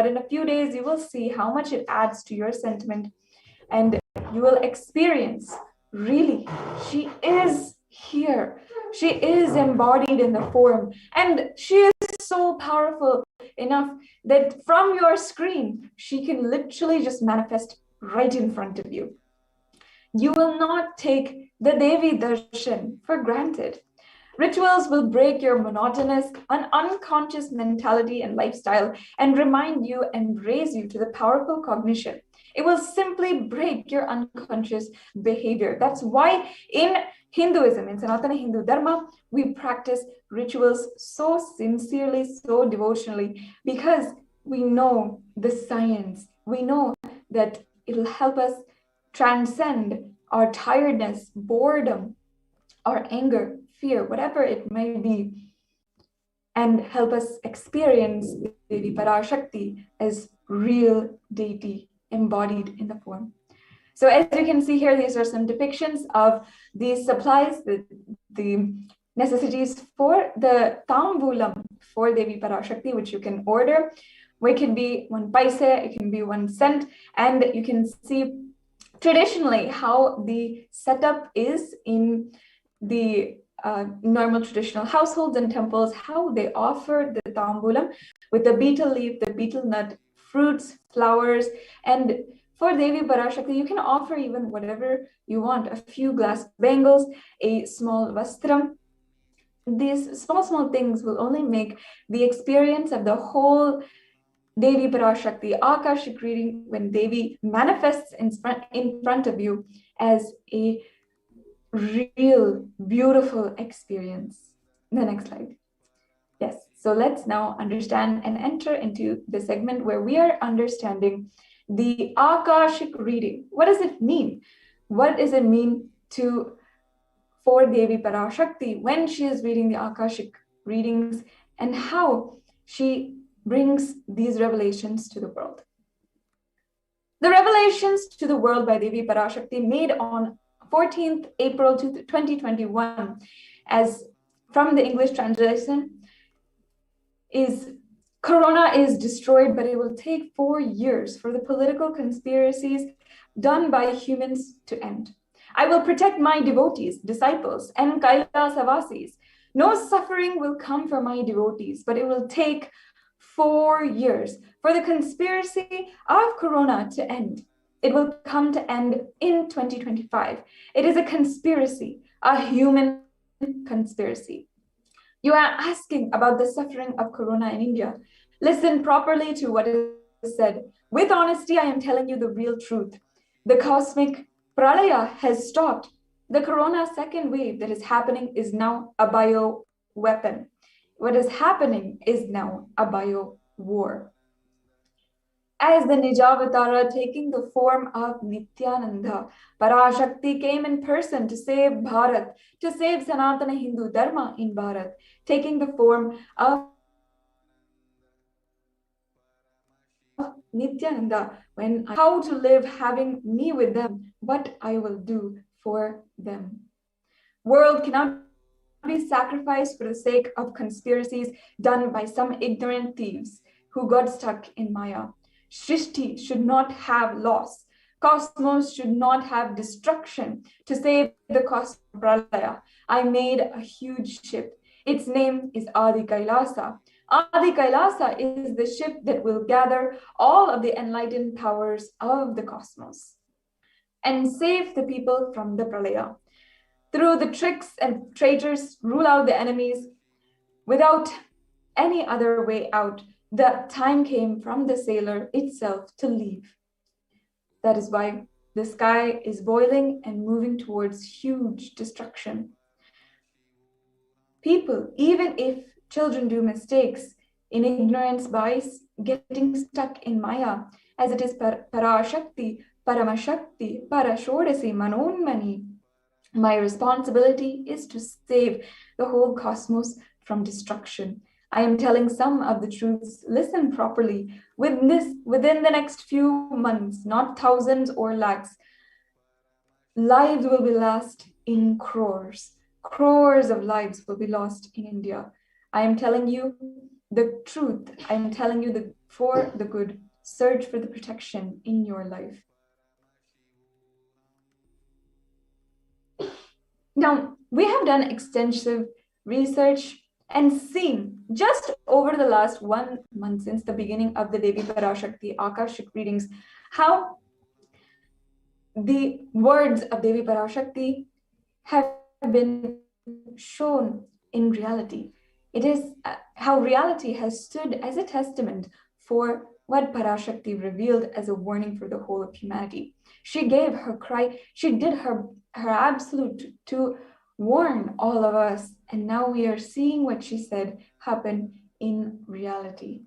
but in a few days, you will see how much it adds to your sentiment, and you will experience, really, she is here. She is embodied in the form, and she is so powerful enough that from your screen, she can literally just manifest right in front of you. You will not take the Devi darshan for granted. Rituals will break your monotonous, unconscious mentality and lifestyle and remind you and raise you to the powerful cognition. It will simply break your unconscious behavior. That's why in Hinduism, in Sanatana Hindu Dharma, we practice rituals so sincerely, so devotionally, because we know the science. We know that it'll help us transcend our tiredness, boredom, our anger, fear, whatever it may be, and help us experience Devi Parashakti as real deity embodied in the form. So as you can see here, these are some depictions of these supplies, the necessities for the tambulam for Devi Parashakti, which you can order. It can be 1 paise, it can be 1 cent, and you can see traditionally how the setup is in the normal traditional households and temples, how they offer the tambulam with the betel leaf, the betel nut, fruits, flowers, and for Devi Parashakti, you can offer even whatever you want, a few glass bangles, a small vastram. These small things will only make the experience of the whole Devi Parashakti, Akashic reading, when Devi manifests in front of you, as a real, beautiful experience. The next slide. Yes, so let's now understand and enter into the segment where we are understanding the Akashic reading. What does it mean? What does it mean for Devi Parashakti when she is reading the Akashic readings, and how she brings these revelations to the world? The revelations to the world by Devi Parashakti made on 14th April 2021, as from the English translation, is Corona is destroyed, but it will take 4 years for the political conspiracies done by humans to end. I will protect my devotees, disciples, and Kailasa vasis. No suffering will come for my devotees, but it will take 4 years for the conspiracy of Corona to end. It will come to end in 2025. It is a conspiracy, a human conspiracy. You are asking about the suffering of Corona in India. Listen properly to what is said. With honesty, I am telling you the real truth. The cosmic pralaya has stopped. The Corona second wave that is happening is now a bio weapon. What is happening is now a bio war. As the Nijavatara, taking the form of Nithyananda, Parashakti came in person to save Bharat, to save Sanatana Hindu Dharma in Bharat, taking the form of Nithyananda, how to live having me with them, what I will do for them. World cannot be sacrificed for the sake of conspiracies done by some ignorant thieves who got stuck in Maya. Shrishti should not have loss. Cosmos should not have destruction. To save the cosmos pralaya, I made a huge ship. Its name is Adi Kailasa. Adi Kailasa is the ship that will gather all of the enlightened powers of the cosmos and save the people from the pralaya. Through the tricks and traitors, rule out the enemies. Without any other way out, the time came from the sailor itself to leave. That is why the sky is boiling and moving towards huge destruction. People, even if children do mistakes in ignorance, bias, getting stuck in Maya, as it is Parashakti, Paramashakti, Parashodasi, Manonmani, my responsibility is to save the whole cosmos from destruction. I am telling some of the truths. Listen properly. Within the next few months, not thousands or lakhs, lives will be lost in crores. Crores of lives will be lost in India. I am telling you the truth. I am telling you the for the good. Search for the protection in your life. Now, we have done extensive research and seen just over the last 1 month since the beginning of the Devi Parashakti Akashic readings, how the words of Devi Parashakti have been shown in reality. It is how reality has stood as a testament for what Parashakti revealed as a warning for the whole of humanity. She gave her cry, she did her absolute to warn all of us, and now we are seeing what she said happen in reality.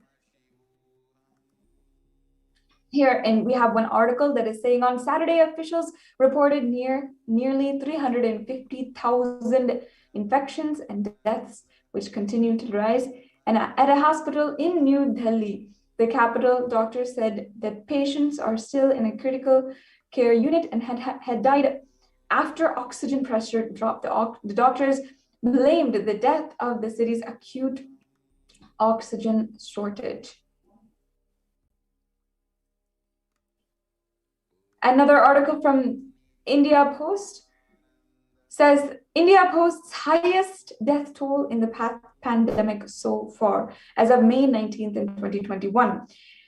Here, and we have one article that is saying on Saturday, officials reported nearly 350,000 infections and deaths, which continue to rise. And at a hospital in New Delhi, the capital, doctors said that patients are still in a critical care unit and had died after oxygen pressure dropped. The doctors blamed the death of the city's acute oxygen shortage. Another article from India Post says India Post's highest death toll in the pandemic so far, as of May 19th in 2021.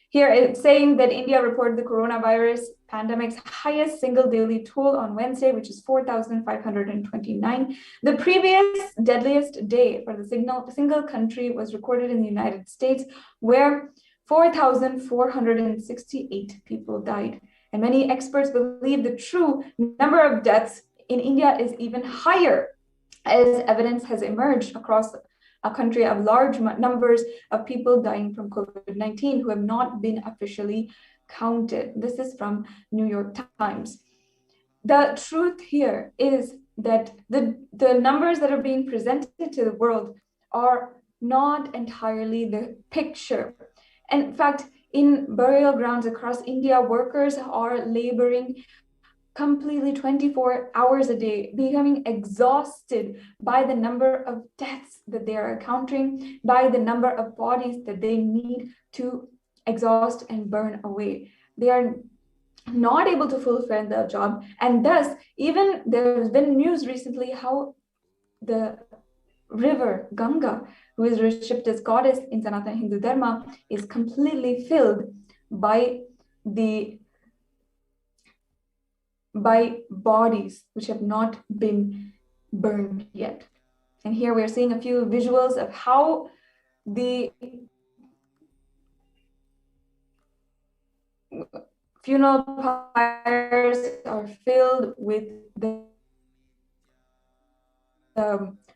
Here it's saying that India reported the coronavirus pandemic's highest single daily toll on Wednesday, which is 4,529. The previous deadliest day for the single country was recorded in the United States, where 4,468 people died. And many experts believe the true number of deaths in India is even higher, as evidence has emerged across a country of large numbers of people dying from COVID-19 who have not been officially counted. This is from New York Times. The truth here is that the numbers that are being presented to the world are not entirely the picture. In fact, in burial grounds across India, workers are laboring completely 24 hours a day, becoming exhausted by the number of deaths that they are encountering, by the number of bodies that they need to exhaust and burn away. They are not able to fulfill their job, and thus even there's been news recently how the river Ganga, who is worshipped as goddess in Sanatana Hindu Dharma, is completely filled by bodies which have not been burned yet. And here we're seeing a few visuals of how the funeral pyres are filled with the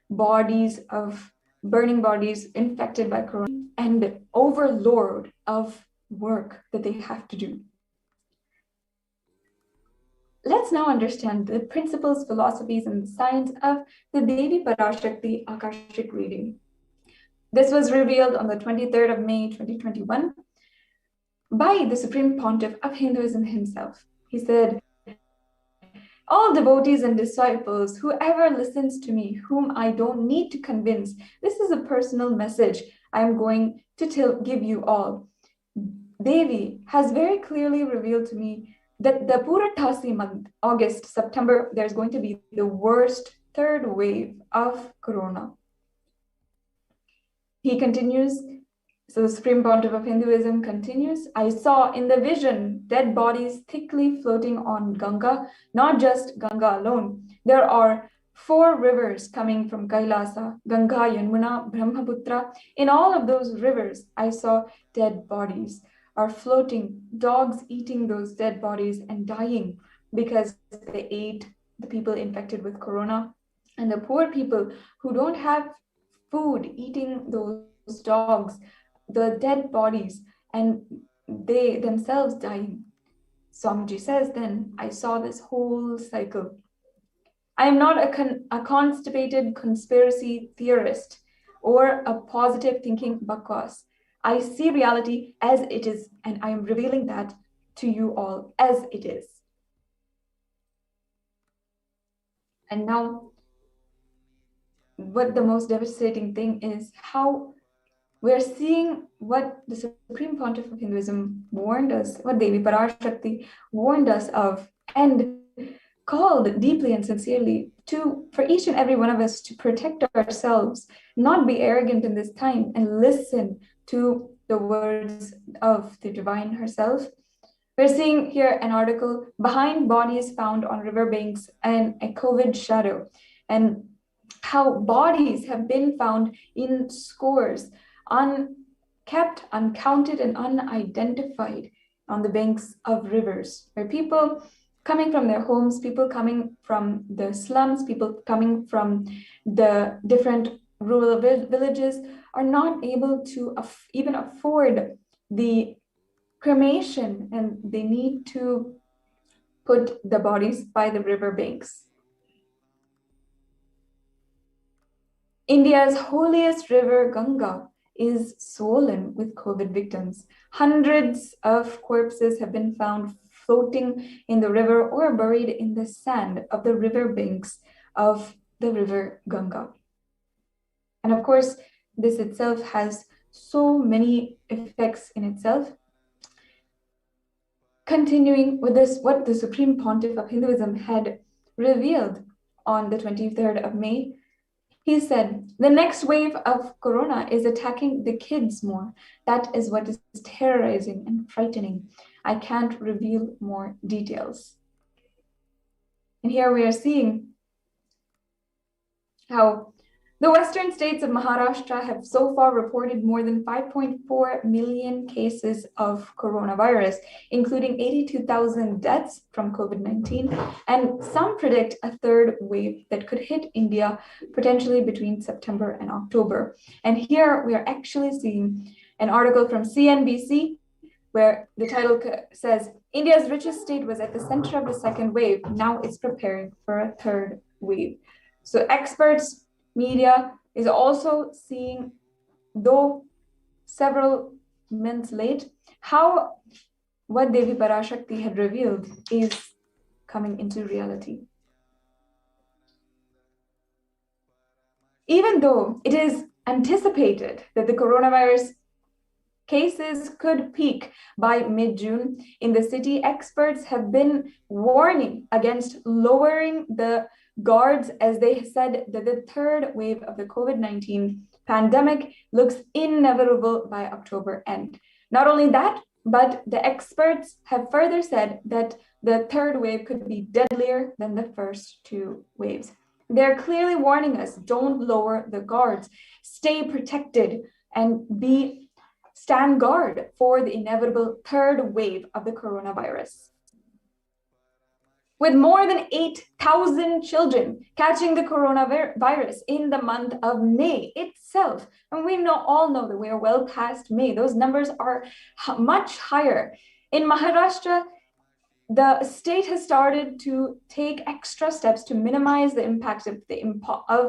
bodies of burning bodies infected by corona and overload of work that they have to do. Let's now understand the principles, philosophies, and science of the Devi Parashakti Akashic reading. This was revealed on the 23rd of May, 2021 by the Supreme Pontiff of Hinduism himself. He said, "All devotees and disciples, whoever listens to me, whom I don't need to convince, this is a personal message I am going to give you all. Devi has very clearly revealed to me that the Puratasi month, August, September, there's going to be the worst third wave of corona." He continues, so the Supreme Pontiff of Hinduism continues, "I saw in the vision dead bodies thickly floating on Ganga, not just Ganga alone. There are 4 rivers coming from Kailasa, Ganga, Yamuna, Brahmaputra. In all of those rivers, I saw dead bodies are floating, dogs eating those dead bodies and dying because they ate the people infected with corona, and the poor people who don't have food eating those dogs, the dead bodies, and they themselves dying." Swamiji says, "Then I saw this whole cycle. I am not a constipated conspiracy theorist or a positive thinking bakwas. I see reality as it is, and I am revealing that to you all as it is." And now, what the most devastating thing is how we're seeing what the Supreme Pontiff of Hinduism warned us, what Devi Parashakti warned us of, and called deeply and sincerely for each and every one of us to protect ourselves, not be arrogant in this time, and listen to the words of the divine herself. We're seeing here an article, Behind Bodies Found on Riverbanks and a COVID Shadow, and how bodies have been found in scores, unkept, uncounted, and unidentified on the banks of rivers, where people coming from their homes, people coming from the slums, people coming from the different rural villages are not able to even afford the cremation, and they need to put the bodies by the river banks. India's holiest river, Ganga, is swollen with COVID victims. Hundreds of corpses have been found floating in the river or buried in the sand of the river banks of the river Ganga. And of course, this itself has so many effects in itself. Continuing with this, what the Supreme Pontiff of Hinduism had revealed on the 23rd of May, he said, the next wave of corona is attacking the kids more. That is what is terrorizing and frightening. I can't reveal more details. And here we are seeing how the western states of Maharashtra have so far reported more than 5.4 million cases of coronavirus, including 82,000 deaths from COVID-19, and some predict a third wave that could hit India potentially between September and October. And here we are actually seeing an article from CNBC where the title says, India's richest state was at the center of the second wave. Now it's preparing for a third wave. So experts, media is also seeing, though several months late, how what Devi Parashakti had revealed is coming into reality. Even though it is anticipated that the coronavirus cases could peak by mid-June in the city, experts have been warning against lowering the guards, as they said that the third wave of the COVID-19 pandemic looks inevitable by October end. Not only that, but the experts have further said that the third wave could be deadlier than the first two waves. They're clearly warning us, don't lower the guards, stay protected, and stand guard for the inevitable third wave of the coronavirus. With more than 8,000 children catching the coronavirus in the month of May itself, and we all know that we are well past May, those numbers are much higher. In Maharashtra, the state has started to take extra steps to minimize the impact of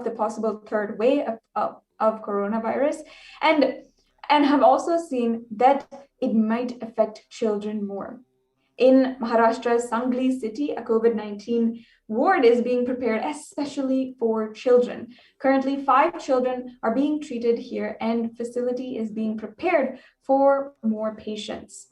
the possible third wave of coronavirus, and have also seen that it might affect children more. In Maharashtra's Sangli city, a COVID-19 ward is being prepared especially for children. Currently, 5 children are being treated here, and facility is being prepared for more patients.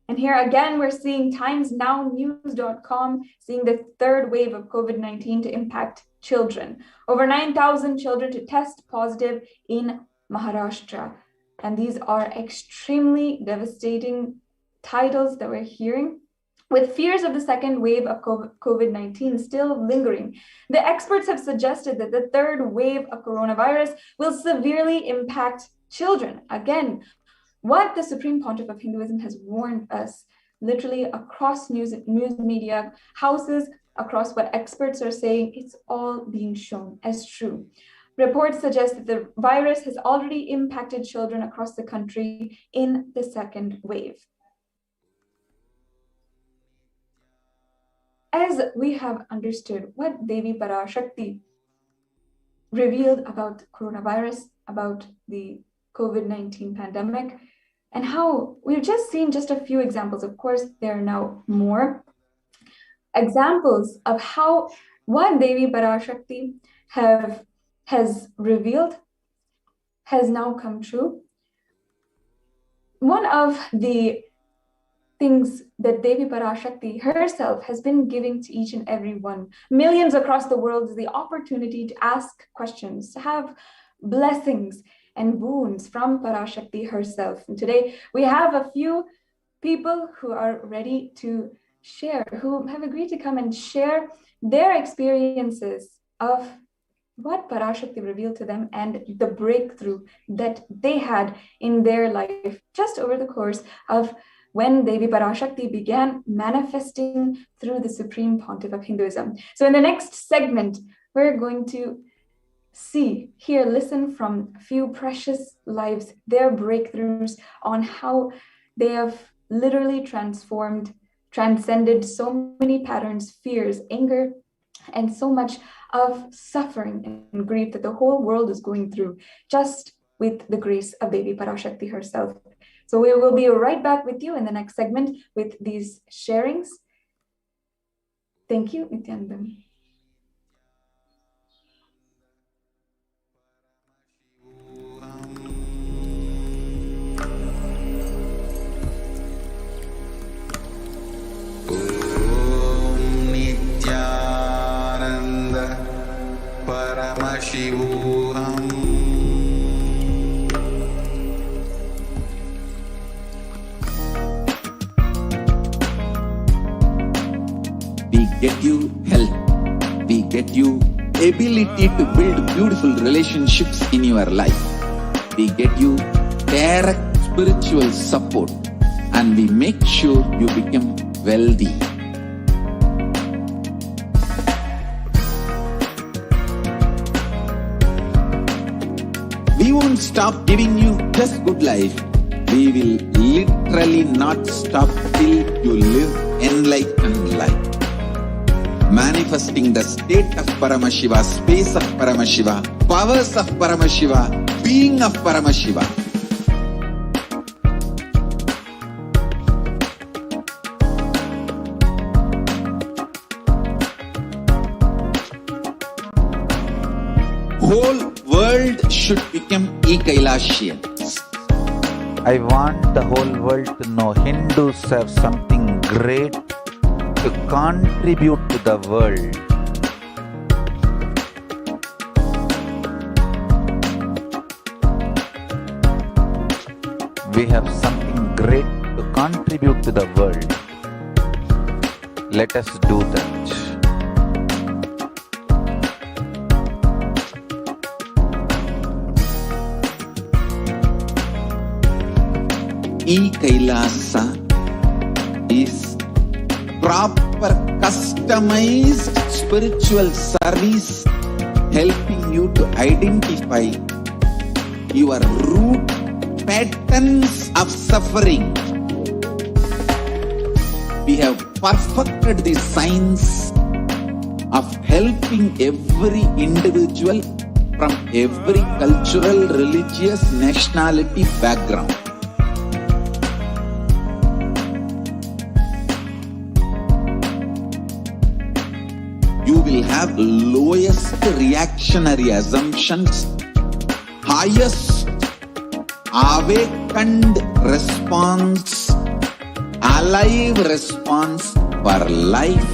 And here again, we're seeing timesnownews.com seeing the third wave of COVID-19 to impact children. Over 9,000 children to test positive in Maharashtra. And these are extremely devastating titles that we're hearing. With fears of the second wave of COVID-19 still lingering, the experts have suggested that the third wave of coronavirus will severely impact children. Again, what the Supreme Pontiff of Hinduism has warned us, literally across news media houses, across what experts are saying, it's all being shown as true. Reports suggest that the virus has already impacted children across the country in the second wave. As we have understood what Devi Parashakti revealed about coronavirus, about the COVID-19 pandemic, and how we've just seen just a few examples. Of course, there are now more examples of how what Devi Parashakti has revealed has now come true. One of the things that Devi Parashakti herself has been giving to each and every one, millions across the world, is the opportunity to ask questions, to have blessings and boons from Parashakti herself. And today we have a few people who are ready to share, who have agreed to come and share their experiences of what Parashakti revealed to them and the breakthrough that they had in their life just over the course of when Devi Parashakti began manifesting through the Supreme Pontiff of Hinduism. So in the next segment, we're going to see, hear, listen from a few precious lives, their breakthroughs on how they have literally transcended so many patterns, fears, anger, and so much of suffering and grief that the whole world is going through, just with the grace of Devi Parashakti herself. So we will be right back with you in the next segment with these sharings. Thank you, Nithyananda. Nithyananda Paramashivoham. We get you health. We get you ability to build beautiful relationships in your life. We get you direct spiritual support, and we make sure you become wealthy. We won't stop giving you just good life. We will literally not stop till you live enlightened life. Manifesting the state of Paramashiva, space of Paramashiva, powers of Paramashiva, being of Paramashiva. Whole world should become Kailasians. I want the whole world to know Hindus have something great to contribute to the world. We have something great to contribute to the world. Let us do that. Kailasa is proper customized spiritual service helping you to identify your root patterns of suffering. We have perfected the science of helping every individual from every cultural, religious, nationality background. You will have lowest reactionary assumptions, highest awakened response, alive response for life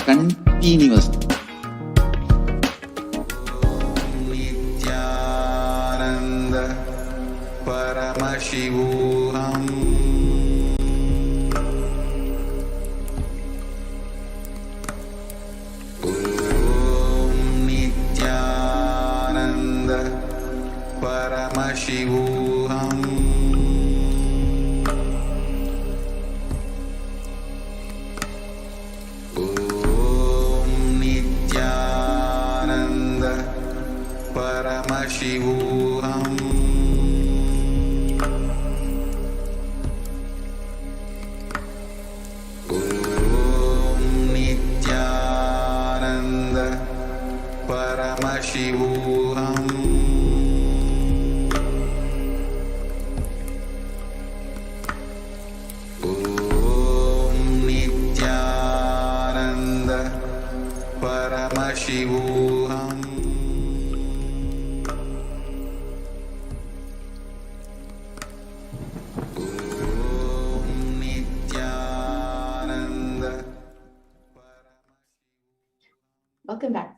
continuously. Nithyananda Paramashivoham. Paramashivoham. Om Nithyananda Paramashivoham. Om Nithyananda Paramashivoham. Paramashivoham.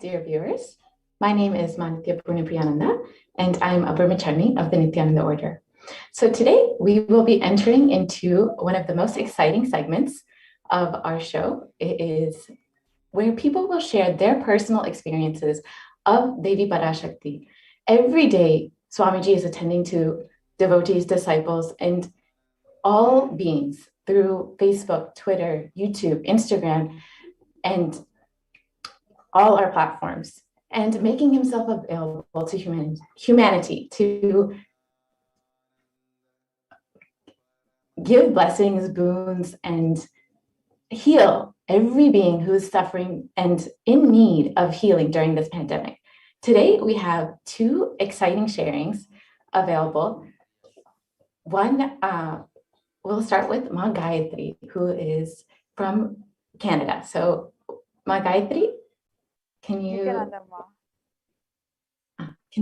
dear viewers. My name is Manitya Purnipriyananda, and I'm a Brahmachari of the Nithyananda Order. So today we will be entering into one of the most exciting segments of our show. It is where people will share their personal experiences of Devi Parashakti. Every day, Swamiji is attending to devotees, disciples, and all beings through Facebook, Twitter, YouTube, Instagram, and all our platforms, and making himself available to humanity to give blessings, boons, and heal every being who is suffering and in need of healing during this pandemic. Today, we have two exciting sharings available. One, we'll start with Ma Gayatri, who is from Canada. So, Ma Gayatri, can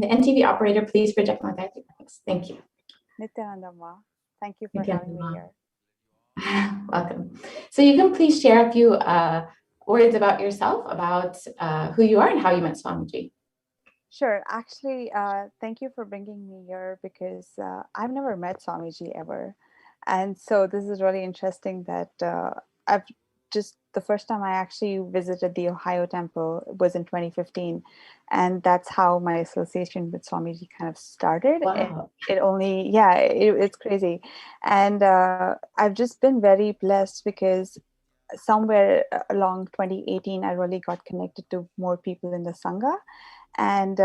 the NTV operator please project Ma Gayatri? Thank you. Nithyananda, thank you for having me here. Welcome. So you can please share a few words about yourself, about who you are and how you met Swamiji. Sure. Actually, thank you for bringing me here because I've never met Swamiji ever. And so this is really interesting that the first time I actually visited the Ohio temple was in 2015. And that's how my association with Swamiji kind of started. Wow. It's crazy. And I've just been very blessed because somewhere along 2018, I really got connected to more people in the Sangha. And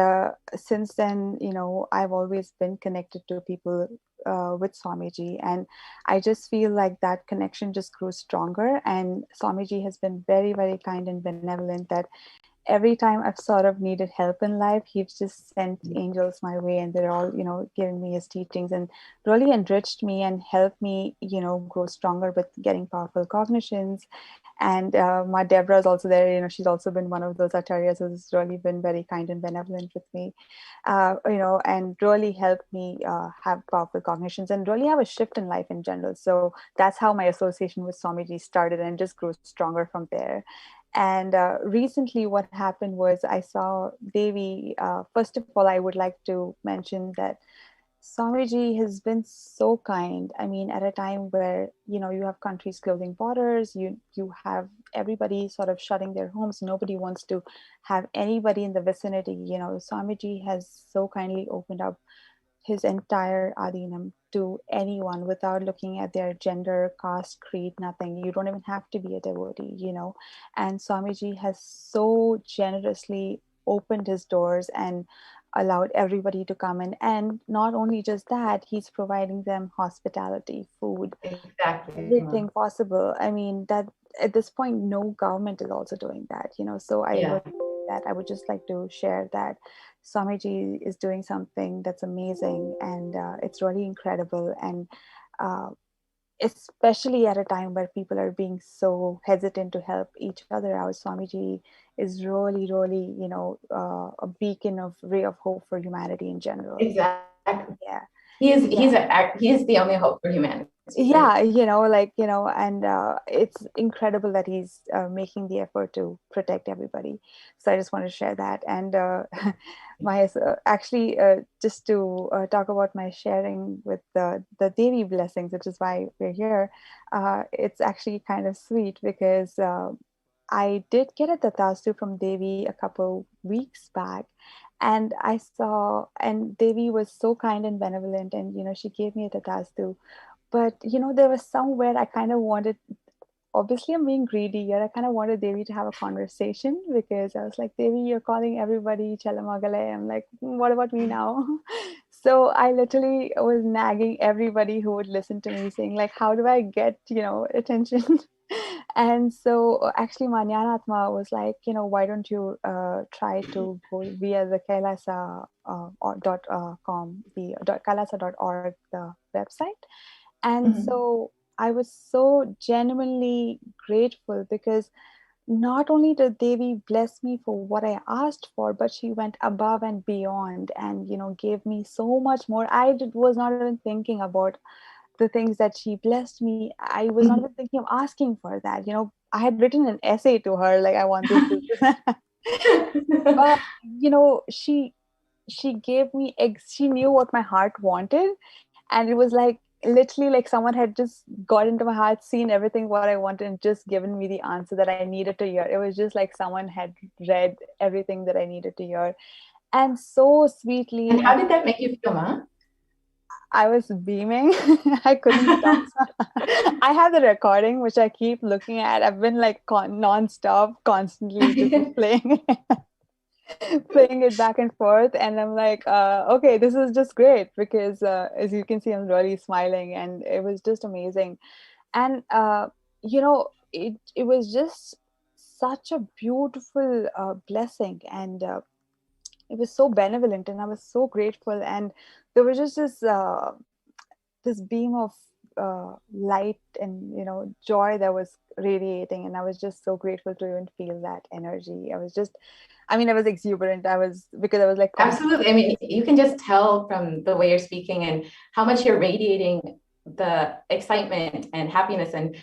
since then, I've always been connected to people with Swamiji. And I just feel like that connection just grew stronger. And Swamiji has been very, very kind and benevolent that every time I've sort of needed help in life, he's just sent angels my way, and they're all, giving me his teachings and really enriched me and helped me, grow stronger with getting powerful cognitions. And my Deborah is also there. She's also been one of those acharyas who's really been very kind and benevolent with me, and really helped me have powerful cognitions and really have a shift in life in general. So that's how my association with Swamiji started and just grew stronger from there. And recently what happened was I saw Devi. First of all, I would like to mention that Swamiji has been so kind. I mean, at a time where, you have countries closing borders, you have everybody sort of shutting their homes. Nobody wants to have anybody in the vicinity. Swamiji has so kindly opened up his entire Adinam to anyone without looking at their gender, caste, creed, nothing. You don't even have to be a devotee, And Swamiji has so generously opened his doors and allowed everybody to come in. And not only just that, he's providing them hospitality, food, everything possible. I mean, that at this point, no government is also doing that, So I would just like to share that Swamiji is doing something that's amazing, and it's really incredible. And especially at a time where people are being so hesitant to help each other out, Swamiji is really, really, a beacon of ray of hope for humanity in general. Exactly. Yeah. He is the only hope for humanity. Yeah, and it's incredible that he's making the effort to protect everybody. So I just want to share that. And just to talk about my sharing with the Devi blessings, which is why we're here, it's actually kind of sweet because I did get a tatastu from Devi a couple weeks back. And I saw, and Devi was so kind and benevolent, and she gave me a tatastu. But there was somewhere I kind of wanted, obviously I'm being greedy here, I kind of wanted Devi to have a conversation, because I was like, Devi, you're calling everybody Chalamagale. I'm like, what about me now? So I literally was nagging everybody who would listen to me, saying like, how do I get, attention? And so actually Manyanatma was like, why don't you try to go via the Kailasa .com, the kailasa.org, the website. And so I was so genuinely grateful, because not only did Devi bless me for what I asked for, but she went above and beyond and, gave me so much more. Was not even thinking about the things that she blessed me. I was not even thinking of asking for that. I had written an essay to her, like I want this. But she gave me she knew what my heart wanted, and it was like literally like someone had just got into my heart, seen everything what I wanted, and just given me the answer that I needed to hear. It was just like someone had read everything that I needed to hear, and so sweetly. And how did that make you feel, Ma? I was beaming. I couldn't stop. I have the recording, which I keep looking at. I've been like non-stop, constantly just playing playing it back and forth. And I'm like, okay, this is just great because as you can see, I'm really smiling, and it was just amazing. And it was just such a beautiful blessing, and it was so benevolent, and I was so grateful. And there was just this beam of light and joy that was radiating, and I was just so grateful to even feel that energy. I was exuberant. Because I was like Absolutely. I mean, you can just tell from the way you're speaking and how much you're radiating the excitement and happiness and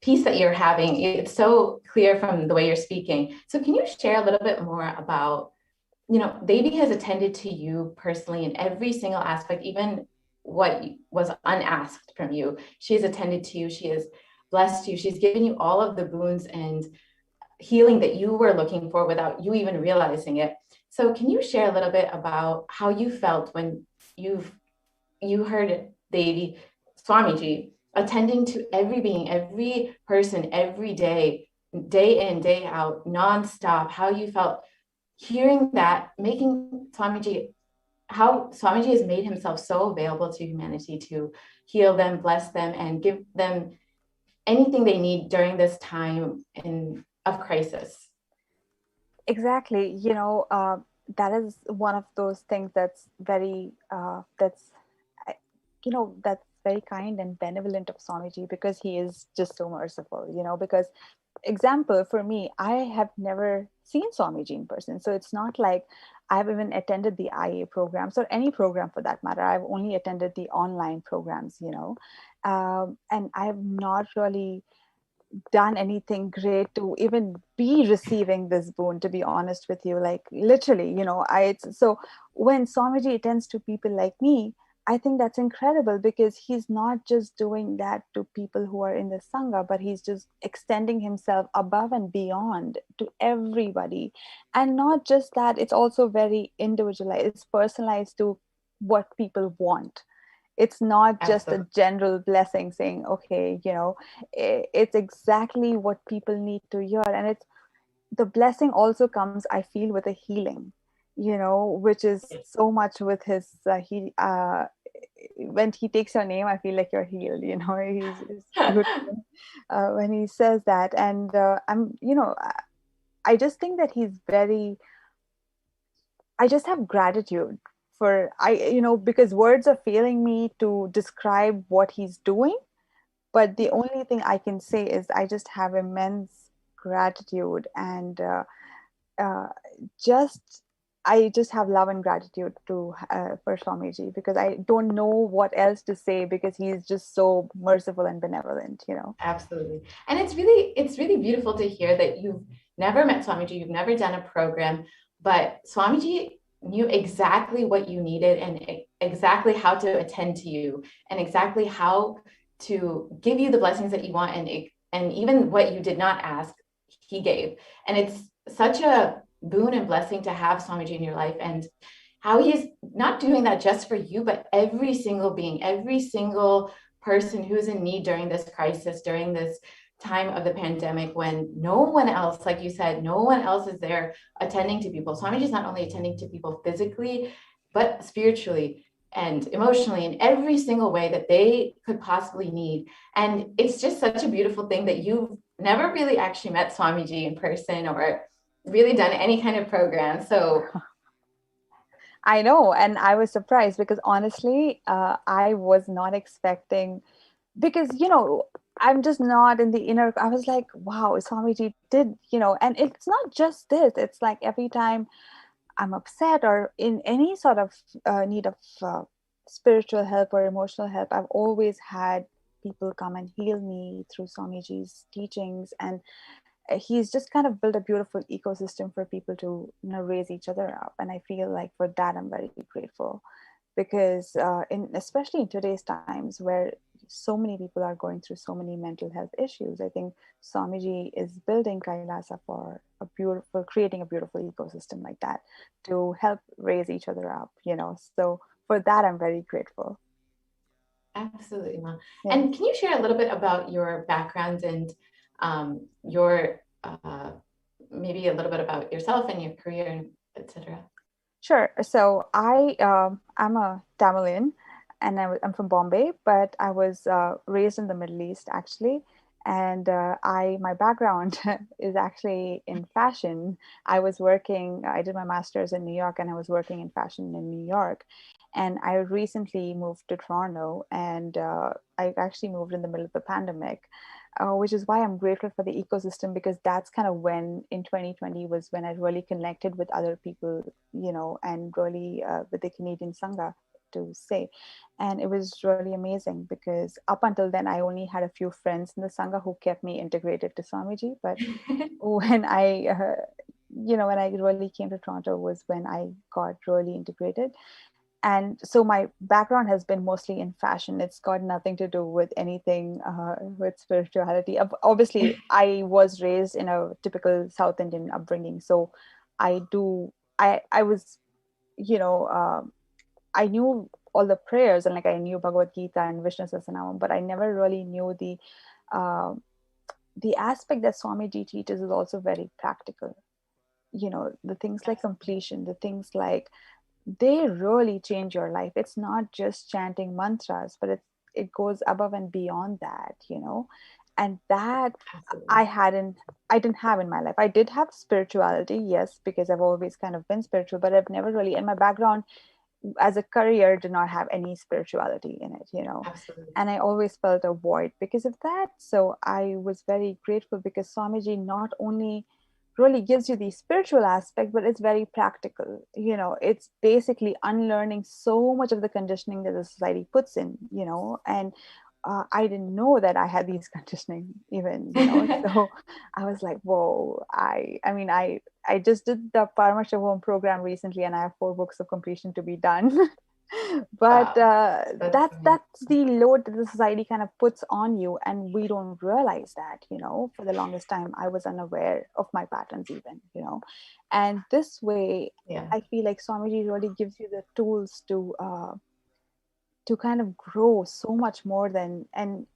peace that you're having. It's so clear from the way you're speaking. So can you share a little bit more about, Devi has attended to you personally in every single aspect, even what was unasked from you. She has attended to you. She has blessed you. She's given you all of the boons and healing that you were looking for without you even realizing it. So can you share a little bit about how you felt when you heard Devi Swamiji attending to every being, every person, every day, day in, day out, nonstop, how you felt hearing that, making Swamiji, how Swamiji has made himself so available to humanity to heal them, bless them, and give them anything they need during this time of crisis. Exactly. That is one of those things that's very that's very kind and benevolent of Swamiji, because he is just so merciful. Because example for me, I have never seen Swamiji in person, so it's not like I've even attended the IA programs or any program for that matter. I've only attended the online programs, and I have not really done anything great to even be receiving this boon, to be honest with you. Like literally, so when Swamiji attends to people like me, I think that's incredible, because he's not just doing that to people who are in the Sangha, but he's just extending himself above and beyond to everybody. And not just that, it's also very individualized, it's personalized to what people want. It's not just a general blessing saying, okay, it's exactly what people need to hear. And it's the blessing also comes, I feel, with a healing, which is so much with his when he takes your name, I feel like you're healed. He's good when he says that. And I just think that I just have gratitude for because words are failing me to describe what he's doing. But the only thing I can say is I just have immense gratitude, and uh, just I just have love and gratitude for Swamiji, because I don't know what else to say, because he's just so merciful and benevolent. Absolutely. And it's really beautiful to hear that you've never met Swamiji, you've never done a program, but Swamiji knew exactly what you needed and exactly how to attend to you and exactly how to give you the blessings that you want, and even what you did not ask, he gave. And it's such a boon and blessing to have Swamiji in your life, and how he's not doing that just for you, but every single being, every single person who's in need during this crisis, during this time of the pandemic, when no one else, like you said, no one else is there attending to people. Swamiji is not only attending to people physically, but spiritually and emotionally in every single way that they could possibly need. And it's just such a beautiful thing that you've never really actually met Swamiji in person or really done any kind of program. So I know, and I was surprised, because honestly, I was not expecting, because I'm just not in the inner. I was like, wow, Swamiji did, and it's not just this. It's like every time I'm upset or in any sort of need of spiritual help or emotional help, I've always had people come and heal me through Swamiji's teachings. And he's just kind of built a beautiful ecosystem for people to, raise each other up. And I feel like for that, I'm very grateful, because especially in today's times where so many people are going through so many mental health issues, I think Swamiji is building Kailasa for creating a beautiful ecosystem like that to help raise each other up, So for that, I'm very grateful. Absolutely, Ma. Yeah. And can you share a little bit about your background and your maybe a little bit about yourself and your career, and etc.? Sure. So I'm a Tamilian, and I'm from Bombay, but I was raised in the Middle East actually. And my background is actually in fashion. I did my master's in New York, and I was working in fashion in New York. And I recently moved to Toronto, and I actually moved in the middle of the pandemic, which is why I'm grateful for the ecosystem, because that's kind of when in 2020 was when I really connected with other people, and really with the Canadian Sangha to say. And it was really amazing, because up until then, I only had a few friends in the Sangha who kept me integrated to Swamiji. But when when I really came to Toronto was when I got really integrated. And so my background has been mostly in fashion. It's got nothing to do with anything with spirituality. Obviously, I was raised in a typical South Indian upbringing. So I was, I knew all the prayers, and like I knew Bhagavad Gita and Vishnu Sahasranamam, but I never really knew uh, the aspect that Swamiji teaches is also very practical. The things like completion, the things like, they really change your life. It's not just chanting mantras, but it goes above and beyond that, and that Absolutely. I didn't have in my life. I did have spirituality, yes, because I've always kind of been spiritual, but I've never really, in my background as a career, did not have any spirituality in it, Absolutely. and I always felt a void because of that. So I was very grateful, because Swamiji not only really gives you the spiritual aspect, but it's very practical. It's basically unlearning so much of the conditioning that the society puts in, and I didn't know that I had these conditioning even, so I was like, whoa, I just did the Paramashivoham program recently, and I have 4 books of completion to be done. But Wow. That's amazing. that's the load that the society kind of puts on you, and we don't realize that. For the longest time, I was unaware of my patterns even, and this way, Yeah. I feel like Swamiji really gives you the tools to kind of grow so much more than, and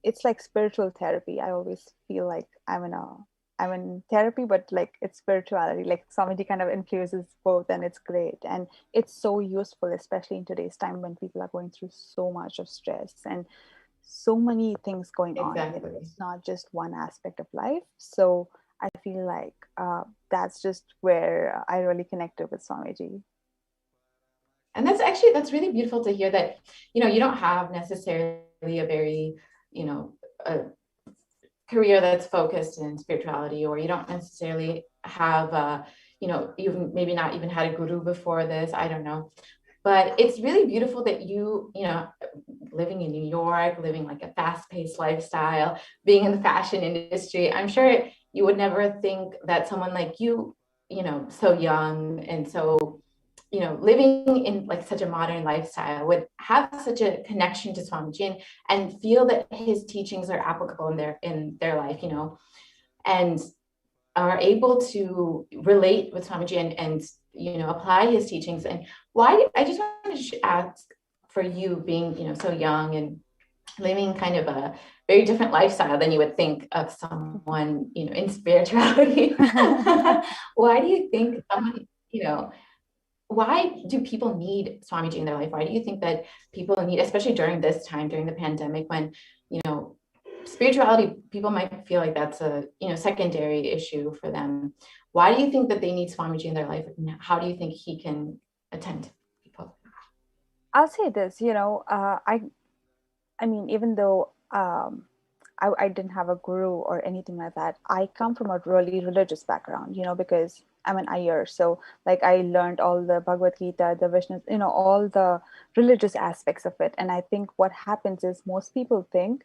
it's like spiritual therapy. I always feel like I'm in therapy, but like it's spirituality. Like Swamiji kind of infuses both, and it's great. And it's so useful, especially in today's time when people are going through so much of stress and so many things going on. Exactly. It's not just one aspect of life. So I feel like that's just where I really connected with Swamiji. And that's really beautiful to hear that, you don't have necessarily a very, a career that's focused in spirituality, or you don't necessarily have, you've maybe not even had a guru before this. I don't know. But it's really beautiful that living in New York, living like a fast-paced lifestyle, being in the fashion industry, I'm sure you would never think that someone like you, so young and so, living in like such a modern lifestyle would have such a connection to Swamiji and feel that his teachings are applicable in their life, and are able to relate with Swamiji and apply his teachings. And I just wanted to ask, for you being, so young and living kind of a very different lifestyle than you would think of someone, in spirituality. Why do you think someone, why do people need Swamiji in their life? Why do you think that people need, especially during this time, during the pandemic, when, spirituality, people might feel like that's a, secondary issue for them. Why do you think that they need Swamiji in their life? How do you think he can attend people? I'll say this, I mean, even though I didn't have a guru or anything like that, I come from a really religious background, because I'm an Iyer. So like I learned all the Bhagavad Gita, the Vishnu, all the religious aspects of it. And I think what happens is most people think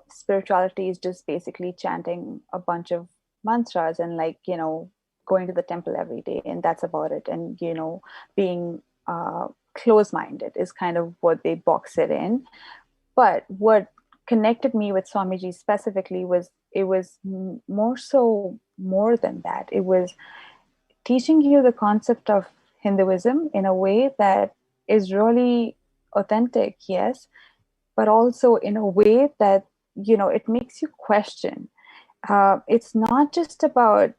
spirituality is just basically chanting a bunch of mantras and like, going to the temple every day, and that's about it. And, being close-minded is kind of what they box it in. But what connected me with Swamiji specifically was it was more than that. It was teaching you the concept of Hinduism in a way that is really authentic, yes, but also in a way that, it makes you question. It's not just about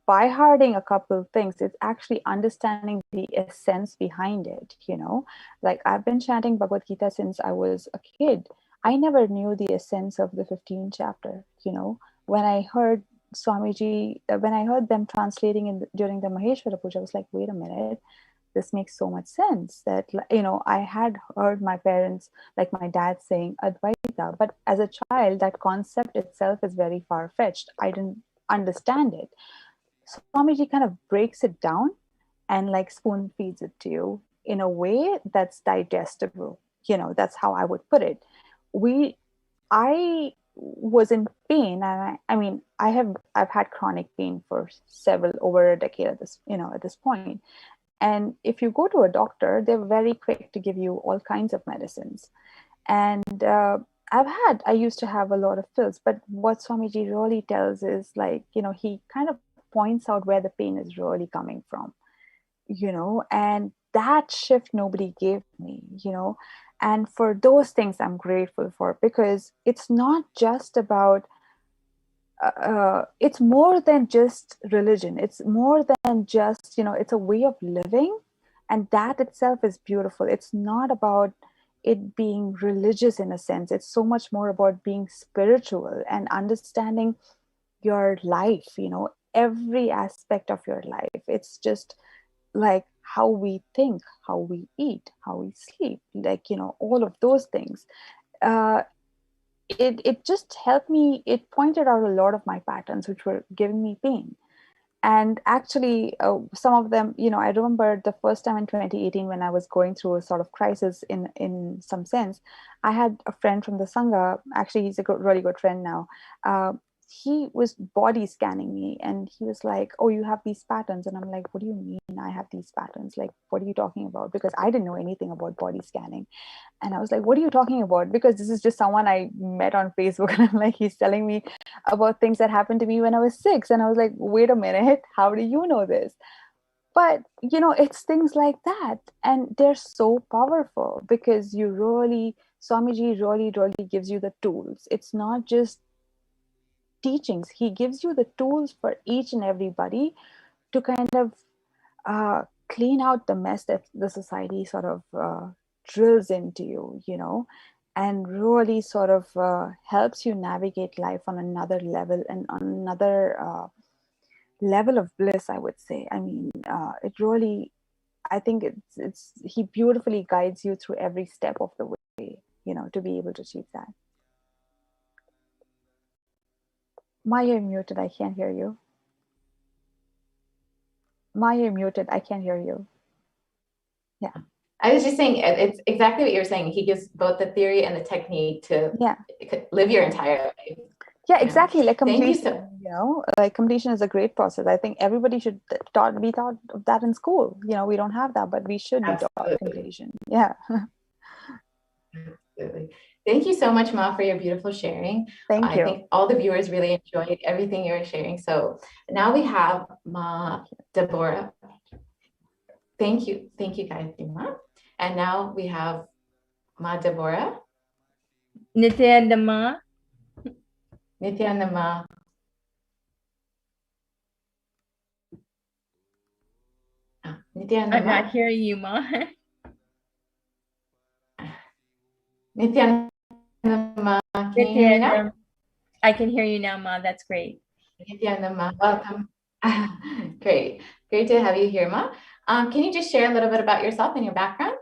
by hearting a couple of things, it's actually understanding the essence behind it. Like I've been chanting Bhagavad Gita since I was a kid. I never knew the essence of the 15th chapter. When I heard Swamiji, when I heard them translating during the Maheshwara Puja, I was like, wait a minute, this makes so much sense. That, I had heard my parents, like my dad, saying Advaita, but as a child, that concept itself is very far-fetched. I didn't understand it. Swamiji kind of breaks it down and like spoon feeds it to you in a way that's digestible. That's how I would put it. I was in pain, and I've had chronic pain for over a decade at this point. And if you go to a doctor, they're very quick to give you all kinds of medicines. And I used to have a lot of pills, but what Swamiji really tells is like, he kind of points out where the pain is really coming from, and that shift nobody gave me, and for those things I'm grateful for, because it's not just about, it's more than just religion. It's more than just, it's a way of living, and that itself is beautiful. It's not about it being religious in a sense. It's so much more about being spiritual and understanding your life, every aspect of your life. It's just like how we think, how we eat, how we sleep, like, all of those things. It just helped me. It pointed out a lot of my patterns, which were giving me pain. And actually, some of them, I remember the first time in 2018 when I was going through a sort of crisis in some sense. I had a friend from the Sangha. Actually, he's a really good friend now. He was body scanning me, and he was like, oh, you have these patterns. And I'm like, what do you mean I have these patterns? Like, what are you talking about? Because I didn't know anything about body scanning. And I was like, what are you talking about? Because this is just someone I met on Facebook. And I'm like, he's telling me about things that happened to me when I was 6. And I was like, wait a minute, how do you know this? But, it's things like that. And they're so powerful because Swamiji really gives you the tools. It's not just teachings. He gives you the tools for each and everybody to kind of clean out the mess that the society sort of drills into you, and really sort of helps you navigate life on another level and on another level of bliss, I would say. I mean, I think he beautifully guides you through every step of the way, to be able to achieve that. Maya, you're muted. I can't hear you. Maya, you're muted. I can't hear you. Yeah. I was just saying, it's exactly what you're saying. He gives both the theory and the technique to live your entire life. Yeah, exactly. Like completion, Thank you like completion is a great process. I think everybody should be taught of that in school. We don't have that, but we should be taught completion. Yeah. Absolutely. Thank you so much, Ma, for your beautiful sharing. Thank you. I think all the viewers really enjoyed everything you were sharing. So now we have Ma Deborah. Thank you, Gayatri Ma. And now we have Ma Deborah. Nithyananda Ma. Nithyananda Ma. Nithyananda Ma. I'm not hearing you, Ma. Nithyananda Ma, can you hear me now? I can hear you now, Ma. That's great. Nithyananda Ma, welcome. Great to have you here, Ma. Can you just share a little bit about yourself and your background?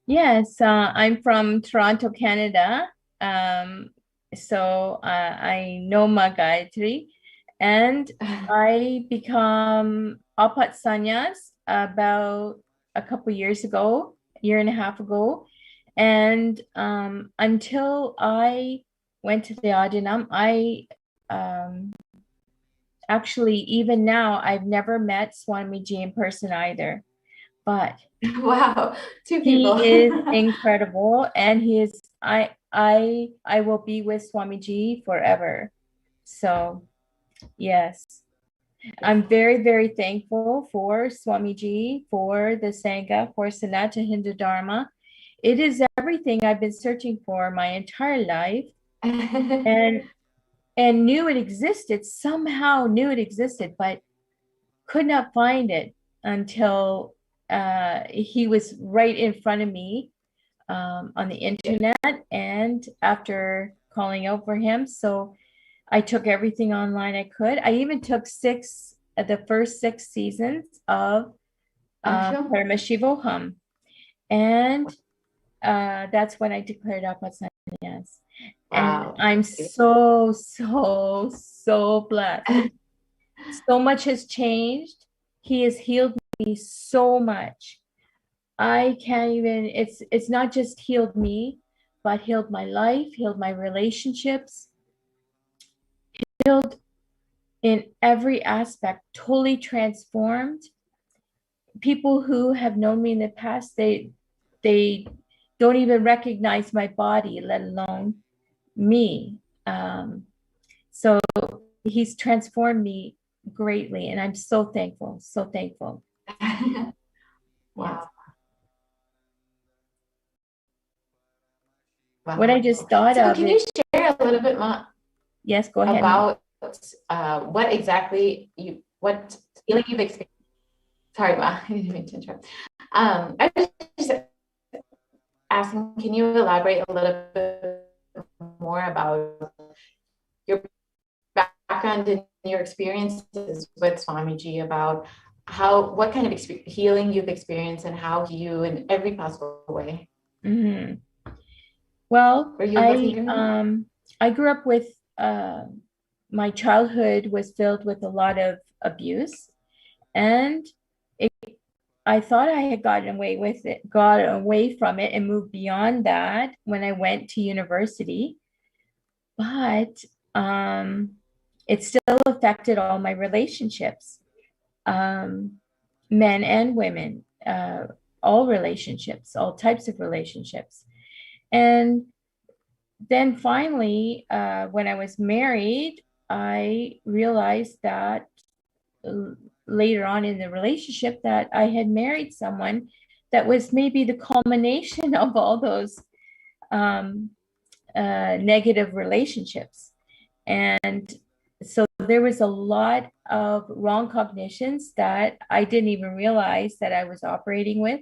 Yes, I'm from Toronto, Canada. So I know Ma Gayatri, and I become Apat Sannyas about a couple years ago, year and a half ago. And until I went to the Adinam, I actually, even now, I've never met Swamiji in person either. But Wow, two he people. is incredible, and he is I will be with Swamiji forever. So yes, I'm very, very thankful for Swamiji, for the Sangha, for Sanatana Hindu Dharma. It is everything I've been searching for my entire life, and knew it existed, somehow knew it existed, but could not find it until he was right in front of me on the internet, and after calling out for him. So I took everything online I could. I even took the first 6 seasons of Paramashivoham. And that's when I declared Apasanyas. Wow. And I'm so, so, so blessed. So much has changed. He has healed me so much. I can't even, it's not just healed me, but healed my life, healed my relationships, healed in every aspect, totally transformed. People who have known me in the past, they don't even recognize my body, let alone me. So he's transformed me greatly, and I'm so thankful, so thankful. Wow. Yes. Wow. What I just thought of. Can you share a little bit more? Yes, go ahead. About what exactly what feeling you've experienced. Sorry, Ma, I didn't mean to interrupt. I was just asking, can you elaborate a little bit more about your background and your experiences with Swamiji, about what kind of healing you've experienced and how you, in every possible way? Mm-hmm. Well, I grew up with, my childhood was filled with a lot of abuse, and I thought I had gotten away from it and moved beyond that when I went to university. But it still affected all my relationships, men and women, all relationships, all types of relationships. And then finally, when I was married, I realized that later on in the relationship that I had married someone that was maybe the culmination of all those negative relationships. And so there was a lot of wrong cognitions that I didn't even realize that I was operating with.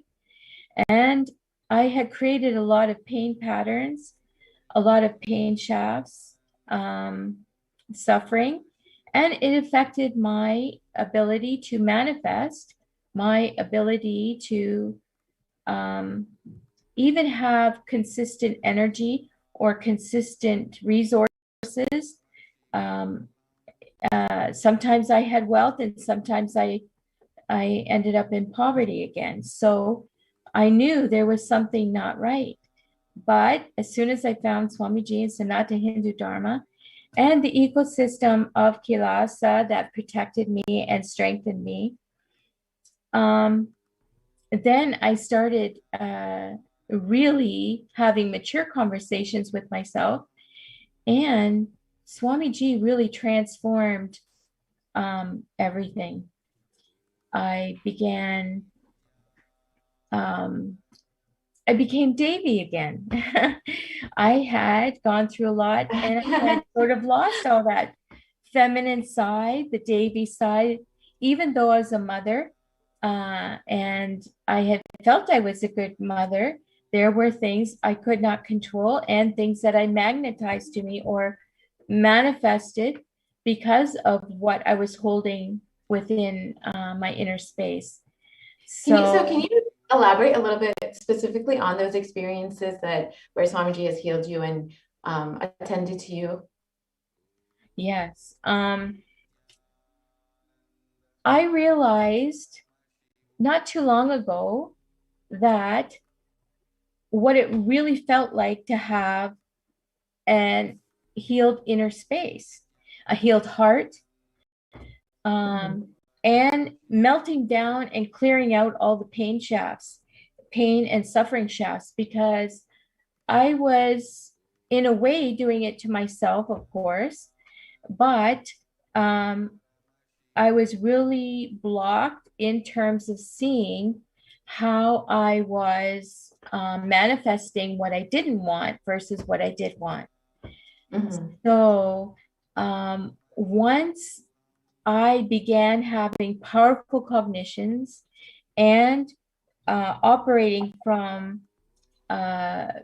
And I had created a lot of pain patterns, a lot of pain shafts, suffering, and it affected my ability to manifest, my ability to even have consistent energy or consistent resources. Sometimes I had wealth, and sometimes I ended up in poverty again. So I knew there was something not right. But as soon as I found Swamiji and Sanatana Hindu Dharma and the ecosystem of Kailasa that protected me and strengthened me, then I started really having mature conversations with myself, and Swamiji really transformed everything. I became Devi again. I had gone through a lot, and I had sort of lost all that feminine side, the Devi side, even though I was a mother, and I had felt I was a good mother. There were things I could not control, and things that I magnetized to me or manifested because of what I was holding within my inner space. So can you elaborate a little bit specifically on those experiences where Swamiji has healed you and attended to you? Yes. I realized not too long ago that what it really felt like to have an healed inner space, a healed heart, and melting down and clearing out all the pain and suffering shafts, because I was in a way doing it to myself, of course, but I was really blocked in terms of seeing how I was manifesting what I didn't want versus what I did want. So once I began having powerful cognitions and operating from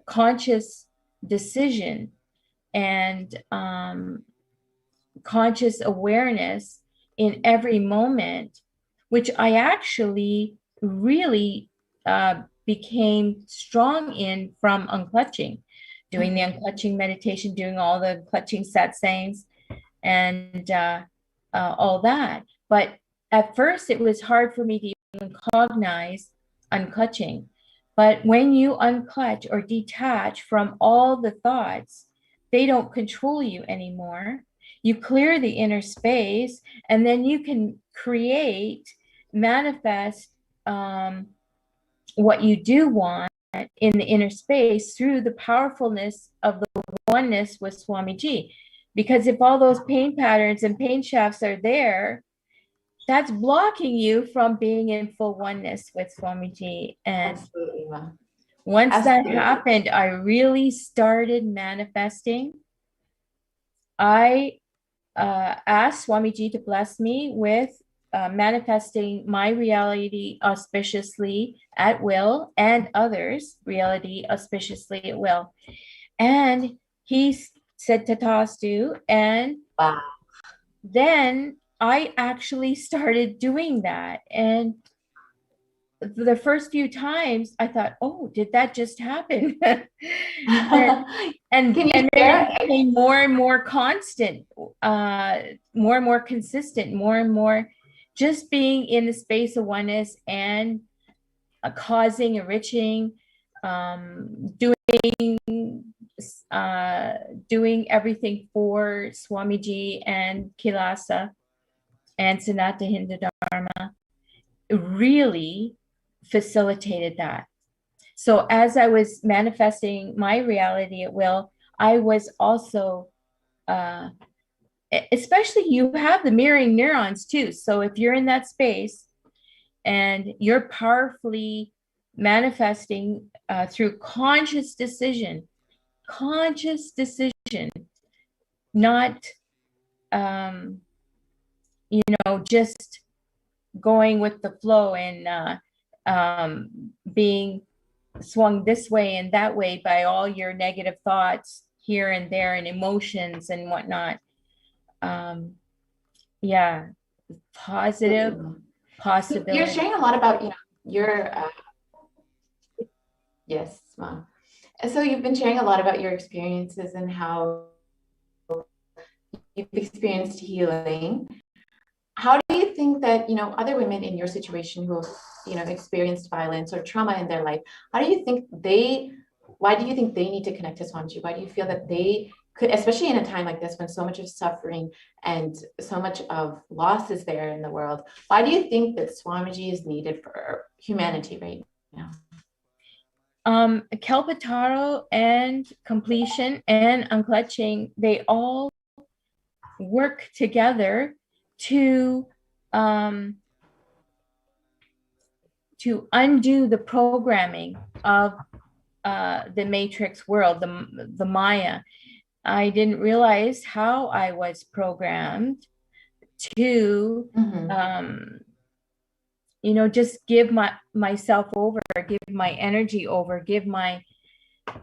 conscious decision and conscious awareness in every moment, which I actually really became strong in from unclutching, doing the unclutching meditation, doing all the clutching satsangs and all that. But at first it was hard for me to even cognize unclutching. But when you unclutch or detach from all the thoughts, they don't control you anymore. You clear the inner space, and then you can create, manifest what you do want in the inner space through the powerfulness of the oneness with Swamiji. Because if all those pain patterns and pain shafts are there, that's blocking you from being in full oneness with Swamiji. And once that happened, I really started manifesting. I asked Swamiji to bless me with manifesting my reality auspiciously at will, and others' reality auspiciously at will. And he said Tatastu, and then I actually started doing that. And the first few times I thought, oh, did that just happen? and then it became more and more constant, more and more consistent, more and more just being in the space of oneness and causing, enriching, doing everything for Swamiji and Kailasa and Sanatana Hindu Dharma really facilitated that. So as I was manifesting my reality at will, I was also, especially you have the mirroring neurons too. So if you're in that space and you're powerfully manifesting through conscious decision, not, just going with the flow and being swung this way and that way by all your negative thoughts here and there and emotions and whatnot. Yeah, positive possibility. You're sharing a lot about, your, yes, Mom. And so you've been sharing a lot about your experiences and how you've experienced healing. How do you think that, other women in your situation who have, experienced violence or trauma in their life, why do you think they need to connect to Swamiji? Why do you feel that they could, especially in a time like this when so much of suffering and so much of loss is there in the world, why do you think that Swamiji is needed for humanity right now? Kalpataro and completion and unclutching, they all work together to undo the programming of the matrix world, the Maya. I didn't realize how I was programmed to, just give myself over, give my energy over, give my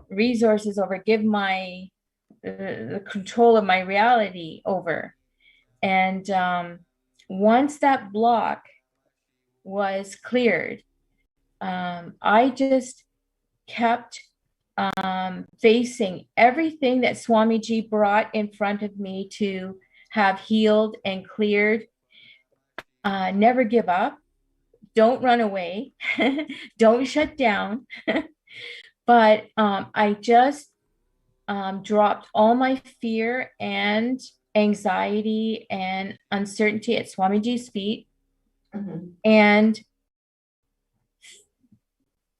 resources over, give my the control of my reality over. And once that block was cleared, I just kept facing everything that Swamiji brought in front of me to have healed and cleared. Never give up. Don't run away. Don't shut down. But I just dropped all my fear and anxiety and uncertainty at Swamiji's feet, and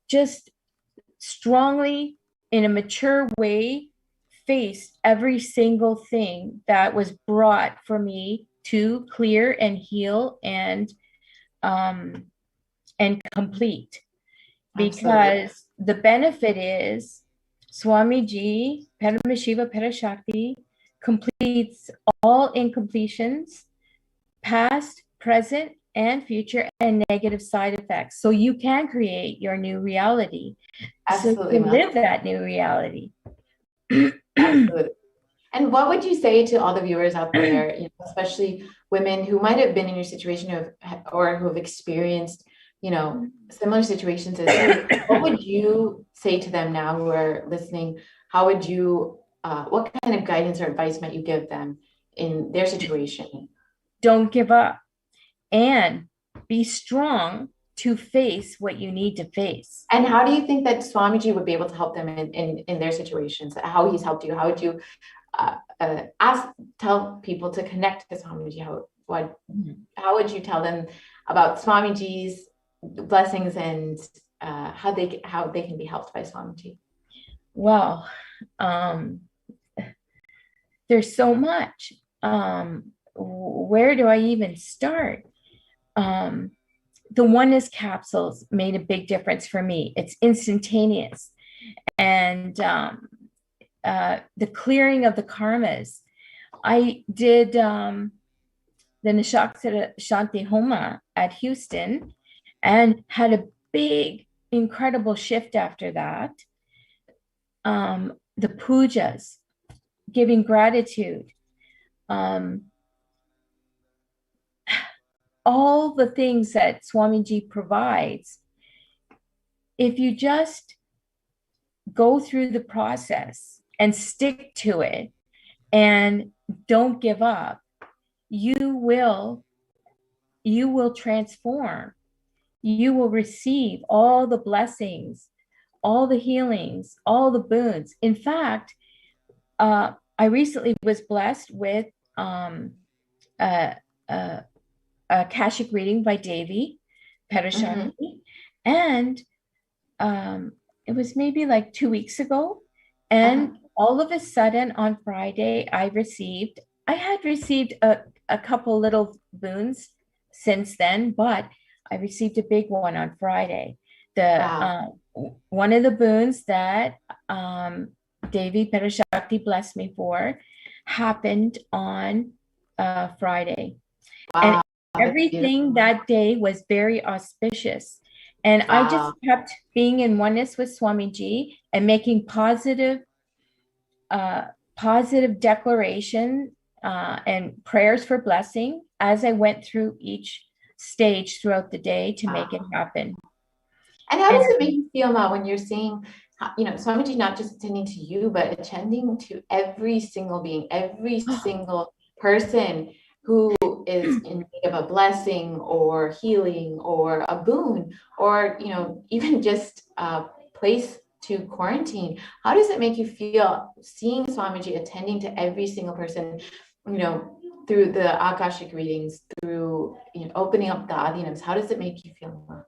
just strongly, in a mature way, faced every single thing that was brought for me to clear and heal and complete. Because the benefit is Swamiji, Paramashiva Parashakti, completes all incompletions, past, present, and future, and negative side effects. So you can create your new reality. Absolutely. So you live that new reality. Absolutely. And what would you say to all the viewers out there, especially women who might have been in your situation or who have experienced, similar situations as you? What would you say to them now who are listening? How would you, what kind of guidance or advice might you give them in their situation? Don't give up and be strong to face what you need to face. And how do you think that Swamiji would be able to help them in their situations? How he's helped you? How would you tell people to connect to Swamiji? How would you tell them about Swamiji's blessings and how they can be helped by Swamiji? Well, there's so much. Where do I even start? The oneness capsules made a big difference for me. It's instantaneous. And the clearing of the karmas. I did the Nishakshara Shanti Homa at Houston and had a big, incredible shift after that. The pujas, giving gratitude, all the things that Swamiji provides. If you just go through the process and stick to it and don't give up, you will transform. You will receive all the blessings, all the healings, all the boons. In fact, I recently was blessed with Akashic reading by Devi, Parashakti, and it was maybe like 2 weeks ago, and all of a sudden on Friday, I had received a couple little boons since then, but I received a big one on Friday. One of the boons that Devi Parashakti blessed me for happened on Friday. Wow. And everything that day was very auspicious. And I just kept being in oneness with Swamiji and making positive declaration and prayers for blessing as I went through each stage throughout the day to make it happen. And how does it make you feel now when you're seeing, Swamiji not just attending to you, but attending to every single being, every single person who is in need of a blessing or healing or a boon or, even just a place to quarantine? How does it make you feel seeing Swamiji attending to every single person, through the Akashic readings, through opening up the adhinams? How does it make you feel?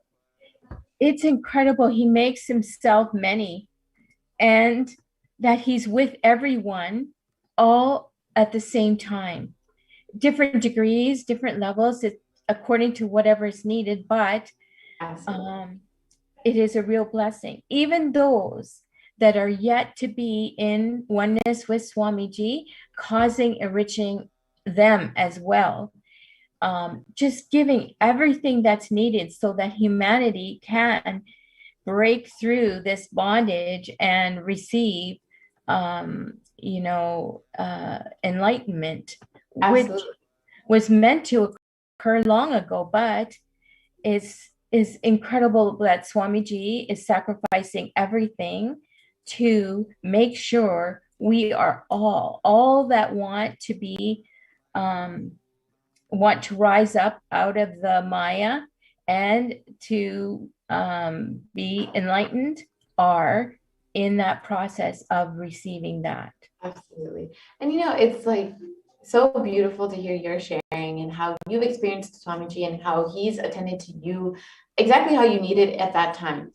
It's incredible. He makes himself many, and that he's with everyone all at the same time. Different degrees, different levels, according to whatever is needed, but it is a real blessing. Even those that are yet to be in oneness with Swamiji, enriching them as well. Just giving everything that's needed so that humanity can break through this bondage and receive, enlightenment, Absolutely. which was meant to occur long ago, but is incredible that Swamiji is sacrificing everything to make sure we are all that want to be, want to rise up out of the Maya and to be enlightened are in that process of receiving that. Absolutely. And it's like so beautiful to hear your sharing and how you've experienced Swamiji and how he's attended to you exactly how you needed at that time.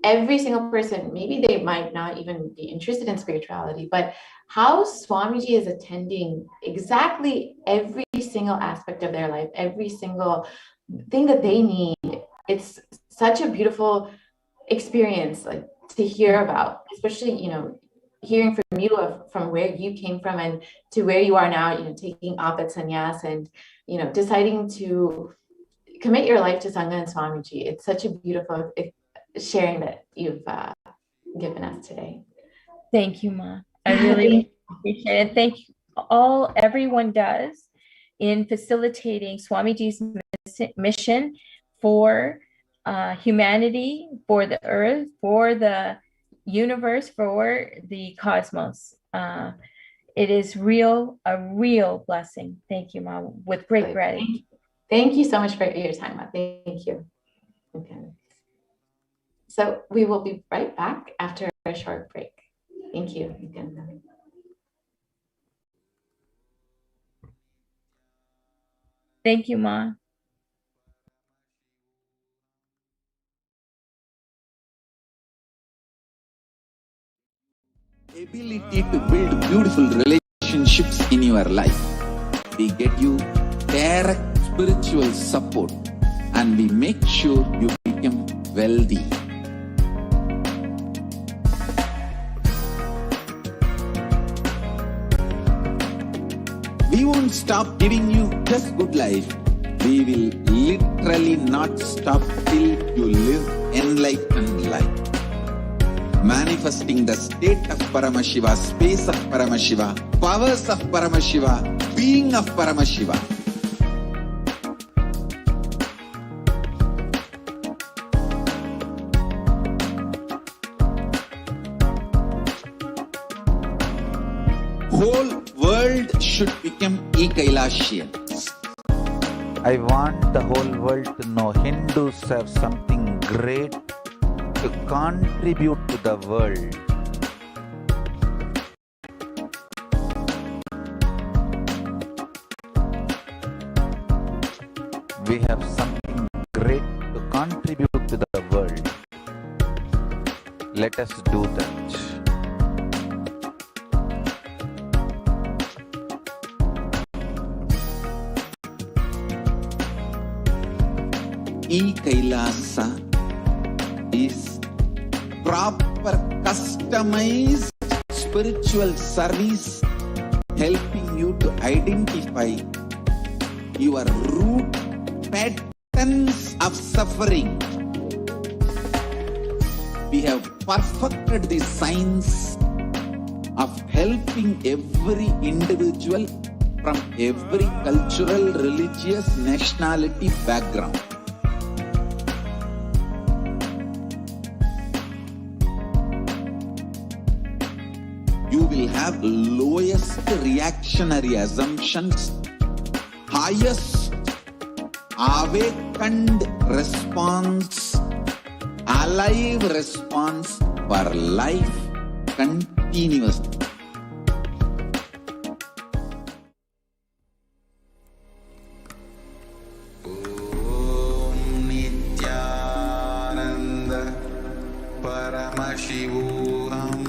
Every single person, maybe they might not even be interested in spirituality, but how Swamiji is attending exactly every single aspect of their life, every single thing that they need. It's such a beautiful experience, like, to hear about, especially, hearing from you from where you came from and to where you are now, taking up at sannyas and, deciding to commit your life to Sangha and Swamiji. It's such a beautiful sharing that you've given us today. Thank you, Ma. I really appreciate it. Thank you everyone does in facilitating Swamiji's mission for humanity, for the earth, for the universe, for the cosmos. It is a real blessing. Thank you, Ma, with great gratitude. Thank you so much for your time, Ma. Thank you. Okay. So we will be right back after a short break. Thank you. Thank you, Ma. Ability to build beautiful relationships in your life. We get you direct spiritual support and we make sure you become wealthy. We won't stop giving you just good life. We will literally not stop till you live enlightened life. Manifesting the state of Paramashiva, space of Paramashiva, powers of Paramashiva, being of Paramashiva. Whole world should become Kailasians. I want the whole world to know Hindus have something great to contribute to the world. We have something great to contribute to the world. Let us do that. Kailasa is proper customized spiritual service helping you to identify your root patterns of suffering. We have perfected the science of helping every individual from every cultural, religious, nationality background. You will have lowest reactionary assumptions, highest awakened response, alive response for life continuously. Om Nithyananda Paramashivoham.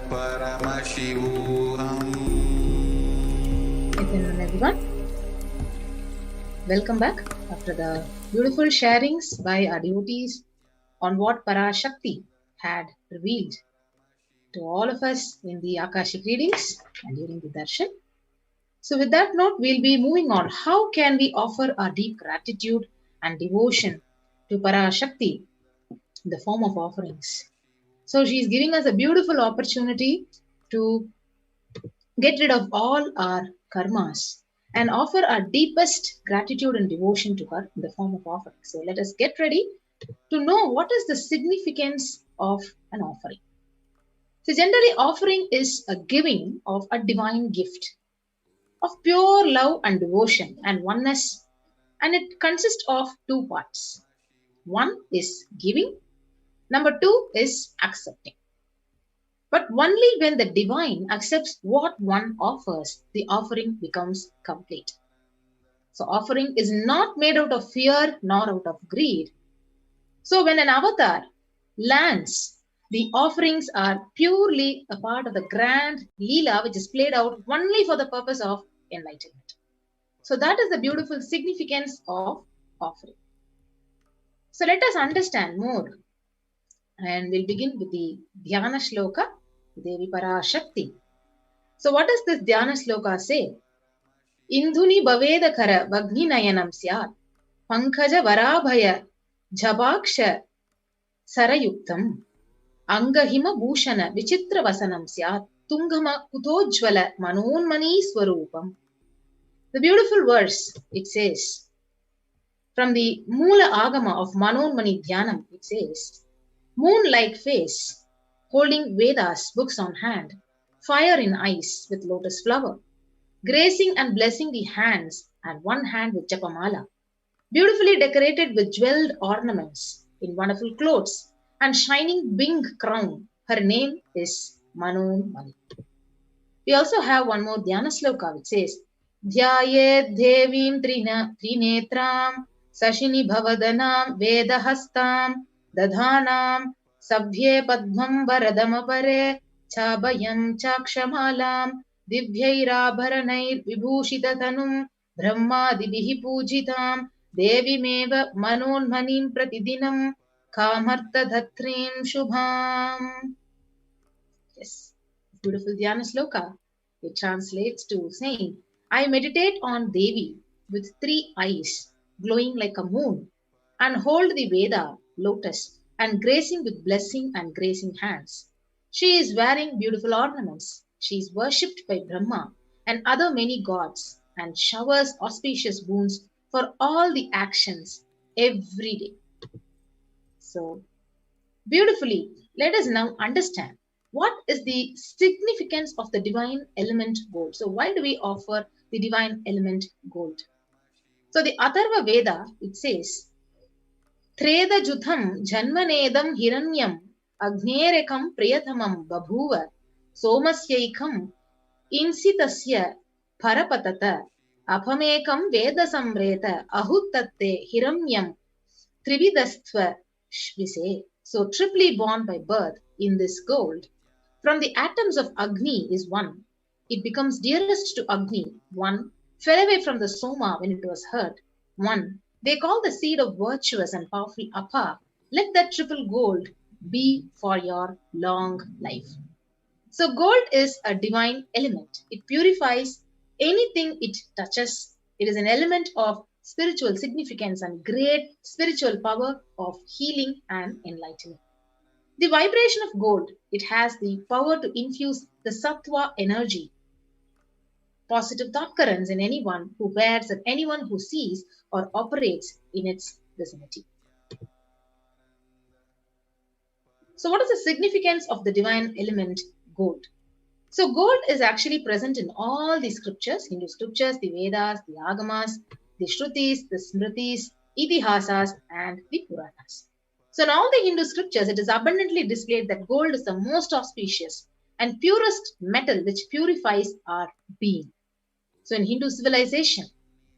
Paramashivoham. Good everyone. Welcome back after the beautiful sharings by our devotees on what Parashakti had revealed to all of us in the Akashic readings and during the darshan. So with that note, we'll be moving on. How can we offer our deep gratitude and devotion to Parashakti in the form of offerings? So she's giving us a beautiful opportunity to get rid of all our karmas and offer our deepest gratitude and devotion to her in the form of offering. So let us get ready to know what is the significance of an offering. So generally offering is a giving of a divine gift of pure love and devotion and oneness, and it consists of two parts. One is giving, number two is accepting. But only when the divine accepts what one offers, the offering becomes complete. So offering is not made out of fear nor out of greed. So when an avatar lands, the offerings are purely a part of the grand Leela which is played out only for the purpose of enlightenment. So that is the beautiful significance of offering. So let us understand more. And we'll begin with the Dhyana Shloka, Devi Parashakti. So what does this Dhyana Shloka say? Indhuni Bhavedakara Vagni Nayanam Syat Pankaja Varabhaya Jhabaksha Sarayuktam Angahima Bhushana Vichitra Vasanam Syat Tungama Kutojvala Manonmani Swarupam. The beautiful verse, it says, from the Mula Agama of Manonmani Dhyanam, it says, moon-like face, holding Vedas, books on hand, fire in eyes with lotus flower, gracing and blessing the hands and one hand with Japamala, beautifully decorated with jeweled ornaments in wonderful clothes and shining Bing crown. Her name is Manonmani. We also have one more Dhyana Sloka which says, Dhyayed Devim Trinetram Sashini Bhavadanam Vedahastam Dadhanam Sabhye Padmam Varadamapare Chabayam Chakshamalam Divyairabharanair Vibhushitatanum Brahmadibihi Pujitam Devi Meva Manonmanim Pratidinam Kamarta Dhatrim Shubham. Yes, beautiful Dhyana Sloka. It translates to saying, I meditate on Devi with 3 eyes, glowing like a moon, and hold the Veda, lotus, and gracing with blessing and gracing hands. She is wearing beautiful ornaments. She is worshipped by Brahma and other many gods, and showers auspicious boons for all the actions every day. So, beautifully, let us now understand what is the significance of the divine element gold. So why do we offer the divine element gold? So the Atharva Veda, it says, Treda Jutham Janmanedam Hiranyam Agnerekam Priyatamam Babhuva Somasyaikam Insitasya Parapatata Apamekam Veda Samreta Ahuttatte Hiranyam Trividastva Shvise. So triply born by birth in this gold, from the atoms of Agni is one. It becomes dearest to Agni, one. Fell away from the Soma when it was hurt, one. They call the seed of virtuous and powerful Apa. Let that triple gold be for your long life. So gold is a divine element. It purifies anything it touches. It is an element of spiritual significance and great spiritual power of healing and enlightenment. The vibration of gold, it has the power to infuse the sattva energy, positive thought currents in anyone who wears and anyone who sees or operates in its vicinity. So what is the significance of the divine element gold? So gold is actually present in all the scriptures, Hindu scriptures, the Vedas, the Agamas, the Shrutis, the Smritis, Itihasas, and the Puranas. So in all the Hindu scriptures, it is abundantly displayed that gold is the most auspicious and purest metal which purifies our being. So in Hindu civilization,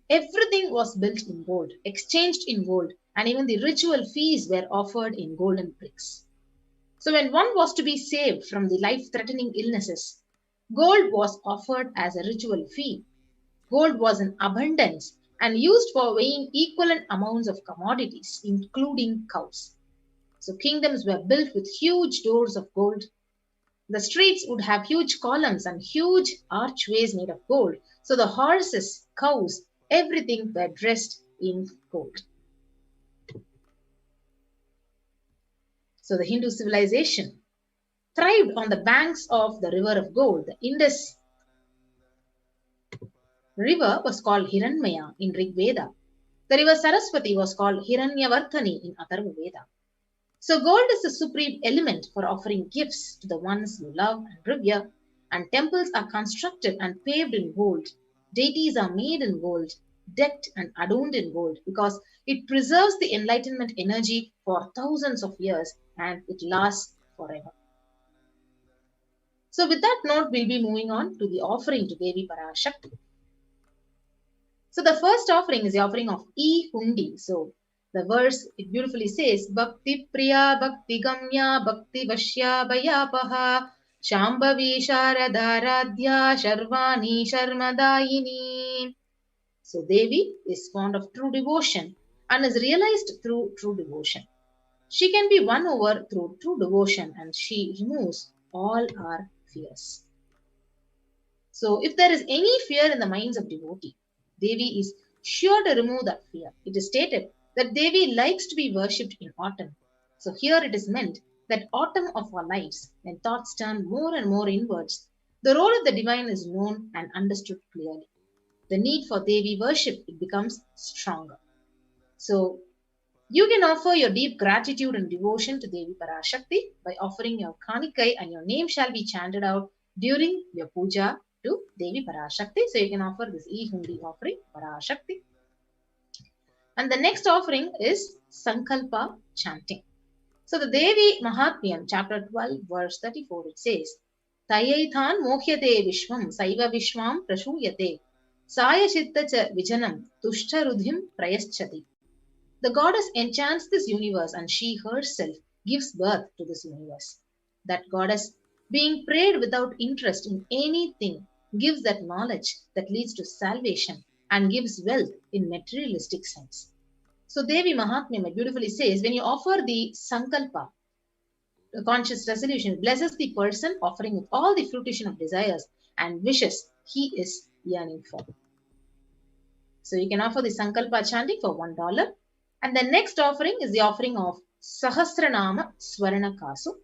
everything was built in gold, exchanged in gold, and even the ritual feasts were offered in golden bricks. So when one was to be saved from the life-threatening illnesses, gold was offered as a ritual fee. Gold was in abundance and used for weighing equivalent amounts of commodities, including cows. So kingdoms were built with huge doors of gold. The streets would have huge columns and huge archways made of gold. So the horses, cows, everything were dressed in gold. So the Hindu civilization thrived on the banks of the river of gold. The Indus river was called Hiranmaya in Rig Veda. The river Saraswati was called Hiranyavartani in Atharva Veda. So gold is the supreme element for offering gifts to the ones you love and revere, and temples are constructed and paved in gold. Deities are made in gold, decked and adorned in gold, because it preserves the enlightenment energy for thousands of years and it lasts forever. So with that note, we'll be moving on to the offering to Devi Parashakti. So the first offering is the offering of E Hundi. So the verse, it beautifully says, Bhakti Priya Bhakti Gamya Bhakti Vashya Bhayapaha Shambhavi Sharadaradhya Sharvani Sharmadayini. So Devi is fond of true devotion and is realized through true devotion. She can be won over through true devotion and she removes all our fears. So if there is any fear in the minds of devotee, Devi is sure to remove that fear. It is stated that Devi likes to be worshipped in autumn. So here it is meant that autumn of our lives, when thoughts turn more and more inwards, the role of the divine is known and understood clearly. The need for Devi worship, it becomes stronger. So you can offer your deep gratitude and devotion to Devi Parashakti by offering your Kanikai, and your name shall be chanted out during your puja to Devi Parashakti. So you can offer this E-Hundi offering, Parashakti. And the next offering is Sankalpa chanting. So the Devi Mahatmyam, chapter 12, verse 34, it says, Tayaithan mohyate vishwam saiva vishwam prashuyate saya chitta cha vijanam tushta rudhim prayaschati. The goddess enchants this universe and she herself gives birth to this universe. That goddess, being prayed without interest in anything, gives that knowledge that leads to salvation and gives wealth in materialistic sense. So Devi Mahatmyam beautifully says, when you offer the Sankalpa, the conscious resolution, blesses the person offering with all the fruition of desires and wishes he is yearning for. So you can offer the Sankalpa chanting for $1. And the next offering is the offering of Sahasranama Swarna Kasu.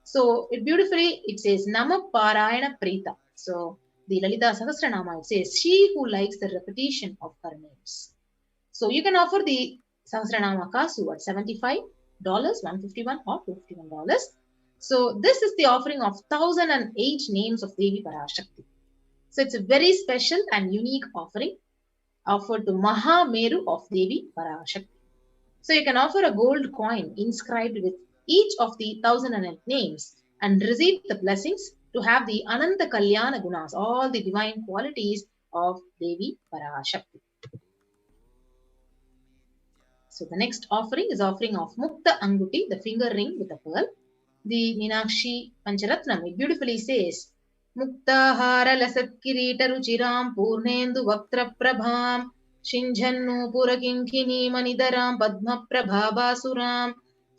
So it says Nama Parayana Prita. So the Lalita Sahasranama, it says, she who likes the repetition of her names. So you can offer the Sahasranama Kasu at $75, $151 or $251. So this is the offering of 1008 names of Devi Parashakti. So it's a very special and unique offering offered to Mahameru of Devi Parashakti. So you can offer a gold coin inscribed with each of the 1008 names and receive the blessings to have the Ananta Kalyana Gunas, all the divine qualities of Devi Parashakti. So the next offering is offering of Mukta Anguti, the finger ring with a pearl. The Meenakshi Pancharatnam, it beautifully says, Mukta Hara Lasat Kirita Ruchiram Purnendu Vaktra Prabham Shinjannu Purakinkini Manidaram Padma Prabhabasuram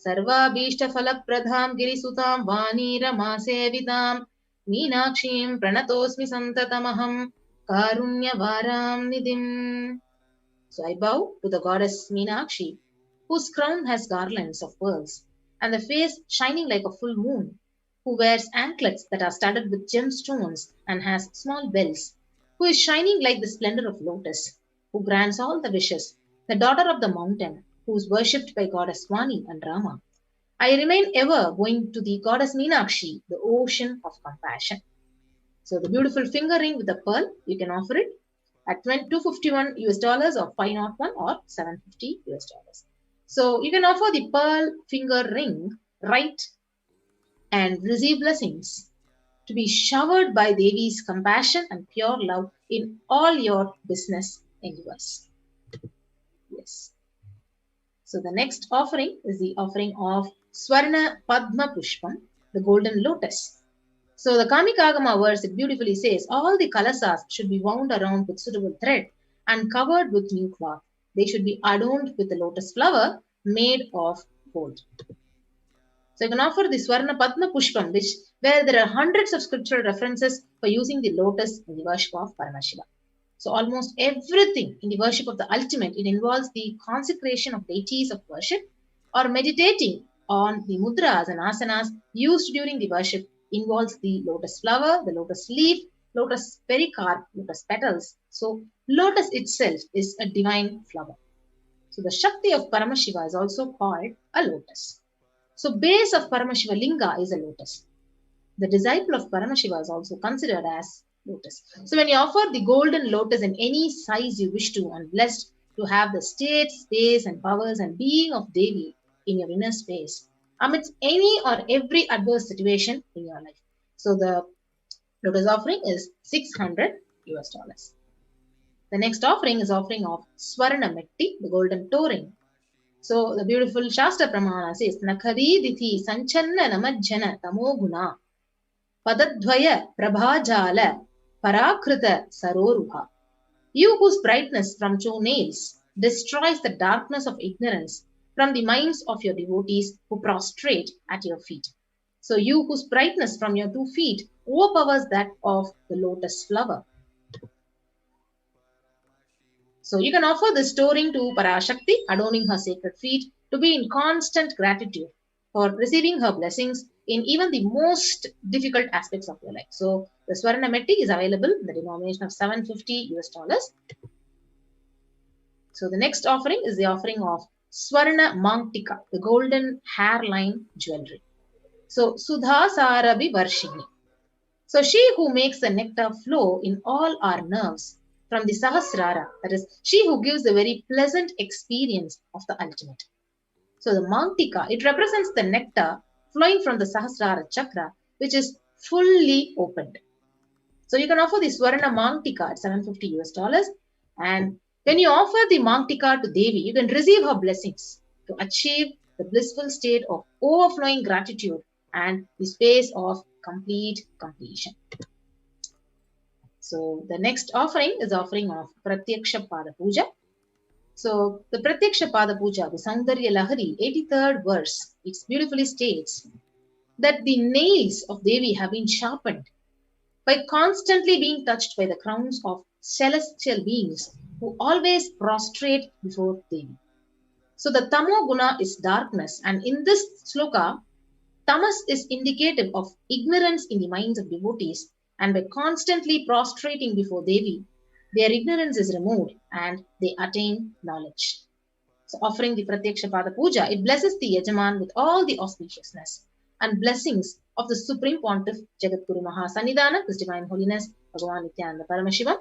Sarvabhishta Falapradham Girisutam Vani Ramasevitam Meenakshim Pranatosmi Santatamaham Karunya Varam Nidim. So I bow to the goddess Meenakshi, whose crown has garlands of pearls and the face shining like a full moon, who wears anklets that are studded with gemstones and has small bells, who is shining like the splendor of lotus, who grants all the wishes, the daughter of the mountain, who is worshipped by goddess Vani and Rama. I remain ever going to the goddess Meenakshi, the ocean of compassion. So the beautiful finger ring with a pearl, you can offer it at $251 or $501 or $750. So you can offer the pearl finger ring, right, and receive blessings to be showered by Devi's compassion and pure love in all your business endeavors. Yes. So the next offering is the offering of Swarna Padma Pushpam, the golden lotus. So the Kamikagama verse, it beautifully says, all the kalasas should be wound around with suitable thread and covered with new cloth. They should be adorned with the lotus flower made of gold. So you can offer the Swarna Padma Pushpam, where there are hundreds of scriptural references for using the lotus in the worship of Paramashiva. So almost everything in the worship of the ultimate, it involves the consecration of deities of worship or meditating on the mudras and asanas used during the worship involves the lotus flower, the lotus leaf, lotus pericarp, lotus petals. So lotus itself is a divine flower. So the Shakti of Paramashiva is also called a lotus. So base of Paramashiva Linga is a lotus. The disciple of Paramashiva is also considered as lotus. So when you offer the golden lotus in any size you wish to and blessed to have the state, space and powers and being of Devi in your inner space amidst any or every adverse situation in your life. So the lotus offering is $600. The next offering is offering of Swarna Metti, the golden touring. So the beautiful Shastra Pramana says, Nakhari Dithi Sanchanna Namajjana Tamoguna Padadvaya Prabhajala Parakrita Saroruha. You whose brightness from two nails destroys the darkness of ignorance from the minds of your devotees who prostrate at your feet. So you whose brightness from your 2 feet overpowers that of the lotus flower. So you can offer this touring to Parashakti, adorning her sacred feet, to be in constant gratitude for receiving her blessings in even the most difficult aspects of your life. So the Swarna Metti is available in the denomination of $750. So the next offering is the offering of Swarna Mangtika, the golden hairline jewelry. So Sudha Sarabi Varshini. So she who makes the nectar flow in all our nerves from the Sahasrara, that is, she who gives the very pleasant experience of the ultimate. So the Mangtika, it represents the nectar flowing from the Sahasrara chakra, which is fully opened. So you can offer the Swarna Mangtika at $750. And when you offer the Mangtika to Devi, you can receive her blessings to achieve the blissful state of overflowing gratitude and the space of complete completion. So the next offering is offering of Pratyaksha Pada Puja. So the Pratyaksha Pada Puja, the Saundarya Lahari, 83rd verse, it beautifully states that the nails of Devi have been sharpened by constantly being touched by the crowns of celestial beings who always prostrate before Devi. So the Tamo Guna is darkness, and in this sloka, Tamas is indicative of ignorance in the minds of devotees, and by constantly prostrating before Devi, their ignorance is removed and they attain knowledge. So offering the Pratyaksha Pada Puja, it blesses the Yajaman with all the auspiciousness and blessings of the Supreme Pontiff Jagadguru Mahasanidana, His Divine Holiness, Bhagavan Nithyananda Paramashivam.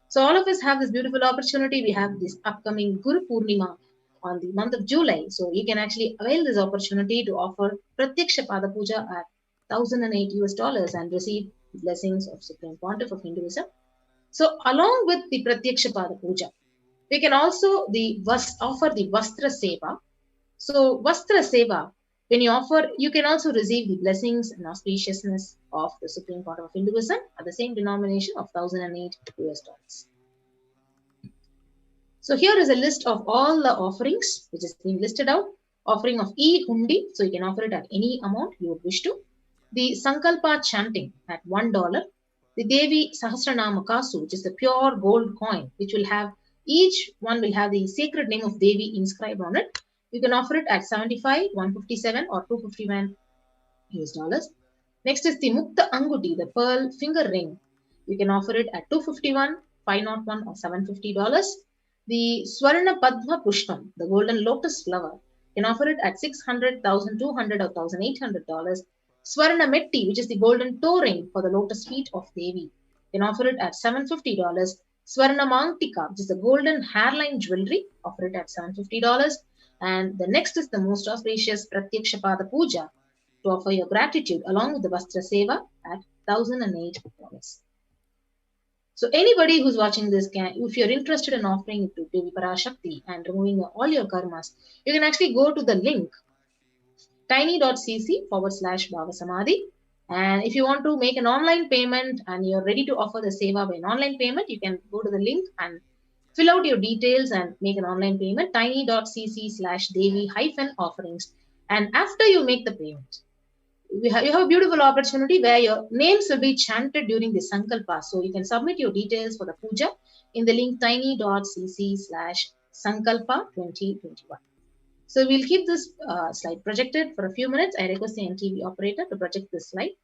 So all of us have this beautiful opportunity. We have this upcoming Guru Purnima on the month of July. So you can actually avail this opportunity to offer Pratyaksha Pada Puja at $1,008 and receive blessings of Supreme Pontiff of Hinduism. So along with the Pratyaksha Pada Puja, we can also offer the Vastra Seva. So Vastra Seva, when you offer, you can also receive the blessings and auspiciousness of the Supreme Pontiff of Hinduism at the same denomination of $1,008. So here is a list of all the offerings which is being listed out. Offering of E-Hundi, so you can offer it at any amount you would wish to. The Sankalpa chanting at $1. The Devi Sahasranama Kasu, which is the pure gold coin, which will have, each one will have the sacred name of Devi inscribed on it. You can offer it at $75, $157 or $251. Next is the Mukta Anguti, the pearl finger ring. You can offer it at $251, $501 or $750. The Swarna Padma Pushpam, the golden lotus flower, you can offer it at $600, $1,200 or $1,800. Swarna Metti, which is the golden toe ring for the lotus feet of Devi, you can offer it at $750. Swarna Mangtika, which is the golden hairline jewelry, offer it at $750. And the next is the most auspicious Pratyaksha Pada Puja, to offer your gratitude along with the Vastra Seva at $1,008. So anybody who's watching this, if you're interested in offering it to Devi Parashakti and removing all your karmas, you can actually go to the link tiny.cc/Bhavasamadhi. And if you want to make an online payment and you're ready to offer the seva by an online payment, you can go to the link and fill out your details and make an online payment, tiny.cc/Devi-offerings. And after you make the payment, you have a beautiful opportunity where your names will be chanted during the Sankalpa. So you can submit your details for the puja in the link tiny.cc/Sankalpa2021. So we'll keep this slide projected for a few minutes. I request the NTV operator to project this slide.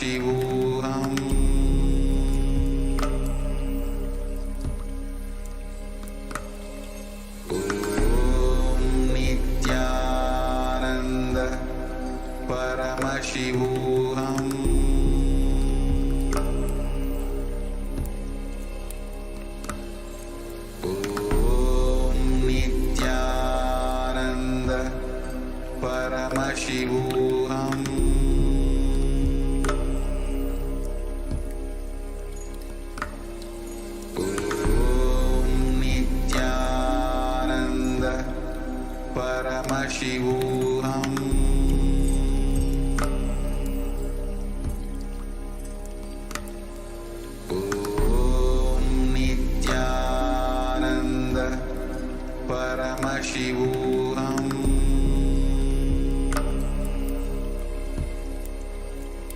Paramashivoham. Om Nithyananda Paramashivoham. Om Nithyananda Paramashivoham. Paramashivoham. Om Nithyananda Paramashivoham. Om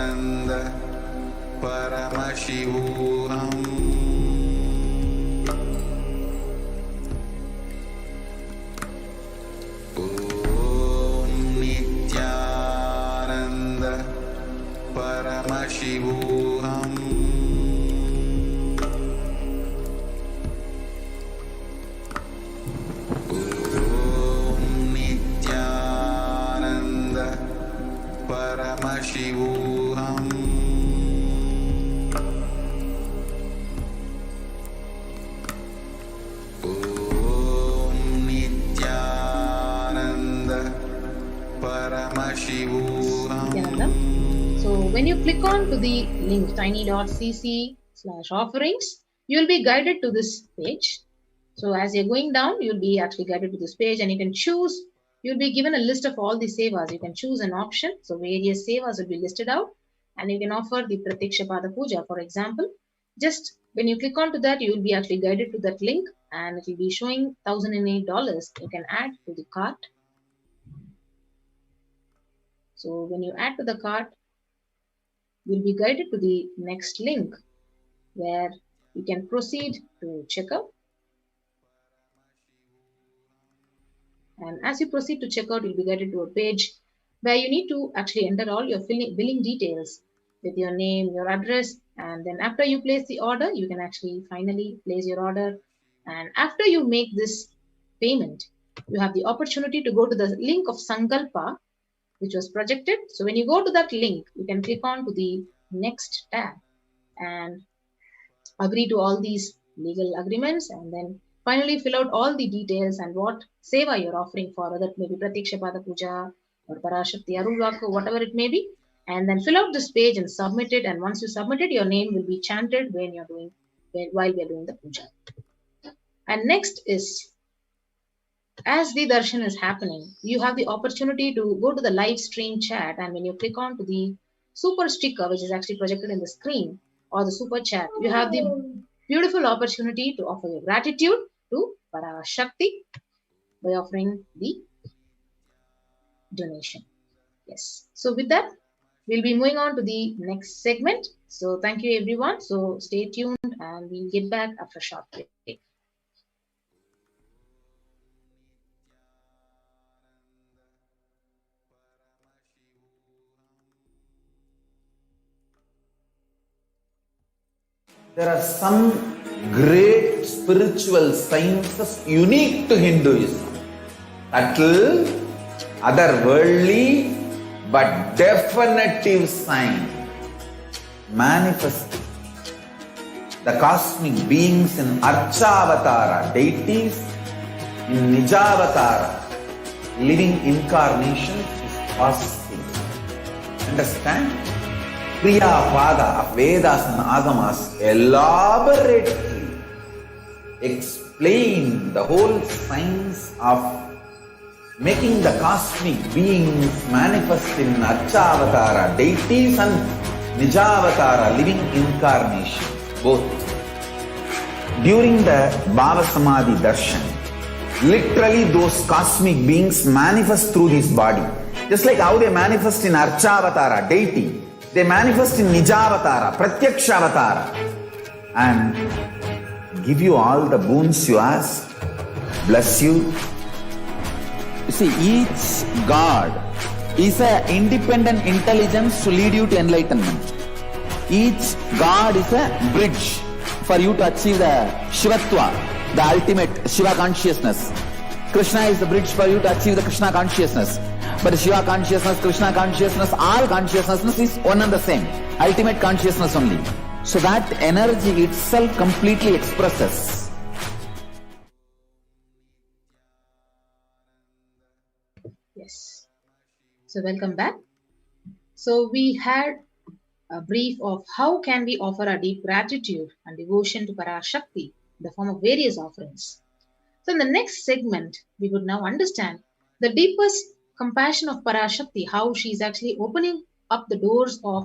Nithyananda Paramashivoham. Paramashivoham. Om Nithyananda Paramashivoham. Om Nithyananda Paramashivoham. So when you click on to the link tiny.cc/offerings, you will be guided to this page. So as you're going down, you'll be actually guided to this page and you can choose, you'll be given a list of all the sevas. You can choose an option. So various sevas will be listed out and you can offer the Pratyaksha Pada Puja, for example. Just when you click on to that, you will be actually guided to that link and it will be showing $1,008. You can add to the cart. So when you add to the cart, you'll be guided to the next link where you can proceed to checkout. And as you proceed to checkout, you'll be guided to a page where you need to actually enter all your billing details with your name, your address, and then after you place the order, you can actually finally place your order. And after you make this payment, you have the opportunity to go to the link of Sankalpa, which was projected. So when you go to that link, you can click on to the next tab and agree to all these legal agreements and then finally fill out all the details and what seva you're offering for, whether it may be Pratyaksha Pada Puja or Parashakti Arulvaku, whatever it may be, and then fill out this page and submit it. And once you submit it, your name will be chanted while we are doing the puja. And next is, as the darshan is happening, you have the opportunity to go to the live stream chat, and when you click on to the super sticker, which is actually projected in the screen, or the super chat, you have the beautiful opportunity to offer your gratitude to Parashakti by offering the donation. Yes. So with that, we'll be moving on to the next segment. So thank you everyone. So stay tuned and we'll get back after a short break. There are some great spiritual sciences unique to Hinduism. Subtle, otherworldly, but definitive sign. Manifesting the cosmic beings in Archavatara, deities in Nijavatara, living incarnations is possible. Understand? Priya Pada of Vedas and Agamas elaborately explain the whole science of making the cosmic beings manifest in Archavatara, deities and Nijavatara, living incarnations, both. During the Bhava Samadhi Darshan, literally those cosmic beings manifest through this body. Just like how they manifest in Archavatara, deity, they manifest in Nijavatara, Pratyakshavatara, and give you all the boons you ask, bless you, See, each god is an independent intelligence to lead you to enlightenment. Each god is a bridge for you to achieve the Shivatva, the ultimate Shiva consciousness. Krishna is the bridge for you to achieve the Krishna consciousness. But Shiva consciousness, Krishna consciousness, all consciousness is one and the same. Ultimate consciousness only. So that energy itself completely expresses. Yes. So welcome back. So we had a brief of how can we offer our deep gratitude and devotion to Parashakti in the form of various offerings. So in the next segment, we would now understand the deepest compassion of Parashakti, how she is actually opening up the doors of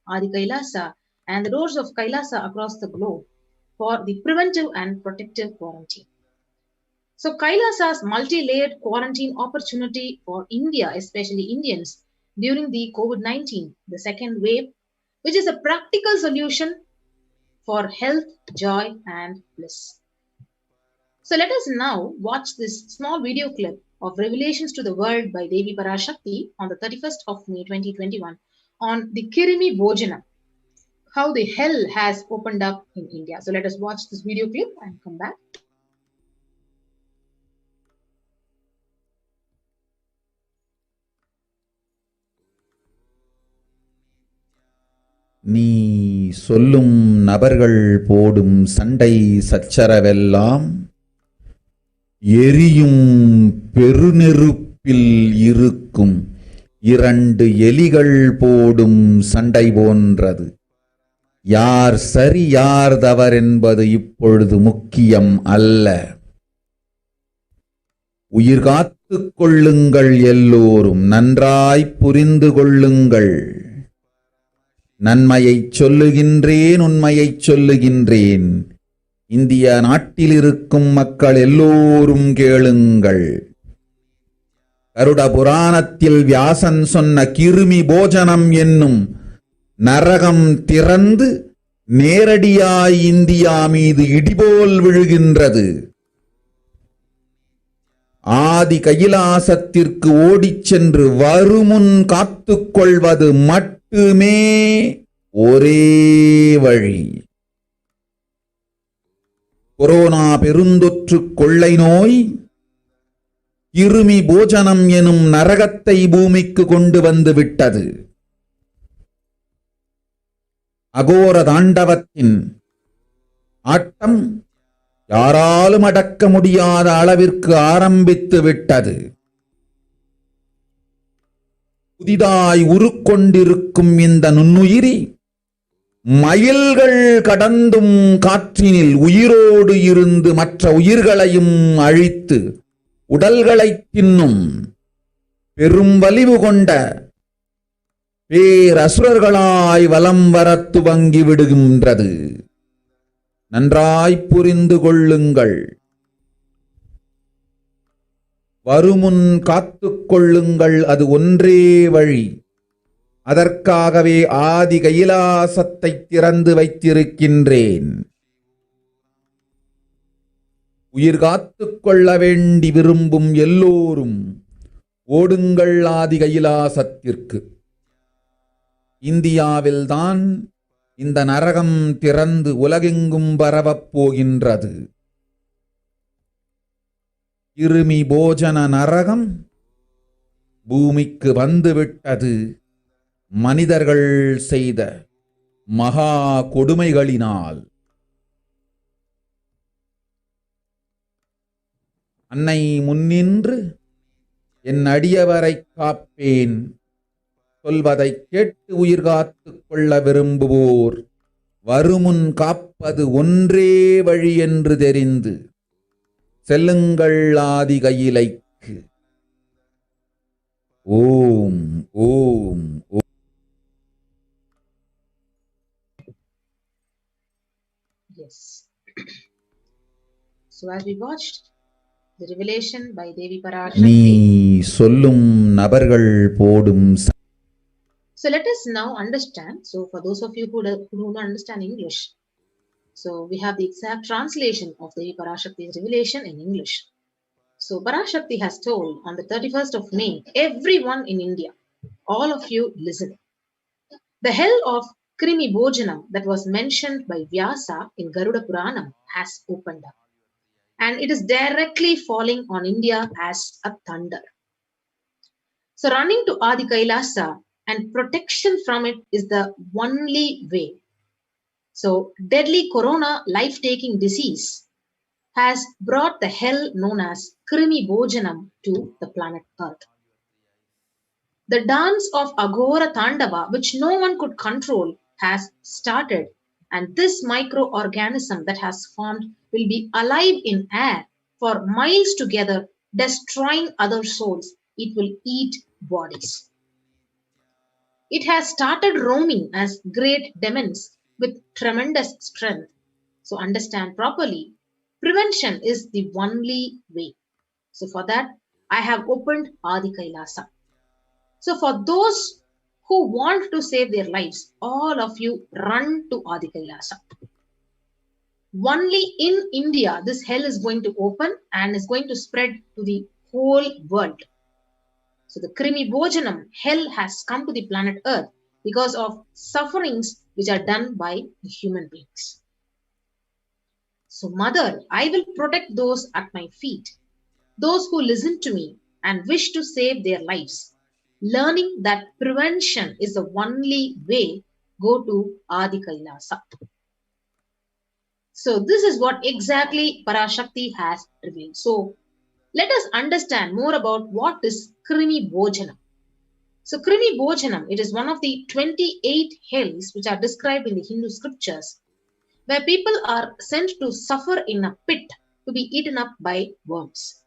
Adi Kailasa and the doors of Kailasa across the globe for the preventive and protective quarantine. So Kailasa's multi-layered quarantine opportunity for India, especially Indians, during the COVID-19, the second wave, which is a practical solution for health, joy, and bliss. So let us now watch this small video clip of Revelations to the World by Devi Parashakti on the 31st of May 2021 on the Kirimi Bhojanam, how the hell has opened up in India. So let us watch this video clip and come back. நீ சொல்லும் நபர்கள் போடும் சண்டை சச்சரவெல்லாம் எரியும் பெருநெருப்பில் இருக்கும் இரண்டு எலிகள் போடும் சண்டை போன்றது. யார் சரி யார் தவறென்பது இப்பொழுது முக்கியம் அல்ல. உயிர் காத்துக் கொள்ளுங்கள், எல்லோரும் நன்றாய் புரிந்து கொள்ளுங்கள். நன்மையைச் சொல்லுகின்றேன், உண்மையைச் சொல்லுகின்றேன். இந்திய நாட்டில் இருக்கும் மக்கள் எல்லோரும் கேளுங்கள். கருட புராணத்தில் வியாசன் சொன்ன கிருமி போஜனம் என்னும் நரகம் திறந்து நேரடியாய் இந்தியா மீது இடிபோல் விழுகின்றது. ஆதி கைலாசத்திற்கு ஓடிச் சென்று வருமுன் காத்துக்கொள்வது மட்டுமே ஒரே வழி. கொரோனா பெருந்தொற்று கொள்ளை நோய் கிருமி போஜனம் எனும் நரகத்தை பூமிக்கு கொண்டு வந்து விட்டது. அகோர தாண்டவத்தின் ஆட்டம் யாராலும் அடக்க முடியாத அளவிற்கு ஆரம்பித்து விட்டது. புதிதாய் உருக்கொண்டிருக்கும் இந்த நுண்ணுயிரி மைல்கள் கடந்தும் காற்றினில் உயிரோடு இருந்து மற்ற உயிர்களையும் அழித்து உடல்களை தின்னும் பெரும் வலிவு கொண்ட பேரசுரர்களாய் வலம் வரத் துவங்கி விடுகின்றது. நன்றாய் புரிந்து கொள்ளுங்கள். வருமுன் காத்துக் கொள்ளுங்கள், அது ஒன்றே வழி. அதற்காகவே ஆதி கைலாசத்தை திறந்து வைத்திருக்கின்றேன். உயிர் காத்துக் கொள்ள வேண்டி விரும்பும் எல்லோரும் ஓடுங்கள் ஆதி கைலாசத்திற்கு. இந்தியாவில்தான் இந்த நரகம் திறந்து உலகெங்கும் பரவப் போகின்றது. கிருமி போஜன நரகம் பூமிக்கு வந்துவிட்டது. மனிதர்கள் செய்த மகா கொடுமைகளினால். அன்னை முன்னின்று என் அடியவரை காப்பேன் சொல்வதை கேட்டு உயிர் காத்துக் கொள்ள விரும்புவோர் வருமுன் காப்பது ஒன்றே வழி என்று தெரிந்து செல்லுங்கள் ஆதி கையிலைக்கு. ஓம் ஓம் ஓம். Yes. So as we watched the revelation by Devi நீ Parashakti, சொல்லும் நபர்கள் போடும் so let us now understand. So for those of you who don't understand English, so we have the exact translation of Devi Parashakti's revelation in English. So Parashakti has told on the 31st of May, everyone in India, all of you listen. The hell of Krimi Bhojanam that was mentioned by Vyasa in Garuda Puranam has opened up. And it is directly falling on India as a thunder. So running to Adi Kailasa and protection from it is the only way. So deadly corona life-taking disease has brought the hell known as Krimi Bhojanam to the planet Earth. The dance of Aghora Tandava, which no one could control, has started, and this microorganism that has formed will be alive in air for miles together, destroying other souls. It will eat bodies. It has started roaming as great demons with tremendous strength. So understand properly, prevention is the only way. So for that, I have opened Adi Kailasa. So for those who want to save their lives, all of you run to Adi Kailasa. Only in India, this hell is going to open and is going to spread to the whole world. So the Krimi Bhojanam, hell has come to the planet Earth because of sufferings which are done by the human beings. So Mother, I will protect those at my feet, those who listen to me and wish to save their lives. Learning that prevention is the only way, go to Adi Kailasa. So this is what exactly Parashakti has revealed. So let us understand more about what is Krimi Bhojanam. So Krimi Bhojanam, it is one of the 28 hells which are described in the Hindu scriptures, where people are sent to suffer in a pit to be eaten up by worms.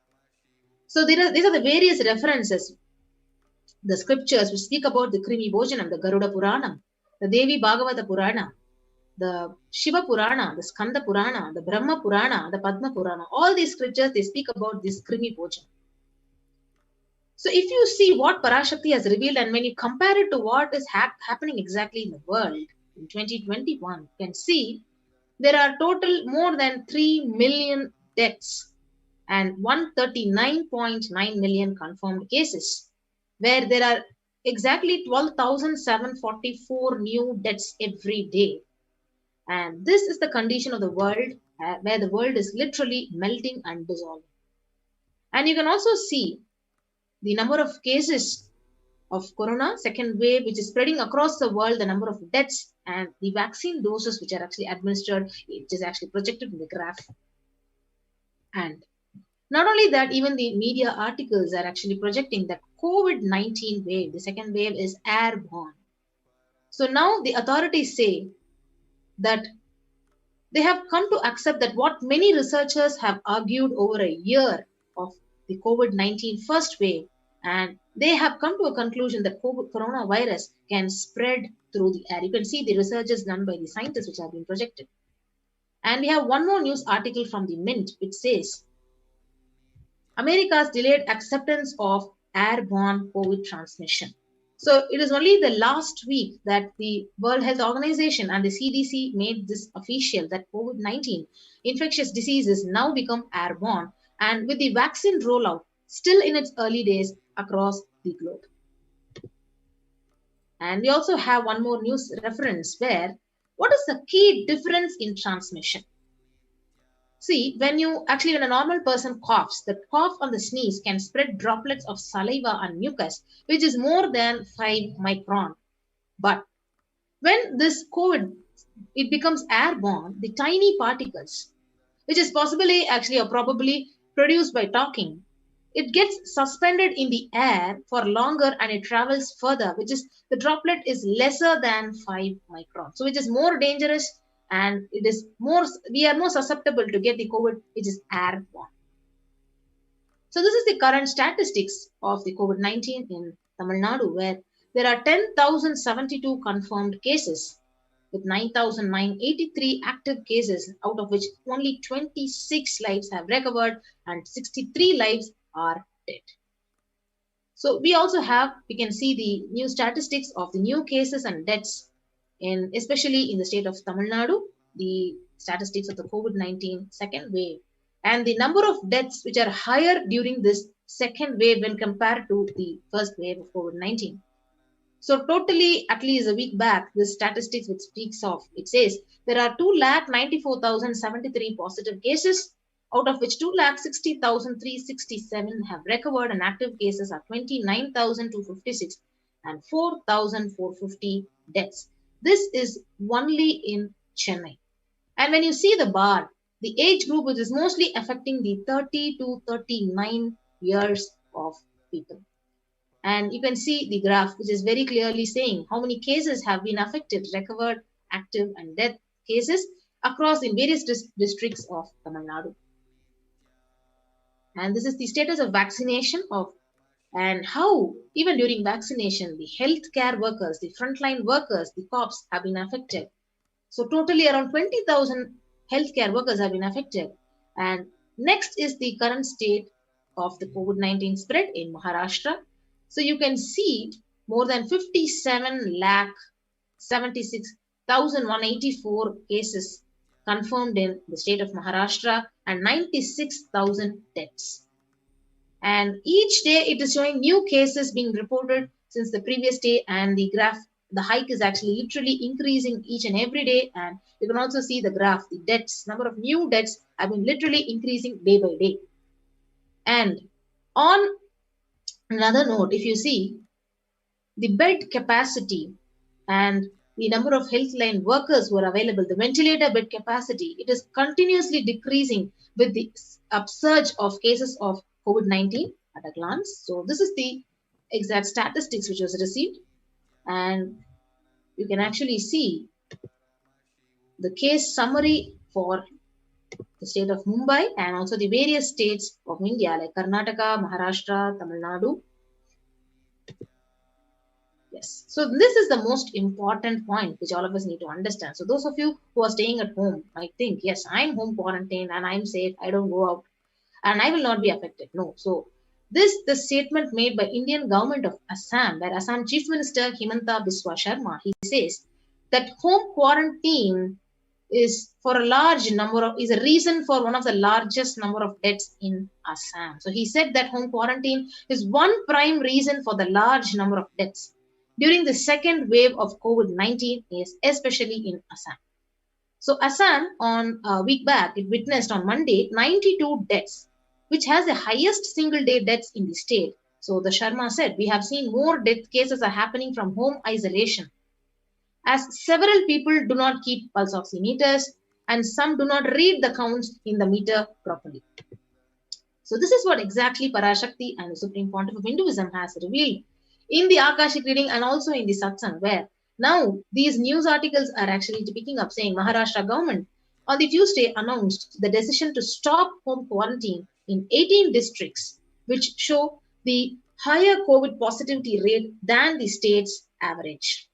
So these are the various references, the scriptures which speak about the Krimi Bhojanam, the Garuda Puranam, the Devi Bhagavata Purana, the Shiva Purana, the Skanda Purana, the Brahma Purana, the Padma Purana. All these scriptures, they speak about this Krimi Bhojanam. So if you see what Parashakti has revealed and when you compare it to what is happening exactly in the world in 2021, you can see there are total more than 3 million deaths and 139.9 million confirmed cases, where there are exactly 12,744 new deaths every day. And this is the condition of the world, where the world is literally melting and dissolving. And you can also see the number of cases of corona, second wave, which is spreading across the world, the number of deaths and the vaccine doses which are actually administered, which is actually projected in the graph. And not only that, even the media articles are actually projecting that COVID-19 wave, the second wave, is airborne. So now the authorities say that they have come to accept that what many researchers have argued over a year of the COVID-19 first wave, and they have come to a conclusion that coronavirus can spread through the air. You can see the researches done by the scientists which have been projected. And we have one more news article from the Mint which says America's delayed acceptance of airborne COVID transmission. So it is only the last week that the World Health Organization and the CDC made this official that COVID-19 infectious diseases now become airborne, and with the vaccine rollout still in its early days across the globe. And we also have one more news reference where what is the key difference in transmission? See, when a normal person coughs, the cough or the sneeze can spread droplets of saliva and mucus, which is more than 5 micron. But when this COVID, it becomes airborne, the tiny particles, which is possibly or probably produced by talking, it gets suspended in the air for longer and it travels further, which is the droplet is lesser than 5 micron. So which is more dangerous, and we are more susceptible to get the COVID, which is airborne. So this is the current statistics of the COVID-19 in Tamil Nadu, where there are 10,072 confirmed cases with 9,983 active cases, out of which only 26 lives have recovered and 63 lives are dead. So we can see the new statistics of the new cases and deaths especially in the state of Tamil Nadu, the statistics of the COVID-19 second wave. and the number of deaths which are higher during this second wave when compared to the first wave of COVID-19. So totally, at least a week back, this statistics which speaks of, it says there are 2,94,073 positive cases, out of which 2,60,367 have recovered, and active cases are 29,256 and 4,450 deaths. This is only in Chennai. And when you see the bar, the age group which is mostly affecting the 30 to 39 years of people. And you can see the graph, which is very clearly saying how many cases have been affected, recovered, active, and death cases across in various districts of Tamil Nadu. And this is the status of vaccination and how even during vaccination, the healthcare workers, the frontline workers, the cops have been affected. So totally around 20,000 healthcare workers have been affected. And next is the current state of the COVID-19 spread in Maharashtra. So you can see more than 57,76,184 cases confirmed in the state of Maharashtra and 96,000 deaths. And each day it is showing new cases being reported since the previous day, and the graph, the hike is actually literally increasing each and every day. And you can also see the graph, the deaths, number of new deaths have been literally increasing day by day. And on another note, if you see the bed capacity and the number of healthline workers who are available, the ventilator bed capacity, it is continuously decreasing with the upsurge of cases of COVID-19 at a glance. So this is the exact statistics which was received, and you can actually see the case summary for the state of Mumbai and also the various states of India like Karnataka, Maharashtra, Tamil Nadu. Yes. So this is the most important point which all of us need to understand. So those of you who are staying at home might think, yes, I'm home quarantined and I'm safe, I don't go out and I will not be affected. No. So the statement made by Indian government of Assam, where Assam Chief Minister Himanta Biswa Sharma, he says that home quarantine is for a large number of, is a reason for one of the largest number of deaths in Assam. So he said that home quarantine is one prime reason for the large number of deaths during the second wave of COVID-19, is especially in Assam. So Assam on a week back, it witnessed on Monday 92 deaths, which has the highest single day deaths in the state. So the Sharma said, we have seen more death cases are happening from home isolation, as several people do not keep pulse oximeters and some do not read the counts in the meter properly. So this is what exactly Parashakti and the Supreme Pontiff of Hinduism has revealed in the Akashic reading and also in the satsang, where now these news articles are actually picking up saying Maharashtra government on the Tuesday announced the decision to stop home quarantine in 18 districts, which show the higher COVID positivity rate than the state's average.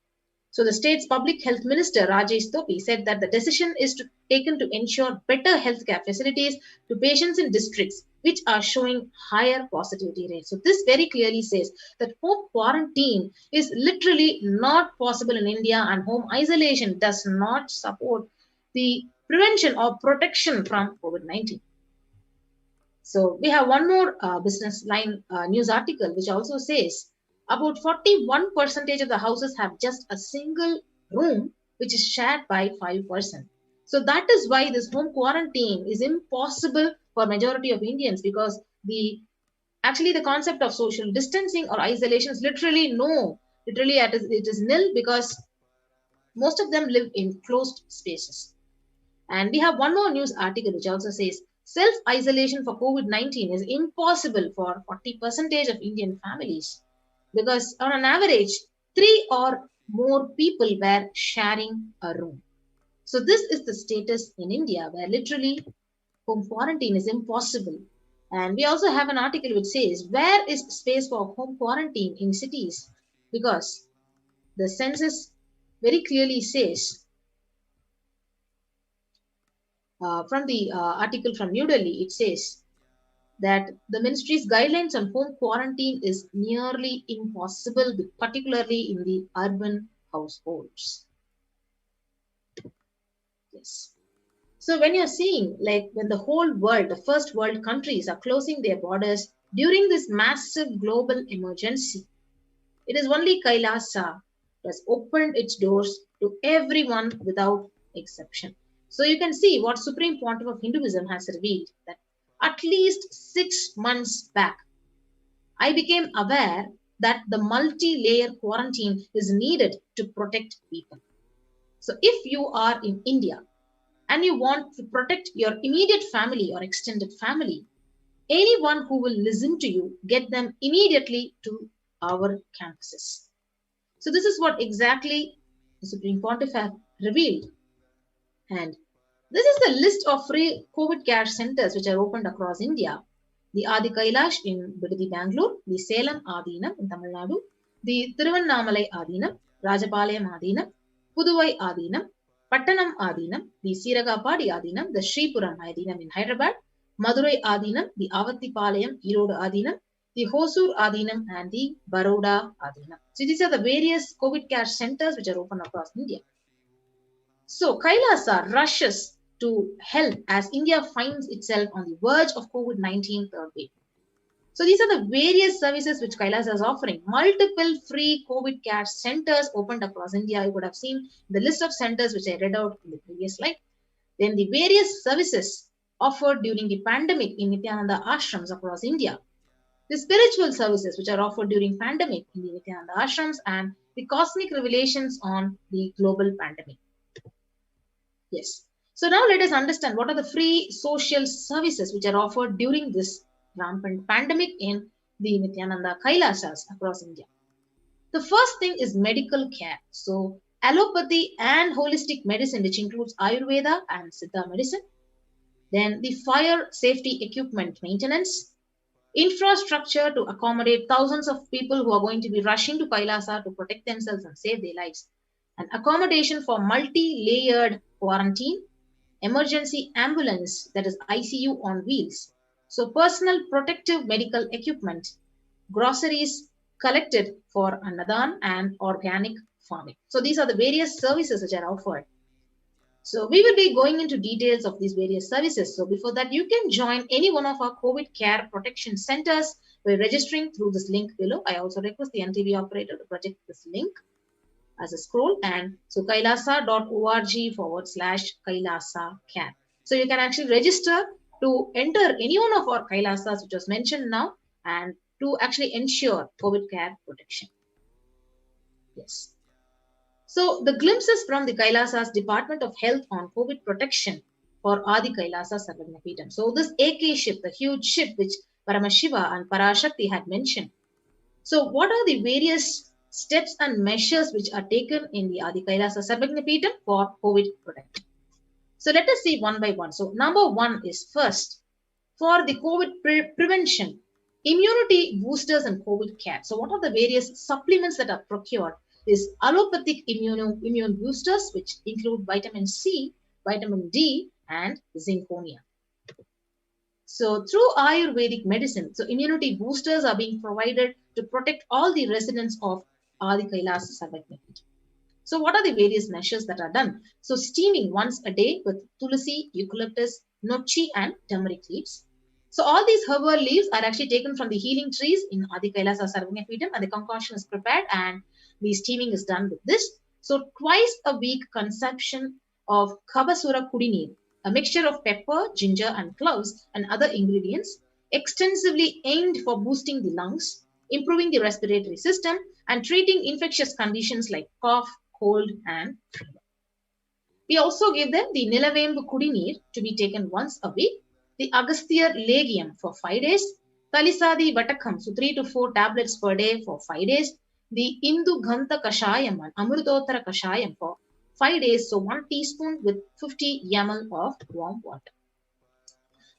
So the state's public health minister, Rajesh Topi, said that the decision is taken to ensure better healthcare facilities to patients in districts which are showing higher positivity rates. So this very clearly says that home quarantine is literally not possible in India, and home isolation does not support the prevention or protection from COVID-19. So we have one more business line news article which also says about 41% of the houses have just a single room which is shared by 5%. So that is why this home quarantine is impossible for majority of Indians, because the concept of social distancing or isolation is literally it is nil, because most of them live in closed spaces. And we have one more news article which also says self-isolation for COVID-19 is impossible for 40% of Indian families, because on an average, 3 or more people were sharing a room. So this is the status in India, where literally home quarantine is impossible. And we also have an article which says, where is space for home quarantine in cities? Because the census very clearly says, from the article from New Delhi, it says that the ministry's guidelines on home quarantine is nearly impossible, particularly in the urban households. Yes. So when you're seeing, like when the whole world, the first world countries are closing their borders during this massive global emergency, it is only Kailasa that has opened its doors to everyone without exception. So you can see what Supreme Pontiff of Hinduism has revealed, that at least 6 months back, I became aware that the multi-layer quarantine is needed to protect people. So if you are in India and you want to protect your immediate family or extended family, anyone who will listen to you, get them immediately to our campuses. So this is what exactly the Supreme Pontiff have revealed. And this is the list of free COVID care centers which are opened across India. The Adi Kailash in Bidadi, Bangalore, the Salem Adinam in Tamil Nadu, the Thiruvannamalai Adinam, Rajapalayam Adinam, Puduvai Adinam, Pattanam Adinam, the Siragapadi Adinam, the Sripuram Adinam in Hyderabad, Madurai Adinam, the Avattipalayam Erodu Adinam, the Hosur Adinam, and the Baroda Adinam. So these are the various COVID care centers which are open across India. So Kailasa rushes to help as India finds itself on the verge of COVID-19 third wave. So these are the various services which Kailasa is offering. Multiple free COVID care centers opened across India. You would have seen the list of centers which I read out in the previous slide. Then the various services offered during the pandemic in Nithyananda ashrams across India. The spiritual services which are offered during pandemic in the Nithyananda ashrams, and the cosmic revelations on the global pandemic. Yes. So now let us understand what are the free social services which are offered during this rampant pandemic in the Nithyananda Kailasas across India. The first thing is medical care. So allopathy and holistic medicine, which includes Ayurveda and Siddha medicine. Then the fire safety equipment maintenance, infrastructure to accommodate thousands of people who are going to be rushing to Kailasa to protect themselves and save their lives, and accommodation for multi-layered quarantine, emergency ambulance, that is ICU on wheels, so personal protective medical equipment, groceries collected for Annadan, and organic farming. So these are the various services which are offered. So we will be going into details of these various services. So before that, you can join any one of our COVID care protection centers by registering through this link below. I also request the NTV operator to project this link as a scroll, and so kailasa.org/Kailasa care. So you can actually register to enter any one of our Kailasas which was mentioned now, and to actually ensure COVID care protection. Yes. So the glimpses from the Kailasa's Department of Health on COVID protection for Adi Kailasa Sarvagnapeetham. So this AK ship, the huge ship which Paramashiva and Parashakti had mentioned. So what are the various steps and measures which are taken in the Adi Kailasa Sarvagnapeetham for COVID protection? So let us see one by one. So number one is first, for the COVID prevention, immunity boosters and COVID care. So what are the various supplements that are procured? Is allopathic immune boosters, which include vitamin C, vitamin D, and zinconia. So through Ayurvedic medicine, so immunity boosters are being provided to protect all the residents of Adi Kailasa Sarvagnapeetham. So what are the various measures that are done? So steaming once a day with tulsi, eucalyptus, nochi, and turmeric leaves. So all these herbal leaves are actually taken from the healing trees in Adi Kailasa Sarvagnapeetham, and the concoction is prepared and the steaming is done with this. So twice a week consumption of Kabasura Kudinir, a mixture of pepper, ginger, and cloves and other ingredients, extensively aimed for boosting the lungs, improving the respiratory system, and treating infectious conditions like cough, cold, and fever. We also give them the Nilavembu Kudinir to be taken once a week, the Agasthyar Legium for 5 days, Talisadi Vatakam, so 3 to 4 tablets per day for 5 days, the Indu Ghanta Kashayam and Amrutottara Kashayam for 5 days, so 1 teaspoon with 50 ml of warm water.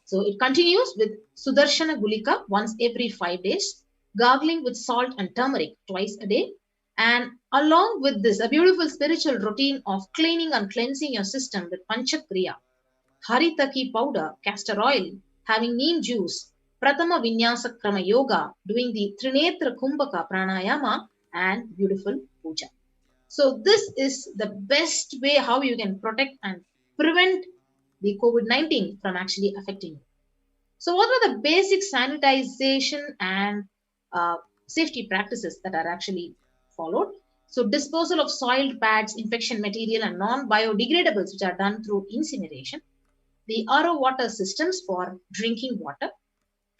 So it continues with Sudarshana Gulika once every 5 days, gargling with salt and turmeric twice a day, and along with this, a beautiful spiritual routine of cleaning and cleansing your system with Panchakriya, Haritaki powder, castor oil, having neem juice, Pratama Vinyasa Krama Yoga, doing the Trinetra Kumbhaka Pranayama, and beautiful puja. So this is the best way how you can protect and prevent the COVID-19 from actually affecting you. So what are the basic sanitization and safety practices that are actually followed? So disposal of soiled pads, infection material and non-biodegradables which are done through incineration, the RO water systems for drinking water,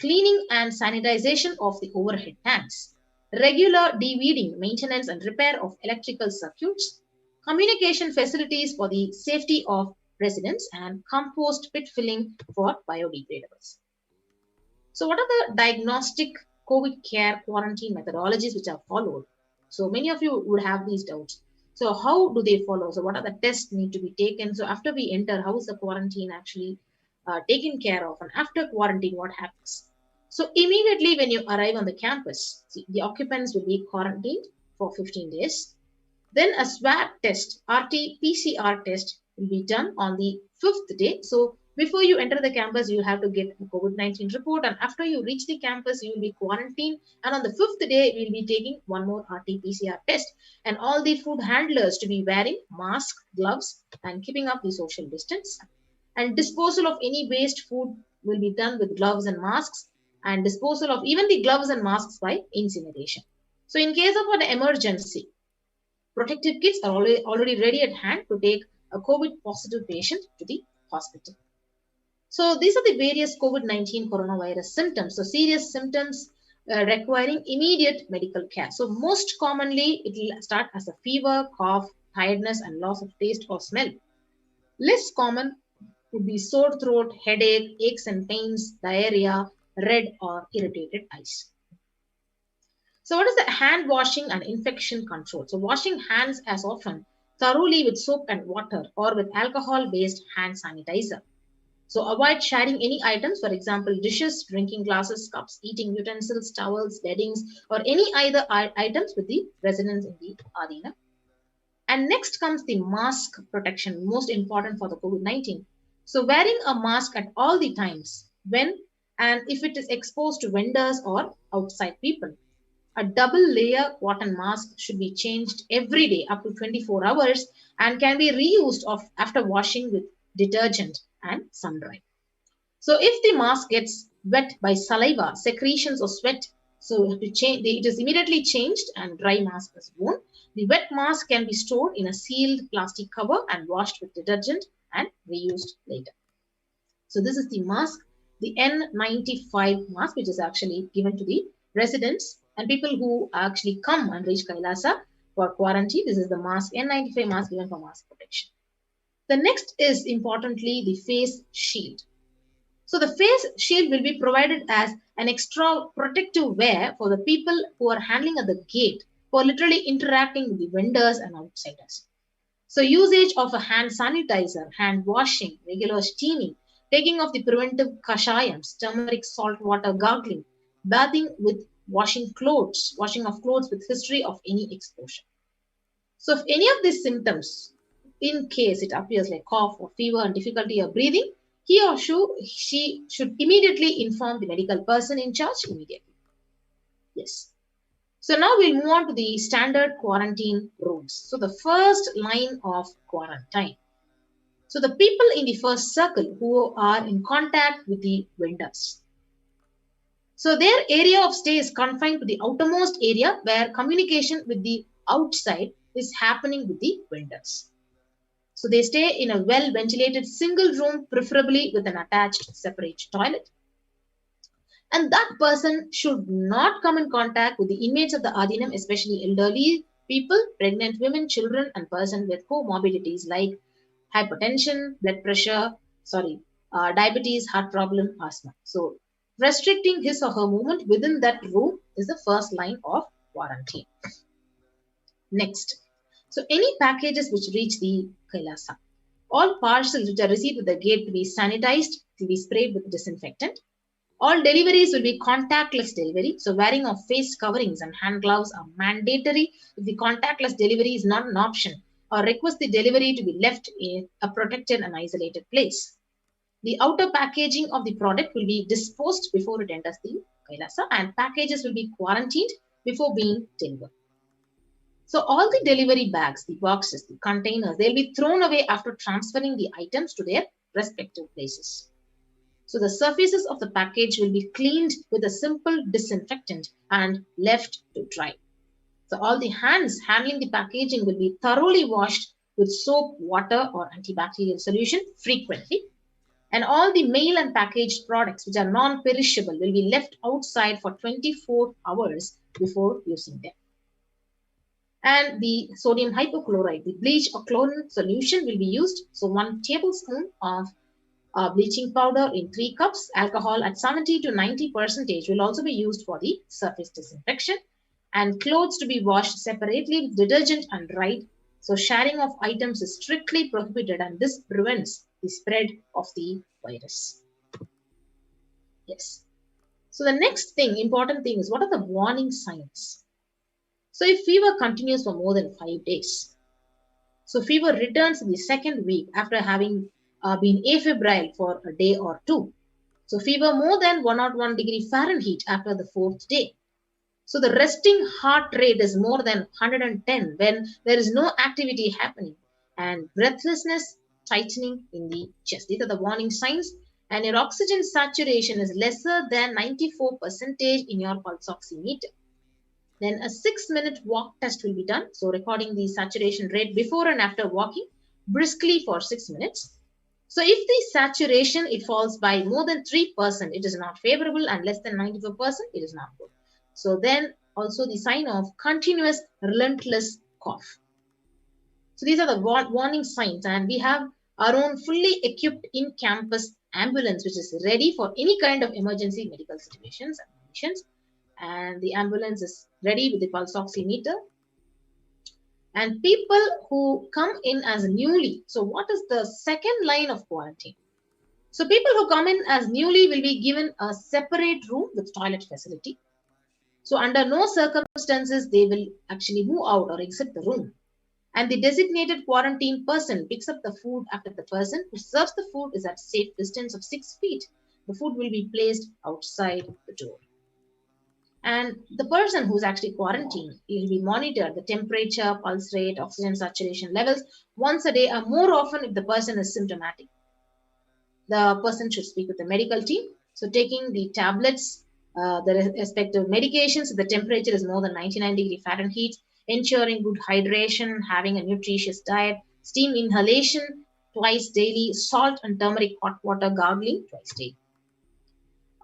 cleaning and sanitization of the overhead tanks, regular de-weeding, maintenance and repair of electrical circuits, communication facilities for the safety of residents, and compost pit filling for biodegradables. So what are the diagnostic COVID care quarantine methodologies which are followed? So many of you would have these doubts. So how do they follow? So what are the tests need to be taken? So after we enter, how is the quarantine actually taken care of? And after quarantine, what happens? So immediately when you arrive on the campus, the occupants will be quarantined for 15 days. Then a swab test, RT-PCR test will be done on the 5th day. So before you enter the campus, you have to get a COVID-19 report. And after you reach the campus, you will be quarantined. And on the 5th day, we will be taking one more RT-PCR test. And all the food handlers to be wearing masks, gloves, and keeping up the social distance. And disposal of any waste food will be done with gloves and masks. And disposal of even the gloves and masks by incineration. So in case of an emergency, protective kits are already ready at hand to take a COVID positive patient to the hospital. So these are the various COVID-19 coronavirus symptoms. So serious symptoms requiring immediate medical care. So most commonly, it will start as a fever, cough, tiredness, and loss of taste or smell. Less common would be sore throat, headache, aches and pains, diarrhea, red or irritated eyes. So what is the hand washing and infection control? So washing hands as often thoroughly with soap and water or with alcohol-based hand sanitizer. So avoid sharing any items, for example, dishes, drinking glasses, cups, eating utensils, towels, beddings, or any other items with the residents in the Adina. And next comes the mask protection, most important for the COVID-19. So wearing a mask at all the times when and if it is exposed to vendors or outside people. A double layer cotton mask should be changed every day up to 24 hours and can be reused after washing with detergent and sun dry. So if the mask gets wet by saliva, secretions or sweat, so it is immediately changed and dry mask is worn. The wet mask can be stored in a sealed plastic cover and washed with detergent and reused later. So this is the mask, the N95 mask, which is actually given to the residents and people who actually come and reach Kailasa for quarantine. This is the mask, N95 mask given for mask protection. The next is importantly the face shield. So the face shield will be provided as an extra protective wear for the people who are handling at the gate, who are literally interacting with the vendors and outsiders. So usage of a hand sanitizer, hand washing, regular steaming, taking of the preventive kashayams, turmeric, salt water gargling, bathing with washing of clothes with history of any exposure. So if any of these symptoms, in case it appears like cough or fever and difficulty of breathing, he or she should immediately inform the medical person in charge immediately. Yes. So now we'll move on to the standard quarantine rules. So the first line of quarantine. So the people in the first circle who are in contact with the vendors. So their area of stay is confined to the outermost area where communication with the outside is happening with the vendors. So they stay in a well-ventilated single room, preferably with an attached separate toilet. And that person should not come in contact with the inmates of the Adinam, especially elderly people, pregnant women, children, and persons with comorbidities like hypertension, blood pressure, diabetes, heart problem, asthma. So restricting his or her movement within that room is the first line of quarantine. Next. So any packages which reach the Kailasa, all parcels which are received at the gate to be sanitized, to be sprayed with disinfectant. All deliveries will be contactless delivery. So wearing of face coverings and hand gloves are mandatory if the contactless delivery is not an option, or request the delivery to be left in a protected and isolated place. The outer packaging of the product will be disposed before it enters the Kailasa, and packages will be quarantined before being delivered. So all the delivery bags, the boxes, the containers, they'll be thrown away after transferring the items to their respective places. So the surfaces of the package will be cleaned with a simple disinfectant and left to dry. So all the hands handling the packaging will be thoroughly washed with soap, water or antibacterial solution frequently. And all the mail and packaged products which are non-perishable will be left outside for 24 hours before using them. And the sodium hypochlorite, the bleach or chlorine solution will be used. So 1 tablespoon of bleaching powder in 3 cups, alcohol at 70 to 90% will also be used for the surface disinfection, and clothes to be washed separately with detergent and dried. So sharing of items is strictly prohibited, and this prevents the spread of the virus. Yes. So the next thing, important thing is, what are the warning signs? So if fever continues for more than 5 days, so fever returns in the second week after having been afebrile for a day or two. So fever more than 101 degree Fahrenheit after the 4th day. So the resting heart rate is more than 110 when there is no activity happening, and breathlessness, tightening in the chest. These are the warning signs. And your oxygen saturation is lesser than 94% in your pulse oximeter. Then a 6-minute walk test will be done. So recording the saturation rate before and after walking briskly for 6 minutes. So if the saturation, it falls by more than 3%, it is not favorable, and less than 94%, it is not good. So then also the sign of continuous relentless cough. So these are the warning signs, and we have our own fully equipped in-campus ambulance which is ready for any kind of emergency medical situations and conditions. And the ambulance is ready with the pulse oximeter. And people who come in as newly, so what is the second line of quarantine? So people who come in as newly will be given a separate room with toilet facility. So under no circumstances they will actually move out or exit the room. And the designated quarantine person picks up the food after the person who serves the food is at safe distance of 6 feet. The food will be placed outside the door. And the person who's actually quarantined will be monitored the temperature, pulse rate, oxygen saturation levels once a day, or more often if the person is symptomatic. The person should speak with the medical team. So taking the tablets, the respective medications, if the temperature is more than 99 degree Fahrenheit, ensuring good hydration, having a nutritious diet, steam inhalation twice daily, salt and turmeric hot water gargling twice daily.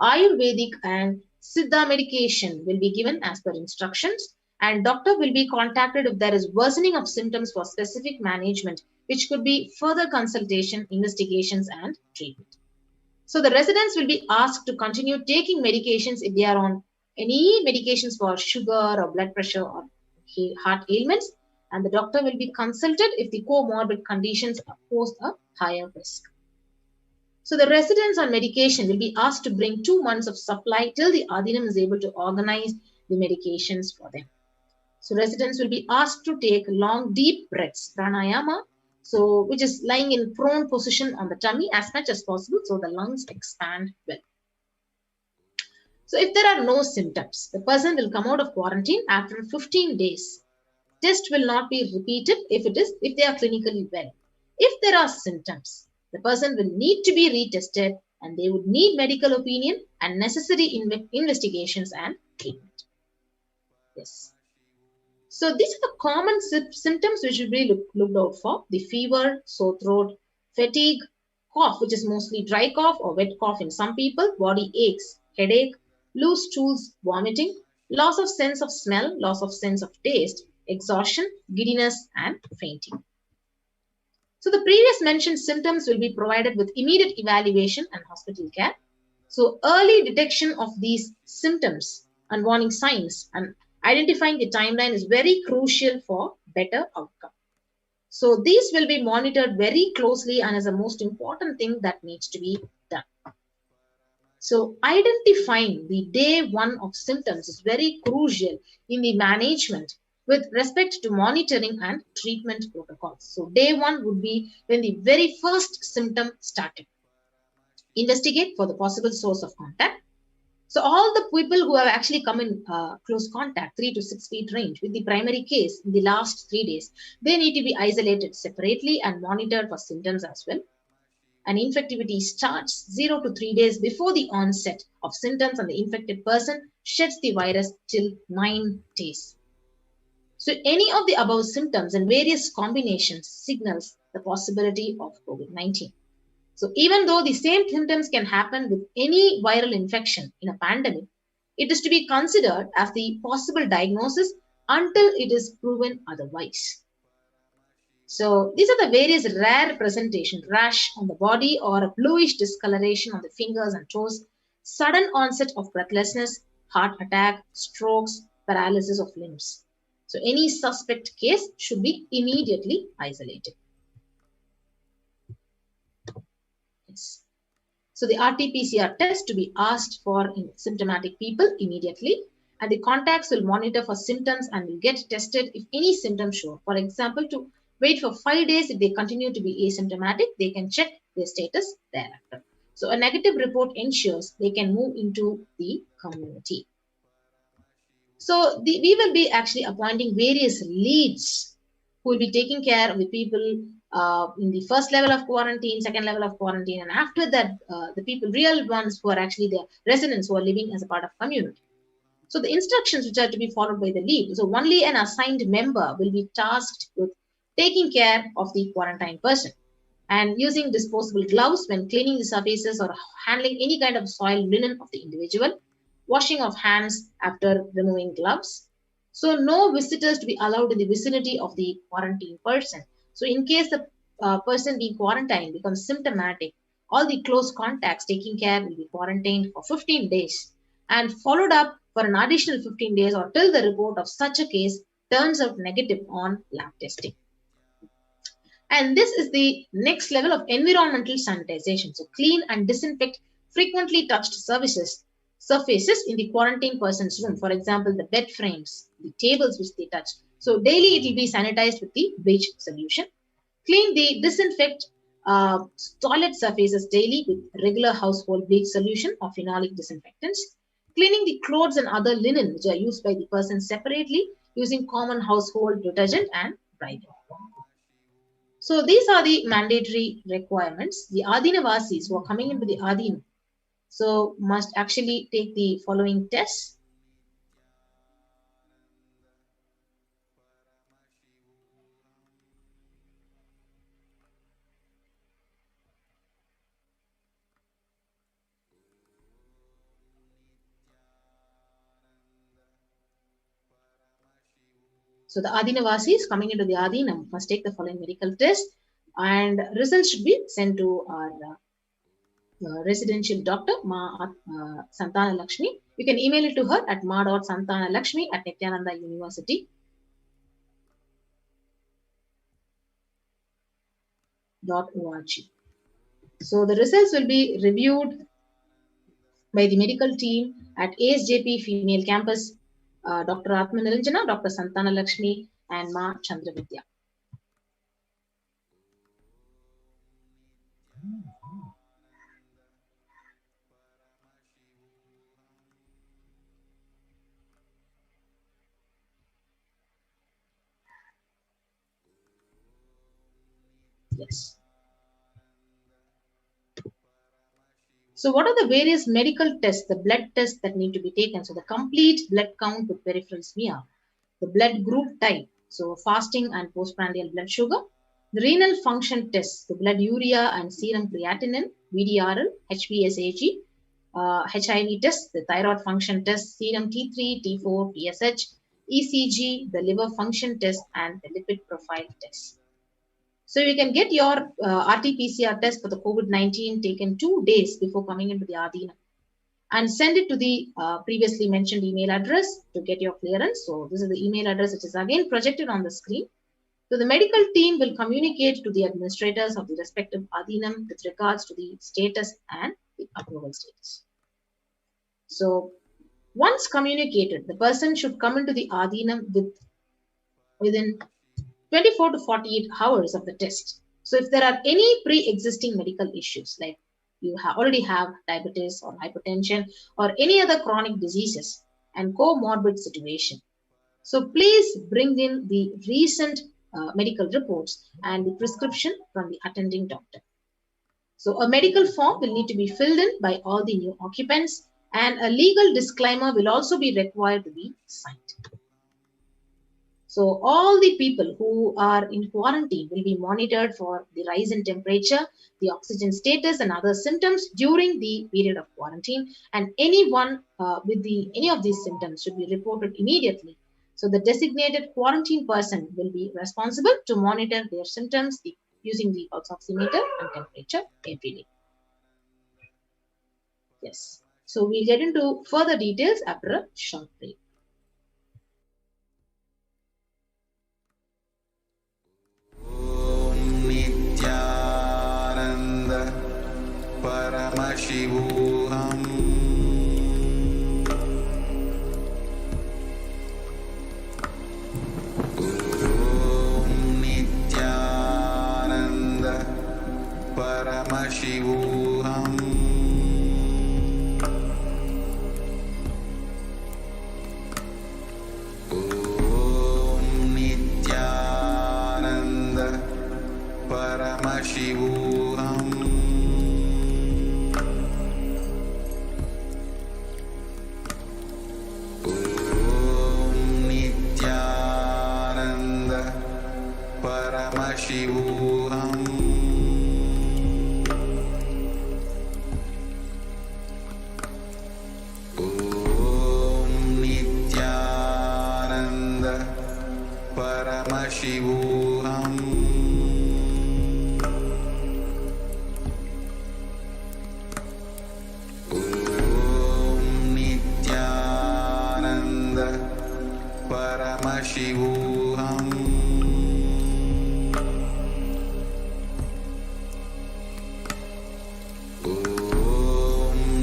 Ayurvedic and Siddha medication will be given as per instructions, and doctor will be contacted if there is worsening of symptoms for specific management, which could be further consultation, investigations and treatment. So the residents will be asked to continue taking medications if they are on any medications for sugar or blood pressure or heart ailments, and the doctor will be consulted if the comorbid conditions pose a higher risk. So the residents on medication will be asked to bring 2 months of supply till the Adinam is able to organize the medications for them. So residents will be asked to take long, deep breaths, pranayama, so which is lying in prone position on the tummy as much as possible so the lungs expand well. So if there are no symptoms, the person will come out of quarantine after 15 days. Test will not be repeated if they are clinically well. If there are symptoms, the person will need to be retested, and they would need medical opinion and necessary investigations and treatment. Yes. So these are the common symptoms which should be looked out for: the fever, sore throat, fatigue, cough, which is mostly dry cough or wet cough in some people, body aches, headache, loose stools, vomiting, loss of sense of smell, loss of sense of taste, exhaustion, giddiness, and fainting. So the previous mentioned symptoms will be provided with immediate evaluation and hospital care. So early detection of these symptoms and warning signs and identifying the timeline is very crucial for better outcome. So these will be monitored very closely and is the most important thing that needs to be done. So identifying the day 1 of symptoms is very crucial in the management with respect to monitoring and treatment protocols. So day 1 would be when the very first symptom started. Investigate for the possible source of contact. So all the people who have actually come in close contact, 3 to 6 feet range with the primary case in the last 3 days, they need to be isolated separately and monitored for symptoms as well. and infectivity starts 0 to 3 days before the onset of symptoms, and the infected person sheds the virus till 9 days. So any of the above symptoms and various combinations signals the possibility of COVID-19. So even though the same symptoms can happen with any viral infection in a pandemic, it is to be considered as the possible diagnosis until it is proven otherwise. So these are the various rare presentations: rash on the body or a bluish discoloration on the fingers and toes, sudden onset of breathlessness, heart attack, strokes, paralysis of limbs. So any suspect case should be immediately isolated. Yes. So the RT-PCR test to be asked for in symptomatic people immediately, and the contacts will monitor for symptoms and will get tested if any symptoms show. For example, to wait for 5 days. If they continue to be asymptomatic, they can check their status thereafter. So a negative report ensures they can move into the community. So we will be actually appointing various leads who will be taking care of the people in the first level of quarantine, second level of quarantine, and after that, the people, real ones who are actually the residents who are living as a part of community. So the instructions which are to be followed by the lead. So only an assigned member will be tasked with taking care of the quarantine person and using disposable gloves when cleaning the surfaces or handling any kind of soiled linen of the individual, washing of hands after removing gloves. So no visitors to be allowed in the vicinity of the quarantine person. So in case the person being quarantined becomes symptomatic, all the close contacts taking care will be quarantined for 15 days and followed up for an additional 15 days or till the report of such a case turns out negative on lab testing. And this is the next level of environmental sanitization. So clean and disinfect frequently touched surfaces in the quarantine person's room. For example, the bed frames, the tables which they touch. So daily it will be sanitized with the bleach solution. Disinfect toilet surfaces daily with regular household bleach solution or phenolic disinfectants. Cleaning the clothes and other linen which are used by the person separately using common household detergent and dry. So these are the mandatory requirements. The Adinavasis who are coming into the Adina, so must actually take the following tests. So the Adinavasis coming into the Adina must take the following medical test, and results should be sent to our residential doctor, Ma Santana Lakshmi. You can email it to her at ma.santanalakshmi@nithyanandauniversity.org. So the results will be reviewed by the medical team at ASJP Female Campus, Dr. Atmaniranjana, Dr. Santana Lakshmi, and Ma Chandravidya. Yes. So what are the various medical tests, the blood tests that need to be taken? So the complete blood count with peripheral smear, the blood group type, so fasting and postprandial blood sugar, the renal function tests, the blood urea and serum creatinine, VDRL, HbSAg, HIV test, the thyroid function test, serum T3, T4, TSH, ECG, the liver function test, and the lipid profile test. So you can get your RT-PCR test for the COVID-19 taken 2 days before coming into the Adina and send it to the previously mentioned email address to get your clearance. So this is the email address which is again projected on the screen. So the medical team will communicate to the administrators of the respective Adinam with regards to the status and the approval status. So once communicated, the person should come into the Adinam within 24 to 48 hours of the test. So if there are any pre-existing medical issues, like you already have diabetes or hypertension or any other chronic diseases and comorbid situation, so please bring in the recent medical reports and the prescription from the attending doctor. So a medical form will need to be filled in by all the new occupants, and a legal disclaimer will also be required to be signed. So all the people who are in quarantine will be monitored for the rise in temperature, the oxygen status, and other symptoms during the period of quarantine. And anyone with any of these symptoms should be reported immediately. So the designated quarantine person will be responsible to monitor their symptoms using the pulse oximeter and temperature every day. Yes. So we'll get into further details after a short break. Nithyananda Paramashivoham. Nithyananda Paramashivoham. Nithyananda Paramashivoham. Nithyananda Paramashivoham. Nithyananda Paramashivoham. Nithyananda Paramashivoham.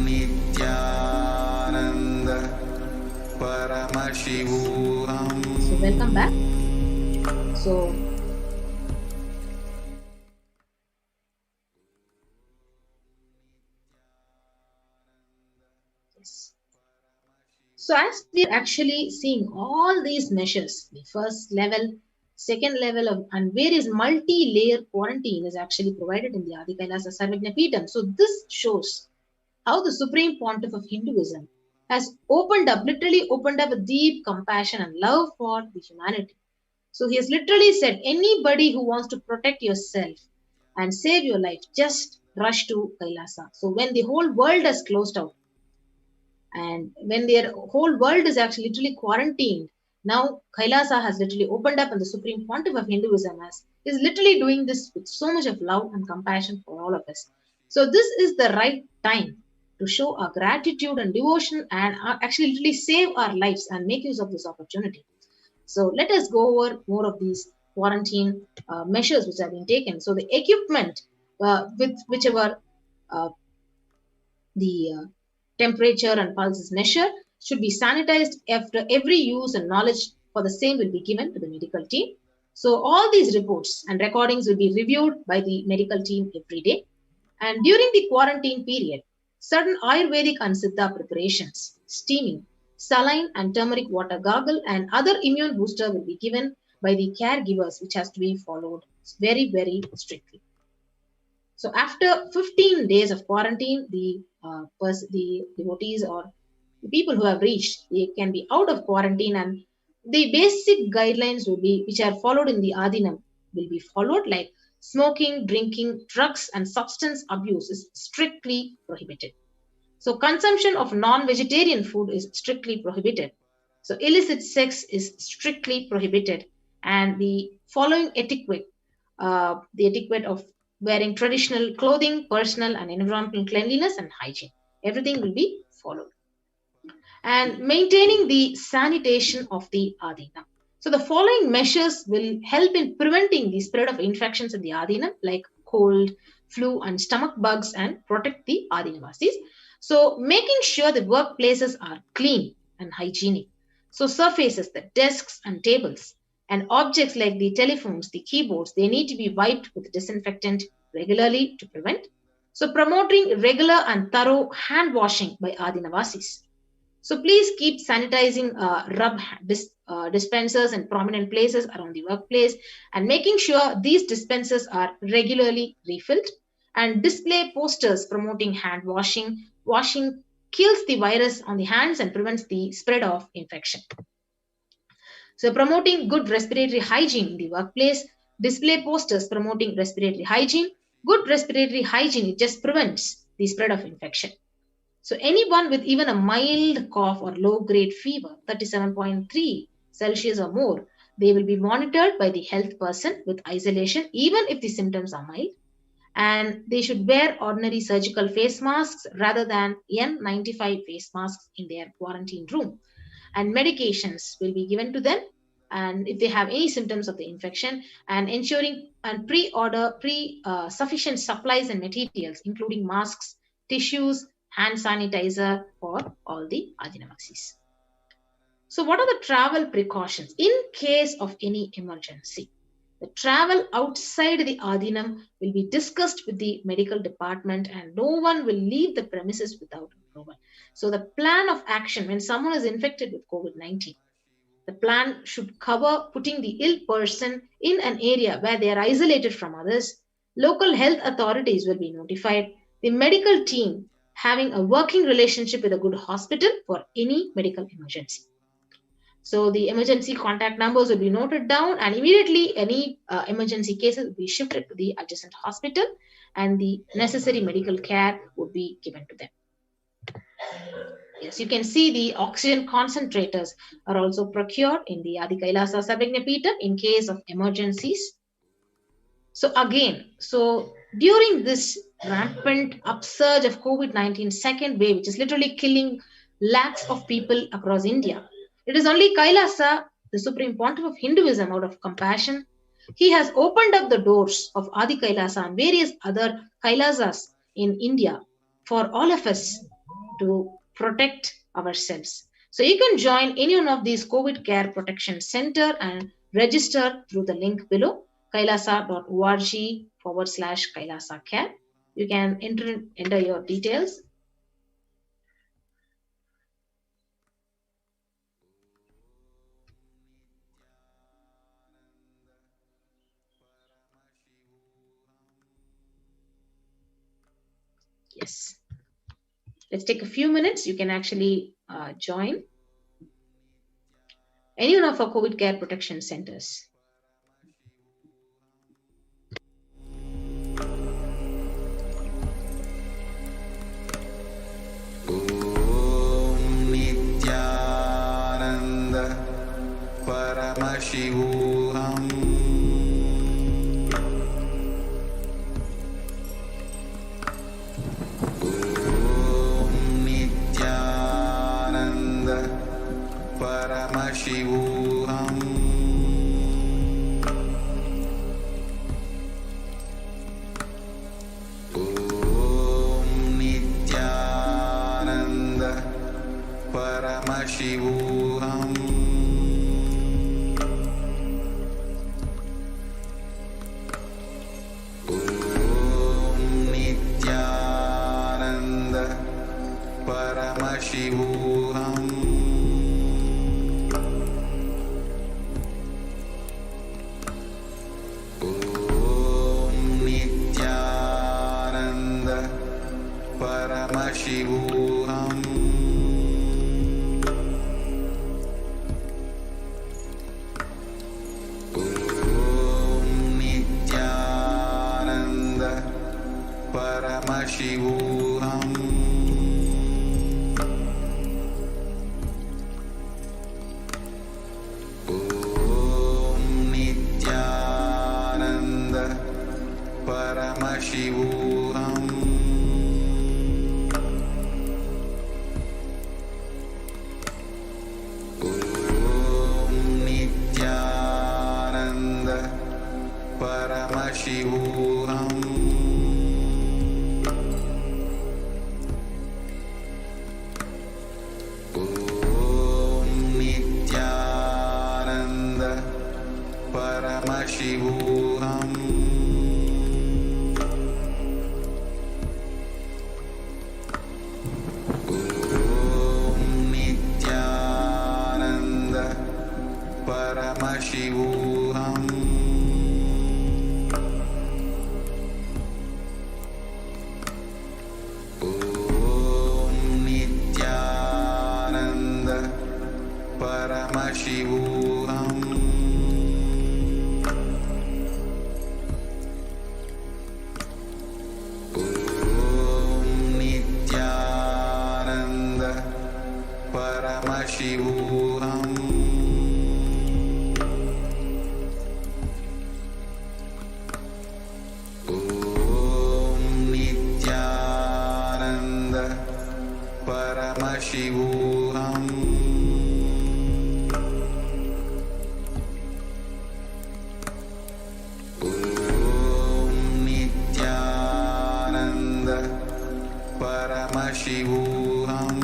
Nithyananda Paramashivoham. So welcome back. So yes. So as we're actually seeing all these measures, the first level, second level and various multi-layer quarantine is actually provided in the Adi Kailasa Sarvajna Peetham. So this shows how the Supreme Pontiff of Hinduism has literally opened up with deep compassion and love for the humanity. So he has literally said, anybody who wants to protect yourself and save your life, just rush to Kailasa. So when the whole world has closed out, and when their whole world is actually literally quarantined, now Kailasa has literally opened up, and the Supreme Pontiff of Hinduism is literally doing this with so much of love and compassion for all of us. So this is the right time to show our gratitude and devotion and actually literally save our lives and make use of this opportunity. So let us go over more of these quarantine measures which have been taken. So the equipment with whichever the temperature and pulse is measured should be sanitized after every use, and knowledge for the same will be given to the medical team. So all these reports and recordings will be reviewed by the medical team every day. And during the quarantine period, certain Ayurvedic and Siddha preparations, steaming, saline and turmeric water gargle, and other immune booster will be given by the caregivers, which has to be followed very, very strictly. So after 15 days of quarantine, the devotees or the people who have reached, they can be out of quarantine, and the basic guidelines will be, which are followed in the Adinam, will be followed, like smoking, drinking, drugs, and substance abuse is strictly prohibited. So consumption of non-vegetarian food is strictly prohibited. So illicit sex is strictly prohibited, and the following etiquette, the etiquette of wearing traditional clothing, personal and environmental cleanliness and hygiene, everything will be followed. And maintaining the sanitation of the Adinam. So the following measures will help in preventing the spread of infections in the Adinam, like cold, flu, and stomach bugs, and protect the Adinavasis. So making sure the workplaces are clean and hygienic. So surfaces, the desks and tables, and objects like the telephones, the keyboards, they need to be wiped with disinfectant regularly to prevent. So promoting regular and thorough hand washing by Adinavasis. So please keep sanitizing rub dispensers in prominent places around the workplace, and making sure these dispensers are regularly refilled. and display posters promoting hand washing. Washing kills the virus on the hands and prevents the spread of infection. So promoting good respiratory hygiene in the workplace, display posters promoting respiratory hygiene. Good respiratory hygiene, it just prevents the spread of infection. So anyone with even a mild cough or low-grade fever, 37.3 Celsius or more, they will be monitored by the health person with isolation, even if the symptoms are mild. And they should wear ordinary surgical face masks rather than N95 face masks in their quarantine room. And medications will be given to them, and if they have any symptoms of the infection, and ensuring and pre-order sufficient supplies and materials, including masks, tissues, hand sanitizer for all the Adinavasis. So what are the travel precautions in case of any emergency? The travel outside the Adinam will be discussed with the medical department, and no one will leave the premises without approval. So the plan of action when someone is infected with COVID-19, the plan should cover putting the ill person in an area where they are isolated from others. Local health authorities will be notified. The medical team having a working relationship with a good hospital for any medical emergency. So the emergency contact numbers will be noted down, and immediately any emergency cases will be shifted to the adjacent hospital, and the necessary medical care would be given to them. Yes, you can see the oxygen concentrators are also procured in the Adi Kailasa Sarvajnapeetham in case of emergencies. So again, during this rampant upsurge of COVID-19 second wave, which is literally killing lakhs of people across India, it is only Kailasa, the Supreme Pontiff of Hinduism, out of compassion, he has opened up the doors of Adi Kailasa and various other Kailasas in India for all of us to protect ourselves. So you can join any one of these COVID Care Protection Center and register through the link below, kailasa.org/Kailasa Care. You can enter your details. Yes. Let's take a few minutes. You can actually join any one of our COVID Care Protection Centers. Om Nithyananda Paramashivoham. Paramashivoham. Om Nithyananda Paramashivoham. Om Nithyananda Paramashivoham. Paramashivoham. Om Nithyananda Paramashivoham. Om Nithyananda Paramashivoham. Paramashivoham. Om Nithyananda Paramashivoham. Om Nithyananda Paramashivoham. Paramashivoham. Om Nithyananda Paramashivoham. Om Nithyananda Paramashivoham.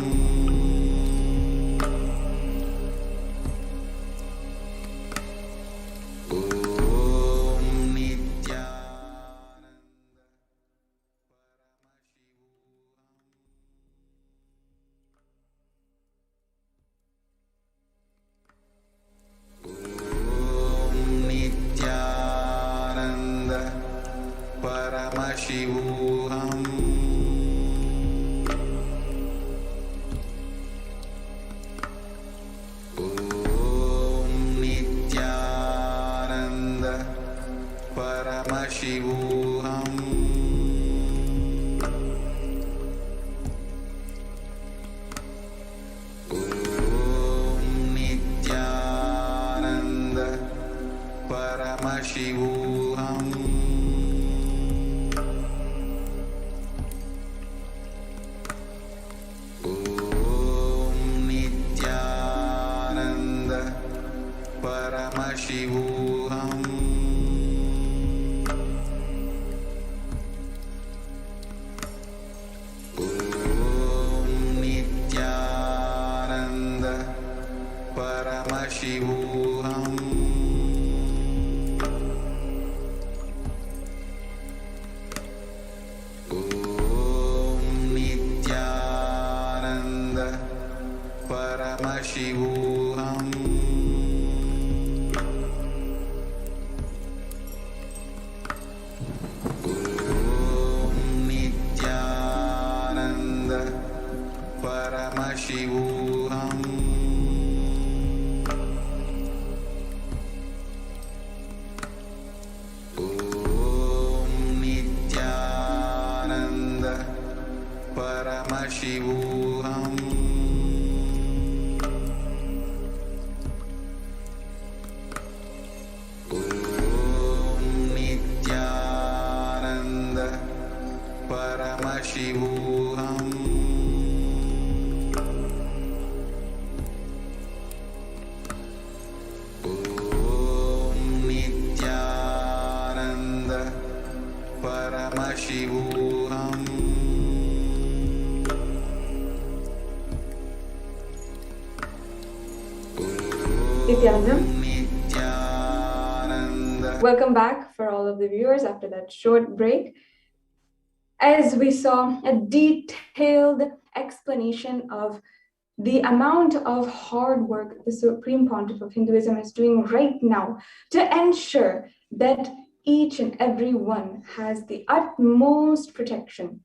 Paramashivoham. Om Nithyananda Paramashivoham. Om Nithyananda Paramashivoham. Paramashivoham. Om Nithyananda Paramashivoham. Om Nithyananda Paramashivoham. Paramashivoham. Om Nithyananda Paramashivoham. Om Nithyananda Paramashivoham. Paramashivoham. Nithyananda. Welcome back for all of the viewers after that short break. As we saw a detailed explanation of the amount of hard work the Supreme Pontiff of Hinduism is doing right now to ensure that each and every one has the utmost protection.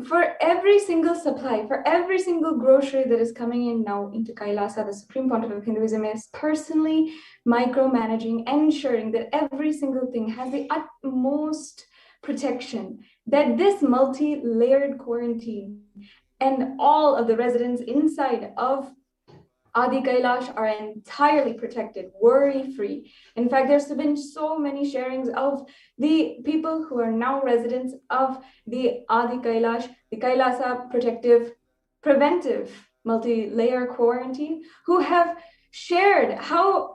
For every single supply, for every single grocery that is coming in now into Kailasa, the Supreme Pontiff of Hinduism is personally micromanaging, ensuring that every single thing has the utmost protection, that this multi-layered quarantine and all of the residents inside of Adi Kailash are entirely protected, worry-free. In fact, there's been so many sharings of the people who are now residents of the Adi Kailash, the Kailasa preventive multi-layer quarantine, who have shared how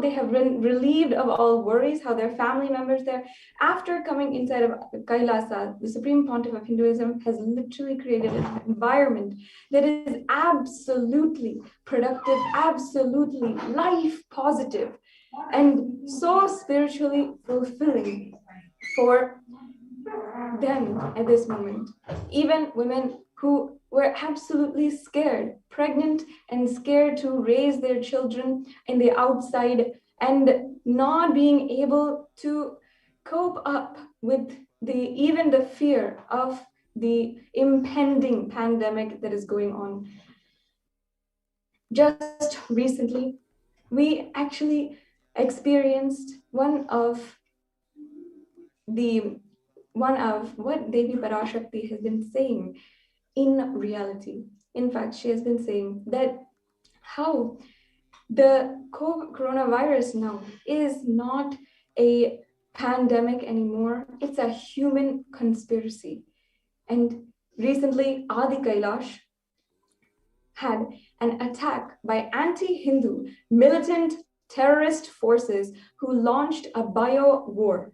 they have been relieved of all worries, how their family members there, after coming inside of Kailasa, the Supreme Pontiff of Hinduism has literally created an environment that is absolutely productive, absolutely life positive, and so spiritually fulfilling for them at this moment. Even women who were absolutely scared, pregnant and scared to raise their children in the outside and not being able to cope up with even the fear of the impending pandemic that is going on. Just recently, we actually experienced one of what Devi Parashakti has been saying in reality. In fact, she has been saying that how the coronavirus now is not a pandemic anymore, it's a human conspiracy. And recently, Adi Kailash had an attack by anti-Hindu militant terrorist forces who launched a bio war.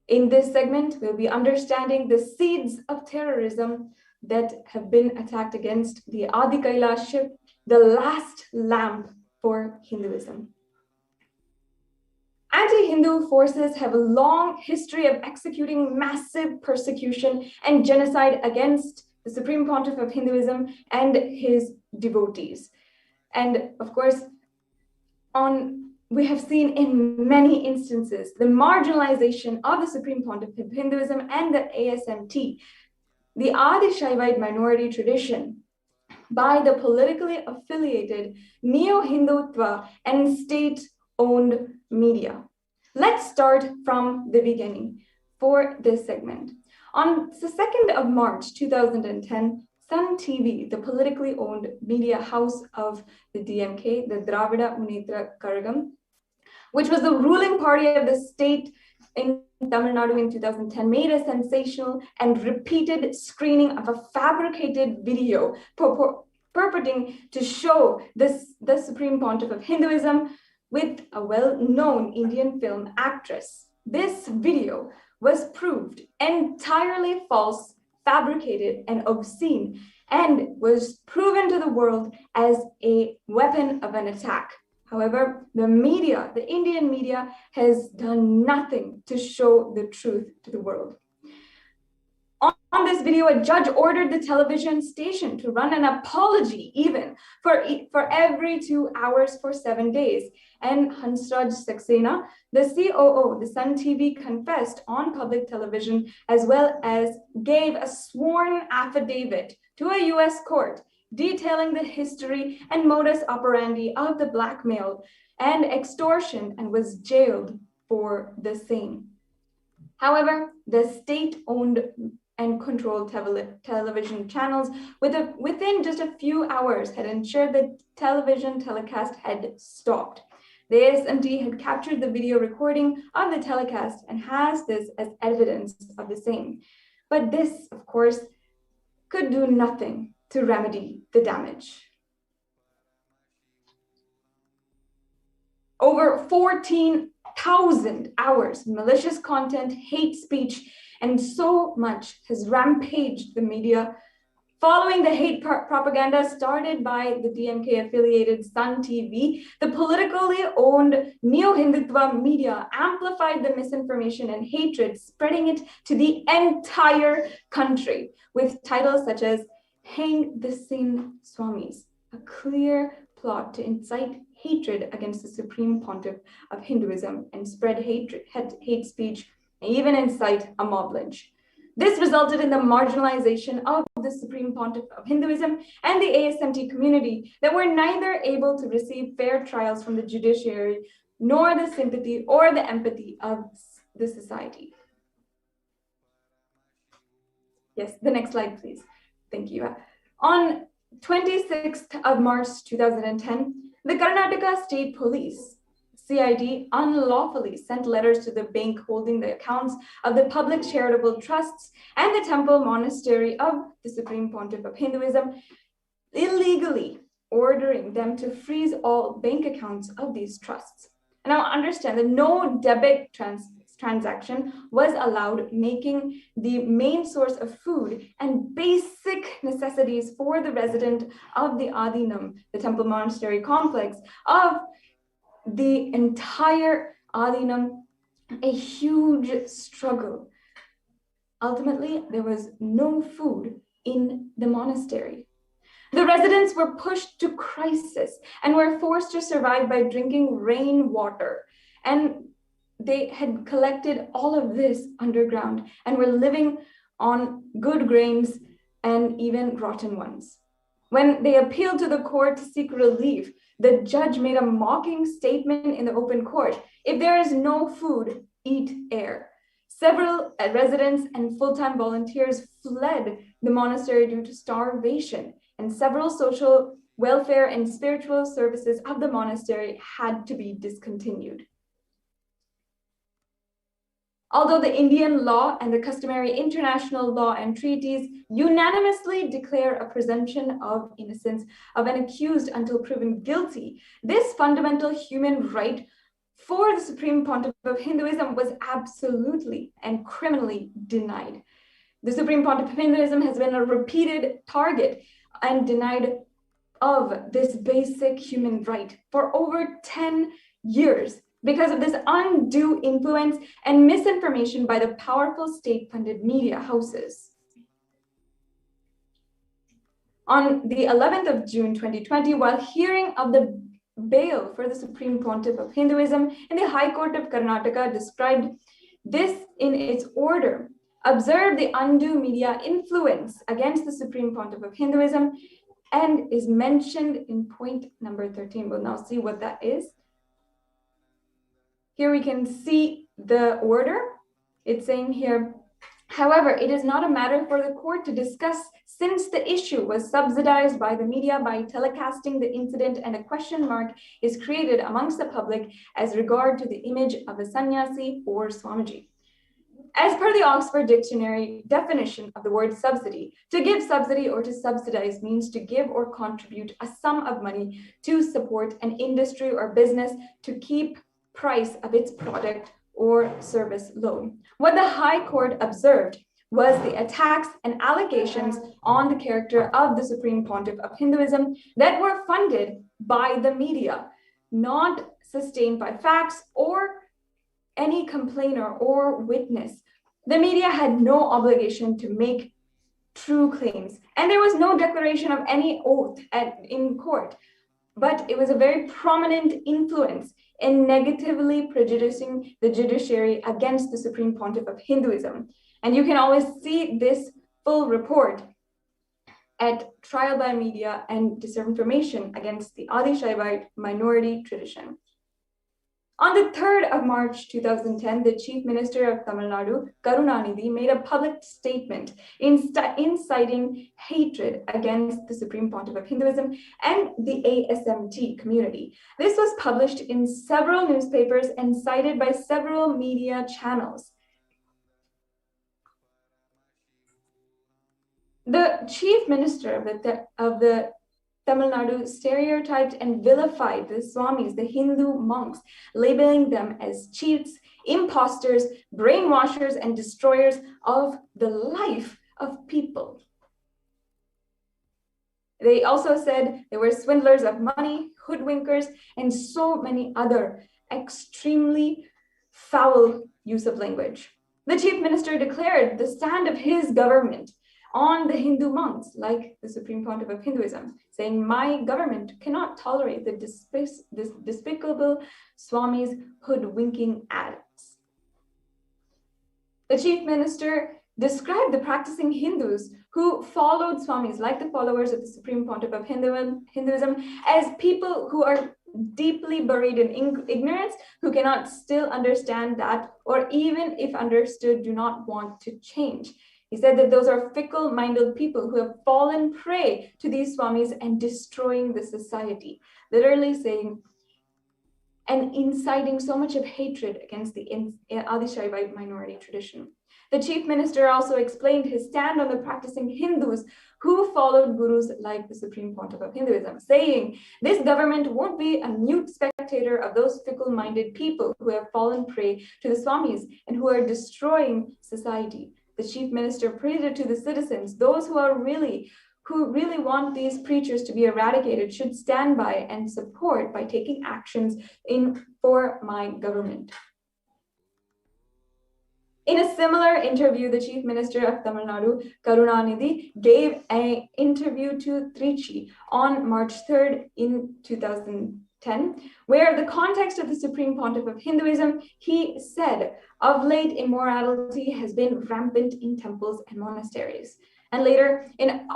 In this segment, we'll be understanding the seeds of terrorism that have been attacked against the Adi Kailash ship, the last lamp for Hinduism. Anti-Hindu forces have a long history of executing massive persecution and genocide against the Supreme Pontiff of Hinduism and his devotees. And of course, we have seen in many instances the marginalization of the Supreme Pontiff of Hinduism and the ASMT, the Adi Shaivite minority tradition, by the politically affiliated neo-Hindutva and state-owned media. Let's start from the beginning for this segment. On the 2nd of March 2010, Sun TV, the politically owned media house of the DMK, the Dravida Munnetra Kazhagam, which was the ruling party of the state in Tamil Nadu in 2010, made a sensational and repeated screening of a fabricated video purporting to show the Supreme Pontiff of Hinduism with a well-known Indian film actress. This video was proved entirely false, fabricated, and obscene, and was proven to the world as a weapon of an attack. However, the media, the Indian media, has done nothing to show the truth to the world. On this video, a judge ordered the television station to run an apology even for every 2 hours for 7 days. And Hansraj Saxena, the COO, the Sun TV, confessed on public television, as well as gave a sworn affidavit to a US court detailing the history and modus operandi of the blackmail and extortion, and was jailed for the same. However, the state-owned and controlled television channels within just a few hours had ensured that television telecast had stopped. The ASMT had captured the video recording of the telecast and has this as evidence of the same. But this, of course, could do nothing to remedy the damage. Over 14,000 hours, malicious content, hate speech, and so much has rampaged the media following the hate propaganda started by the DMK-affiliated Sun TV. The politically owned neo-Hindutva media amplified the misinformation and hatred, spreading it to the entire country with titles such as "Hang the Singh Swamis," a clear plot to incite hatred against the Supreme Pontiff of Hinduism and spread hate speech, and even incite a mob lynch. This resulted in the marginalization of the Supreme Pontiff of Hinduism and the ASMT community that were neither able to receive fair trials from the judiciary, nor the sympathy or the empathy of the society. Yes, the next slide, please. Thank you. On 26th of March 2010, the Karnataka State Police, CID, unlawfully sent letters to the bank holding the accounts of the public charitable trusts and the temple monastery of the Supreme Pontiff of Hinduism, illegally ordering them to freeze all bank accounts of these trusts. And now understand that no debit transaction was allowed, making the main source of food and basic necessities for the resident of the Adinam, the temple monastery complex of the entire Adinam, a huge struggle. Ultimately, there was no food in the monastery. The residents were pushed to crisis and were forced to survive by drinking rainwater. And they had collected all of this underground and were living on good grains and even rotten ones. When they appealed to the court to seek relief, the judge made a mocking statement in the open court: "If there is no food, eat air." Several residents and full-time volunteers fled the monastery due to starvation. and several social welfare and spiritual services of the monastery had to be discontinued. Although the Indian law and the customary international law and treaties unanimously declare a presumption of innocence of an accused until proven guilty, this fundamental human right for the Supreme Pontiff of Hinduism was absolutely and criminally denied. The Supreme Pontiff of Hinduism has been a repeated target and denied of this basic human right for over 10 years because of this undue influence and misinformation by the powerful state-funded media houses. On the 11th of June 2020, while hearing of the bail for the Supreme Pontiff of Hinduism in the High Court of Karnataka described this in its order, observed the undue media influence against the Supreme Pontiff of Hinduism, and is mentioned in point number 13. We'll now see what that is. Here we can see the order. It's saying here, however, it is not a matter for the court to discuss since the issue was subsidized by the media by telecasting the incident, and a question mark is created amongst the public as regard to the image of a sannyasi or Swamiji. As per the Oxford Dictionary definition of the word subsidy, to give subsidy or to subsidize means to give or contribute a sum of money to support an industry or business to keep price of its product or service low. What the High Court observed was the attacks and allegations on the character of the Supreme Pontiff of Hinduism that were funded by the media, not sustained by facts or any complainer or witness. The media had no obligation to make true claims, and there was no declaration of any oath in court, but it was a very prominent influence in negatively prejudicing the judiciary against the Supreme Pontiff of Hinduism. And you can always see this full report at Trial by Media and Disinformation against the Adi Shaivite minority tradition. On the 3rd of March 2010, the Chief Minister of Tamil Nadu, Karunanidhi, made a public statement inciting hatred against the Supreme Pontiff of Hinduism and the ASMT community. This was published in several newspapers and cited by several media channels. The Chief Minister of the Tamil Nadu stereotyped and vilified the Swamis, the Hindu monks, labeling them as cheats, imposters, brainwashers, and destroyers of the life of people. They also said they were swindlers of money, hoodwinkers, and so many other extremely foul use of language. The Chief Minister declared the stand of his government on the Hindu monks, like the Supreme Pontiff of Hinduism, saying, "My government cannot tolerate the despicable Swamis hoodwinking addicts." The Chief Minister described the practicing Hindus who followed Swamis, like the followers of the Supreme Pontiff of Hinduism, as people who are deeply buried in ignorance, who cannot still understand that, or even if understood, do not want to change. He said that those are fickle-minded people who have fallen prey to these Swamis and destroying the society, literally saying and inciting so much of hatred against the Adi Shaivite minority tradition. The Chief Minister also explained his stand on the practicing Hindus who followed gurus like the Supreme Pontiff of Hinduism, saying, "This government won't be a mute spectator of those fickle-minded people who have fallen prey to the Swamis and who are destroying society." The Chief Minister pleaded to the citizens, those who really want these preachers to be eradicated should stand by and support by taking actions for my government. In a similar interview, the Chief Minister of Tamil Nadu, Karunanidhi, gave an interview to Trichy on March 3rd in 2010, where the context of the Supreme Pontiff of Hinduism, he said, "Of late, immorality has been rampant in temples and monasteries." And later,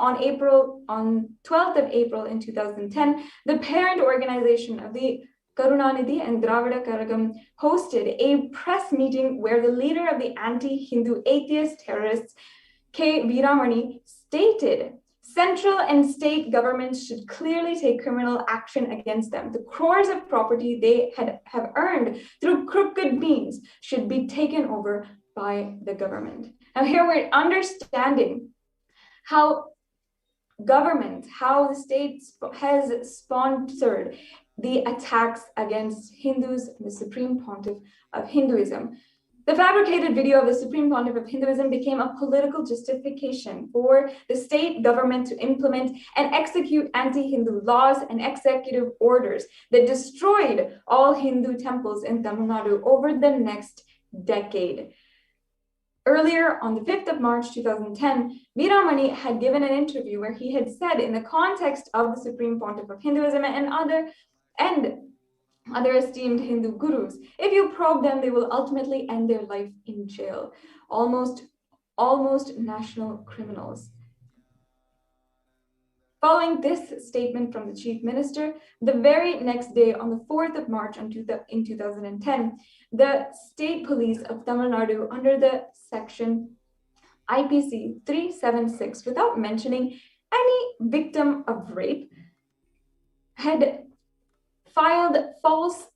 on 12th of April in 2010, the parent organization of the Karunanidhi and Dravida Karagam hosted a press meeting where the leader of the anti-Hindu atheist terrorists, K. Veeramani, stated Central and state governments should clearly take criminal action against them. The crores of property they have earned through crooked means should be taken over by the government. Now here we're understanding how the state has sponsored the attacks against Hindus, the Supreme Pontiff of Hinduism. The fabricated video of the Supreme Pontiff of Hinduism became a political justification for the state government to implement and execute anti-Hindu laws and executive orders that destroyed all Hindu temples in Tamil Nadu over the next decade. Earlier, on the 5th of March 2010, Veeramani had given an interview where he had said, in the context of the Supreme Pontiff of Hinduism and other esteemed Hindu gurus, if you probe them, they will ultimately end their life in jail. Almost national criminals. Following this statement from the Chief Minister, the very next day, on the 4th of March in 2010, the State Police of Tamil Nadu, under the section IPC 376, without mentioning any victim of rape, had filed false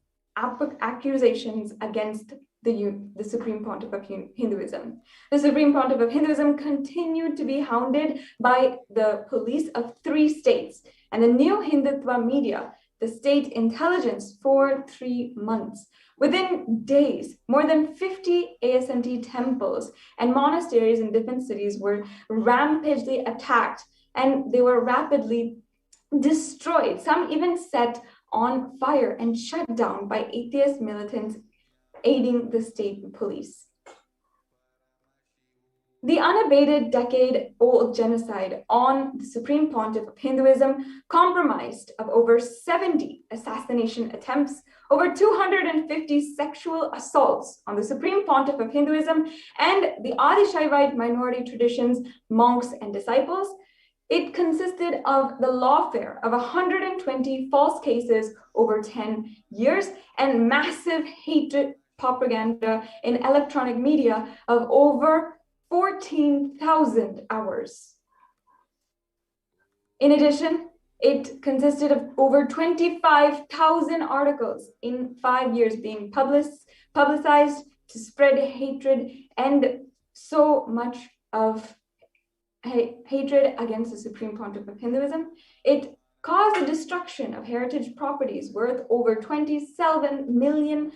accusations against the Supreme Pontiff of Hinduism. The Supreme Pontiff of Hinduism continued to be hounded by the police of 3 states and the new Hindutva media, the state intelligence, for 3 months. Within days, more than 50 ASNT temples and monasteries in different cities were rampagely attacked, and they were rapidly destroyed, some even set on fire and shut down by atheist militants aiding the state police. The unabated decade-old genocide on the Supreme Pontiff of Hinduism, comprised of over 70 assassination attempts, over 250 sexual assaults on the Supreme Pontiff of Hinduism and the Adi-Shaivite minority traditions, monks and disciples. It consisted of the lawfare of 120 false cases over 10 years and massive hatred propaganda in electronic media of over 14,000 hours. In addition, it consisted of over 25,000 articles in 5 years being publicized to spread hatred, and so much of hatred against the Supreme Pontiff of Hinduism. It caused the destruction of heritage properties worth over $27 million,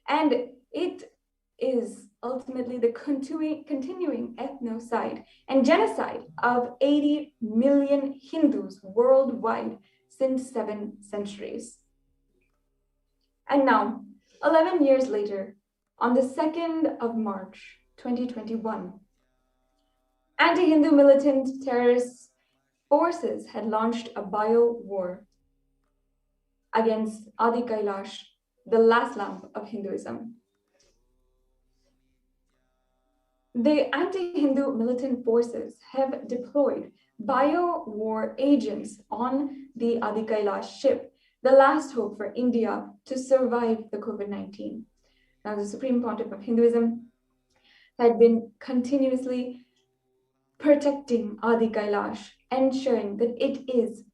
and it is ultimately the continuing ethnocide and genocide of 80 million Hindus worldwide since 7 centuries. And now, 11 years later, on the 2nd of March, 2021, anti-Hindu militant terrorist forces had launched a bio-war against Adi Kailash, the last lamp of Hinduism. The anti-Hindu militant forces have deployed bio-war agents on the Adi Kailash ship, the last hope for India to survive the COVID-19. Now, the Supreme Pontiff of Hinduism had been continuously protecting Adi Kailash, ensuring that it is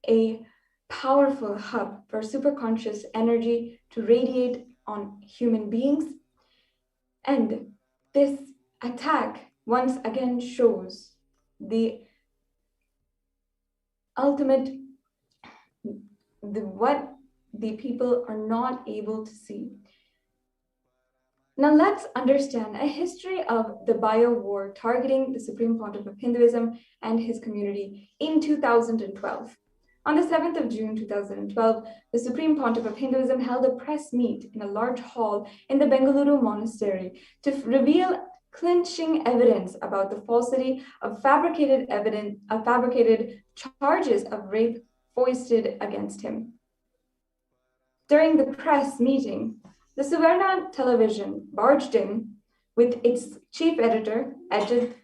a powerful hub for superconscious energy to radiate on human beings. And this attack once again shows the ultimate, what the people are not able to see. Now let's understand a history of the bio-war targeting the Supreme Pontiff of Hinduism and his community in 2012. On the 7th of June 2012, the Supreme Pontiff of Hinduism held a press meet in a large hall in the Bengaluru monastery to reveal clinching evidence about the falsity of fabricated charges of rape foisted against him. During the press meeting, the Suvarna television barged in with its chief editor, Ajit,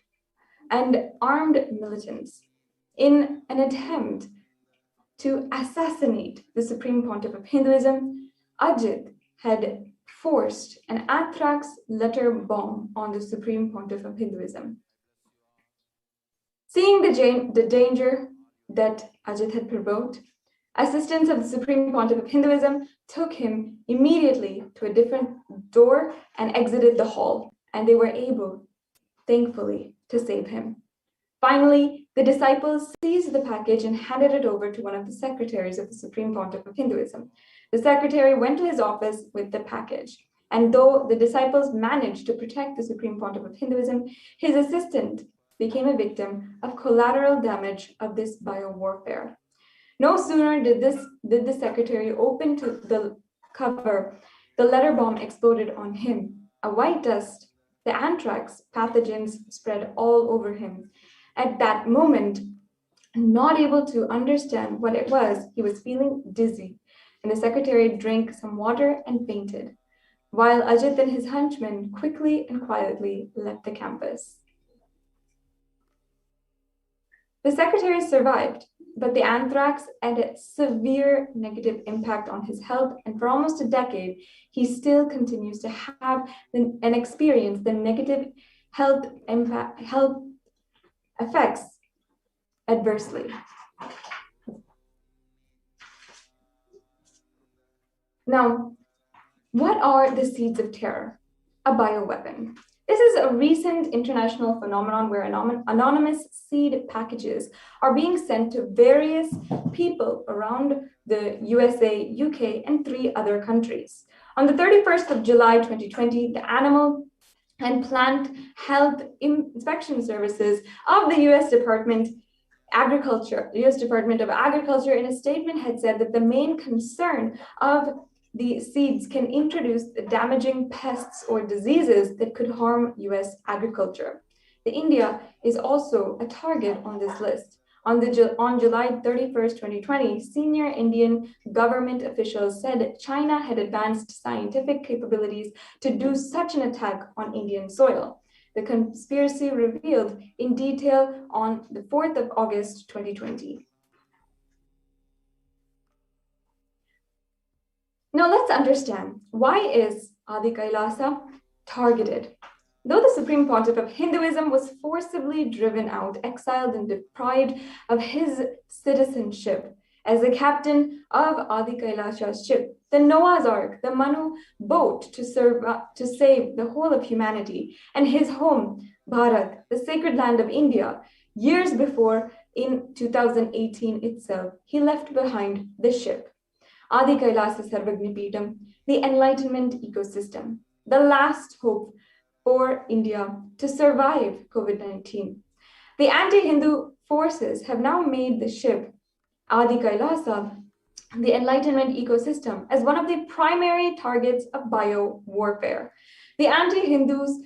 and armed militants in an attempt to assassinate the Supreme Pontiff of Hinduism. Ajit had forced an anthrax letter bomb on the Supreme Pontiff of Hinduism. Seeing the danger that Ajit had provoked, assistants of the Supreme Pontiff of Hinduism took him immediately to a different door and exited the hall, and they were able, thankfully, to save him. Finally, the disciples seized the package and handed it over to one of the secretaries of the Supreme Pontiff of Hinduism. The secretary went to his office with the package, and though the disciples managed to protect the Supreme Pontiff of Hinduism, his assistant became a victim of collateral damage of this biowarfare. No sooner did the secretary open to the cover, the letter bomb exploded on him. A white dust, the anthrax pathogens spread all over him. At that moment, not able to understand what it was, he was feeling dizzy, and the secretary drank some water and fainted, while Ajit and his henchmen quickly and quietly left the campus. The secretary survived, but the anthrax had a severe negative impact on his health, and for almost a decade, he still continues to have and experience the negative health effects adversely. Now, what are the seeds of terror? A bioweapon. This is a recent international phenomenon where anonymous seed packages are being sent to various people around the USA, UK, and 3 other countries. On the 31st of July 2020, the Animal and Plant Health Inspection Services of the US Department of Agriculture in a statement had said that the main concern of the seeds can introduce damaging pests or diseases that could harm US agriculture. India is also a target on this list. On July 31st, 2020, senior Indian government officials said China had advanced scientific capabilities to do such an attack on Indian soil. The conspiracy revealed in detail on the 4th of August, 2020. Now let's understand, why is Adi Kailasa targeted? Though the Supreme Pontiff of Hinduism was forcibly driven out, exiled, and deprived of his citizenship as the captain of Adi Kailasa's ship, the Noah's Ark, the Manu boat to save the whole of humanity, and his home, Bharat, the sacred land of India, years before, in 2018 itself, he left behind the ship. Adi Kailasa Sarvagnipeetam, the enlightenment ecosystem, the last hope for India to survive COVID-19. The anti-Hindu forces have now made the ship Adi Kailasa, the enlightenment ecosystem, as one of the primary targets of bio-warfare. The anti-Hindus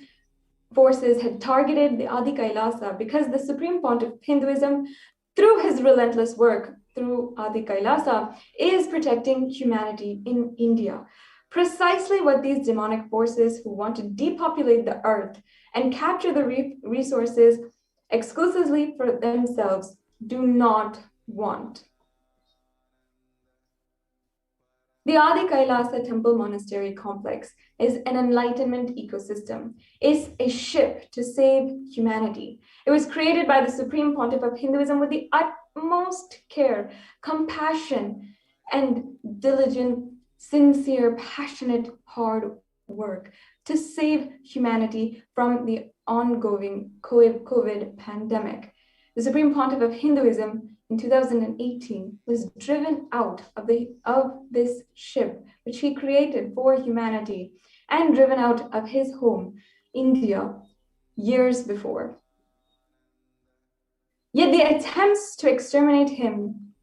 forces had targeted the Adi Kailasa because the Supreme Pontiff of Hinduism, through his relentless work through Adi Kailasa, is protecting humanity in India. Precisely what these demonic forces who want to depopulate the earth and capture the resources exclusively for themselves do not want. The Adi Kailasa Temple Monastery Complex is an enlightenment ecosystem. It's a ship to save humanity. It was created by the Supreme Pontiff of Hinduism with the utmost care, compassion, and diligent, sincere, passionate, hard work to save humanity from the ongoing COVID pandemic. The Supreme Pontiff of Hinduism in 2018 was driven out of this ship, which he created for humanity, and driven out of his home, India, years before. Yet the attempts to exterminate him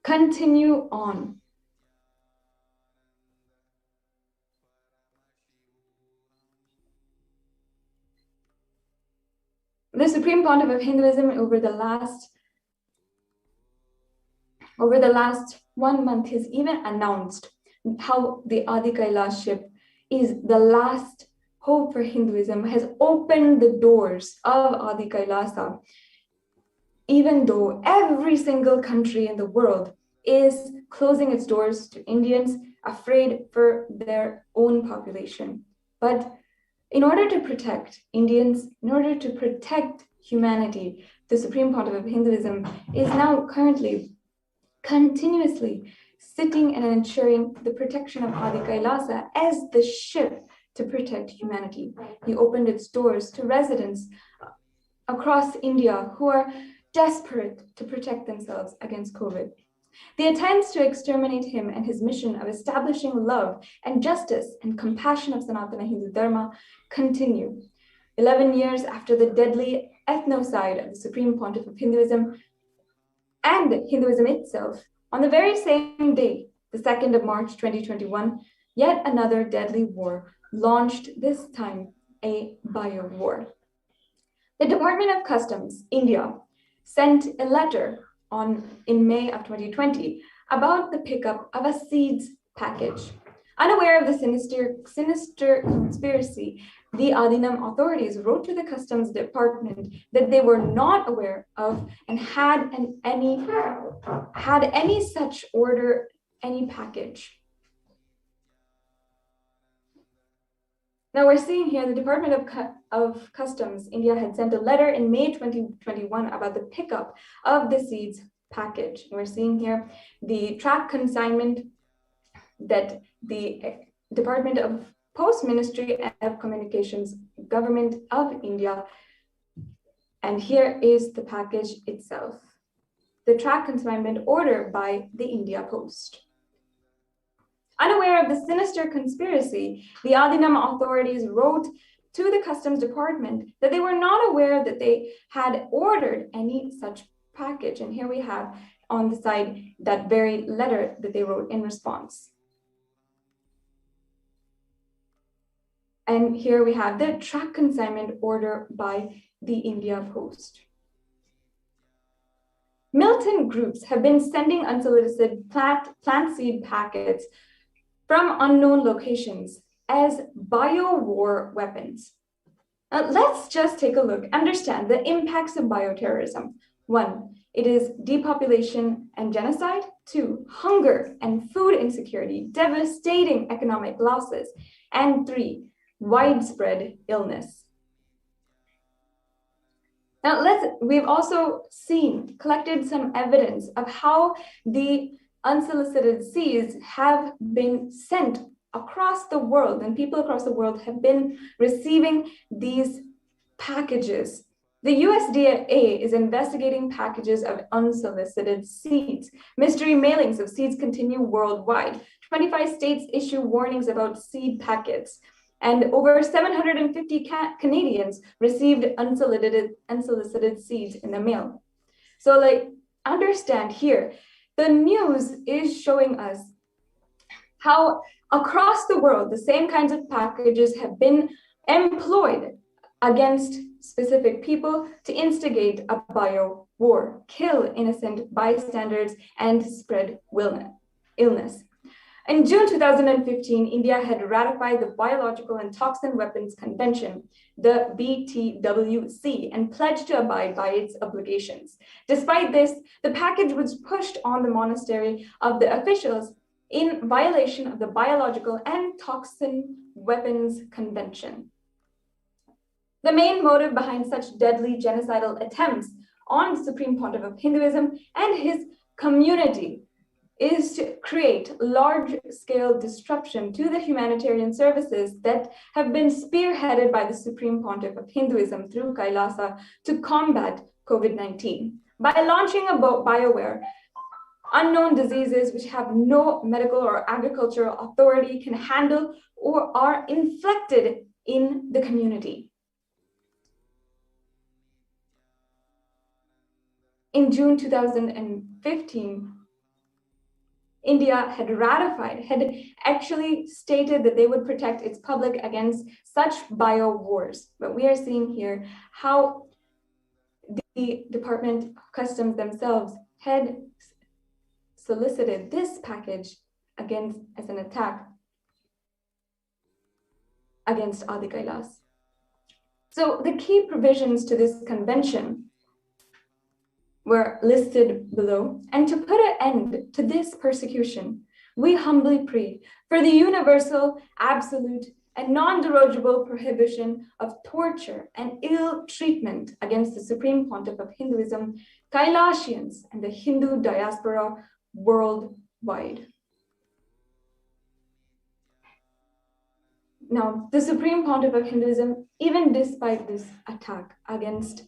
continue on. The Supreme Pontiff of Hinduism over the last 1 month has even announced how the Adi Kailash ship is the last hope for Hinduism, has opened the doors of Adi Kailasa, even though every single country in the world is closing its doors to Indians, afraid for their own population. But in order to protect Indians, in order to protect humanity, the Supreme Pontiff of Hinduism is now currently continuously sitting and ensuring the protection of Adi Kailasa as the ship to protect humanity. He opened its doors to residents across India who are desperate to protect themselves against COVID. The attempts to exterminate him and his mission of establishing love and justice and compassion of Sanatana Hindu Dharma continue. 11 years after the deadly ethnocide of the Supreme Pontiff of Hinduism and Hinduism itself, on the very same day, the 2nd of March 2021, yet another deadly war launched, this time a bio war. The Department of Customs, India, sent a letter in May of 2020 about the pickup of a seeds package. Unaware of the sinister conspiracy, the Adinam authorities wrote to the Customs Department that they were not aware of and had any such order, any package. Now we're seeing here the Department of Customs, India had sent a letter in May 2021 about the pickup of the seeds package. We're seeing here the track consignment that the Department of Post Ministry of Communications, Government of India, and here is the package itself. The track consignment order by the India Post. Unaware of the sinister conspiracy, the Adinam authorities wrote to the Customs Department that they were not aware that they had ordered any such package. And here we have on the side that very letter that they wrote in response. And here we have the track consignment order by the India Post. Militant groups have been sending unsolicited plant seed packets from unknown locations as bio-war weapons. Now, let's just take a look, understand the impacts of bioterrorism. 1, it is depopulation and genocide. 2, hunger and food insecurity, devastating economic losses. And 3, widespread illness. Now, we've also collected some evidence of how the unsolicited seeds have been sent across the world, and people across the world have been receiving these packages. The USDA is investigating packages of unsolicited seeds. Mystery mailings of seeds continue worldwide. 25 states issue warnings about seed packets, and over 750 Canadians received unsolicited seeds in the mail. So, understand here, the news is showing us how across the world, the same kinds of packages have been employed against specific people to instigate a bio war, kill innocent bystanders, and spread illness. In June 2015, India had ratified the Biological and Toxin Weapons Convention, the BTWC, and pledged to abide by its obligations. Despite this, the package was pushed on the monastery of the officials in violation of the Biological and Toxin Weapons Convention. The main motive behind such deadly genocidal attempts on the Supreme Pontiff of Hinduism and his community is to create large-scale disruption to the humanitarian services that have been spearheaded by the Supreme Pontiff of Hinduism through Kailasa to combat COVID-19. By launching a bioware, unknown diseases which have no medical or agricultural authority can handle or are inflicted in the community. In June 2015, India had actually stated that they would protect its public against such bio wars. But we are seeing here how the Department of Customs themselves had solicited this package as an attack against Adi Kailas. So the key provisions to this convention were listed below, and to put an end to this persecution, we humbly pray for the universal, absolute, and non-derogable prohibition of torture and ill treatment against the Supreme Pontiff of Hinduism, Kailasians, and the Hindu diaspora worldwide. Now, the Supreme Pontiff of Hinduism, even despite this attack against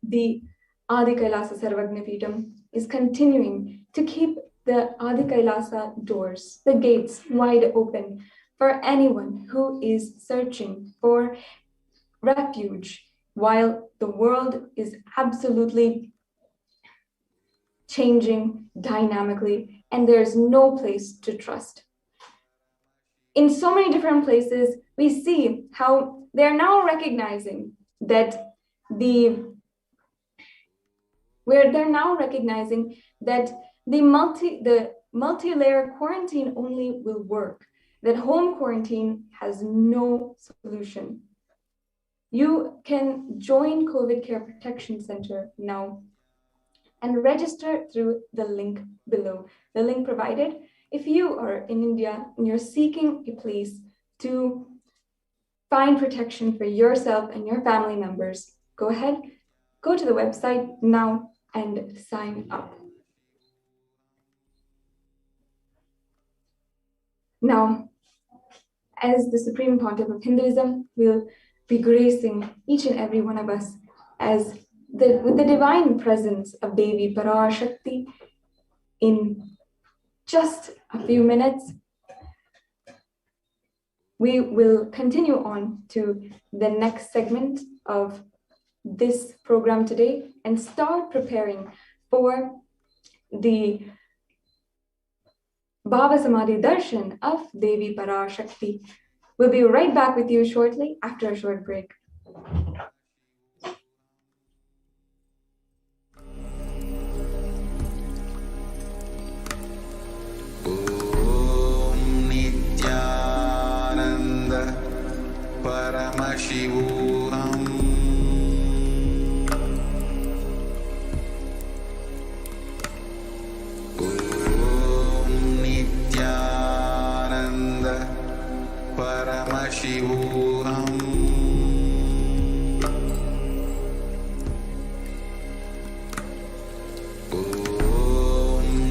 the Adi Kailasa Sarvagna Peetham, is continuing to keep the Adi Kailasa doors, the gates, wide open for anyone who is searching for refuge while the world is absolutely changing dynamically and there's no place to trust. In so many different places, we see how they're now recognizing that the multi-layer quarantine only will work, that home quarantine has no solution. You can join COVID Care Protection Center now and register through the link below. The link provided, if you are in India and you're seeking a place to find protection for yourself and your family members, go ahead, go to the website now and sign up. Now, as the Supreme Pontiff of Hinduism will be gracing each and every one of us with the divine presence of Devi Parashakti in just a few minutes, we will continue on to the next segment of this program today and start preparing for the Bhava Samadhi Darshan of Devi Parashakti. We'll be right back with you shortly after a short break. Nithyananda Paramashivoham. Nithyananda Paramashivoham.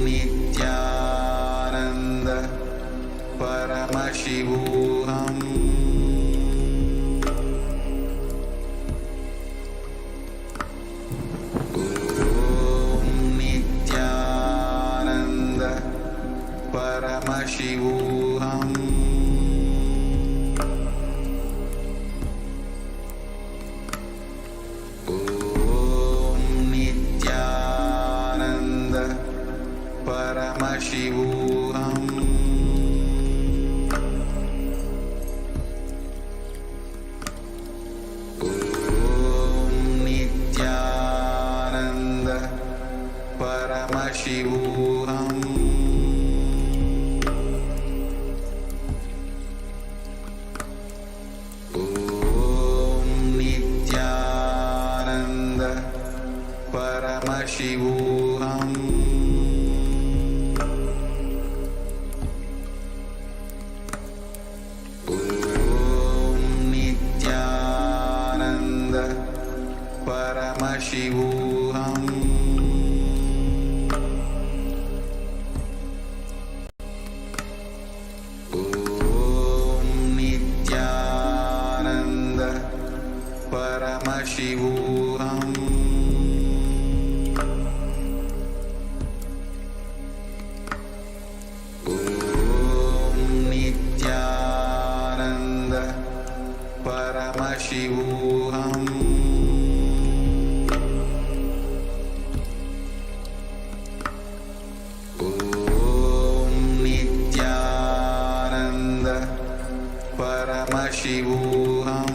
Nithyananda Paramashivoham. Nithyananda Paramashivoham. Nithyananda Paramashivoham. Nithyananda Paramashivoham. Nithyananda Paramashivoham. Nithyananda Paramashivoham. Nithyananda Paramashivoham. Nithyananda Paramashivoham. Nithyananda Paramashivoham.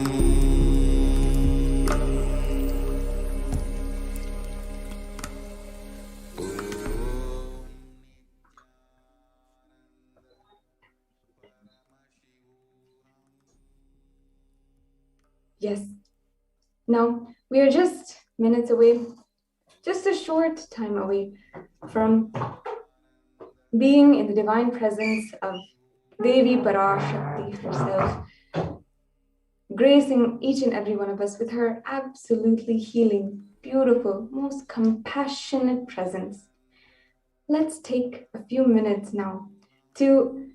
Yes. Now, we are just minutes away, just a short time away from being in the divine presence of Devi Parashakti. Adi herself, gracing each and every one of us with her absolutely healing, beautiful, most compassionate presence. Let's take a few minutes now to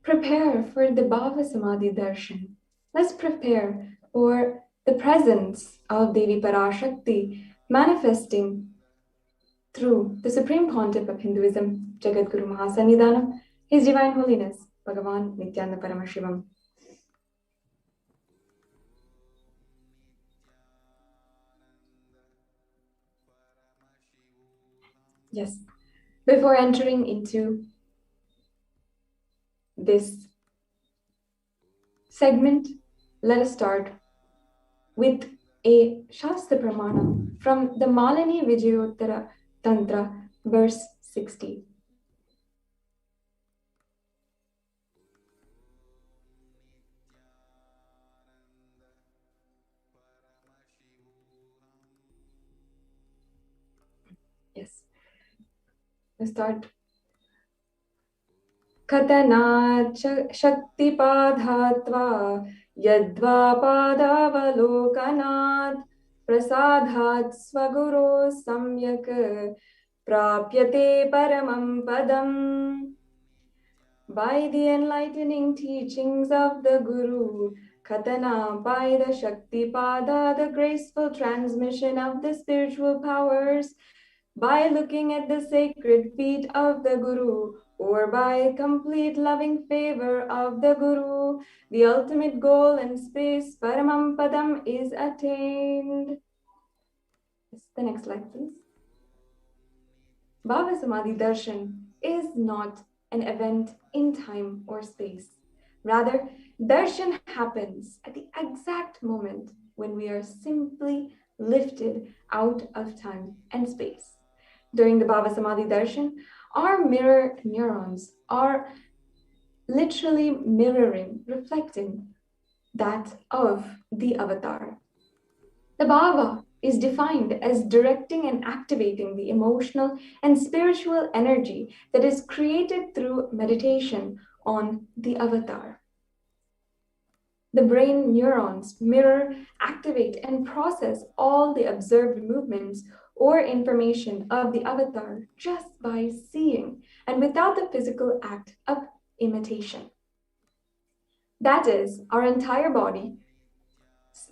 prepare for the Bhava Samadhi Darshan. Let's prepare for the presence of Devi Parashakti manifesting through the Supreme Pontiff of Hinduism, Jagadguru Mahasannidhanam, His Divine Holiness, Bhagavan Nithyananda Paramashivam. Yes, before entering into this segment, let us start with a Shastra Pramana from the Malini Vijayottara Tantra, verse 60. Yes, let's start. Katanat Shakti Padhatva Yadva Padavalokanat Prasadhat Swaguro Samyak Prapyate Paramam Padam. By the enlightening teachings of the Guru, Katana, by the Shakti Pada, the graceful transmission of the spiritual powers, by looking at the sacred feet of the Guru, or by complete loving favor of the Guru, the ultimate goal and space, Paramam Padam, is attained. The next slide, please. Bhava Samadhi Darshan is not an event in time or space. Rather, darshan happens at the exact moment when we are simply lifted out of time and space. During the Bhava Samadhi Darshan, our mirror neurons are literally mirroring, reflecting that of the avatar. The Bhava is defined as directing and activating the emotional and spiritual energy that is created through meditation on the avatar. The brain neurons mirror, activate, and process all the observed movements or information of the avatar just by seeing and without the physical act of imitation. That is, our entire body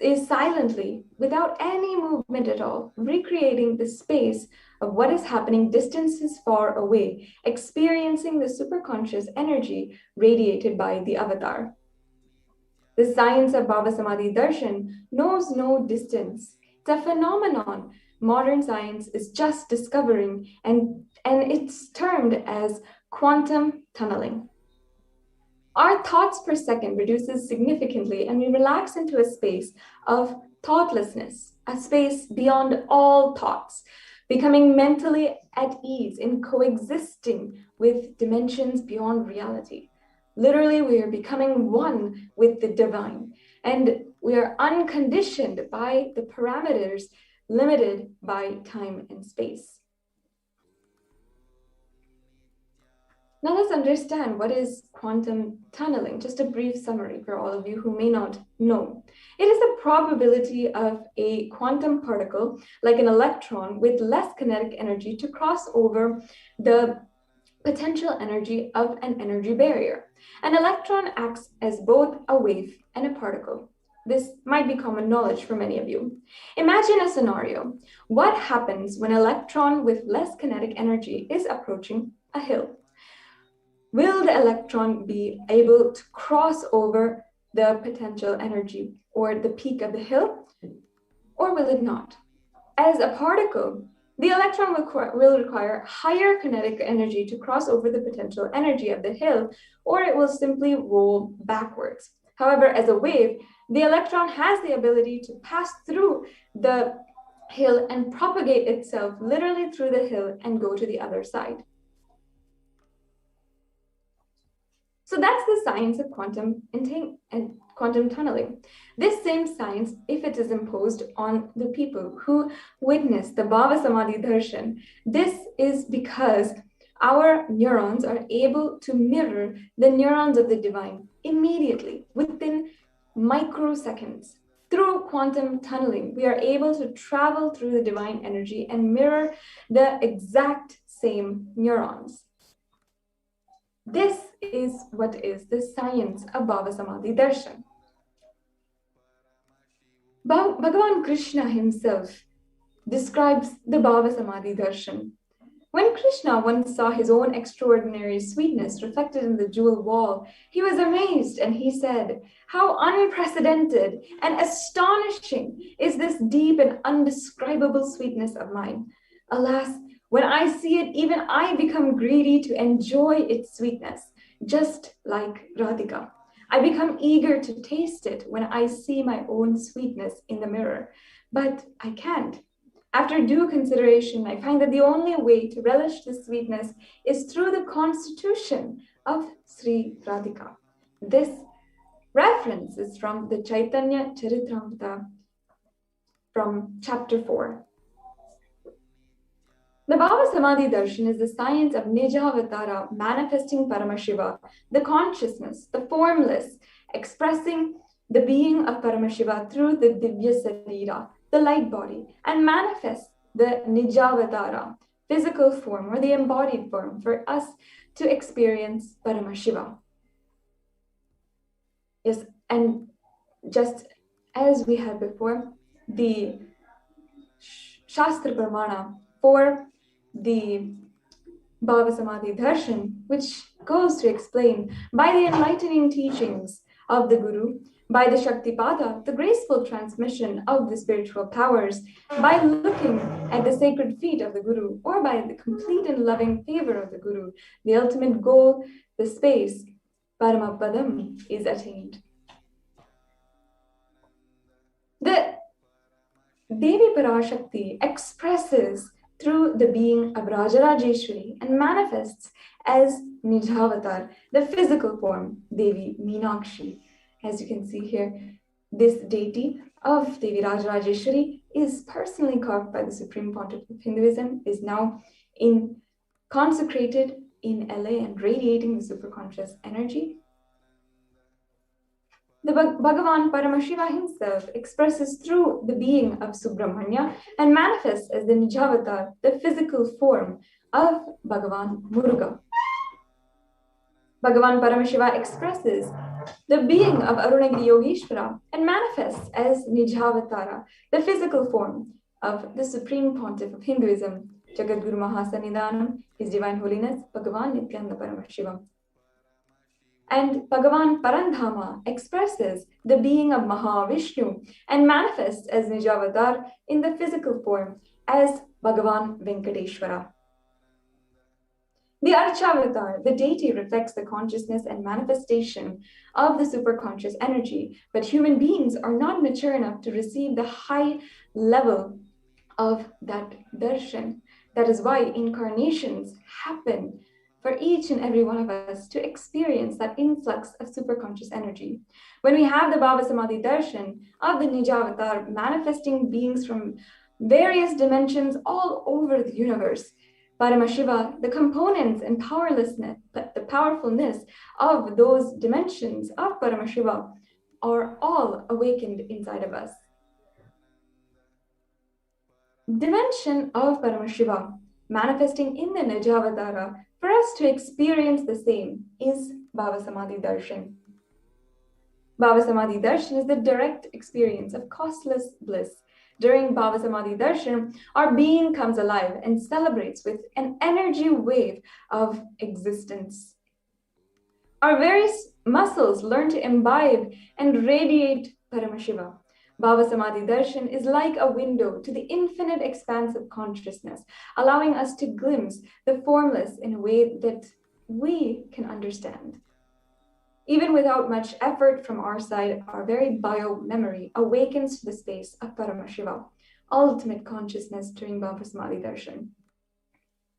is silently, without any movement at all, recreating the space of what is happening distances far away, experiencing the superconscious energy radiated by the avatar. The science of Bhava Samadhi Darshan knows no distance. It's a phenomenon modern science is just discovering, and it's termed as quantum tunneling. Our thoughts per second reduces significantly, and we relax into a space of thoughtlessness, a space beyond all thoughts, becoming mentally at ease in coexisting with dimensions beyond reality. Literally, we are becoming one with the divine, and we are unconditioned by the parameters limited by time and space. Now let's understand what is quantum tunneling. Just a brief summary for all of you who may not know. It is the probability of a quantum particle, like an electron, with less kinetic energy to cross over the potential energy of an energy barrier. An electron acts as both a wave and a particle. This might be common knowledge for many of you. Imagine a scenario. What happens when an electron with less kinetic energy is approaching a hill? Will the electron be able to cross over the potential energy or the peak of the hill, or will it not? As a particle, the electron will require higher kinetic energy to cross over the potential energy of the hill, or it will simply roll backwards. However, as a wave, the electron has the ability to pass through the hill and propagate itself literally through the hill and go to the other side. So that's the science of quantum tunneling. This same science, if it is imposed on the people who witness the Bhava Samadhi Darshan, this is because our neurons are able to mirror the neurons of the divine immediately, within microseconds. Through quantum tunneling, we are able to travel through the divine energy and mirror the exact same neurons. This is what is the science of Bhava Samadhi Darshan. Bhagavan Krishna himself describes the Bhava Samadhi Darshan. When Krishna once saw his own extraordinary sweetness reflected in the jewel wall, he was amazed and he said, "How unprecedented and astonishing is this deep and undescribable sweetness of mine. Alas, when I see it, even I become greedy to enjoy its sweetness, just like Radhika. I become eager to taste it when I see my own sweetness in the mirror, but I can't. After due consideration, I find that the only way to relish this sweetness is through the constitution of Sri Radhika." This reference is from the Chaitanya Charitamrita from chapter 4. The Bhava Samadhi Darshan is the science of Nijavatara, manifesting Paramashiva, the consciousness, the formless, expressing the being of Paramashiva through the Divya Sarira, the light body, and manifests the Nijavatara, physical form or the embodied form, for us to experience Paramashiva. Yes, and just as we had before, the Shastra Pramana for the Bhava Samadhi Darshan, which goes to explain by the enlightening teachings of the Guru, by the Shaktipada, the graceful transmission of the spiritual powers, by looking at the sacred feet of the Guru, or by the complete and loving favor of the Guru, the ultimate goal, the space, Paramapadam, is attained. The Devi Parashakti expresses through the being of Rajarajeshwari and manifests as Nijavatar, the physical form, Devi Meenakshi. As you can see here, this deity of Devi Rajarajeshwari is personally carved by the Supreme Pontiff of Hinduism, is now consecrated in LA and radiating the superconscious energy. The Bhagavan Paramashiva himself expresses through the being of Subramanya and manifests as the Nijavatar, the physical form of Bhagavan Muruga. Bhagavan Paramashiva expresses the being of Arunagiri Yogeshwara and manifests as Nijavatara, the physical form of the Supreme Pontiff of Hinduism, Jagadguru Mahasannidhanam, His Divine Holiness, Bhagavan Nithyananda Paramashivam. And Bhagavan Parandhama expresses the being of Mahavishnu and manifests as Nijavatar in the physical form as Bhagavan Venkateshwara. The Archavatar, the deity, reflects the consciousness and manifestation of the superconscious energy, but human beings are not mature enough to receive the high level of that darshan. That is why incarnations happen for each and every one of us to experience that influx of superconscious energy. When we have the Bhava Samadhi Darshan of the Nijavatar manifesting beings from various dimensions all over the universe, Paramashiva, the components and powerlessness, the powerfulness of those dimensions of Paramashiva are all awakened inside of us. Dimension of Paramashiva manifesting in the Nijavatara, for us to experience the same, is Bhava Samadhi Darshan. Bhava Samadhi Darshan is the direct experience of costless bliss. During Bhava Samadhi Darshan, our being comes alive and celebrates with an energy wave of existence. Our various muscles learn to imbibe and radiate Paramashiva. Bhava Samadhi Darshan is like a window to the infinite expanse of consciousness, allowing us to glimpse the formless in a way that we can understand. Even without much effort from our side, our very bio-memory awakens to the space of Paramashiva, ultimate consciousness during Bhava Samadhi Darshan.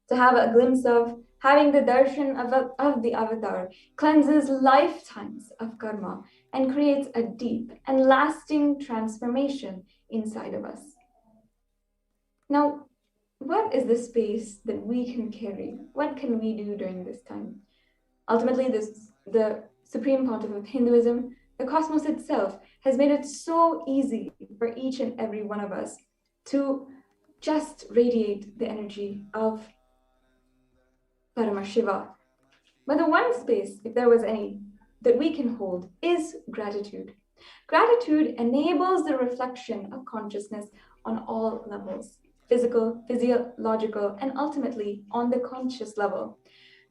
To have a glimpse of having the darshan of the avatar cleanses lifetimes of karma and creates a deep and lasting transformation inside of us. Now, what is the space that we can carry? What can we do during this time? Ultimately, the Supreme Pontiff of Hinduism, the cosmos itself, has made it so easy for each and every one of us to just radiate the energy of Paramashiva. But the one space, if there was any, that we can hold is gratitude. Gratitude enables the reflection of consciousness on all levels, physical, physiological, and ultimately on the conscious level.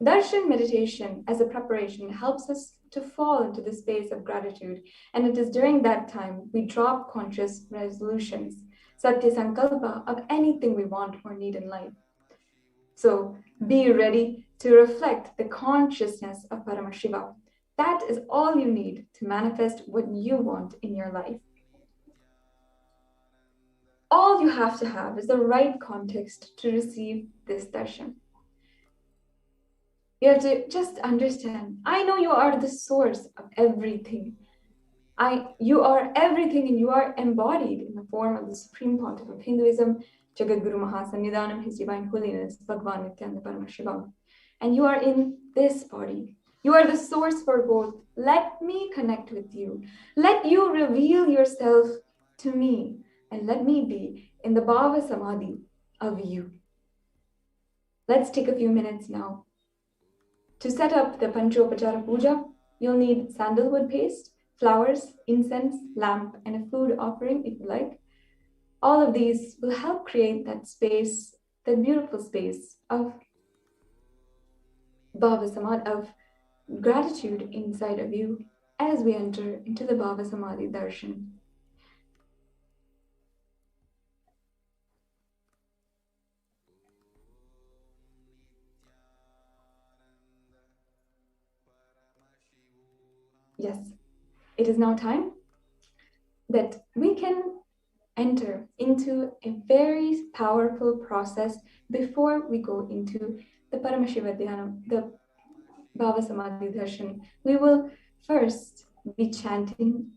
Darshan meditation as a preparation helps us to fall into the space of gratitude, and it is during that time we drop conscious resolutions, satya sankalpa, of anything we want or need in life. So be ready to reflect the consciousness of Paramashiva. That is all you need to manifest what you want in your life. All you have to have is the right context to receive this darshan. You have to just understand, I know you are the source of everything. You are everything, and you are embodied in the form of the Supreme Pontiff of Hinduism, Jagadguru Mahasannidhanam, His Divine Holiness, Bhagavan Nithyananda Paramashivam. And you are in this body. You are the source for both. Let me connect with you. Let you reveal yourself to me, and let me be in the Bhava Samadhi of you. Let's take a few minutes now. To set up the Panchopachara Puja, you'll need sandalwood paste, flowers, incense, lamp, and a food offering if you like. All of these will help create that space, that beautiful space of Bhava Samadhi, of gratitude inside of you as we enter into the Bhava Samadhi Darshan. Yes, it is now time that we can enter into a very powerful process before we go into the Paramashiva Dhyana, the Bhava Samadhi Darshan. We will first be chanting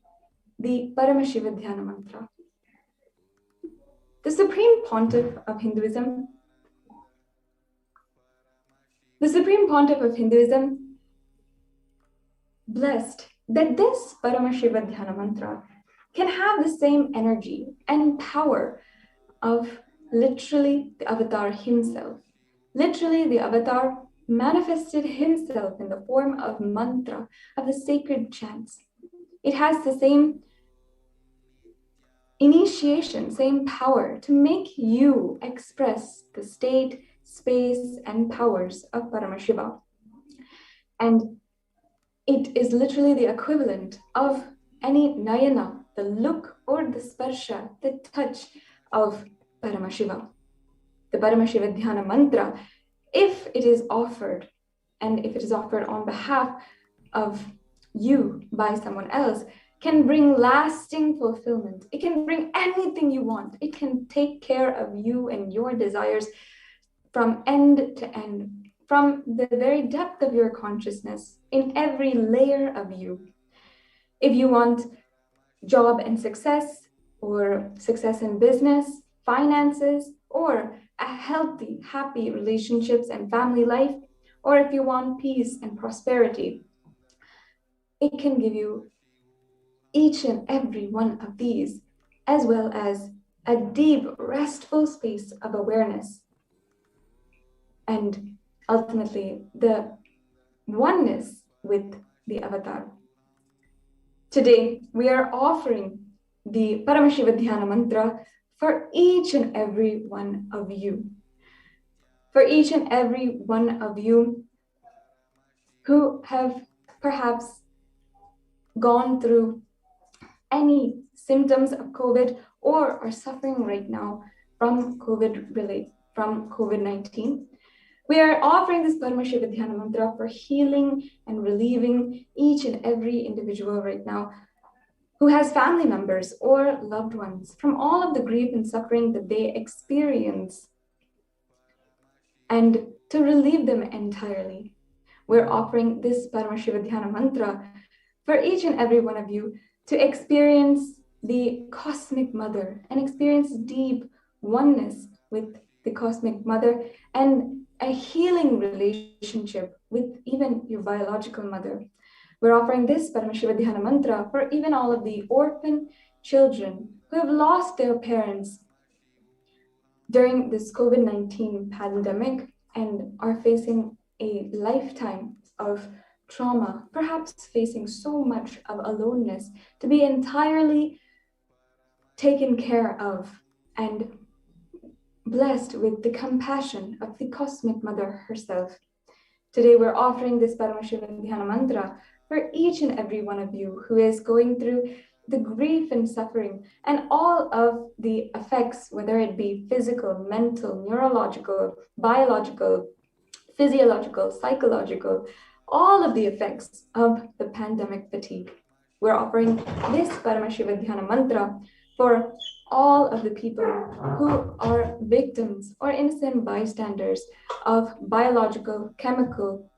the Paramashiva Dhyana mantra. The Supreme Pontiff of Hinduism, blessed that this Paramashiva Dhyana mantra can have the same energy and power of literally the avatar himself. Literally, the avatar manifested himself in the form of mantra, of the sacred chants. It has the same initiation, same power to make you express the state, space, and powers of Paramashiva. And it is literally the equivalent of any nayana, the look or the sparsha, the touch of Paramashiva. The Paramashiva Dhyana mantra, if it is offered, and if it is offered on behalf of you by someone else, can bring lasting fulfillment. It can bring anything you want. It can take care of you and your desires from end to end, from the very depth of your consciousness, in every layer of you. If you want job and success, or success in business, finances, or a healthy, happy relationships and family life, or if you want peace and prosperity, it can give you each and every one of these, as well as a deep, restful space of awareness. And ultimately, the oneness with the avatar. Today, we are offering the Paramashiva Dhyana mantra for each and every one of you. For each and every one of you who have perhaps gone through any symptoms of COVID or are suffering right now from COVID-19. We are offering this Paramashiva Dhyana mantra for healing and relieving each and every individual right now who has family members or loved ones from all of the grief and suffering that they experience, and to relieve them entirely. We're offering this Paramashiva Dhyana mantra for each and every one of you to experience the cosmic mother and experience deep oneness with the Cosmic Mother, and a healing relationship with even your biological mother. We're offering this Paramashiva Dhyana Mantra for even all of the orphan children who have lost their parents during this COVID-19 pandemic and are facing a lifetime of trauma, perhaps facing so much of aloneness, to be entirely taken care of and blessed with the compassion of the Cosmic Mother herself. Today, we're offering this Paramashiva Dhyana Mantra for each and every one of you who is going through the grief and suffering and all of the effects, whether it be physical, mental, neurological, biological, physiological, psychological, all of the effects of the pandemic fatigue. We're offering this Paramashiva Dhyana Mantra for all of the people who are victims or innocent bystanders of biological, chemical,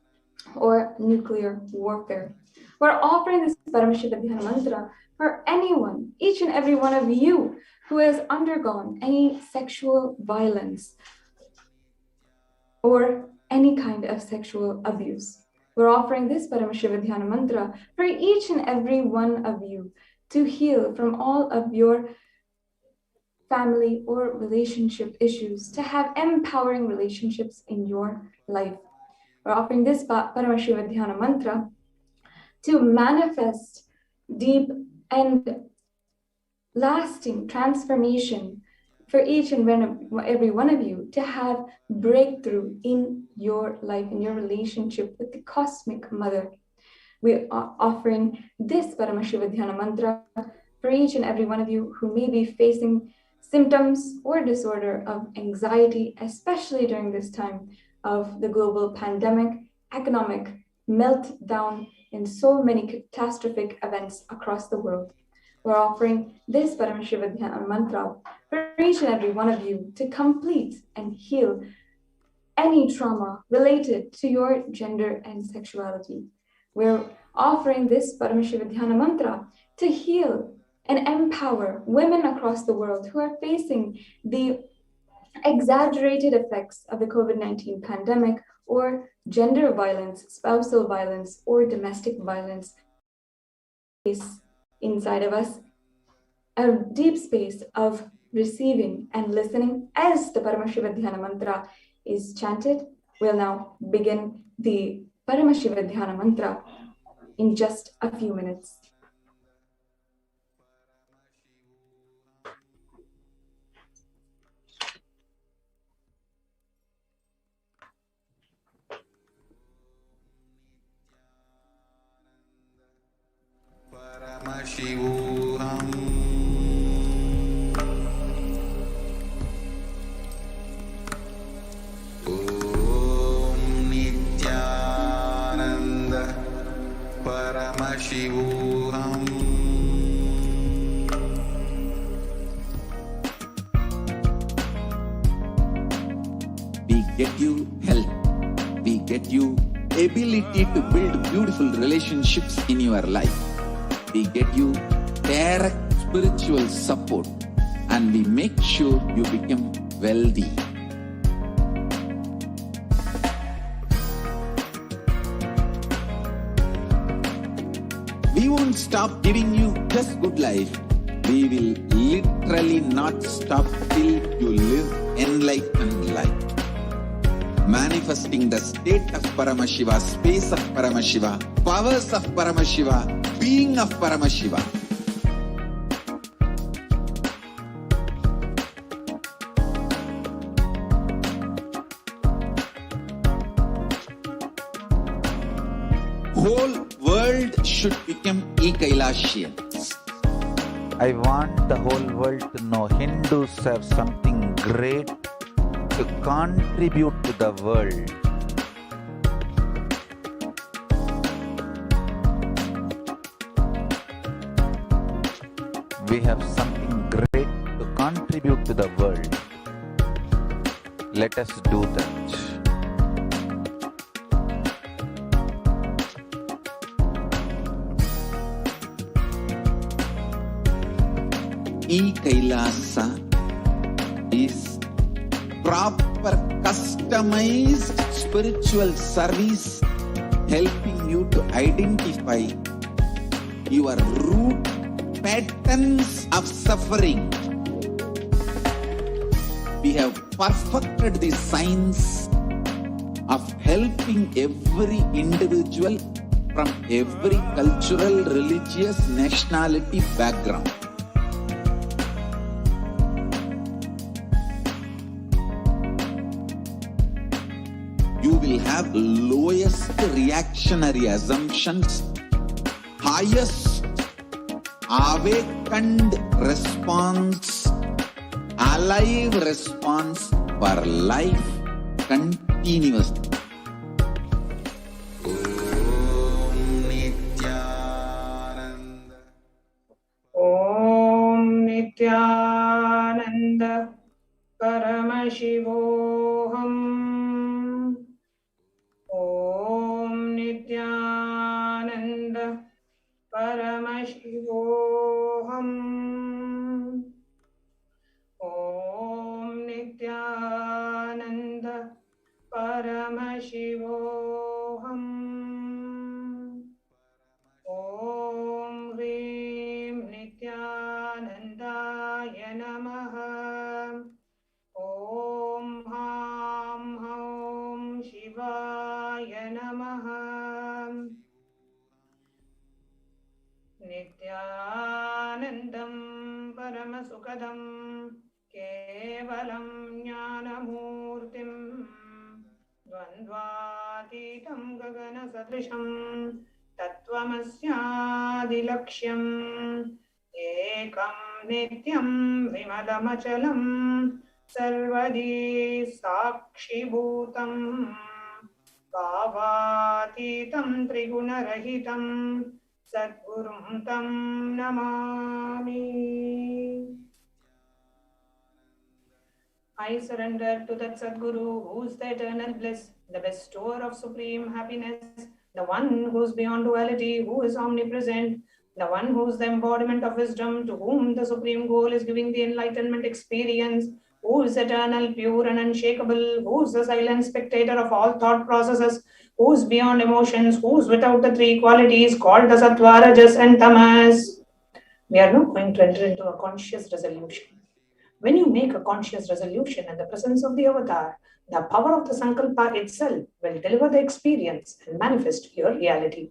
or nuclear warfare. We're offering this Paramashiva Dhyana Mantra for anyone, each and every one of you who has undergone any sexual violence or any kind of sexual abuse. We're offering this Paramashiva Dhyana Mantra for each and every one of you to heal from all of your family or relationship issues, to have empowering relationships in your life. We're offering this Paramashiva Dhyana Mantra to manifest deep and lasting transformation for each and every one of you, to have breakthrough in your life, in your relationship with the Cosmic Mother. We are offering this Paramashiva Dhyana Mantra for each and every one of you who may be facing symptoms or disorder of anxiety, especially during this time of the global pandemic, economic meltdown, and so many catastrophic events across the world. We're offering this Paramashiva Dhyana Mantra for each and every one of you to complete and heal any trauma related to your gender and sexuality. We're offering this Paramashiva Dhyana Mantra to heal and empower women across the world who are facing the exaggerated effects of the COVID-19 pandemic or gender violence, spousal violence, or domestic violence. Inside of us, a deep space of receiving and listening as the Paramashiva Dhyana Mantra is chanted. We'll now begin the Paramashiva Dhyana Mantra in just a few minutes. Paramashivoham. Om Nithyananda Paramashivoham. We get you health. We get you ability to build beautiful relationships in your life. We get you direct spiritual support, and we make sure you become wealthy. We won't stop giving you just good life. We will literally not stop till you live enlightened life. Manifesting the state of Paramashiva, space of Paramashiva, powers of Paramashiva, being of Paramashiva. Whole world should become Kailasians. I want the whole world to know Hindus have something great to contribute to the world. We have something great to contribute to the world. Let us do that. Kailasa is proper customized spiritual service helping you to identify your root patterns of suffering. We have perfected the science of helping every individual from every cultural, religious, nationality background. You will have lowest reactionary assumptions, highest awakened response, alive response for life continuously. Om Nithyananda Paramashivoham. Om Nithyananda Paramashivoham. Om Nithyananda Paramashivoham. Om Hrim Nithyanandaya Namaha. Om Ham Hom Shivaya Namaha. Nithyanandam Paramasukadam Kevalam Jnanamurtim Dvandvatitam Gagana Sadrisham Tattvamasyadilaksham Ekam Nityam Vimalamachalam Sarvadi Sakshibhutam Bhavatitam Trigunarahitam Sadgurum Tam Namami. I surrender to that Sadguru who is the eternal bliss, the bestower of supreme happiness, the one who is beyond duality, who is omnipresent, the one who is the embodiment of wisdom, to whom the supreme goal is giving the enlightenment experience, who is eternal, pure and unshakable, who is the silent spectator of all thought processes, who is beyond emotions, who is without the three qualities called the Sattva, Rajas and Tamas. We are now going to enter into a conscious resolution. When you make a conscious resolution in the presence of the avatar, the power of the Sankalpa itself will deliver the experience and manifest your reality.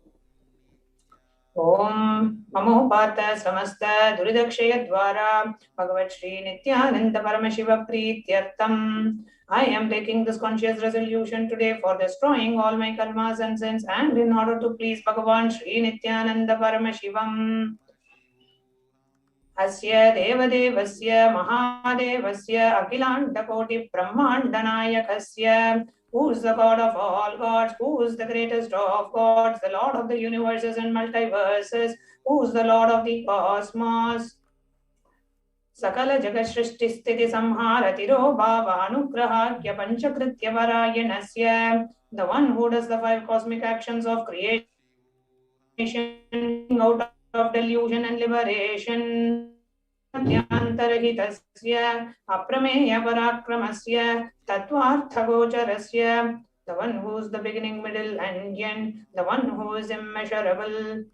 Om Mamo Partha Samasta Duridakshaya Dwara Bhagavat Shri Nithyananda Paramashiva Prityartham. I am taking this conscious resolution today for destroying all my karmas and sins and in order to please Bhagavan Shri Nithyananda Paramashivam. Asya Devadevasya Mahadevasya Akhilandakoti Brahmandanayakasya, who is the God of all gods, who is the greatest of gods, the Lord of the universes and multiverses, who is the Lord of the cosmos. Sakala Jagashrishti Sthiti Samharatiro Bhava Anugrahagya Panchakritya Varayanasya, the one who does the 5 cosmic actions of creation out of delusion and liberation. Antarahitasya Aprameya Parakramasya Tattvarthagocarasya, the one who is the beginning, middle and end, the one who is immeasurable.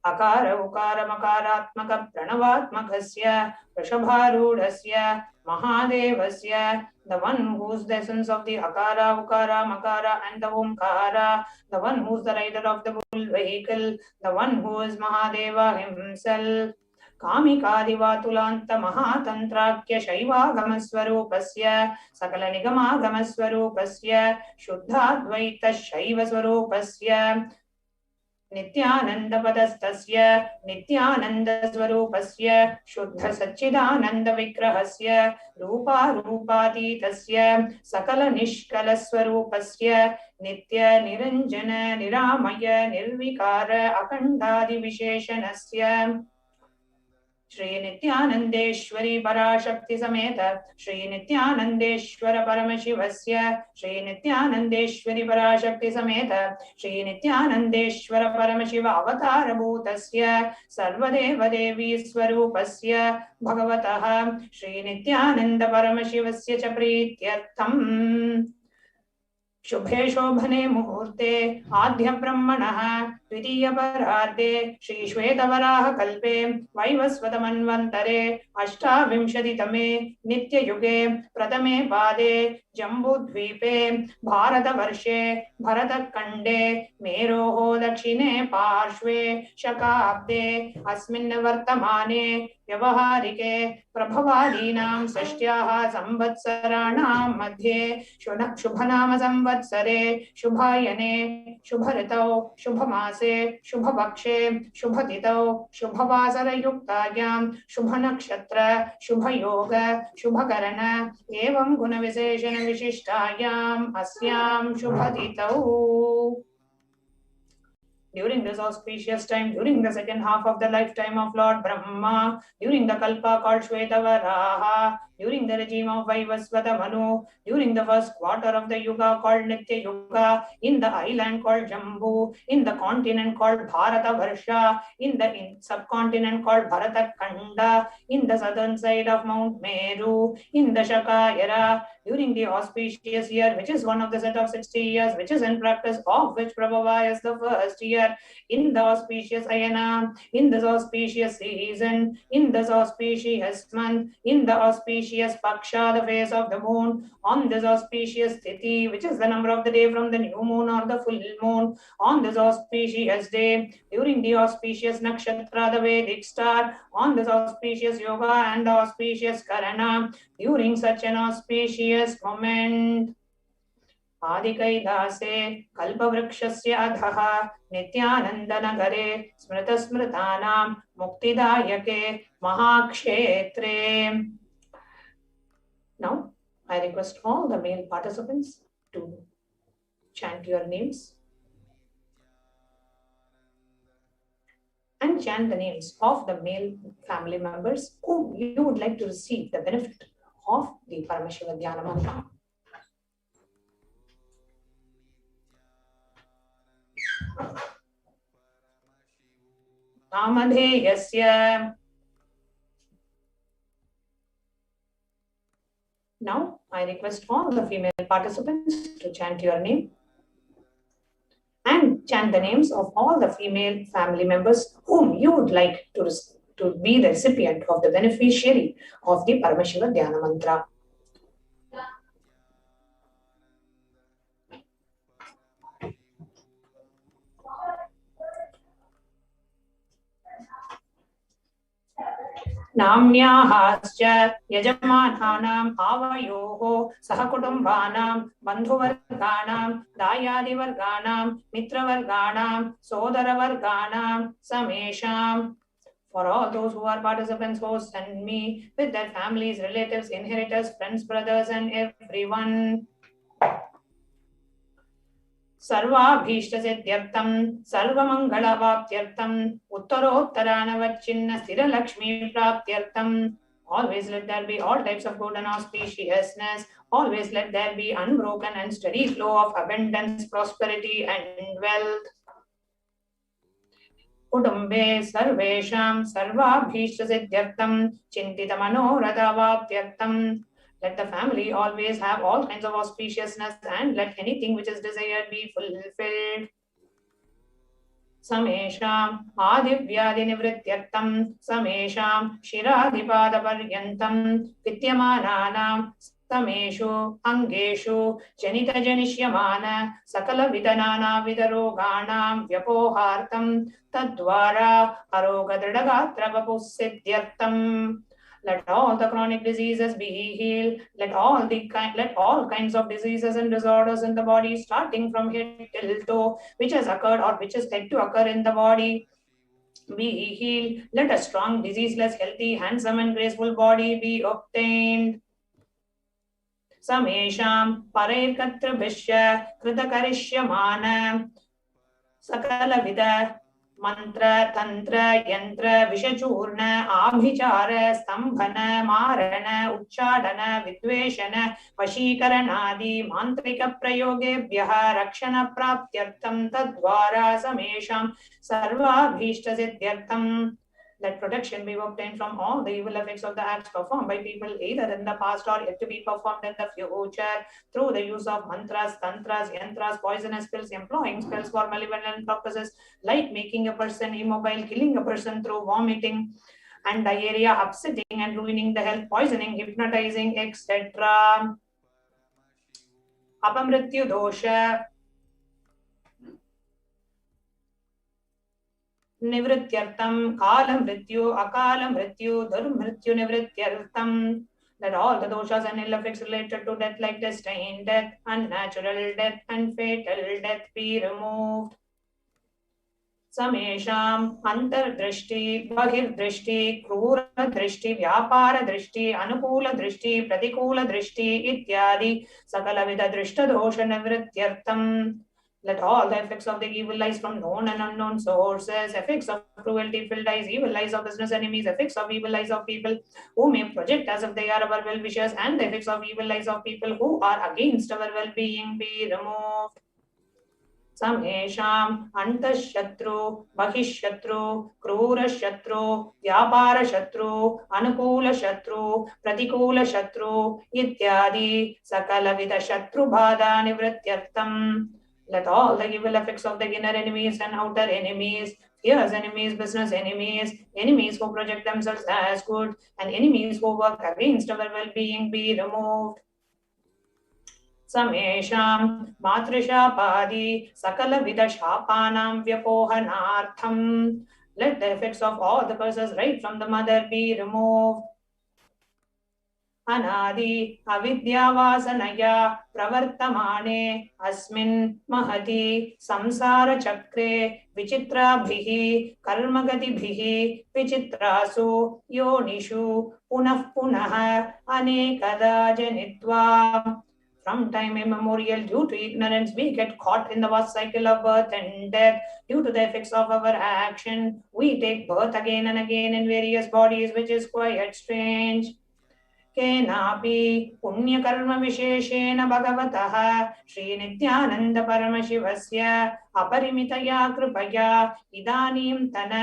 Akara Ukara Makaratmaka Pranavatmakasya Vrishabharudasya Mahadevasya, the one who is the essence of the Akara, Ukara, Makara and the Omkara, the one who is the rider of the bull vehicle, the one who is Mahadeva himself. Kamikadivatulanta Mahatantrakya Shaivagamaswarupasya Sakala Nigamagamaswarupasya Shuddhadvaita Shaivaswarupasya Nithyananda Padastasya Nithyananda Swarupasya Shuddha Satchidananda Vigrahasya Rupa Rupatitasya Sakala Nishkala Swarupasya Nitya Niranjana Niramaya Nirvikara Akandadi Visheshanasya Shri Nithyanandeshwari Parashakti Sameta Shri Nithyanandeshwara Paramashivasya Shri Nithyanandeshwari Parashakti Sameta Shri Nithyanandeshwara Paramashiva Avatara Bhutasya Sarvadeva Devi Swarupasya Bhagavataha Shri Nithyananda Paramashivasya Cha Prityartham शुभे शोभने मुहूर्ते आद्य ब्रह्मणः द्वितीय परार्धे श्री श्वेतवराह कल्पे वैवस्वत मन्वन्तरे अष्टाविंशतितमे नित्ययुगे प्रथमे पादे जम्बूद्वीपे भारतवर्षे भरतखण्डे मेरोः दक्षिणे पार्श्वे शकाब्दे अस्मिन् वर्तमाने व्यवहारिके प्रभवादीनां षष्ट्याः संवत्सराणां मध्ये शुभनाम संवत्सरे शुभायने शुभऋतौ शुभमासे शुभपक्षे शुभतिथौ शुभवासरयुक्तायां शुभनक्षत्र शुभयोग शुभकरण एवं गुणविशेषण विशिष्टायाम् अस्यां शुभतिथौ. During this auspicious time, during the second half of the lifetime of Lord Brahma, during the Kalpa called Shvetavaraha, during the regime of Vaivasvata Manu, during the first quarter of the Yuga called Nitya Yuga, in the island called Jambu, in the continent called Bharata Varsha, in the subcontinent called Bharata Khanda, in the southern side of Mount Meru, in the Shaka era, during the auspicious year, which is one of the set of 60 years, which is in practice, of which Prabhava is the first year, in the auspicious Ayana, in this auspicious season, in this auspicious month, in the auspicious Paksha, the phase of the moon, on this auspicious Tithi, which is the number of the day from the new moon or the full moon, on this auspicious day, during the auspicious Nakshatra, the Vedic star, on this auspicious Yoga and the auspicious Karana, during such an auspicious moment. आदि कैलासे कल्पवृक्षस्य अधः नित्यानन्दनगरे स्मृतस्मृतानां मुक्तिदायके महाक्षेत्रे. Now, I request all the male participants to chant your names and chant the names of the male family members whom you would like to receive the benefit of the Paramashiva Dhyana Mantra. Kamadheyasya. Now, I request all the female participants to chant your name and chant the names of all the female family members whom you would like to be the recipient of the beneficiary of the Paramashiva Dhyana Mantra. नाम्याश्च यजमानानाम् आवयोः सहकुटुम्बानां बन्धुवर्गाणां दायादिवर्गाणां मित्रवर्गाणां सोदरवर्गाणां समेषां. For all those who are participants, hosts and me, with their families, relatives, inheritors, friends, brothers and everyone. सर्वाभीष्टसिद्ध्यर्थं सर्वमङ्गलवाप्त्यर्थं उत्तरोत्तरानवच्छिन्न स्थिरलक्ष्मी प्राप्त्यर्थं. Always let there be all types of good and auspiciousness. Always let there be unbroken and steady flow of abundance, prosperity and wealth. कुटुम्बे सर्वेषां सर्वाभीष्टसिद्ध्यर्थं चिन्तितमनोरथवाप्त्यर्थं. Let the family always have all kinds of auspiciousness and let anything which is desired be fulfilled. Samesham adivyadinivrityartam samesham shiradipadaparyantam vidyamananam sameshu angeshu janitajanishyamana sakala vidanana vidaroganam vyapohartam tadvara arogadridagatra vapussiddhyartam. Let all the chronic diseases be healed. Let all kinds of diseases and disorders in the body, starting from head till toe, which has occurred or which is said to occur in the body, be healed. Let a strong, diseaseless, healthy, handsome and graceful body be obtained. Samesham parairkatrabhishya kritakarishyamanam sakala vida Mantra, Tantra, Yantra, Vishachurna, Abhichara, Stambhana, Marana, Uchchadana, Vidveshana, Vashikaranadi, Mantrika Prayogebhyaha, Rakshana Praptyartham, Tadvara Samesham, Sarva Bhishta Siddhyartham. Let protection be obtained from all the evil effects of the acts performed by people either in the past or yet to be performed in the future through the use of mantras, tantras, yantras, poisonous spells, employing spells for malevolent purposes like making a person immobile, killing a person through vomiting and diarrhea, upsetting and ruining the health, poisoning, hypnotizing, etc. Apamrityu dosha Nivrityartham, Kala Mrityu, Akala Mrityu, Durmrityu Nivrityartham. That all the doshas and ill effects related to death, like destined death, unnatural death, and fatal death, be removed. Samesham, Antardrashti, Bahirdrashti, Krura Drishti, Vyapara Drishti, Anukula Drishti, Pratikula Drishti, Ityadi, Sakalavida Drishta Dosha Nivrityartham. Let all the effects of the evil eyes from known and unknown sources, effects of cruelty filled eyes, evil eyes of business enemies, effects of evil eyes of people who may project as if they are our well-wishers, and the effects of evil eyes of people who are against our well-being be removed. Samesham Antashatru, Bahishatru, Krura Shatru, Vyapara Shatru, Anukula Shatru, Pratikula Shatru, Ityadi, Sakala Vida Shatru Bhada Nivrityartham. Let all the evil effects of the inner enemies and outer enemies, fierce enemies, business enemies, enemies who project themselves as good, and enemies who work against our well-being be removed. Samesham Matrishapadi Sakala Vida Shapanam Vyapohanartham. Let the effects of all the curses right from the mother be removed. Anadi avidyavasanaya pravartamane asmin mahati samsara chakre vichitrabhihi karmagatibhihi vichitrasu yonishu punah punah anekada janitva. From time immemorial, due to ignorance, we get caught in the vast cycle of birth and death. Due to the effects of our action, we take birth again and again in various bodies, which is quite strange. केनापि पुण्यकर्म विशेषेण भगवतः श्रीनित्यानन्द परमशिवस्य अपरिमितया कृपया इदानीन्तन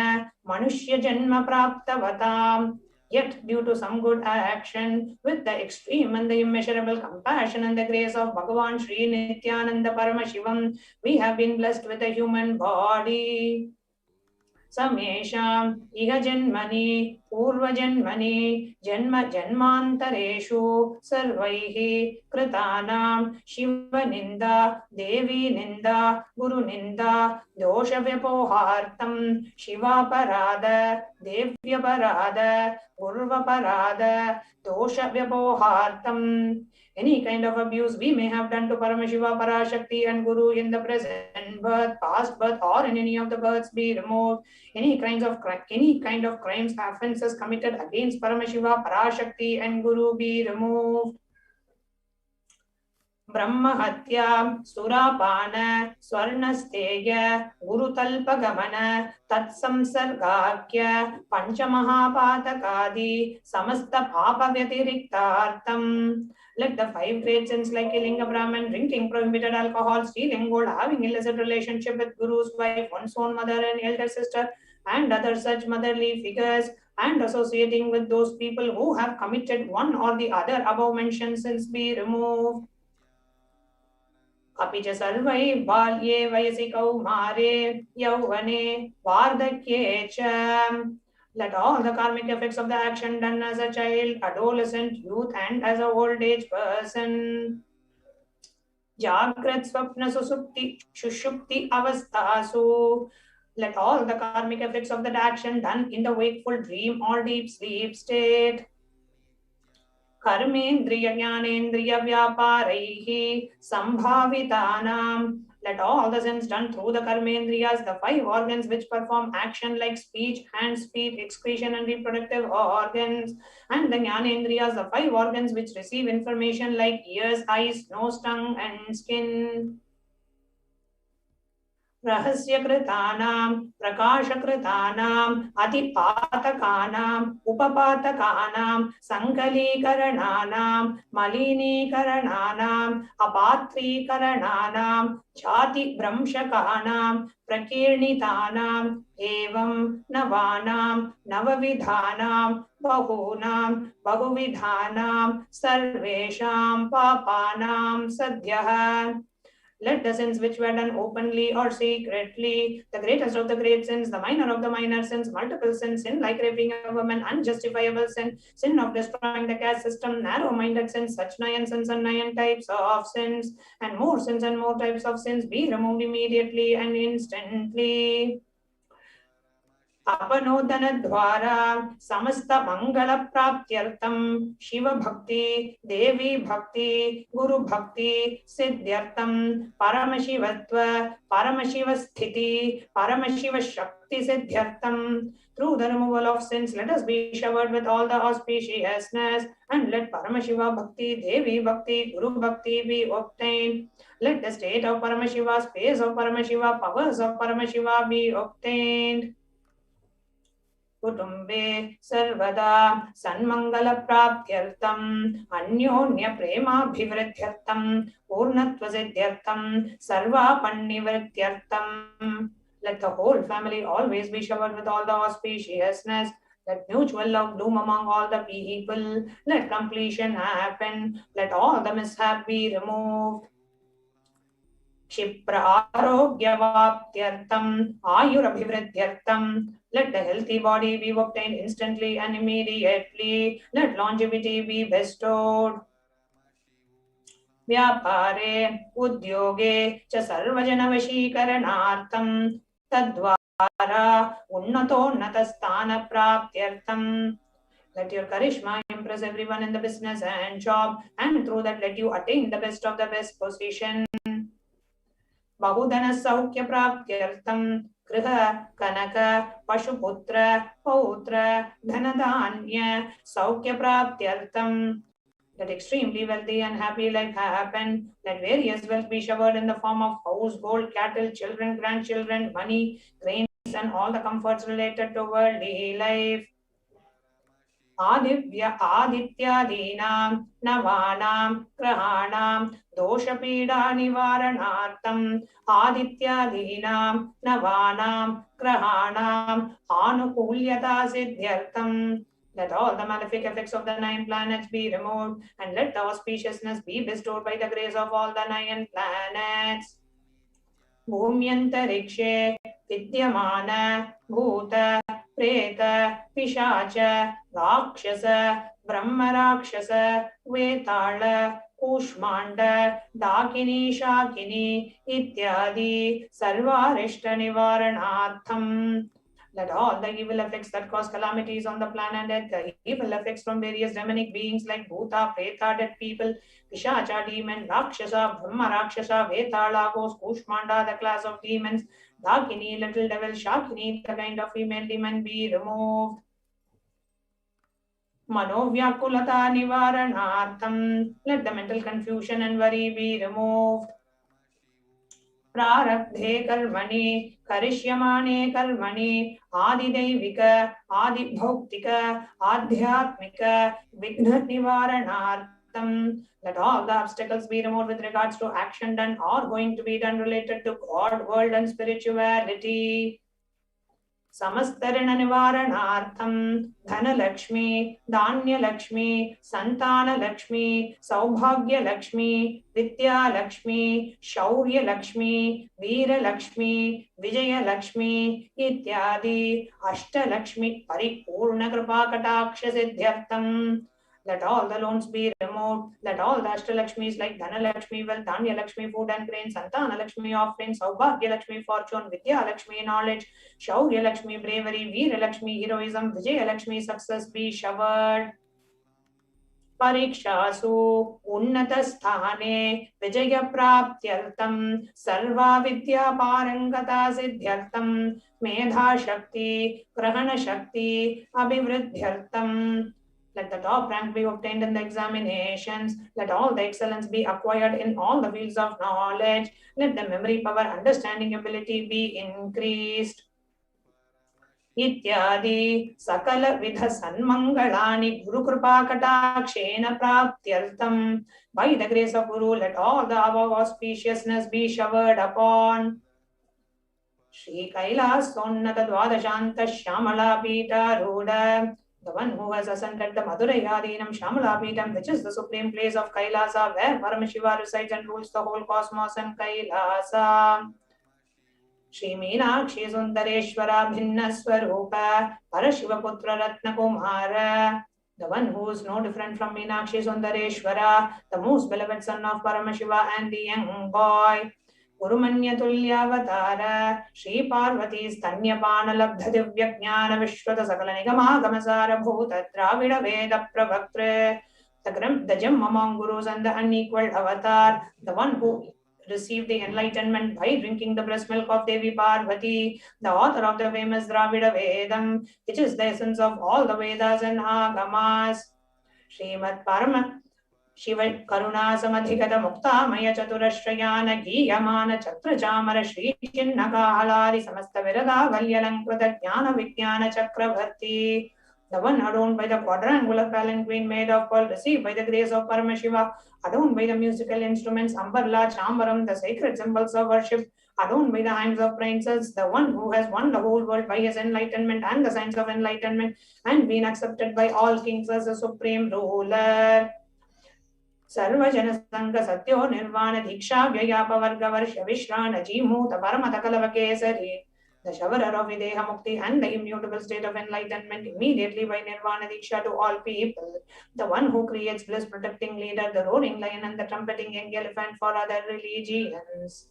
मनुष्यजन्म प्राप्तवताम्. Yet, due to some good action, with the extreme and the immeasurable compassion and the grace of Bhagavan Sri Nithyananda Paramashivam, we have been blessed with a human body. Samesham iha janmani purva janmani janma janmantareshu sarvaihi kritanam shiva ninda devi ninda guru ninda dosha vyapohartam shiva parada devya parada urva parada dosha vyapohartam. Any kind of abuse we may have done to Paramashiva, Parashakti and Guru in the present birth, past birth, or in any of the births be removed. Any kind of crimes, offences committed against Paramashiva, Parashakti and Guru be removed. Brahmahatya, Surapana, Swarnasteya, Gurutalpagamana, Tatsamsargakya, Panchamahapatakadi, Samasta Papa Vyatiriktartam. Let the 5 great sins like killing a Brahman, drinking prohibited alcohol, stealing gold, having illicit relationship with Guru's wife, one's own mother and elder sister, and other such motherly figures, and associating with those people who have committed one or the other above mentioned sins be removed. अपि च सर्वै बाल्ये वयसि कौमारे यौवने वार्धक्ये च. Let all the karmic effects of the action done as a child, adolescent, youth, and as an old age person. Jagrat swapna susupti shushupti avastasu. Let all the karmic effects of that action done in the wakeful dream or deep sleep state. Karmendriya Jnanendriya Vyaparaihi Sambhavitanam. Let all the sins done through the Karmendriyas, the 5 organs which perform action like speech, hands, feet, excretion and reproductive organs, and the Jnanendriyas, the 5 organs which receive information like ears, eyes, nose, tongue and skin. रहस्यकृतानां प्रकाशकृतानाम् अतिपातकानाम् उपपातकानां सङ्कलीकरणानां मलिनीकरणानाम् अपात्रीकरणानां छातिभ्रंशकानां प्रकीर्णितानाम् एवं नवानां नवविधानां बहूनां बहुविधानां सर्वेषां पापानां सद्यः. Let the sins which were done openly or secretly, the greatest of the great sins, the minor of the minor sins, multiple sins, sin like raping a woman, unjustifiable sin, sin of destroying the caste system, narrow-minded sins, such 9 sins and 9 types of sins, and more sins and more types of sins be removed immediately and instantly. अपनोदन द्वारा समस्त मंगल प्राप्त्यर्थम शिव भक्ति देवी भक्ति गुरु भक्ति सिद्ध्यर्थम परमशिवत्व परमशिव स्थिति परमशिव शक्ति सिद्ध्यर्थम. Through the removal of sins, let us be showered with all the auspiciousness, and let Paramashiva Bhakti, Devi Bhakti, Guru Bhakti be obtained. Let the state of Paramashiva, space of Paramashiva, powers of Paramashiva be obtained. कुटुंबे सर्वदा सन्मंगल प्राप्त्यर्थम अन्योन्य प्रेमाभिवृद्ध्यर्थम पूर्णत्वसिद्ध्यर्थम सर्वापन्निवृत्त्यर्थम. Let the whole family always be showered with all the auspiciousness. Let mutual love bloom among all the people. Let completion happen. Let all the mishap be removed. Kshipra arogyavaptyartam ayurabhivridyartam. Let the healthy body be obtained instantly and immediately. Let longevity be bestowed. Vyapare udyoge cha sarvajana vashikaranartam tadvara unnatonnatastana praptyartam. Let your charisma impress everyone in the business and job, and through that let you attain the best of the best position. Bahudana saukya praptyartam Kriha, Kanaka, Pashuputra, Pautra, Dhanadanya, Saukya Praptyartam. Let extremely wealthy and happy life happen. Let various wealth be showered in the form of household, cattle, children, grandchildren, money, grains, and all the comforts related to worldly life. Adityadinam Navanam Grahanam Doshapida Nivaranartam Adityadinam Navanam Grahanam Anukulyata Siddhyartam. Let all the malefic effects of the 9 planets be removed, and let the auspiciousness be bestowed by the grace of all the 9 planets. Bhumyantarikshe Vidyamana Bhuta Preta Pishacha Rakshasa Brahma Rakshasa Vetala Kushmanda Dakini Shakini Ityadi Sarvarishta Nivaranartham. Let all the evil effects that cause calamities on the planet, the evil effects from various demonic beings like Bhuta, Preta, dead people, Pishacha, demon, Rakshasa, Brahma Rakshasa, Vetala, ghost, Kushmanda, the class of demons, Dakini, little devil, Shakini, the kind of female demon be removed. Manovyakulata Nivaranartham. Let the mental confusion and worry be removed. Prarabdhe karmani, karishyamane karmani, adideivika, adibhoktika, adhyatmika, vigna nivaranartham. Let all the obstacles be removed with regards to action done or going to be done related to God, world and spirituality. Samastarana Nivaranartham Dhana Lakshmi, Dhanya Lakshmi, Santana Lakshmi, Saubhagya Lakshmi, Vidya Lakshmi, Shaurya Lakshmi, Veera Lakshmi, Vijaya Lakshmi, Ityadi, Ashta Lakshmi, Paripurna Kripa Kataksha Siddhyartham. Let all the loans be removed. Let all the Ashtalakshmis like Dhana Lakshmi, wealth, Dhanya Lakshmi, food and grain, Santana Lakshmi, offerings, Saubhagya Lakshmi, fortune, Vidya Lakshmi, knowledge, Shaurya Lakshmi, bravery, Veera Lakshmi, heroism, Vijaya Lakshmi, success be showered. Parikshasu Unnatasthane Vijaya Praptyartham Sarva Vidya Parangata Siddhyartham Medha Shakti Grahana Shakti Abhivriddhyartham. Let the top rank be obtained in the examinations. Let all the excellence be acquired in all the fields of knowledge. Let the memory power, understanding ability be increased. इत्यादि सकल विध सन्मंगलानि गुरु कृपा कटाक्षेन प्राप्त्यर्थम. By the grace of Guru, let all the above auspiciousness be showered upon. Shri Kailasa Sonnata Dwadashanta Shyamala Pita Ruda, the one who has ascended the Madurayadinam Shyamala Pitam, which is the supreme place of Kailasa, where Paramashiva resides and rules the whole cosmos and Kailasa. Shri Meenakshi Sundareshwara Bhinna Swarupa Parashivaputra Ratna Kumara, the one who is no different from Meenakshi Sundareshwara, the most beloved son of Paramashiva and the young boy. Gurumanya Tulyavatara, Shri Parvati Stanyapana Labdha Divya Jnana Vishwata Sakala Nigama Gamasara Bhuta Dravida Veda Pravaktre, the gem among gurus and the unequaled avatar, the one who received the enlightenment by drinking the breast milk of Devi Parvati, the author of the famous Dravida Vedam, which is the essence of all the Vedas and Agamas. Srimad Parama Shiva Karuna Samadhikata Mukta Maya Chaturashrayana Giyamana Chatra Chamara Shri Chinnaka Halari Samasta Virada Valyalankrata Jnana Vijnana Chakravarti, the one adorned by the quadrangular palanquin made of pearl, received by the grace of Paramashiva, adorned by the musical instruments Ambarla Chambaram, the sacred symbols of worship, adorned by the hands of princes, the one who has won the whole world by his enlightenment and the signs of enlightenment, and been accepted by all kings as the supreme ruler. Sarvajana Sangha Satyo Nirvana Diksha Vyayapavarga Varsha Vishrana Jimuta Paramatakalavake Kesari, the showerer of Videha Mukti and the immutable state of enlightenment immediately by Nirvana Diksha to all people, the one who creates bliss protecting leader, the roaring lion and the trumpeting young elephant for other religions.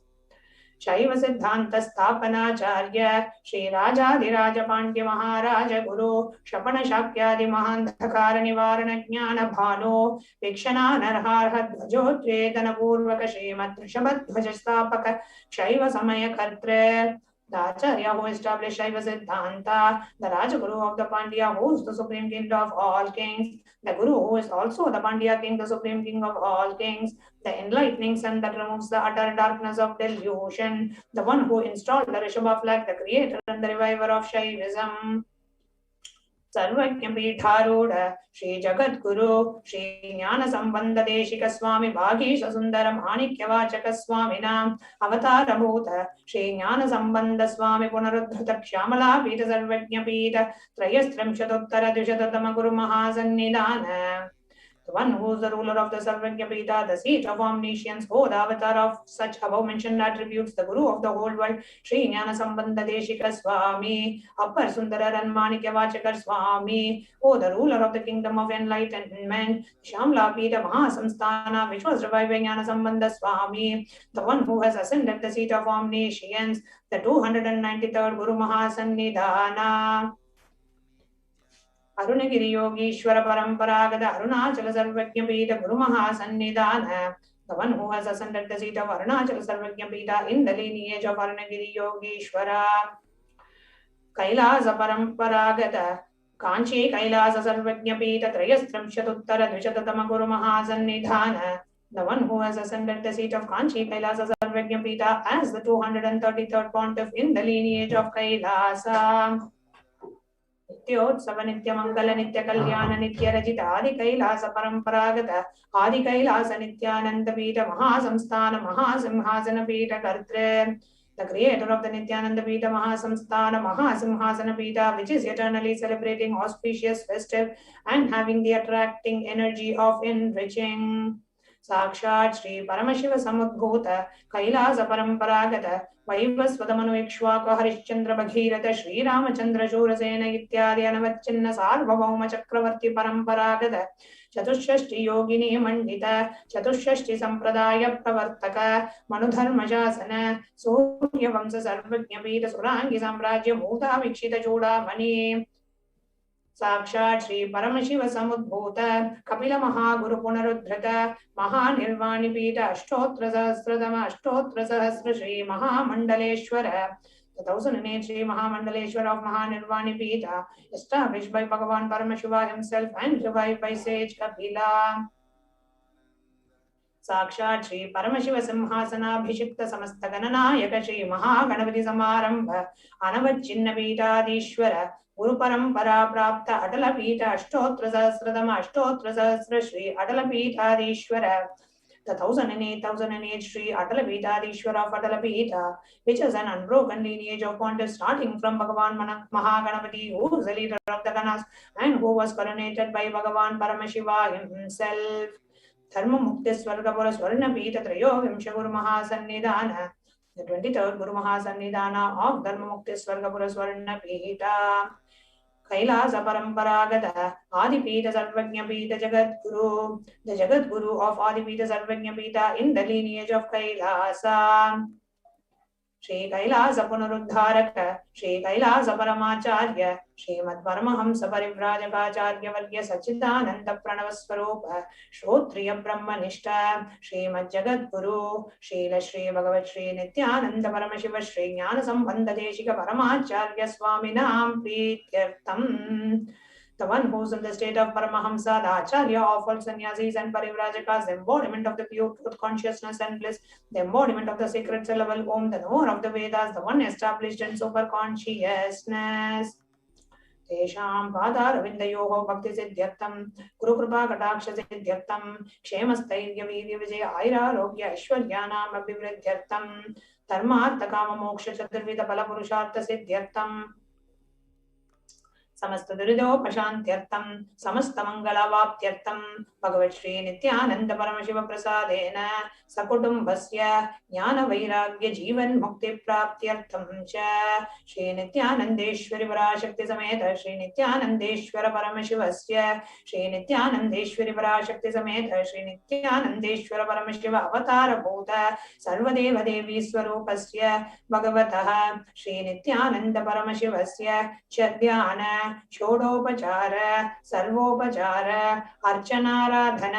Shaiva Siddhanta Sthapanacharya Shri Rajadhiraja Pandya Maharaja Guru Shapana Shakyadi Mahandhakara Nivarana Jnana Bhano Vikshana Narharha Dvajotre Purvaka Shrimat Rishabhat Dvajastapaka Shaiva Samaya Kartre, the Acharya who established Shaiva Siddhanta, the Rajaguru of the Pandya who is the supreme king of all kings, the Guru who is also the Pandya king, the supreme king of all kings, the enlightening sun that removes the utter darkness of delusion, the one who installed the Rishabha flag, the creator and the reviver of Shaivism. Sarvajñapīṭhārūಢa Shri Jagat Guru Shri Jnana Sambandha Deshika Swami Bhāgīsha Sundaram Ānikyavācaka Swaminam Avatara Bhuta Shri Jnana Sambandha Swami Punarudhrata Kshamala Pīta Sarvajñapīṭa Trayastramshatottara Dvishatatama Guru Mahasannidhana, the one who is the ruler of the Sarvajñapīṭa, the seat of omniscience, O the avatar of such above mentioned attributes, the Guru of the whole world, Shri Jnana Sambandha Deshika Swami, Appar Sundara Manikya Swami, O the ruler of the kingdom of enlightenment, Shamla Pita Mahasamsthana, which was revived by Jnana Sambandha Swami, the one who has ascended the seat of omniscience, the 293rd Guru Mahasannidhana. Arunagiri Yogishwara Paramparagada Arunachala Sarvajñapīṭa Guru Mahasannidhana, the one who has ascended the seat of Arunachala Sarvajñapīṭa in the lineage of Arunagiri Yogishwara. Kailasa Paramparagada Kanchi Kailasa Sarvajñapīṭa Trayastramshatuttara Dvishatatama Guru Mahasannidhana, the one who has ascended the seat of Kanchi Kailasa Sarvajñapīṭa as the 233rd pontiff in the lineage of Kailasa. Nityotsava Nityamangala Nityakalyan Nityarajita Adi Kailasa Paramparagatha Adi Kailasa Nithyananda Paramashivam Mahasimhasana Pita Kartre, the creator of the Nithyananda Paramashivam Mahasimhasana Pita, which is eternally celebrating auspicious, festive and having the attracting energy of enriching. Sakshat Shri Paramashiva Samudbhuta Kailasa Paramparagata Vaivasvadamanu Ikshvaka Harishchandra Bhagirata Shri Ramachandra Shurasena Ityadi Anavachinna Sarvabhauma Chakravarti Paramparagata Chatushashti Yogini Mandita Chatushashti Sampradaya Pravartaka Manudharmajasana Surya Vamsa Sarvajñapīṭa Surangi Samrajya Bhuta Vikshita Joda Mani. Sakshat Shri Paramashiva Samudbhuta Kapila Mahaguru Punarudhrata Mahanirvani Pita Ashtotra Sahasradama Ashtotra Sahasra Shri Mahamandaleshwara, The 1008 Sri Mahamandaleshwar of Mahanirvani Pita, established by Bhagavan Paramashiva himself and revived by sage Kapila. साक्षात् श्री परमशिव सिंहासनाभिषिक्त समस्त गणनायक श्री महागणपति समारंभ अनवच्छिन्न पीठाधीश्वर गुरु परंपरा प्राप्त अटल पीठ अष्टोत्तर सहस्र श्री अटल पीठाधीश्वर the 1008 Sri Atala Peethadishwara of Atala Peetha, which is an unbroken lineage of pontiffs starting from Bhagavan Mahaganapati, who is the leader of the Ganas and who was coronated by Bhagavan Paramashiva himself. Dharma Mukti Swargapura Swarna Peetha Trayo Vimsha Guru Mahasannidhana, the 23rd Guru Mahasannidhana of Dharma Mukti Swargapura Swarna Peetha. Kailasa Paramparagata, Adipita Sarvajñapita Jagadguru, the Jagadguru of Adipita Sarvajñapita in the lineage of Kailasa. Shri Kailasa Punaruddharaka, Shri Kailasa Paramacharya, Srimad Paramahamsa Parivrajagacharya Vargya Sachidananda Pranavaswarupa, Shrotriya Brahmanishta, Srimad Jagadguru, Srila Shri Bhagavat Shri Nithyananda Paramashiva Shri Jnana Sambandha Deshika Paramacharya Swaminam Prityartham. The one who is in the state of Paramahamsa, the Acharya of all sannyasis and parivrajakas, the embodiment of the pure truth consciousness and bliss, the embodiment of the sacred syllable Om, the knower of the Vedas, the one established in super consciousness. Tesham Padaravindayoho Bhakti Siddhyartham, Guru Kripa Kataksha Siddhyartham, Kshemasthirya Vidya Vijaya Aira Rogya Aishwaryanam Abhivriddhyartham, Dharmartha Kama Moksha Chaturvida Pala Purushartha Siddhyartham, समस्त दुरिदोपशान्त्यर्थं समस्त मंगलावाप्त्यर्थं भगवत् श्री नित्यानंद परमशिव प्रसादेन सकुटुम्बस्य ज्ञान वैराग्य जीवन मुक्ति प्राप्त्यर्थं च श्री नित्यानंदेश्वरी पराशक्ति समेत श्री नित्यानंदेश्वर परमशिवस्य श्री नित्यानंदेश्वरी पराशक्ति समेत श्री नित्यानंदेश्वर परमशिव अवतार भूत सर्वदेव देवी स्वरूपस्य भगवतः श्री नित्यानंद परमशिवस्य च ध्यान षोडोपचार सर्वोपचार अर्चनाराधन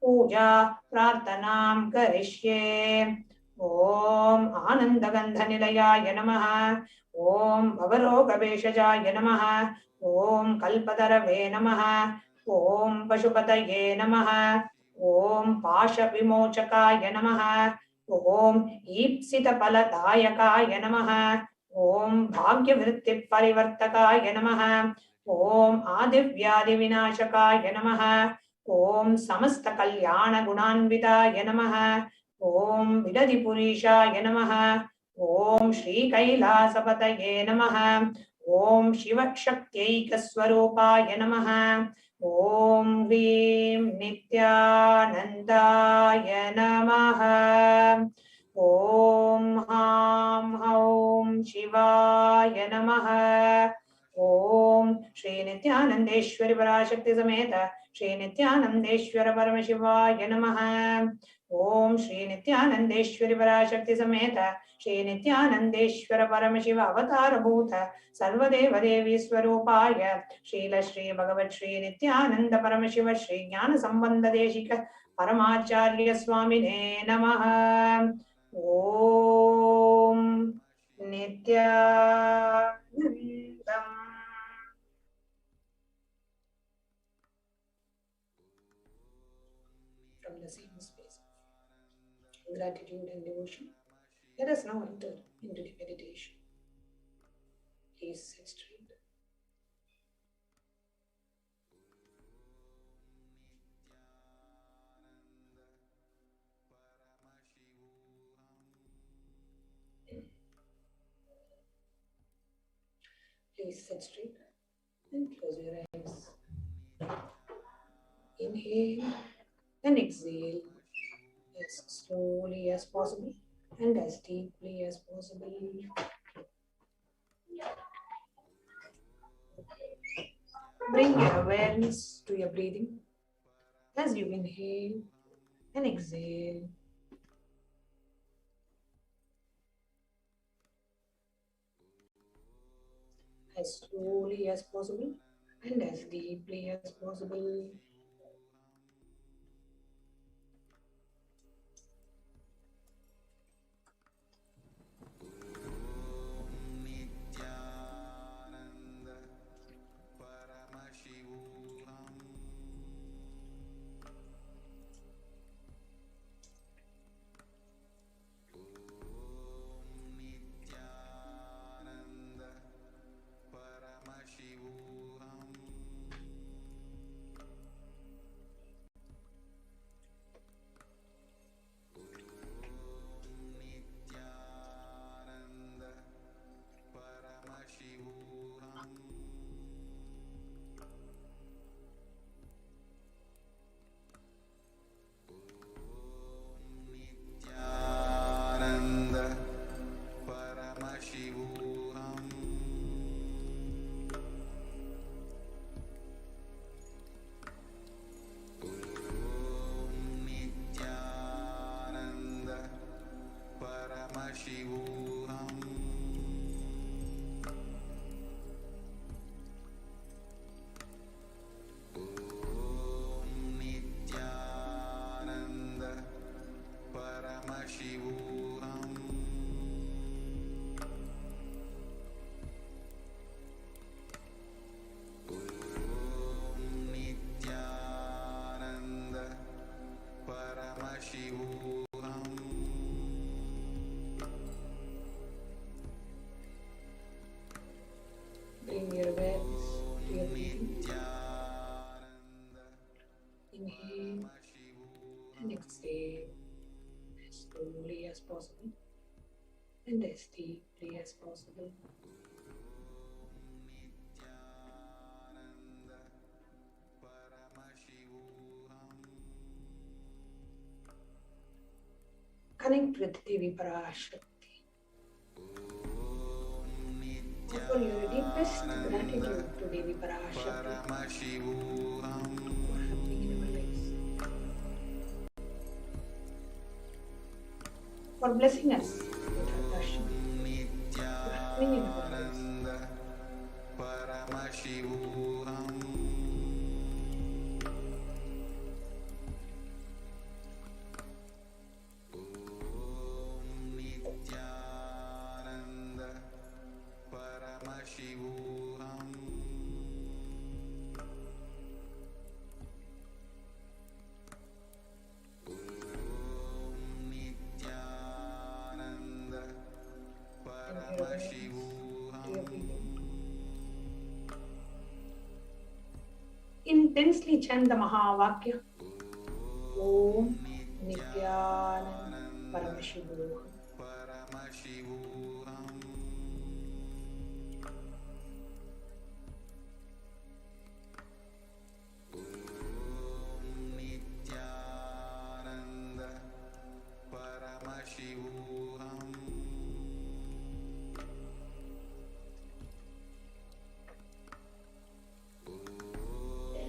पूजा प्रार्थनां करिष्ये। ओम आनंदगंधनिलयाय नमः, ओम भवरोगभेषजाय नमः, ओम कल्पतरवे नमः, ओम पशुपतये नमः, ओम पाशविमोचकाय नमः, ओम ईप्सितफलदायकाय नमः, ओम भाग्यवृत्ति परिवर्तकाय नमः, ओम आदिव्याधि विनाशकाय नमः, ओम समस्त कल्याण गुणान्विताय नमः, ओम विदधिपुरीशाय नमः, ओम श्री कैलासपतये नमः, ओम शिव शक्त्यैक स्वरूपाय नमः, ओम ह्रीं नित्यानंदाय नमः, ओम हां हौं शिवाय नमः, ओम श्री नित्यानंदेश्वरी पराशक्ति समेत श्री नित्यानंदेश्वर परमशिवाय नमः, ओम श्री नित्यानंदेश्वरी पराशक्ति समेत श्री नित्यानंदेश्वर परमशिव अवतार भूत सर्वदेव देवी स्वरूपाय श्रील श्री भगवत् श्री नित्यानंद परमशिव श्री ज्ञान संबंध देशिक परमाचार्य स्वामिने नमः। ओम नित्यानंदम्। From the same space of gratitude and devotion, let us now enter into the meditation. Please sit straight. Please sit straight and close your eyes. Inhale and exhale as slowly as possible and as deeply as possible. Bring your awareness to your breathing as you inhale and exhale. As slowly as possible and as deeply as possible. as deeply as possible. Connect with Devi Parashakti. Offer your deepest gratitude to Devi Parashakti for happening in our lives, for blessing us with her darshan, for happening in our lives. Intensely chant the Mahavakya. Om Nithyananda Paramashivoham.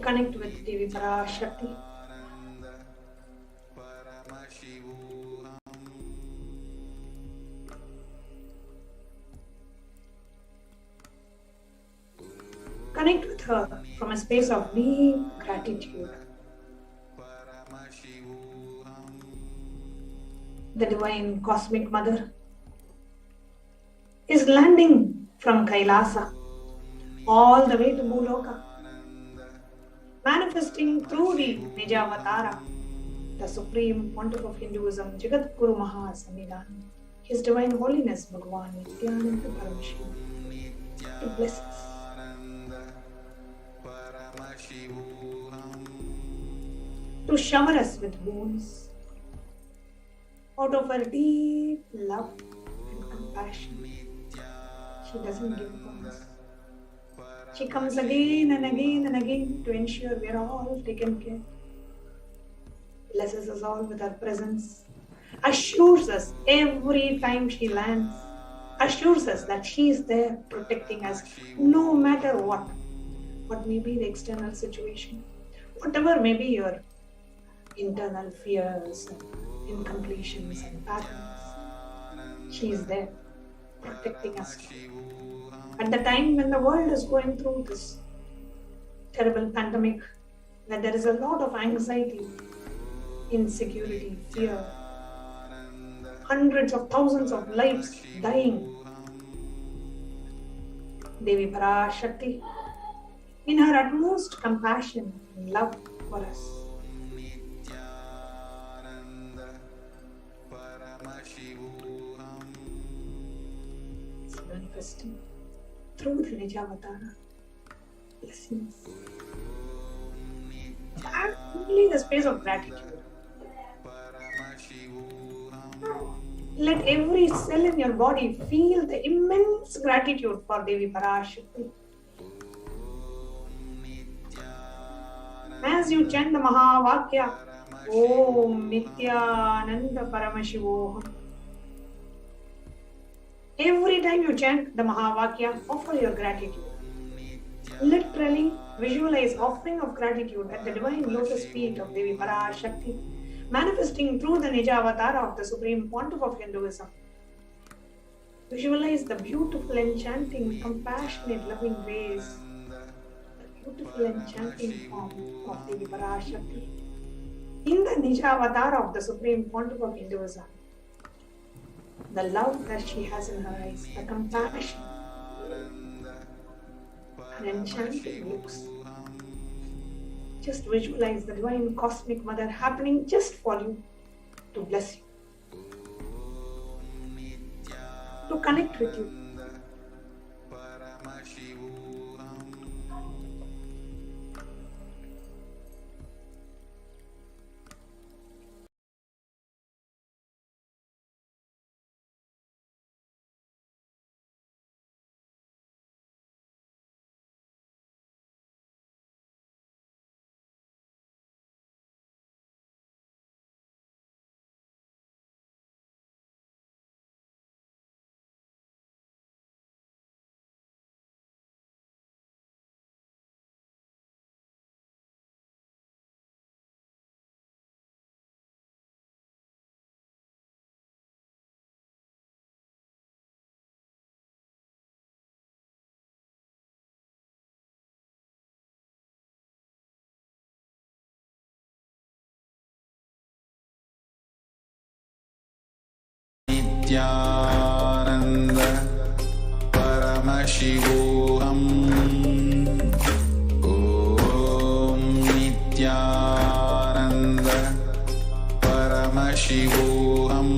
Connect with Devi Parashakti. Connect with her from a space of deep gratitude. The Divine Cosmic Mother is landing from Kailasa all the way to Bhuloka, manifesting through the Nijavatara, the Supreme Pontiff of Hinduism, Jagat Guru Mahasamidhan, His Divine Holiness Bhagavan Nithyananda Paramashivam, to bless us. To shower us with boons out of her deep love and compassion. She doesn't give up on us. She comes again and again and again to ensure we are all taken care. Blesses us all with her presence. Assures us every time she lands. Assures us that she is there protecting us no matter what. What may be the external situation. Whatever may be your internal fears and incompletions and patterns. She is there protecting us. At the time when the world is going through this terrible pandemic, where there is a lot of anxiety, insecurity, fear, hundreds of thousands of lives dying, Devi Parashakti, in her utmost compassion and love for us, is manifesting through the Nijavatara blessings. And only the space of gratitude. Let every cell in your body feel the immense gratitude for Devi Parashakti. As you chant the Mahavakya, Om Nithyananda Paramashivoham. Every time you chant the Mahavakya, offer your gratitude. Literally visualize offering of gratitude at the divine lotus feet of Devi Parashakti, manifesting through the Nijavatara of the Supreme Pontiff of Hinduism. Visualize the beautiful, enchanting, compassionate, loving ways, the beautiful, enchanting form of Devi Parashakti in the Nijavatara of the Supreme Pontiff of Hinduism. The love that she has in her eyes, the compassion, her enchanting looks. Just visualize the Divine Cosmic Mother happening just for you, to bless you, to connect with you. Nithyananda Paramashivoham. Om Nithyananda Paramashivoham.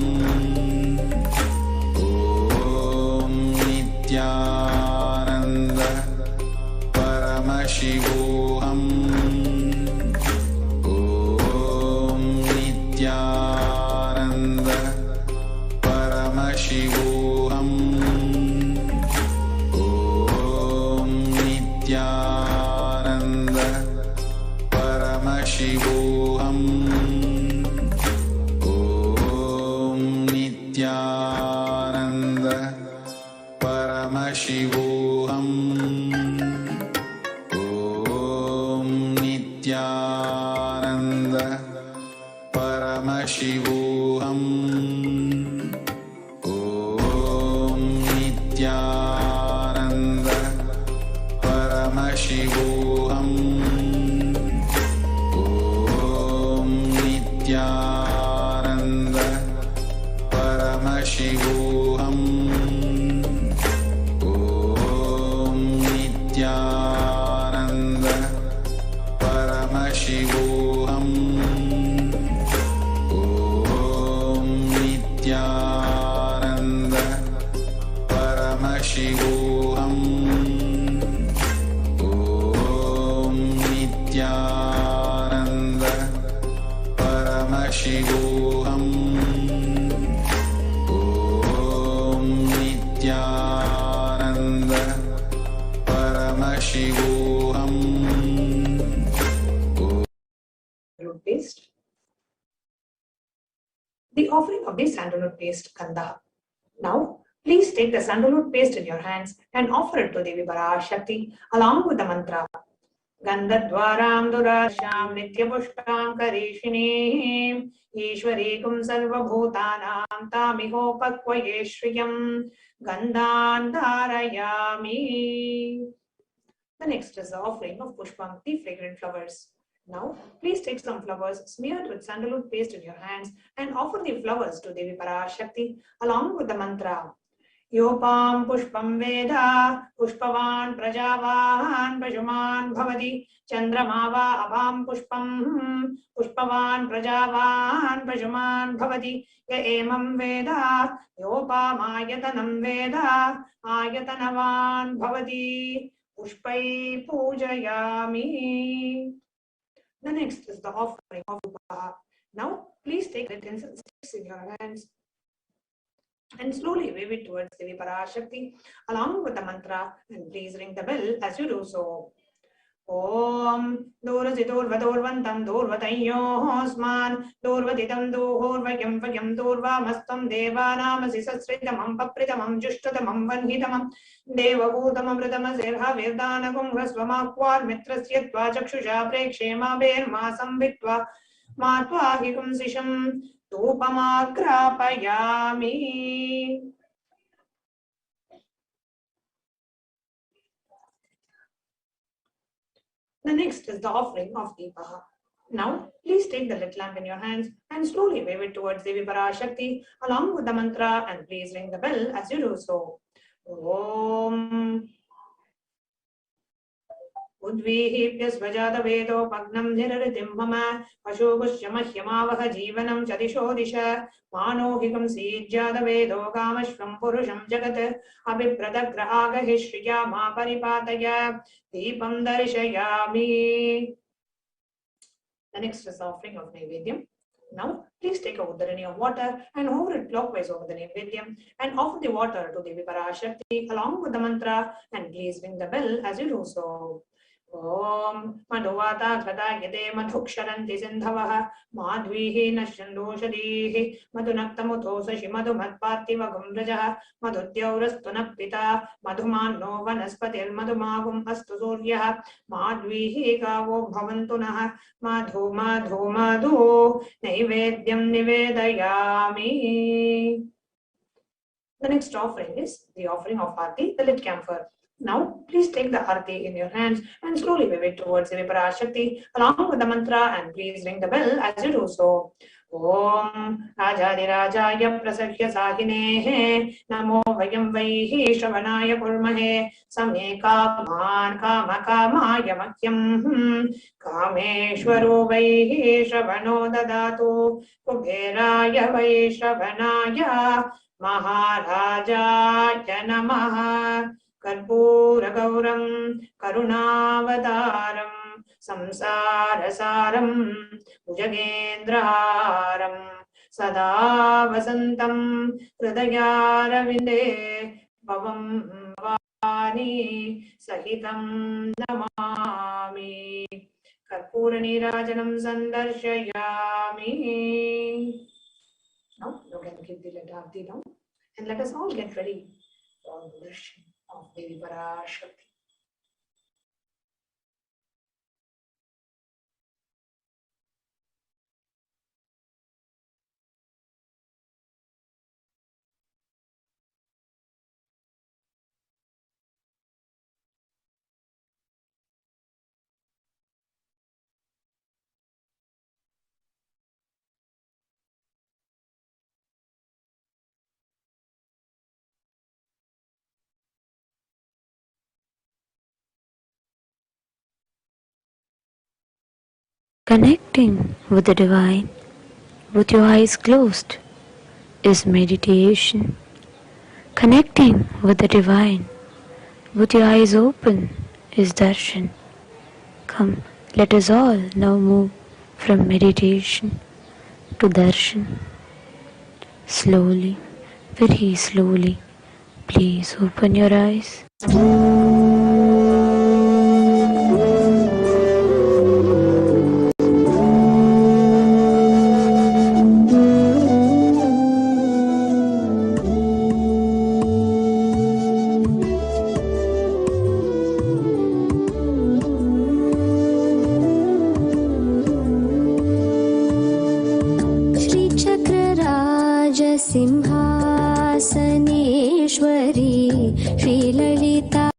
Om Nithyananda Paramashivoham. Om Nithyananda Paramashivoham. Om Nithyananda Paramashivoham. Om Nithyananda Paramashivoham. Om Nithyananda Paramashivoham. Om Nithyananda Paramashivoham. Om Nithyananda Paramashivoham. Om Nithyananda Paramashivoham. Om Nithyananda Paramashivoham. Om Nithyananda Paramashivoham. Om Nithyananda Paramashivoham. Sandalwood paste. The offering of the sandalwood paste, Gandha. Now, please take the sandalwood paste in your hands and offer it to Devi Parashakti along with the mantra. Gandhadwaram durasham nityapushpam karishinim Ishwarikum sarvabhutanam tamiho pakvaye shriyam Gandhan dharayami. The next is the offering of pushpam, the fragrant flowers. Now, please take some flowers smeared with sandalwood paste in your hands and offer the flowers to Devi Parashakti along with the mantra. Yopam pushpam veda pushpavan prajavahan pajuman bhavati chandramava abham pushpam pushpavan prajavahan pajuman bhavati ya emam veda yopam ayatanam veda ayatanavan bhavati pushpai pujayami. The next is the offering of Upaha. Now, please take the incense sticks in your hands and slowly wave it towards Devi Parashakti along with the mantra, and please ring the bell as you do so. Om Durvasidurvadurvantam Durvatayosman Durvaditam Duhurvakyam Vakyam Durvamastam Devanamasi Sasridamam Papritamam Jushtatamam Vanhitamam Devabhutamam Vritamazirha Virdanagum Rasvamakwar Mitrasya Chakshusha Prekshema Bermasam Vitva Matva Hikum Sisham Tupamakrapayami. The next is the offering of Deepaha. Now, please take the lit lamp in your hands and slowly wave it towards Devi Parashakti along with the mantra, and please ring the bell as you do so. Om Udvihipya svajata vedo pagnam niraritim mama Ashogushya mahyamavaha jivanam chadisho disha Manohikam sijjada vedo kamashvam purusham jagat Abhipradagrahaga hishriya ma paripataya Deepam darishayami. The next is the offering of Naivedyam. Now, please take a Udarani of water and hover it clockwise over the Naivedyam and offer the water to Devi Parashakti along with the mantra, and please ring the bell as you do so. Om Madhuvata Grata Gide Madhuksharanti Sindhavaha Madhvihi Nashandoshadihi Madhunaktamuthosa Shimadhumatpati Vagumrajaha Madhudyaurastunapita Madhumanno Vanaspatir Madhumagum Astu Suryaha Madhvihi Gavo Bhavantunaha Madhu Madhu Madhu Naivedyam Nivedayami. The next offering is the offering of Aarti, the lit camphor. Now, please take the arati in your hands and slowly wave it towards Devi Parashakti along with the mantra, and please ring the bell as you do so. Om Rajadirajaya Prasakya Sahinehe Namo Vayam Vaihi Shravanaya Kurmahe Same Kaman Kama Kamaya Makyam Kameshwaro Vaihi Shravano Dadatu Kuberaya Vai Shravanaya Maharajaya Namaha Karpuragauram Karunavadaram Samsarasaram Bhujagendraharam Sada Vasantam Hridayaravinде Bhavam Bhavani Sahitam Namami Karpuranirajanam Sandarshayami. Now you can give the Ladavdi down and let us all get ready for the darshan of Devi Parashakti. Connecting with the divine with your eyes closed is meditation. Connecting with the divine with your eyes open is darshan. Come, let us all now move from meditation to darshan. Slowly, very slowly, please open your eyes. Simhasaneshwari श्रीललिता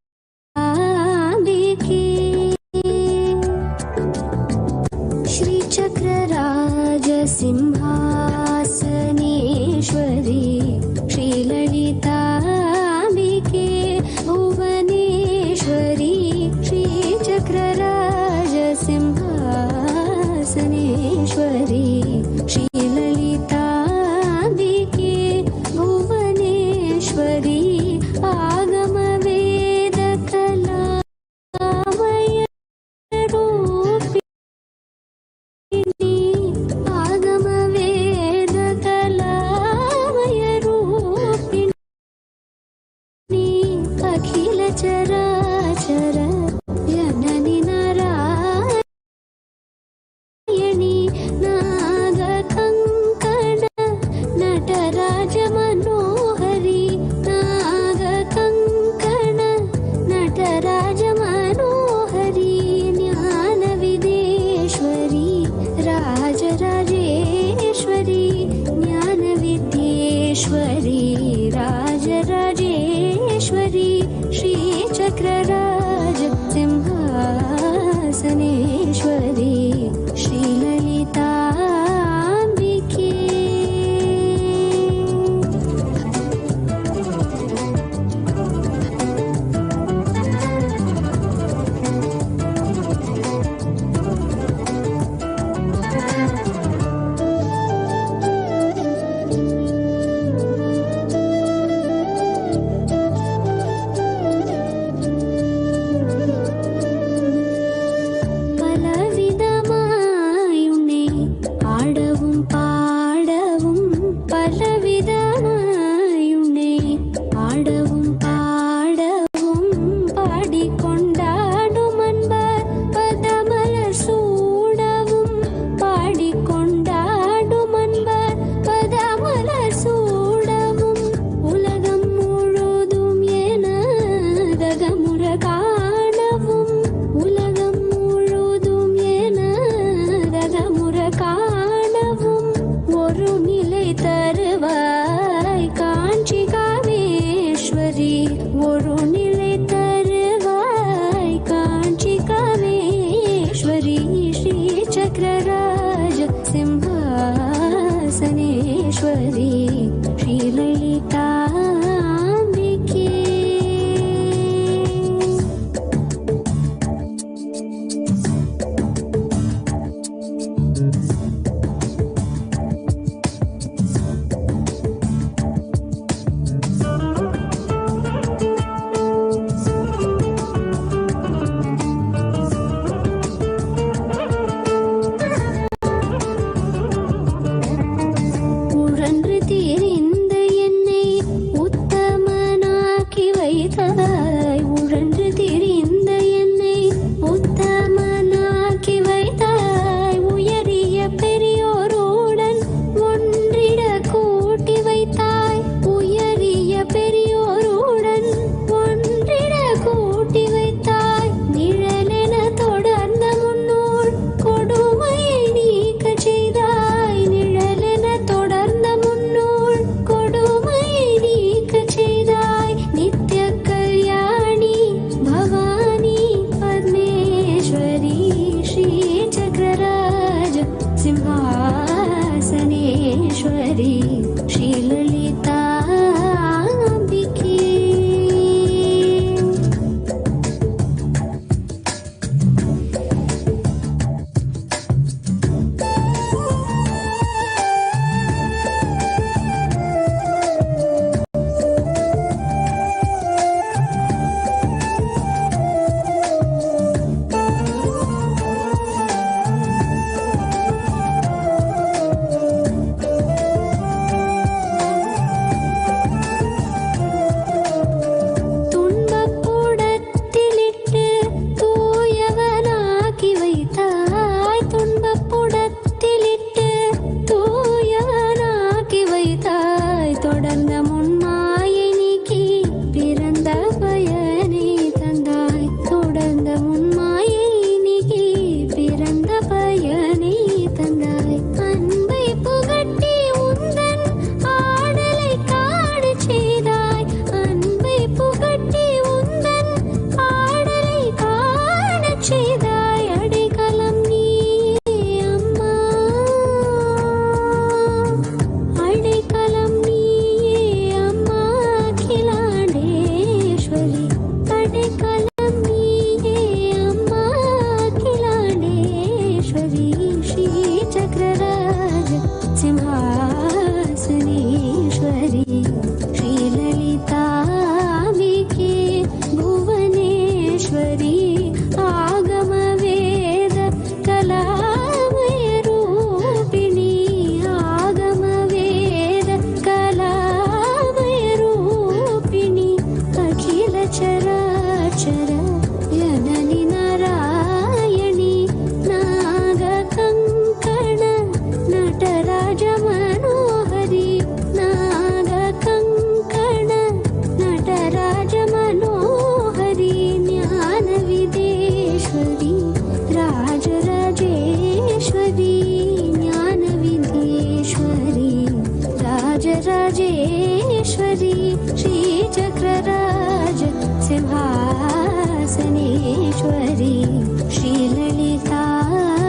श्रीचक्रराजेश्वरी श्रीचक्रराज Simhasaneshwari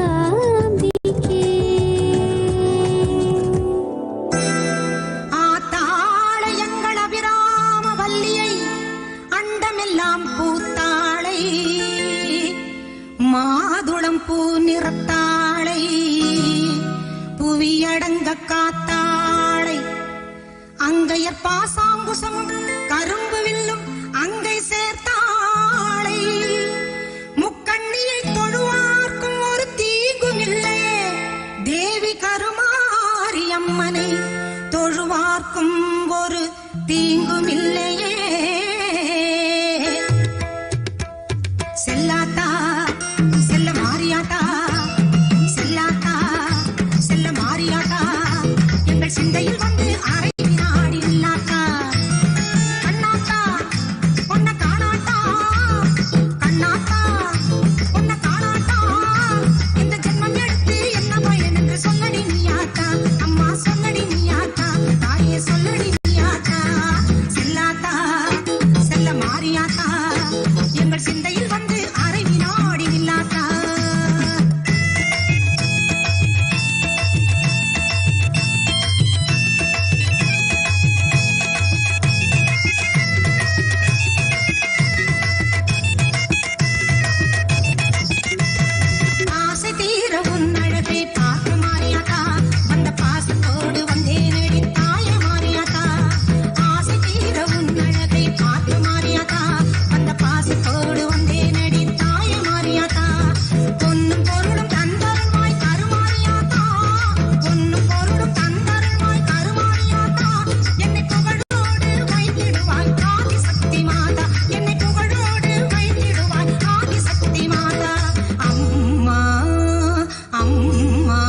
श्रीललिताम्बिके ஆத்தாளையங்கள் அபிராம வல்லியை அண்டமெல்லாம் பூத்தாளை மாதுளம் பூ நிறத்தாளை புவியடங்க காத்தாளை அங்கையர் பாசாங்குசமும் கரும்பு வில்லும் அங்கை சேர்த்தாளை முக்கண்ணியை தொழுவார்க்கும் ஒரு தீங்கும் இல்லையே தேவி கருமாரியம்மனை தொழுவார்க்கும் ஒரு தீங்கும் இல்லையே செல்லாத்தா செல்ல மாறியாத்தா செல்லாத்தா செல்ல மாறியாத்தா எங்கள் சிந்தையில் வந்து அரை வினாடி இல்லாத்தா கண்ணாத்தா பொன்ன காணாத்தா கண்ணாத்தா பொன்ன காணாத்தா இந்த ஜென்மம் எடுத்து என்ன பயன் என்று சொல்லடி நீயாத்தா அம்மா சொல்லடி நீயாத்தா தாயே சொல்லடி நீயாத்தா செல்லாத்தா செல்ல மாறியாத்தா எங்கள் சிந்தையில் வந்து அரை வினாடி இல்லாத்தா ஆசை தீர உன் அழகை பார்த்து மாறியாத்தா வந்த பாசத்தோடு வந்தேனடி தாய மாறியாத்தா ஆசை தீர உன் அழகை பார்த்து மாறியாத்தா வந்த பாசத்தோடு வந்தேனடி தாய மாறியாத்தா பொன்னும் பொருளும் தந்தருள்வாய் கருமாறியாத்தா பொன்னும் பொருளும் தந்தருள்வாய் கருமாறியாத்தா என்னை புகழோடு வைத்திடுவாய் ஆதி சக்தி மாதா என்னை புகழோடு வைத்திடுவாய் ஆதி சக்தி மாதா அம்மா அம்மா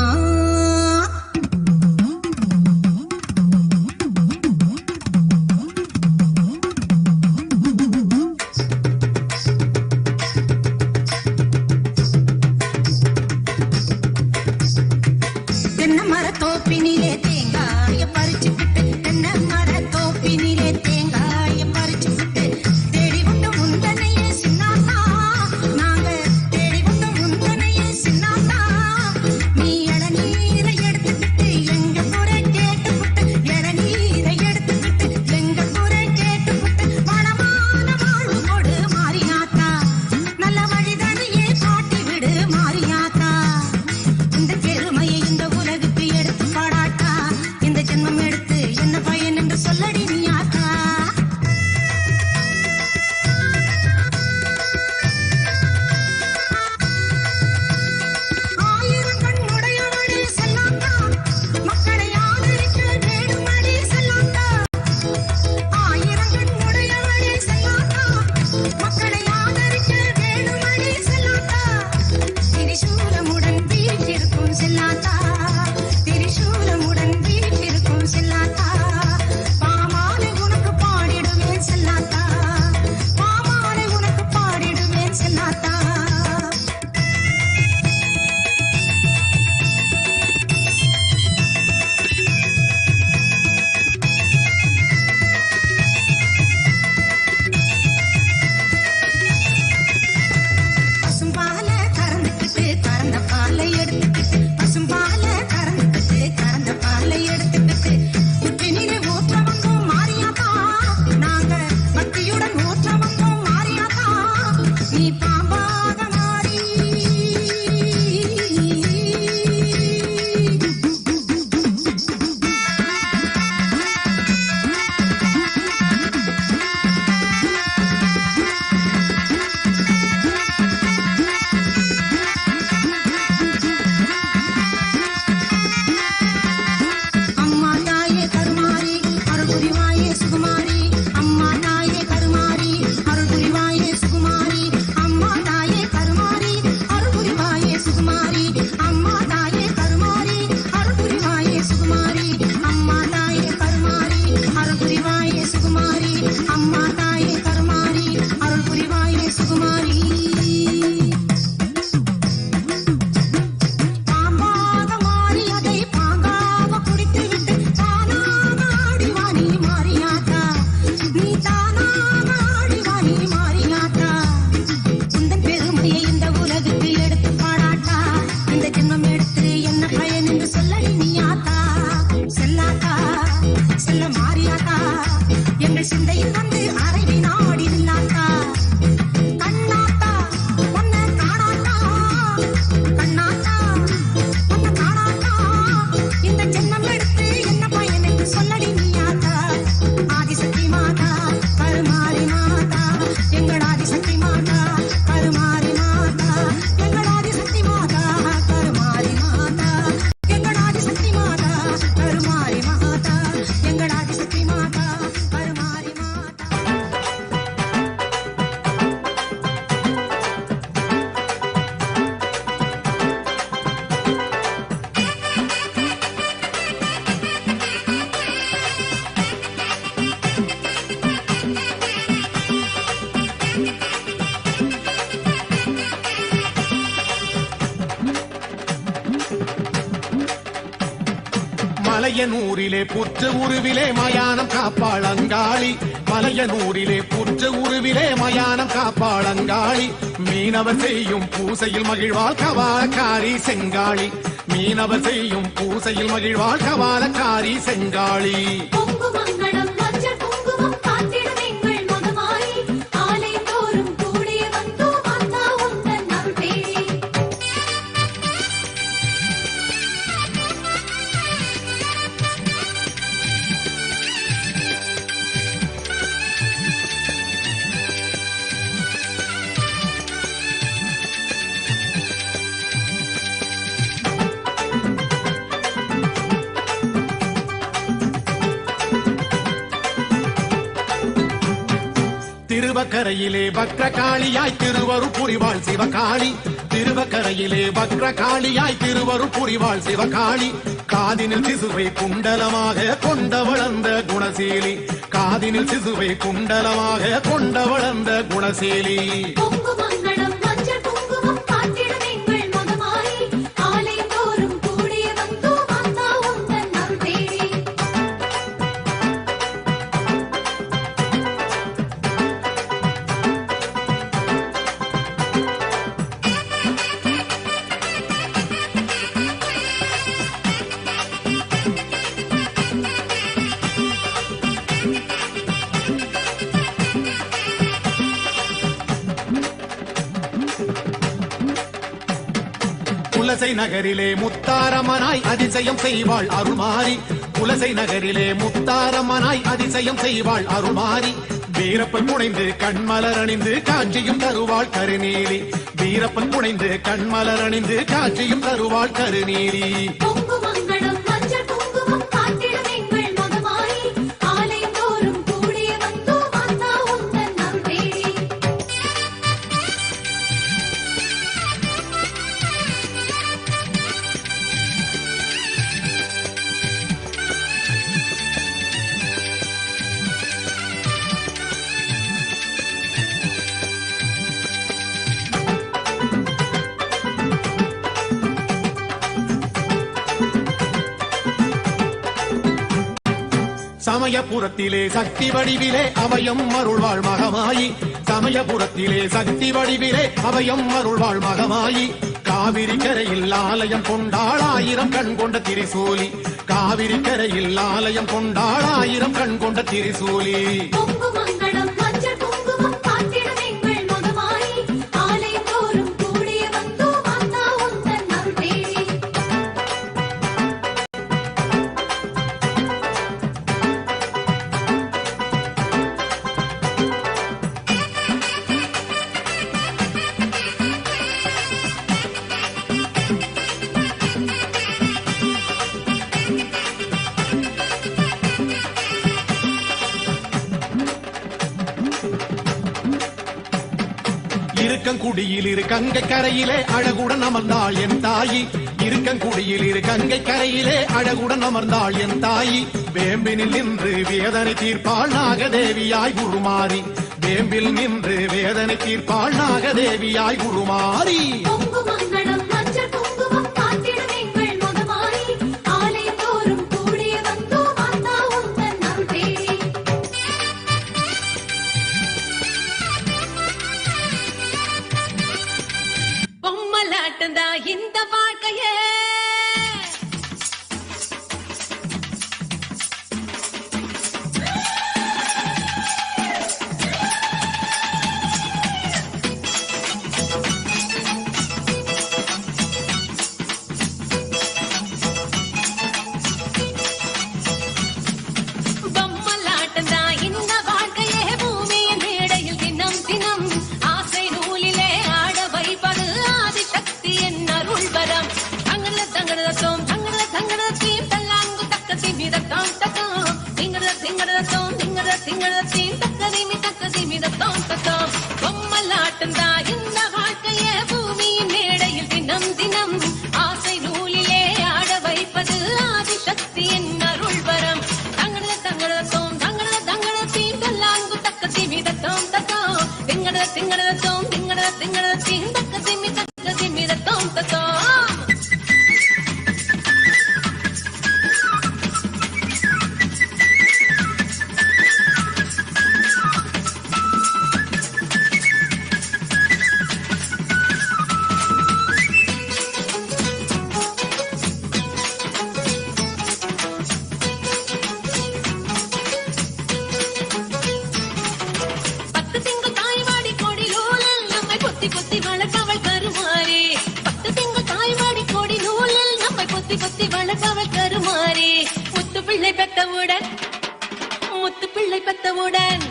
மலையனூரிலே புற்று உருவிலே மயானம் காப்பாளங்காளி, மலையனூரிலே புற்று உருவிலே மயானம் காப்பாளங்காளி, மீனவர் செய்யும் பூசையில் மகிழ்வாள் கவாலக்காரி செங்காளி, மீனவர் செய்யும் பூசையில் மகிழ்வாள் கவாலக்காரி செங்காளி. திருவக்கரையிலே பக்ரகாளியாய் திருவரு புரிவாள் சிவகாளி, திருவக்கரையிலே பக்ரகாளியாய் திருவரு புரிவாள் சிவகாளி, காதினில் சிசுவை குண்டலமாக கொண்ட வளர்ந்த குணசீலி, காதினில் சிசுவை குண்டலமாக கொண்ட வளர்ந்த குணசீலி. குலசை நகரிலே முத்தாரம்மனாய் அதிசயம் செய்வாள் அருள்மாரி, குலசை நகரிலே முத்தாரம்மனாய் அதிசயம் செய்வாள் அருள்மாரி, வீரப்பன் புனைந்து கண்மலர் அணிந்து காட்சியும் தருவாள் கருநீலி, வீரப்பன் புனைந்து கண்மலர் அணிந்து காட்சியும் தருவாள் கருநீலி. சமயபுரத்திலே சக்தி வடிவிலே அபயம் அருள்வாள் மகமாயி, சமயபுரத்திலே சக்தி வடிவிலே அபயம் அருள்வாள் மகமாயி, காவிரி கரையில் ஆலயம் கொண்டாள் ஆயிரம் கண் கொண்ட திரிசூலி, காவிரி கரையில் ஆலயம் கொண்டாள் ஆயிரம் கண் கொண்ட திரிசூலி. இருக்கங்குடியில் இரு கங்கை கரையிலே அழகுடன் அமர்ந்தாள் என் தாயி, இருக்கங்குடியில் இரு கங்கை கரையிலே அழகுடன் அமர்ந்தாள் என் தாயி, வேம்பினில் நின்று வேதனை தீர்ப்பாள் நாகதேவியாய் குருமாரி, வேம்பில் நின்று வேதனை தீர்ப்பாள் நாகதேவியாய் குருமாரி. இந்த வாழ்க்கையே பொம்மலாட்டந்தா இந்த வாழ்க்கையே பூமியின் மேடையில் தினம் தினம் ஆசை நூலிலே ஆட வைப்பது ஆதிசக்தி என் அருள் வரம். தங்கட தங்கடத்தோம் தங்கட தங்கடத்தீம் தல்லாங்கு தக்கதி மிதத்தோம் தத்தோம் திங்கட திங்கடத்தோம் திங்கட திங்கடத்தீம் தக்கதி மிதத்தோம் தத்தோம். பொம்மலாட்டந்தா இந்த வாழ்க்கையே பூமியின் மேடையில் தினம் தினம் ஆசை நூலிலே ஆட வைப்பது ஆதிசக்தி என் அருள் வரம். தங்கட தங்கடத்தோம் தங்கட தங்கடத்தீம் தல்லாங்கு தக்கதி மிதத்தோம் தத்தோம் திங்கட திங்கடத்தோம் திங்கட திங்கடத்தீம் தக்கதி மிதத்தோம் தத்தோம். பெத்தவுடன் முத்து பிள்ளை பெத்தவுடன்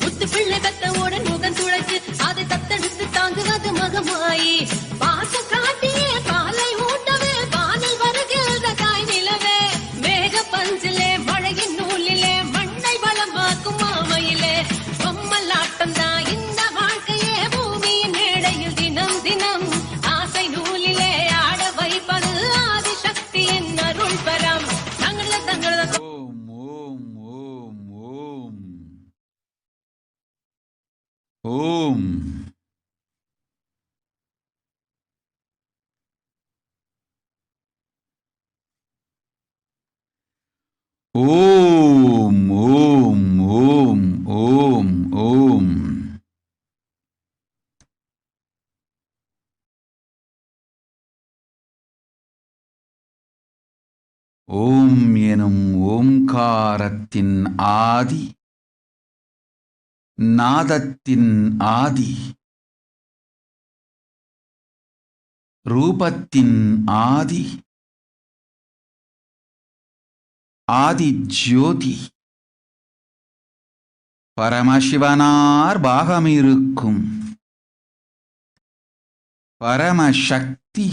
முத்து பிள்ளை பெத்தவுடன் முகம் துளைச்சு அதை தத்தெடுத்து தாங்குவது மகமாயி பாசம் காட்டியே பாலை ஊட்டவே வானில் வருகிற தாய் நிலவே மேக பஞ்சிலே மழையின் நூலிலே மண்ணை வளமாக்கும் மாமையிலே பொம்மலாட்டம் தான் இந்த வாழ்க்கையே பூமியின் மேடையில் தினம் தினம் ஆசை நூலிலே ஆட வைப்பது ஆதிசக்தியின் அருள் பரம் தங்கள தங்கள ஓம். ஓம் ஓம் ஓம் ஓம் ஓம். ஓம் எனும் ஓம்காரத்தின் ஆதி, நாதத்தின் ஆதி, ரூபத்தின் ஆதி, ஆதி ஜோதி, பரமசிவனார் பாகமிருக்கும் பரமசக்தி,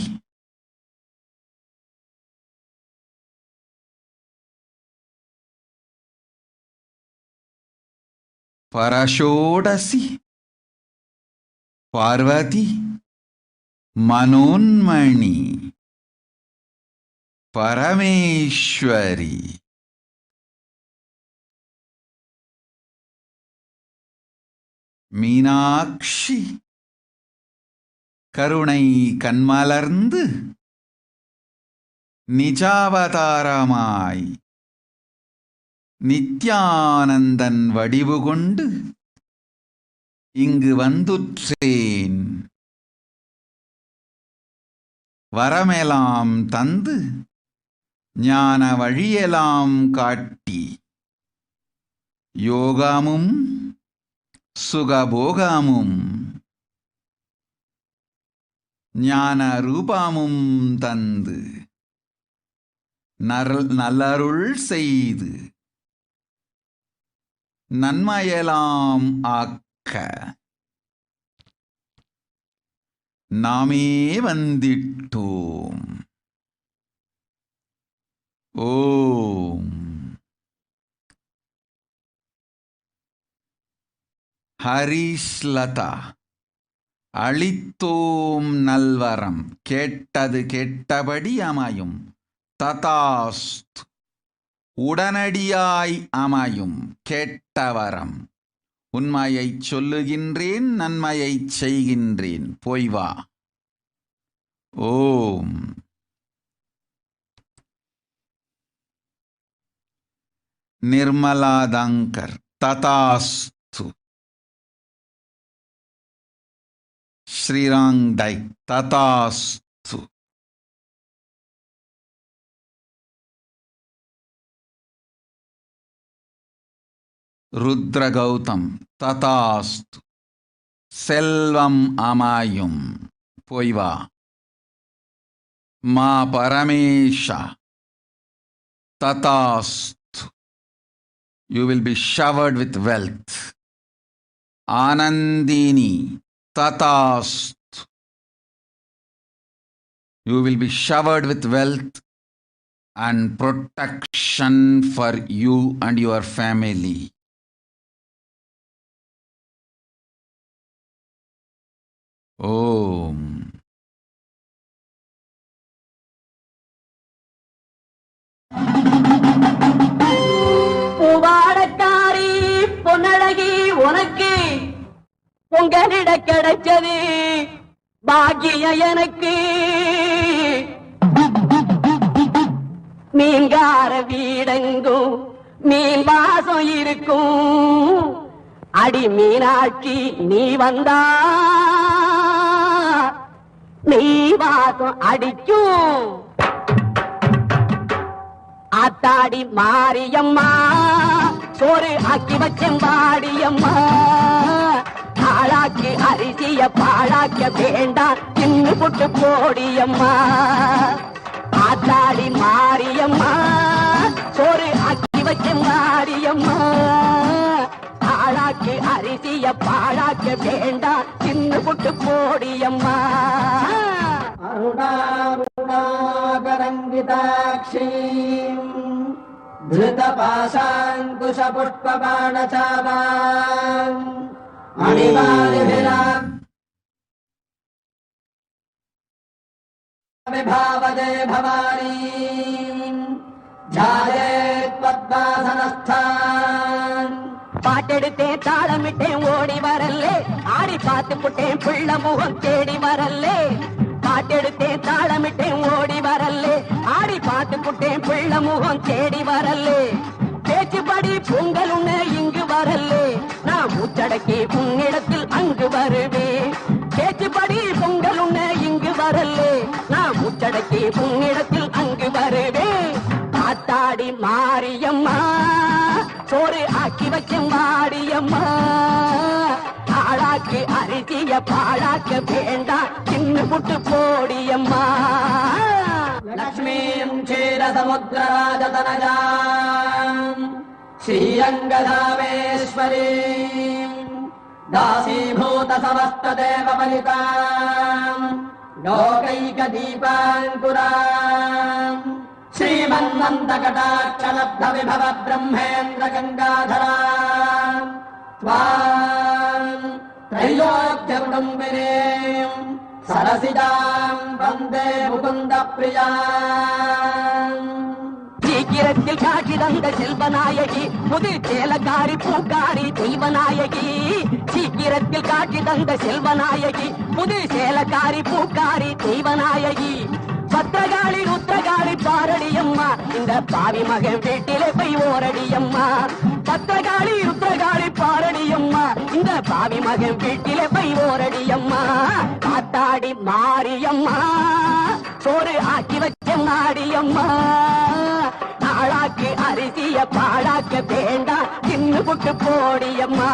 பரஷோடசி, பார்வதி, மனோன்மணி, பரமேஸ்வரி, மீனாட்சி, கருணை கண்மலர்ந்து நிஜாவதாரமாய் நித்யானந்தன் வடிவு கொண்டு இங்கு வந்துற்றேன். வரமெலாம் தந்து ஞான வழியெல்லாம் காட்டி யோகமும் சுகபோகமும் ஞான ரூபமும் தந்து நல்லருள் செய்து நன்மையெல்லாம் ஆக்க நாமே வந்திட்டோம். ஓம். ஹரிஸ்லதா அளித்தோம் நல்வரம், கேட்டது கேட்டபடி அமையும். ததாஸ்து உடனடியாய் அமையும் கேட்டவரம். உண்மையைச் சொல்லுகின்றேன், நன்மையைச் செய்கின்றேன், போய் வா. ஓம். நிர்மலாதங்கர் ததாஸ்து. ஸ்ரீராங்டை ததாஸ்து. ருத்ரகௌதம் ததாஸ்து. செல்வம் அமையும், போய் வா. மா பரமேஷா ததாஸ்து. You will be showered with wealth. Anandini tatastu. You will be showered with wealth and protection for you and your family. Om. பூவாடக்காரி Ponnazhagi உனக்கு பொங்கலிட கிடைச்சது பாக்கியம் எனக்கு. மீன்கார வீடெங்கும் மீன் வாசம் இருக்கும். அடி மீனாட்சி நீ வந்தா நீ வாசம் அடிக்கும். ஆத்தாடி மாரியம்மா சோறு ஆக்கி வச்செம்பாடியம்மா. ஆளாக்கி அரிசிய பாழாக்க வேண்டாம் தின்னு புட்டு போடியம்மா. ஆத்தாடி மாரியம்மா சோறு ஆக்கி வைக்கும் மாரியம்மா ஆளாக்கு அரிசிய பாழாக்க வேண்டாம் சின்ன புட்டு போடியம்மா அருணாருணாகரங்கிதாட்சீம் धृतपाशाङ्कुश पुष्पबाणचापाम् मणिमालिभिराम् विभावदे भवानीम् ध्यायेत् पद्मासनस्थान् பாட்டெடுத்தேன் தாளமிட்டேன் ஓடி வரல்லே ஆடி பார்த்து புட்டேன் பிள்ளை முகம் தேடி வரல்லே பாட்டெடுத்தேன் தாளமிட்டேன் ஓடி வரல்லே ஆடி பார்த்து புட்டேன் பிள்ளை முகம் தேடி வரல்லே பேச்சுப்படி பொங்கல் உன்ன இங்கு வரல்லே நான் மூச்சடக்கி உன்னிடத்தில் அங்கு வருவேன் பேச்சுப்படி பொங்கல் உன்ன இங்கு வரல்லே நான் மூச்சடக்கி உன்னிடத்தில் அங்கு வருவேன் காத்தாடி மாரியம்மா சோறு ஆக்கி வைக்கும் மாரியம்மா ஆளாக்கு அரிசிய பாழாக்க வேண்டாம் சின்ன புட்டு போடியம்மா லக்ஷ்மீம் க்ஷீரசமுத்திரராஜதனஜாம் ஸ்ரீரங்கதாமேஸ்வரீம் दासीभूत समस्त देवपलिताम् लोकैकदीपाङ्कुराम् श्रीमन्नन्दकटाक्षलब्ध विभव ब्रह्मेन्द्र गङ्गाधराम् त्वाम् त्रैलोक्यकुटुम्बिनीम् सरसिजाम् वन्दे मुकुन्द प्रियाम् சீக்கிரத்தில் காட்சி தந்த செல்வநாயகி புது சேலக்காரி பூக்காரி தெய்வநாயகி சீக்கிரத்தில் காட்சி தந்த செல்வநாயகி புது சேலக்காரி பூக்காரி தெய்வநாயகி பத்திரகாளி ருத்ரகாளி பாரடியம்மா இந்த பாவி மகன் வீட்டிலே போய் ஓரடியம்மா பத்திரகாளி ருத்ரகாளி பாரடியம்மா இந்த பாவி மகன் வீட்டிலே போய் ஓரடியம்மா காத்தாடி மாரியம்மா சோறு ஆக்கி வச்ச மாடியம்மா ஆளாக்கு அரிசிய பாழாக்க வேண்டாம் சின்ன புட்டு போடியம்மா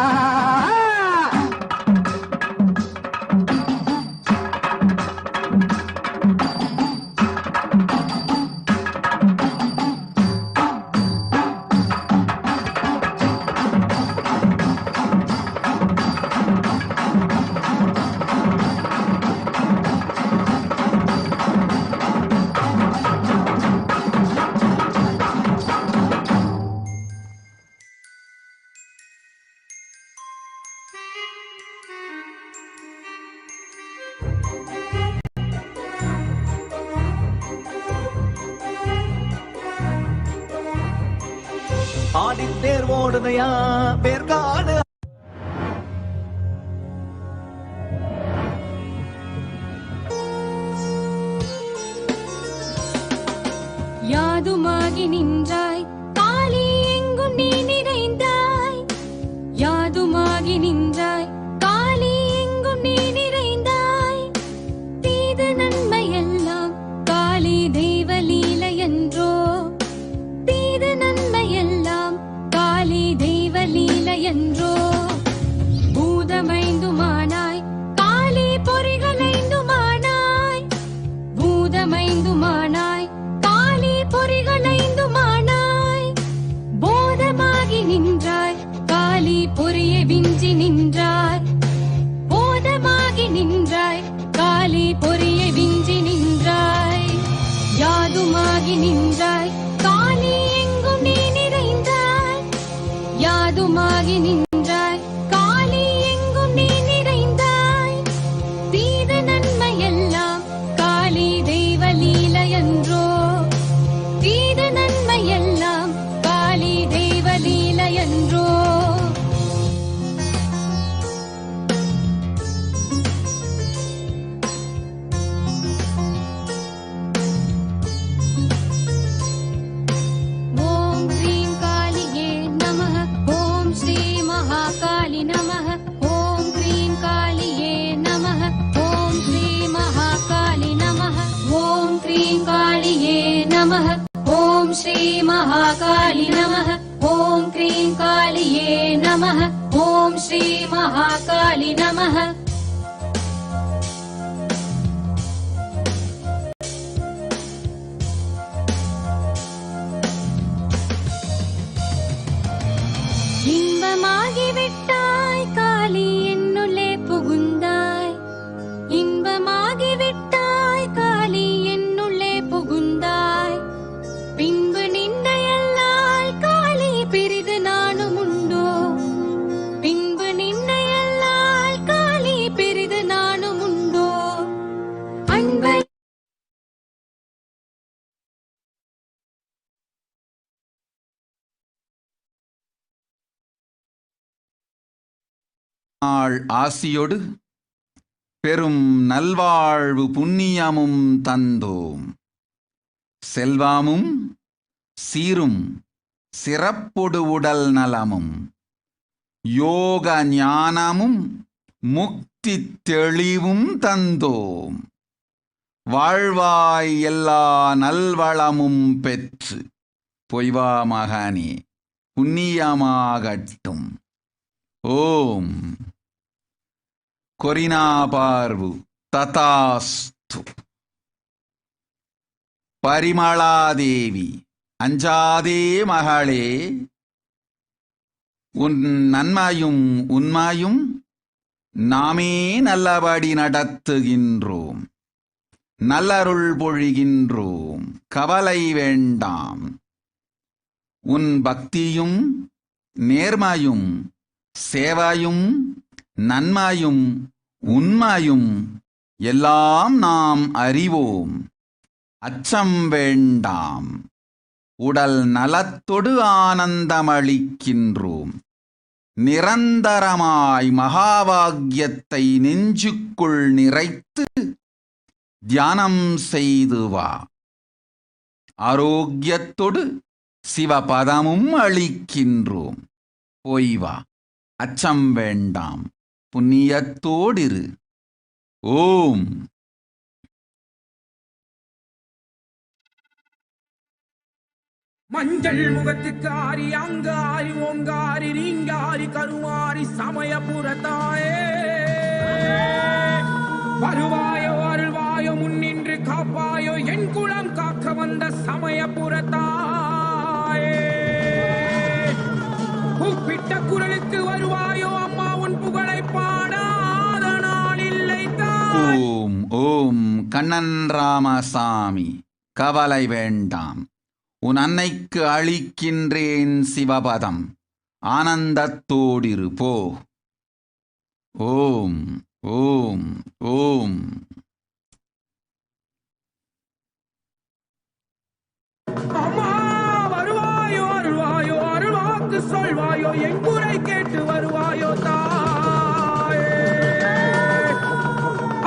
ஆடித்தேர் ஓடுதையா பேர்காடு யாதுமாகி நின்றாய் காளி எங்கும் நீ நிறைந்தாய் யாதுமாகி நின்றாய் காளி எங்கும் நீ நிறைந்தாய் தீது நன்மையெல்லாம் காளி தெய்வலீலை என்றோ தீது நன்மையெல்லாம் காளி தெய்வலீலை என்றோ பூதமைந்துமானாய் காளி பொறிகளைந்துமானாய் பூதமைந்துமானாய் காளி பொறிகளைந்துமானாய் போதமாகி நின்றாய் காளி பொறியை விஞ்சி நின்றாய் போதமாகி நின்றாய் காளி பொறியை விஞ்சி நின்றாய் யாதுமாகி நின்றாய் காளி எங்கும் நீ நிறைந்தாய் யாதுமாகி நின்றாய் காளி எங்கும் நீ நிறைந்தாய் தீத நன்மையெல்லாம் காளி தெய்வலீலை என்றோ தீத நன்மையெல்லாம் காளி தெய்வலீலை என்றோ ஓம் ஸ்ரீம் காளியே நமः ஓம் ஸ்ரீ மகாகாளி நமः ஓம் ஸ்ரீம் காளியே நமः ஓம் ஸ்ரீ மகாகாளி நமः ஓம் ஸ்ரீம் காளியே நமः ஓம் ஸ்ரீ மகாகாளி நமः ஓம் ஸ்ரீம் காளியே நமः ஓம் ஸ்ரீ மகாகாளி நமः இன்பமாகிவிட்டாய் காளி என்னுள்ளே புகுந்தாய், இன்பமாகிவிட்டாய் காளி என்னுள்ளே புகுந்தாய். பின்பு நின்னை அல்லால் காளி பிரிது நானும் உண்டோ, பின்பு நின்னை அல்லால் காளி பிரிது நானும் உண்டோ. அன்பை ஆசியோடு பெரும் நல்வாழ்வு புண்ணியமும் தந்தோம். செல்வாமும் சீரும் சிறப்பொடு உடல் நலமும் யோக ஞானமும் முக்தி தெளிவும் தந்தோம். வாழ்வாய் எல்லா நல்வளமும் பெற்று பொய்வா மகனே புண்ணியமாகட்டும். ஓம் கொரினா பார்வு ததாஸ்து. பரிமளாதேவி அஞ்சாதே மகளே, உன் நன்மையும் உண்மையும் நாமே நல்லபடி நடத்துகின்றோம், நல்லருள் பொழிகின்றோம். கவலை வேண்டாம். உன் பக்தியும் நேர்மையும் சேவையும் நன்மையும் உண்மையும் எல்லாம் நாம் அறிவோம். அச்சம் வேண்டாம். உடல் நலத்தொடு ஆனந்தமளிக்கின்றோம். நிரந்தரமாய் மகாபாகியத்தை நெஞ்சுக்குள் நிறைத்து தியானம் செய்து வா. ஆரோக்கியத்தொடு சிவபதமும் அளிக்கின்றோம். போய் வா. அச்சம் வேண்டாம். புண்ணியத்தோடிரு. ஓம் மஞ்சள் முகத்துக்கு ஆரி அங்காரி ஓங்காரி நீங்காரி கருமாரி சமயபுரத்தாயே, வருவாயோ அருள்வாயோ முன்னின்று காப்பாயோ என் குலம் காக்க வந்த சமயபுரத்தாயே. கூப்பிட்ட குரலுக்கு வருவாயோ அம்மா, உன் புகழை பாடாத நாள் இல்லை தான். ஓம் ஓம் கண்ணன் ராமசாமி, கவலை வேண்டாம். உன் அன்னைக்கு அளிக்கின்றேன் சிவபதம். ஆனந்தத்தோடிரு போ. ஓம் ஓம் ஓம். அம்மா வருவாயோ அருள்வாயோ அருள்வாக்கு சொல்வாயோ என் குறை கேட்டு வருவாயோ தாயே.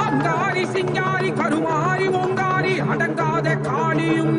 அங்காரி சிங்காரி கருமாரி ஓங்காரி அடங்காத காளியும்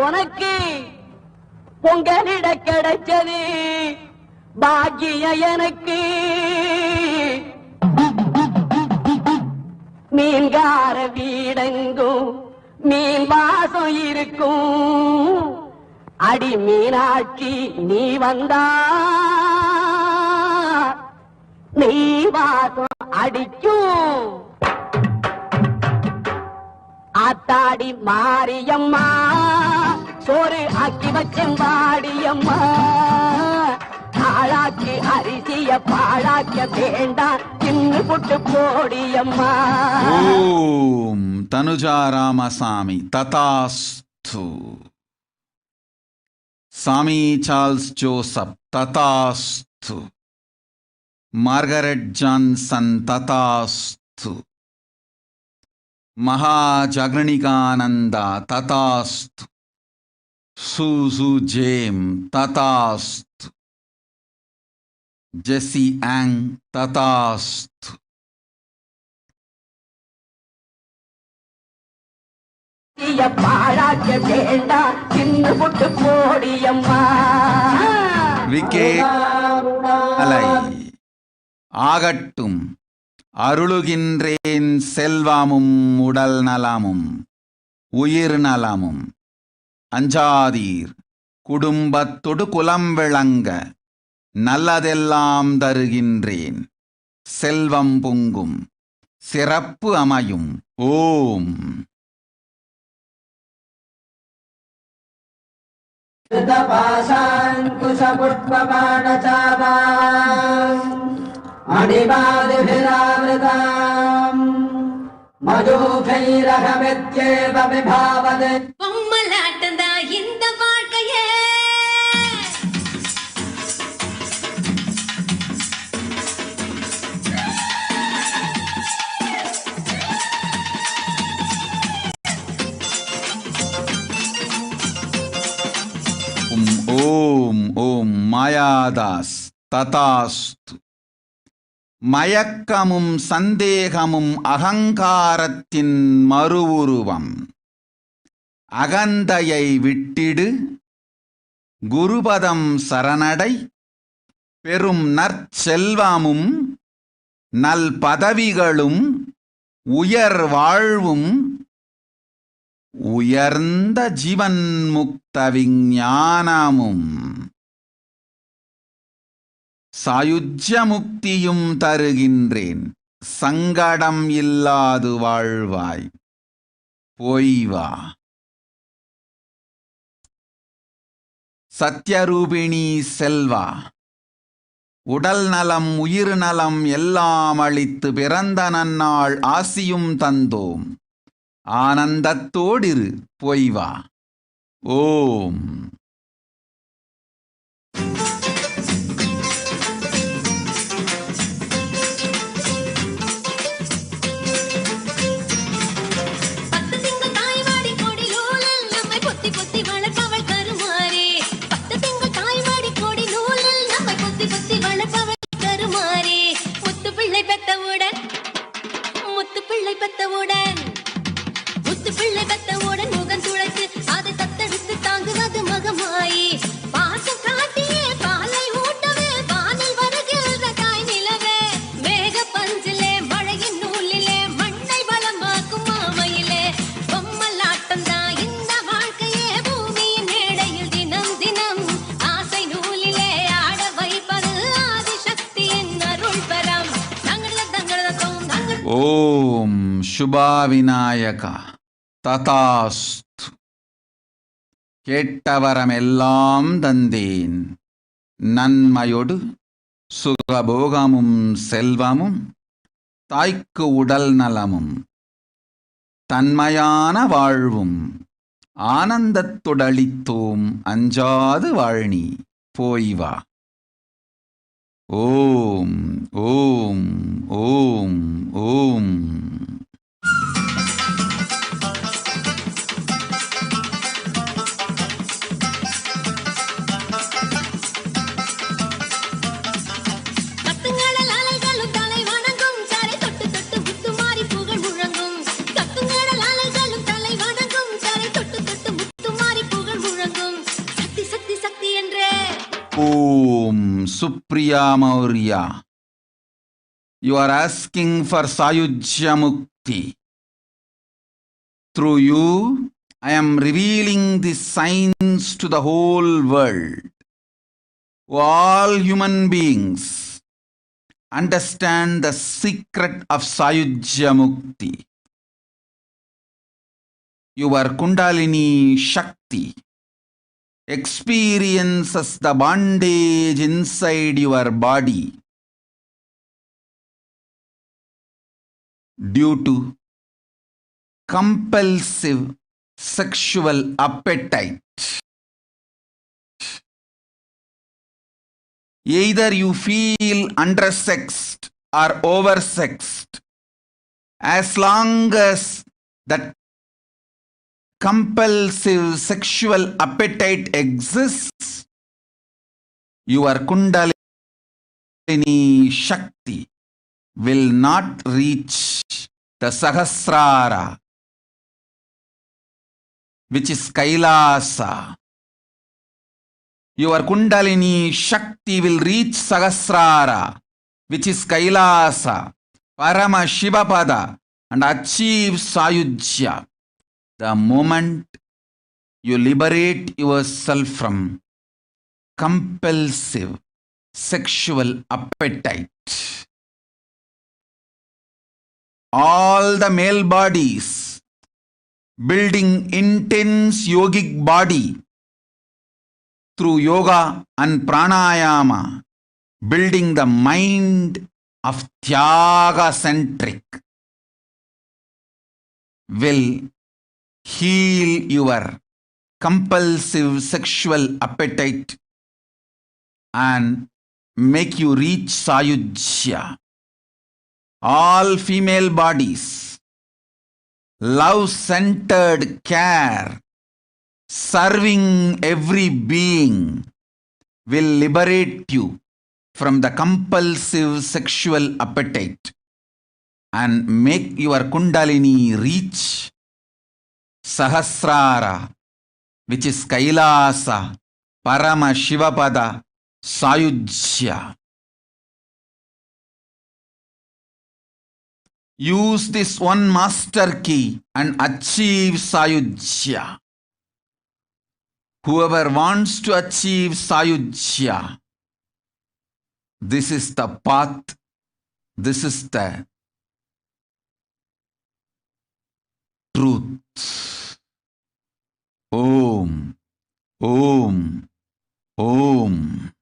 உனக்கு பொங்கலிட கிடைச்சது பாக்கிய எனக்கு. மீன்கார வீடெங்கும் மீன் வாசம் இருக்கும். அடி மீனாட்சி நீ வந்தா நீ வாசம் அடிக்கும். ஆத்தாடி மாரியம்மா சோறு ஆக்கி வச்சம் வாடியம்மா. ஆளாக்கி அரிசிய பாழாக்க வேண்டாம் தின்னு புட்டு போடியம்மா. ஓம் தனுஜா ராமசாமி ததாஸ்து. சாமி சார்ல்ஸ் ஜோசப் ததாஸ்து. மார்கரெட் ஜான்சன் ததாஸ்து. மகா ஜக்ரணிகானந்தா ததாஸ்து. சூசு ஜேம் ததாஸ்து. ஜெசி ஆங் ததாஸ்து. பாழாக்க வேண்டா தின்னு புட்டு போடியம்மா. விக்கே அலை ஆகட்டும் அருளுகின்றேன் செல்வமும் உடல் நலமும் உயிர் நலமும். அஞ்சாதீர் குடும்பத்தொடு குலம் விளங்க நல்லதெல்லாம் தருகின்றேன். செல்வம் பொங்கும் சிறப்பு அமையும். ஓம். அடிபாதிபிராவிரதாம் மதுகைரகமெத்யேவ விபாவதே. பொம்மலாட்டந்தா இந்த வாழ்க்கையே. ஓம் ஓம் மாயாதாஸ் ததாஸ்து. மயக்கமும் சந்தேகமும் அகங்காரத்தின் மறுவுருவம். அகந்தையை விட்டிடு, குருபதம் சரணடை. பெரும் நற்செல்வமும் நல் பதவிகளும் உயர் வாழ்வும் உயர்ந்த ஜீவன் முக்த விஞ்ஞானமும் சாயுஜ்ய முக்தியும் தருகின்றேன். சங்கடம் இல்லாது வாழ்வாய். போய்வா. சத்யரூபிணி செல்வா, உடல் நலம் உயிர் நலம் எல்லாம் அளித்து பிறந்த நன்னாள் ஆசியும் தந்தோம். ஆனந்தத்தோடிரு. போய்வா. ஓம். ஓம் சுபா விநாயகா ததாஸ்து. கேட்டவரமெல்லாம் தந்தேன். நன்மையொடு சுகபோகமும் செல்வமும் தாய்க்கு உடல் நலமும் தன்மையான வாழ்வும் ஆனந்தத்தொடளித்தோம். அஞ்சாது வாழ்நீ. போய்வா. ஓம் ஓம் ஓம் ஓம். Om Supriya Maurya, you are asking for Sayujya Mukti. Through you, I am revealing these signs to the whole world. All human beings understand the secret of Sayujya Mukti. Your Kundalini Shakti experiences the bondage inside your body. due to compulsive sexual appetite. Either you feel undersexed or oversexed. As long as that compulsive sexual appetite exists, your Kundalini Shakti will not reach the Sahasrara, which is Kailasa. Your Kundalini Shakti will reach Sahasrara, which is Kailasa, Paramashivoham, and achieve Sayujya. The moment you liberate yourself from compulsive sexual appetite, all the male bodies building intense yogic body through yoga and pranayama, building the mind of Tyaga centric, will heal your compulsive sexual appetite and make you reach Sayujya. All female bodies, love-centered care, serving every being, will liberate you from the compulsive sexual appetite and make your Kundalini reach Sahasrara, which is Kailasa, Paramashivoham, Sayujya. Use this one master key and achieve Sayujya. Whoever wants to achieve Sayujya, this is the path, this is the truth. Om, Om, Om.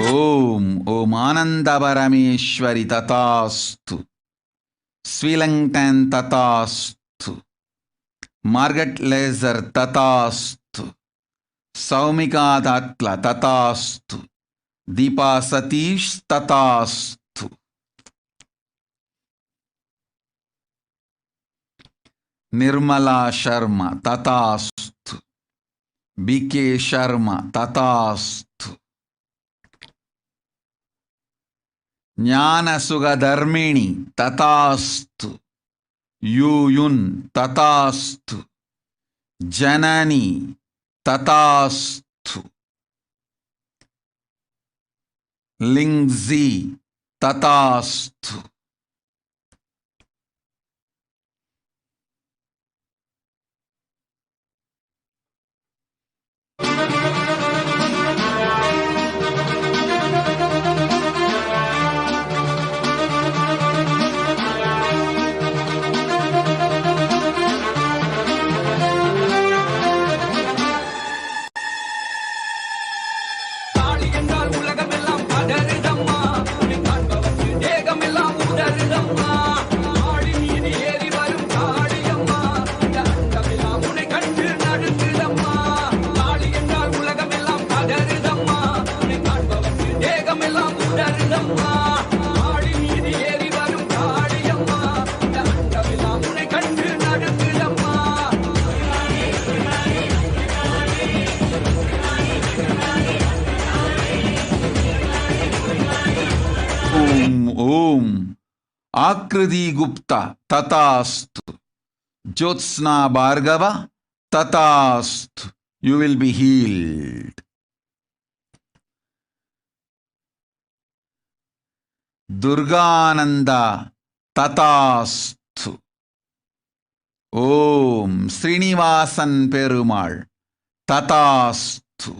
Om, Om Ananda Parameshwari Tatastu, Svilangtan Tatastu, Margaret Laser Tatastu, Saumika Datla Tatastu, Deepa Satish Tatastu. Nirmala Sharma Tatastu, BK Sharma Tatastu. Jnana Sugha Dharmini Tatastu, Yuyun Tatastu, Janani Tatastu, Lingzi Tatastu. Om Akriti Gupta Tatastu, Jyotsna Bhargava Tatastu. You will be healed. துர்கானந்தா ததாஸ்து. ஓம் ஸ்ரீனிவாசன் பெருமாள் ததாஸ்து.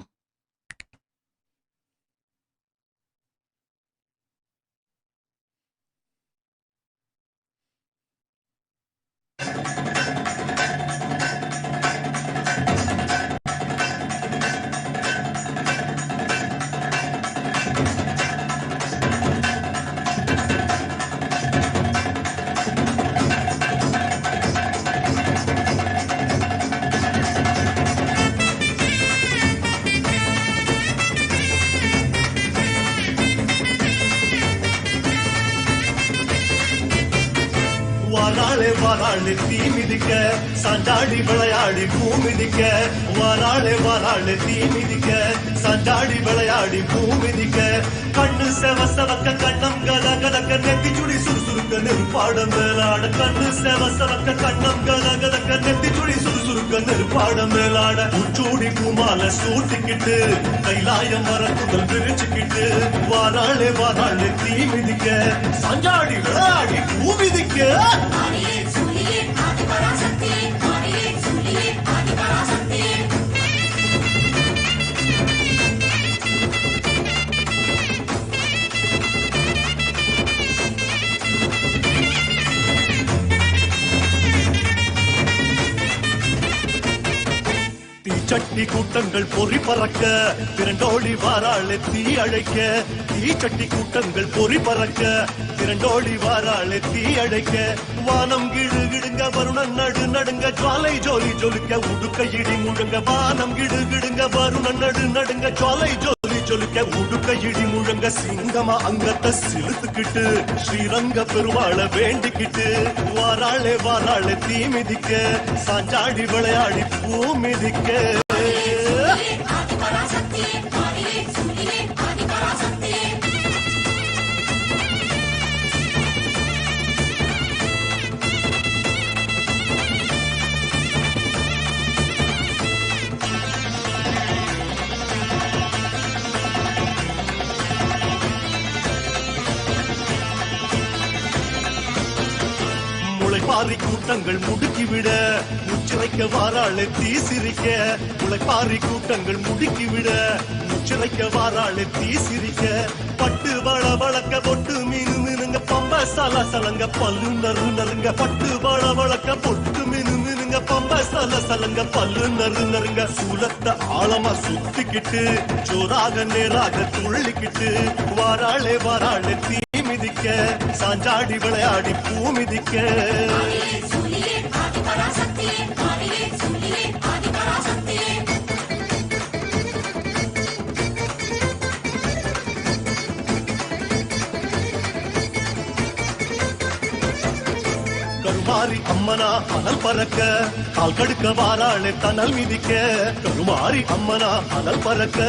வாராளே வாராளே தீ மிதிக்க சாஞ்சாடி விளையாடி பூ மிதிக்க. வாராளே வாராளே தீ மிதிக்க சாஞ்சாடி விளையாடி பூ மிதிக்க. கண்ணு செவ செவக்க கண்ணம் கத கதக்க நெத்தி சுடி சுறுசுறுக்க நெருப்பாட மேலாட. கண்ணு செவ செவக்க கண்ணம் கத கதக்க நெத்தி சுடி சுறுசுறுக்க நெருப்பாட மேலாட. உச்சூடி பூமால சூட்டிக்கிட்டு கைலாயம் மரத்துகள் விரிச்சுக்கிட்டு. வாராளே வாராளே தீ மிதிக்க சாஞ்சாடி விளையாடி பூ மிதிக்க. தீச்சட்டி கூட்டங்கள் பொறி பறக்க திரண்டோடி வாராளே தீ அழைக்க. தீச்சட்டி கூட்டங்கள் பொறி பறக்க திரண்டோடி வாராளே தீ அழைக்க. வானம் கிடு கிடுங்க வருணன் நடு நடுங்க ஜுவாலை ஜோலி ஜொலிக்க உடுக்க இடி முழங்க. வானம் கிடு கிடுங்க வருணன் நடு நடுங்க ஜுவாலை ஜோலி ஜொலிக்க உடுக்க இடி முழங்க. சிங்கமா அங்கத்தை சிலுத்துக்கிட்டு ஸ்ரீரங்க பெருமாள வேண்டிக்கிட்டு. வாராளே வாராளே தீ மிதிக்க சாஞ்சாடி விளையாடி பூ மிதிக்க. முளைப்பாரி கூட்டங்கள் முடுக்கிவிட முச்சிறைக்க வாராளே தீ சிரிக்க. முளைப்பாரி கூட்டங்கள் முடுக்கிவிட முச்சிறைக்க வாராளே தீ சிரிக்க. பட்டு வள வளக்க பொட்டு மீனு மீனுங்க பம்ப சல சலங்க பல்லு நறு நறுங்க. பட்டு வள வளக்க பொட்டு மீனு மீனுங்க பம்ப சல சலங்க பல்லு நறு நறுங்க. சூலத்தை ஆழமா சுத்திக்கிட்டு ஜோராக நேராக துள்ளிக்கிட்டு. வாராளே வாராளே தீ மிதிக்க சாஞ்சாடி விளையாடி பூ மிதிக்க. கருமாரி அம்மனா அனல் பறக்க கால் கடுக்க வாராளே தனல் மிதிக்க. கருமாரி அம்மனா அனல் பறக்க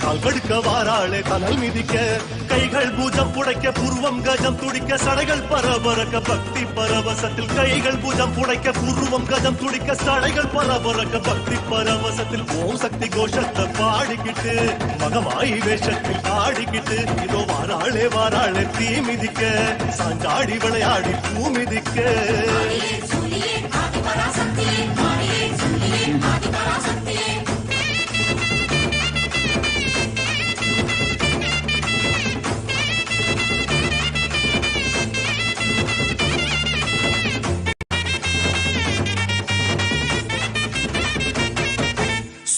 கால் கடுக்க வாராளே தனல் மிதிக்க. கைகள் பூஜம் புடைக்க புருவம் கஜம் துடிக்க சடைகள் பரபரக்க பக்தி பரவசத்தில். கைகள் பூஜம் புடைக்க புருவம் கஜம் துடிக்க சடைகள் பரபரக்க பக்தி பரவசத்தில். ஓம் சக்தி கோஷத்தை பாடிக்கிட்டு மகமாயி வேஷத்தில் ஆடிக்கிட்டு. இதோ வாராளே வாராளே தீ மிதிக்க சாஞ்சாடி விளையாடி பூ மிதிக்க.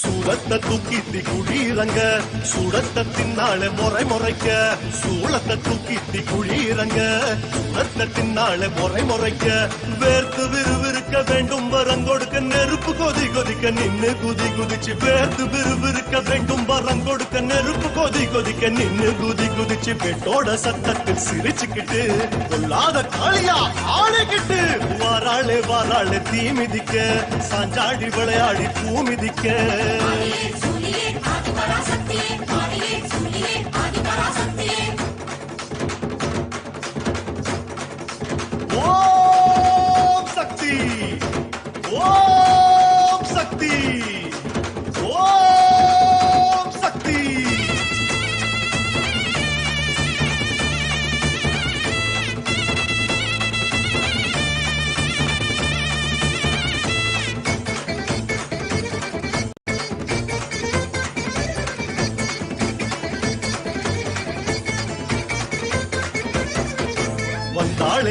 சூளத்தை தூக்கித்தி குடியிறங்க சூடத்தை தின்னாள முறை முறைக்க. சூளத்தை தூக்கித்தி குடியிறங்க சூடத்தை தின்னாள முறை முறைக்க. வேர்த்து விறுவிறுக்க வேண்டும் வரம் கொடுக்க நெருப்பு கொதி கொதிக்க நின்னு குதி குதிச்சு. வேர்த்து விறுவிறுக்க வேண்டும் வரம் கொடுக்க நெருப்பு கொதி கொதிக்க நின்னு குதி குதிச்சு. பெட்டோட சத்தத்தில் சிரிச்சுக்கிட்டு கொல்லாத காளியா ஆடிக்கிட்டு. வாராளே வாராளே தீ மிதிக்க சாஞ்சாடி விளையாடி பூ மிதிக்க. ஓம் சக்தி ஓம் சக்தி ஓம் சக்தி.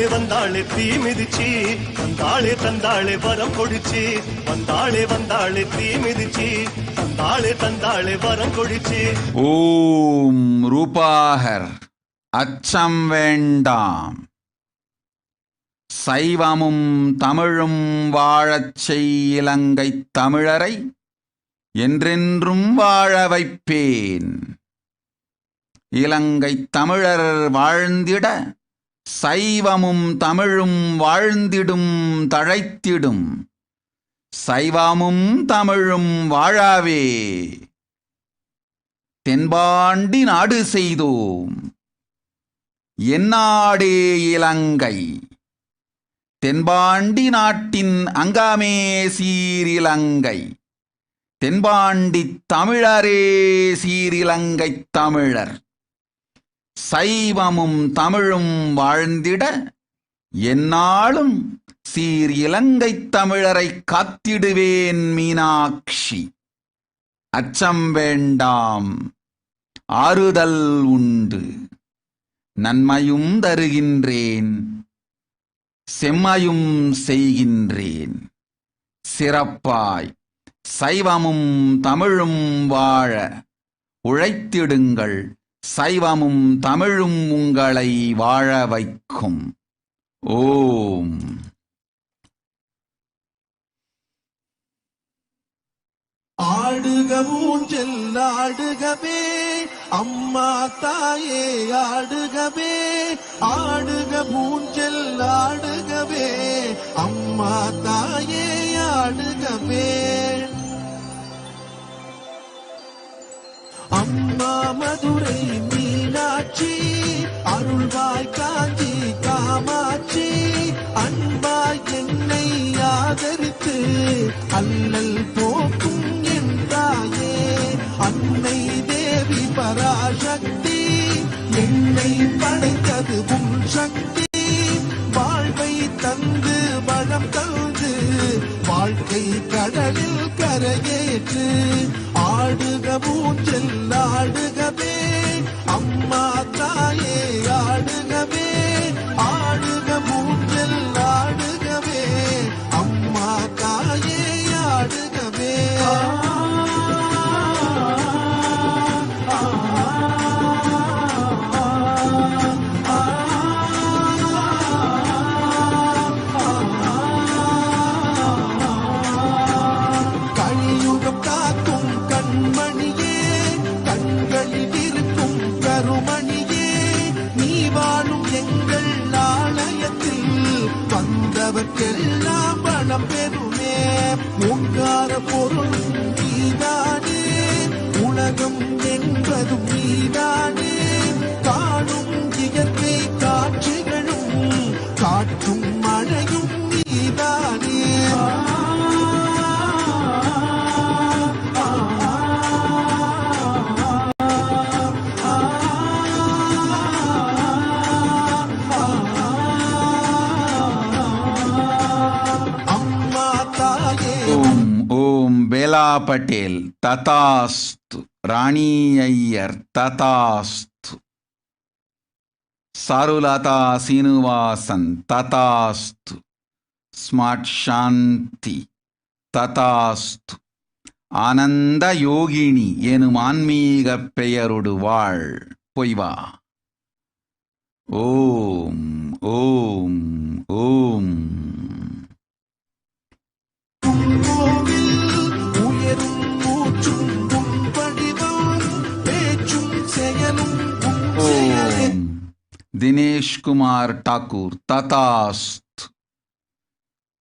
வந்தாளே வந்தாளே தீ மிதிச்சி வந்தாளே தந்தாளே வரம் கொடிச்சி வந்தாளே தீ மிதிச்சி தந்தாளே வரம் கொடிச்சி. ஓம் ரூபாகர் அச்சம் வேண்டாம். சைவமும் தமிழும் வாழச் செய் இலங்கை தமிழரை என்றென்றும் வாழ வைப்பேன். இலங்கை தமிழர் வாழ்ந்திட சைவமும் தமிழும் வாழ்ந்திடும் தழைத்திடும். சைவமும் தமிழும் வாழாவே தென்பாண்டி நாடு செய்தோம். எந்நாடே இலங்கை தென்பாண்டி நாட்டின் அங்கமே சீரிலங்கை. தென்பாண்டி தமிழரே சீரிலங்கை தமிழர். சைவமும் தமிழும் வாழ்ந்திட எந்நாளும் சீர் இலங்கை தமிழரை காத்திடுவேன் மீனாட்சி. அச்சம் வேண்டாம், ஆறுதல் உண்டு. நன்மையும் தருகின்றேன், செம்மையும் செய்கின்றேன். சிறப்பாய் சைவமும் தமிழும் வாழ உழைத்திடுங்கள். சைவமும் தமிழும் உங்களை வாழ வைக்கும். ஓம். ஆடுக ஊஞ்சல் ஆடுகவே அம்மா தாயே ஆடுகவே. ஆடுக ஊஞ்சல் ஆடுகவே அம்மா தாயே ஆடுகவே. அம்மா மதுரை மீனாட்சி அருள்வாய் காஞ்சி காமாட்சி. அன்பாய் என்னை ஆதரித்து அல்லல் போக்கும் என் தாயே. அன்னை தேவி பராசக்தி என்னை படைத்தது உன் சக்தி. வாழ்வை தந்து வளம் தந்து வாழ்க்கை கடலில் கரையேற்று. ஆடுக ஊஞ்சல் ஆடுகவே அம்மா தாயே ஆடுகவே. ஆடுக ஊஞ்சல் ஆடுகவே அம்மா தாயே ஆடுகவே. கலியுகம் காக்கும் கண்மணியே கண்களில் இருக்கும் கருமணியே. நீ வாழும் எங்கள் ஆலயத்தில் வந்தவர்க்கெல்லாம் வளம் பெறுமே. ஓங்கார பொருள் நீதானே, உலகம் என்பதும் நீதானே. காணும் இயற்கை காட்சிகளும் காற்றும் மழையும் நீதானே. बेला पटेल तथास्तु. राणी अय्यर तथास्तु. सारुलता श्रीनिवासन तथास्तु. स्मार्ट शांति तथास्तु. आनंद योगिनी एनुम आन्मीग पेयरुडु वाळ पोय्वा. ओम ओम ओम. दिनेश कुमार ठाकुर तथास्तु.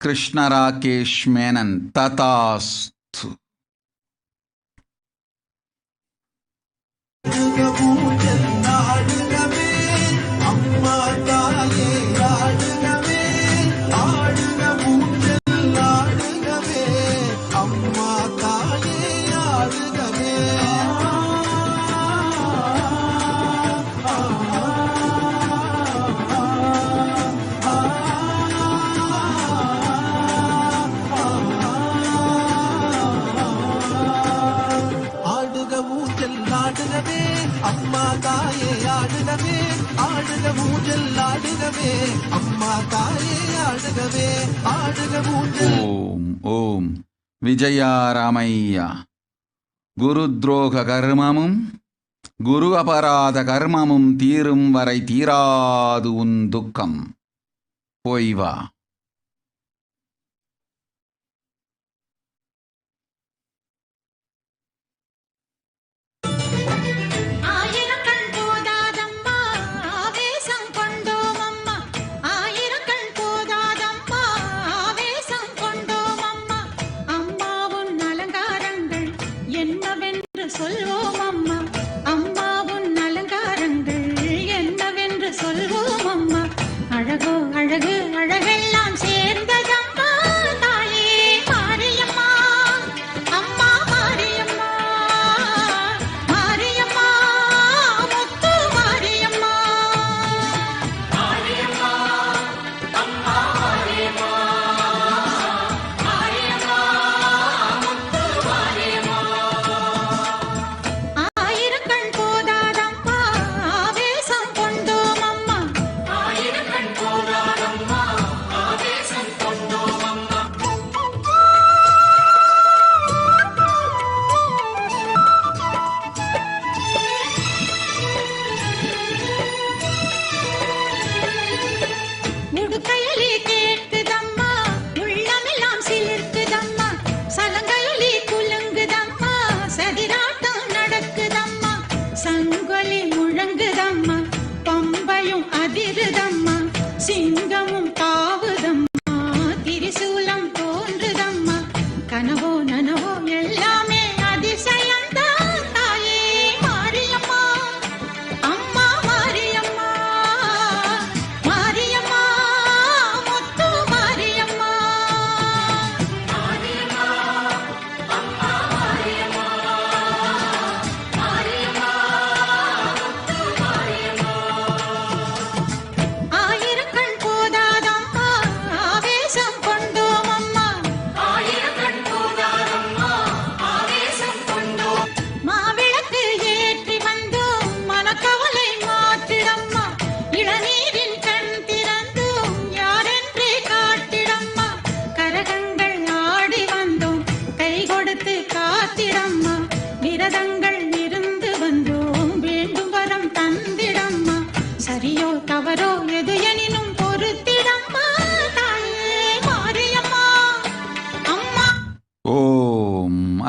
कृष्ण राकेश मेनन तथास्तु. அம்மா தாயே ஆடுகவே. ஆடுக ஊஞ்சல் ஆடுகவே அம்மா தாயே ஆடுகவே ஆடுக ஊஞ்சல். ஓம் ஓம் விஜயாராமையா. குருத்ரோக கர்மமும் குரு அபராத கர்மமும் தீரும் வரை தீராது உன் துக்கம். போய் வா.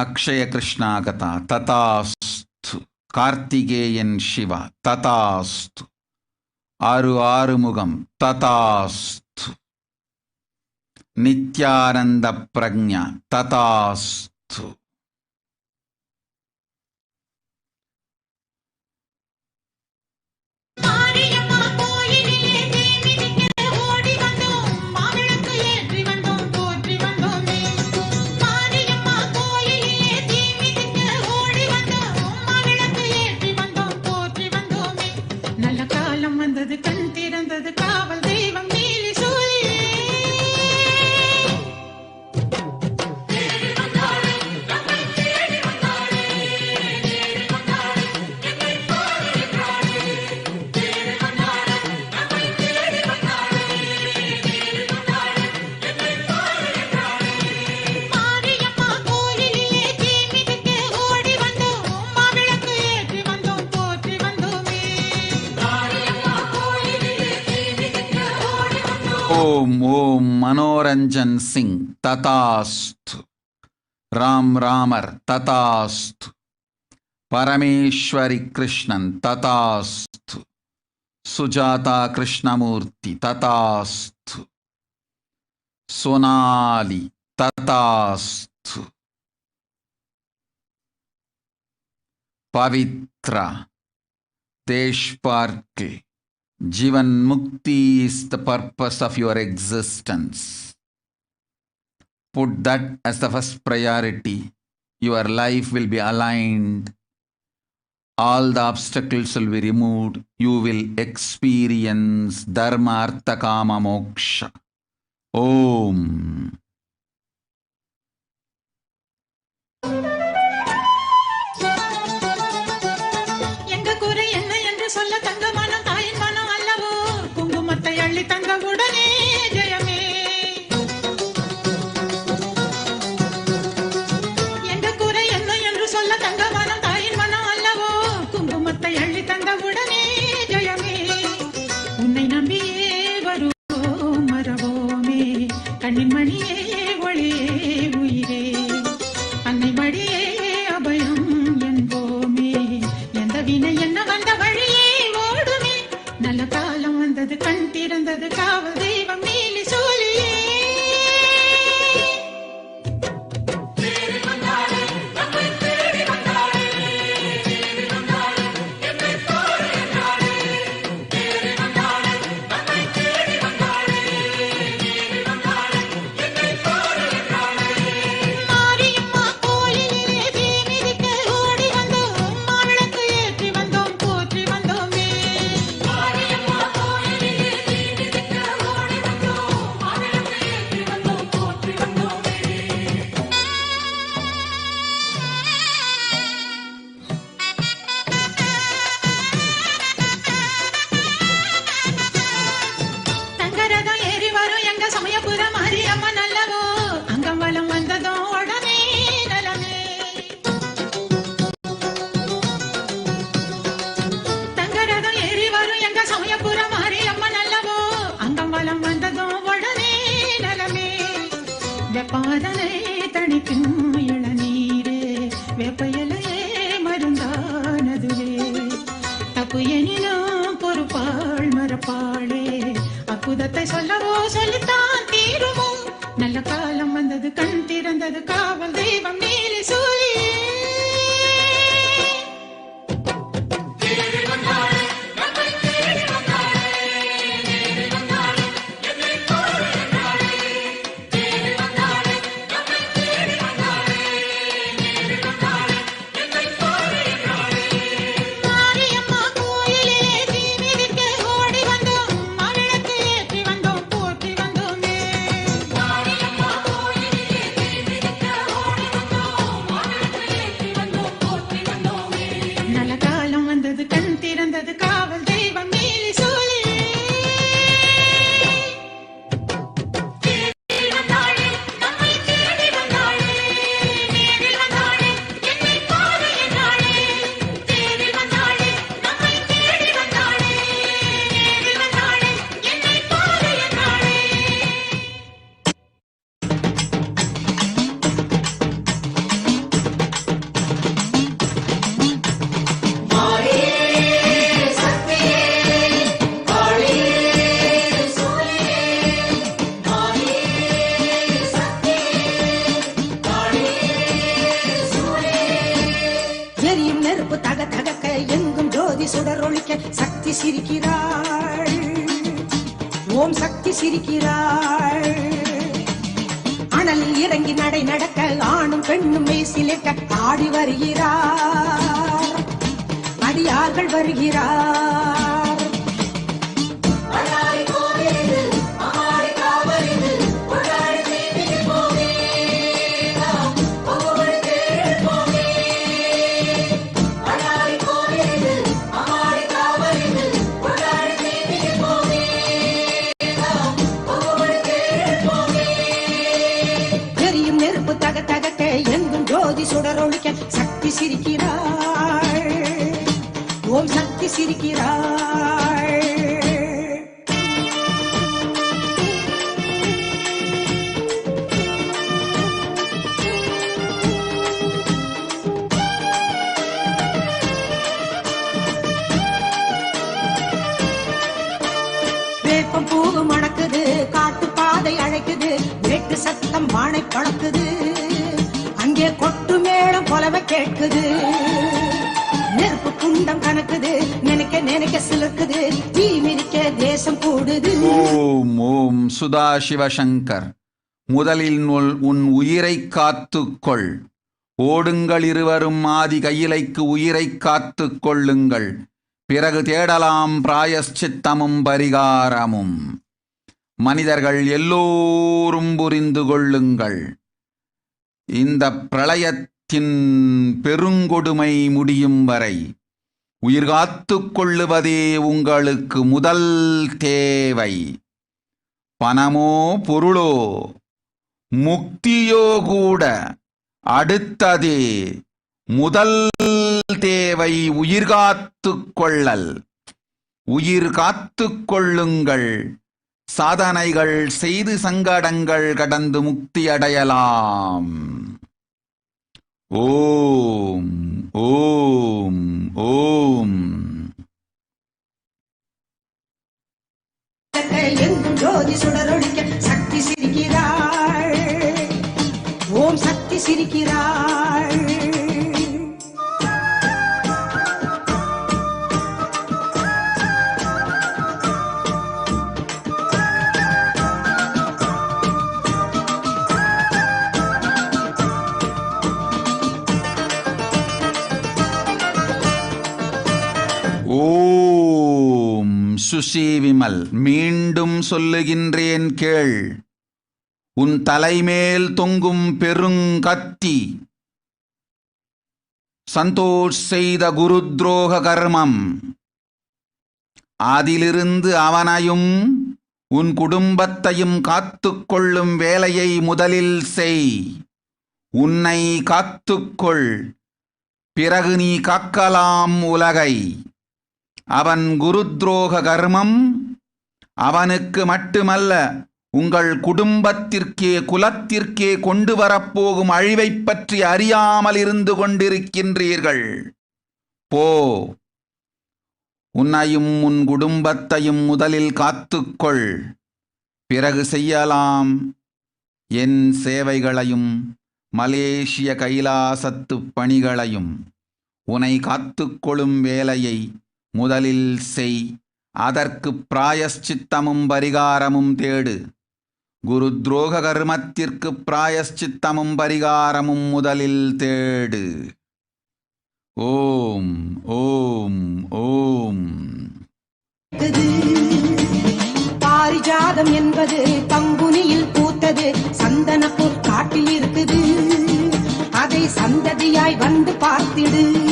அக்ஷய கிருஷ்ணாகதா ததாஸ்து. கார்த்திகேயன் சிவா ததாஸ்து. ஆறுமுகம் ததாஸ்து. நித்யானந்த பிரக்ஞா ததாஸ்து. ஓம் ஓம் Manoranjan Singh ததாஸ்து. Ramar ததாஸ்து. Parameswari Krishnan ததாஸ்து. Sujatha Krishnamurthy ததாஸ்து. Sonali ததாஸ்து. Pavithra தேஷ்பார்கே. Jivan Mukti is the purpose of your existence. Put that as the first priority. Your life will be aligned. All the obstacles will be removed. You will experience Dharma, Artha, Kama, Moksha. Om. சொல்ல தங்க மனம் தாயின் மனம் அல்லவோ குங்குமத்தை அள்ளி தந்த உடனே சிரிக்கிறாள். ஓம் சக்தி சிரிக்கிறாள். அனலில் இறங்கி நடை நடக்க ஆணும் பெண்ணும் மெய்சிலிருக்க ஆடி வருகிறார். அடியார்கள் வருகிறார். சுடரொழிக்க சக்தி சிரிக்கிறாள். ஓம் சக்தி சிரிக்கிறாள். வேப்பம் பூவு மணக்குது, காட்டு பாதை அழைக்குது, வேட்டு சத்தம் வானை பழக்குது, அங்கே கொட்டு மேளம் போலவே கேட்குது, நெருப்பு குண்டம் கணக்குது, நினைக்க நினைக்க சிலர்க்குது, தீ மிதிக்க தேசம் கூடுது. ஓம் ஓம் சுதாசிவசங்கர். முதலில் உன் உயிரை காத்துக்கொள். ஓடுங்கள் இருவரும் ஆதி கையிலைக்கு உயிரை காத்து கொள்ளுங்கள். பிறகு தேடலாம் பிராயஷ்சித்தமும் பரிகாரமும். மனிதர்கள் எல்லோரும் புரிந்து கொள்ளுங்கள். இந்த பிரளயத்தின் பெருங்கொடுமை முடியும் வரை உயிர் காத்து கொள்ளுவதே உங்களுக்கு முதல் தேவை. பணமோ பொருளோ முக்தியோ கூட அடுத்ததே. முதல் தேவை உயிர் காத்து கொள்ளல். உயிர் காத்து கொள்ளுங்கள். சாதனைகள் செய்து சங்கடங்கள் கடந்து முக்தி அடையலாம். ஓம் ஓம் ஓம். எங்கும் ஜோதி சுடரொழிக்க சக்தி சிரிக்கிறாள். ஓம் சக்தி சிரிக்கிறாள். ஓம் சுசி விமல். மீண்டும் சொல்லுகின்றேன் கேள். உன் தலைமேல் தொங்கும் பெருங்கத்தி சந்தோஷ் செய்த குருத்ரோக கர்மம். அதிலிருந்து அவனையும் உன் குடும்பத்தையும் காத்துக்கொள்ளும் வேலையை முதலில் செய். உன்னை காத்துக்கொள். பிறகு நீ காக்கலாம் உலகை. அவன் குருத்ரோக கர்மம் அவனுக்கு மட்டுமல்ல, உங்கள் குடும்பத்திற்கே குலத்திற்கே கொண்டு வரப்போகும் அழிவைப் பற்றி அறியாமல் இருந்து கொண்டிருக்கின்றீர்கள். போ, உன்னையும் உன் குடும்பத்தையும் முதலில் காத்துக்கொள். பிறகு செய்யலாம் என் சேவைகளையும் மலேசிய கைலாசத்து பணிகளையும். உன்னை காத்துக்கொள்ளும் வேலையை முதலில் செய். அதற்கு பிராயஷ்சித்தமும் பரிகாரமும் தேடு. குரு துரோக கர்மத்திற்கு பிராயஷ்சித்தமும் பரிகாரமும் முதலில் தேடு. ஓம் ஓம் ஓம். பாரிஜாதம் என்பது பங்குனியில் பூத்தது, சந்தனப்பூர் காட்டில் இருக்குது, அதை சந்ததியாய் வந்து பார்த்திடு.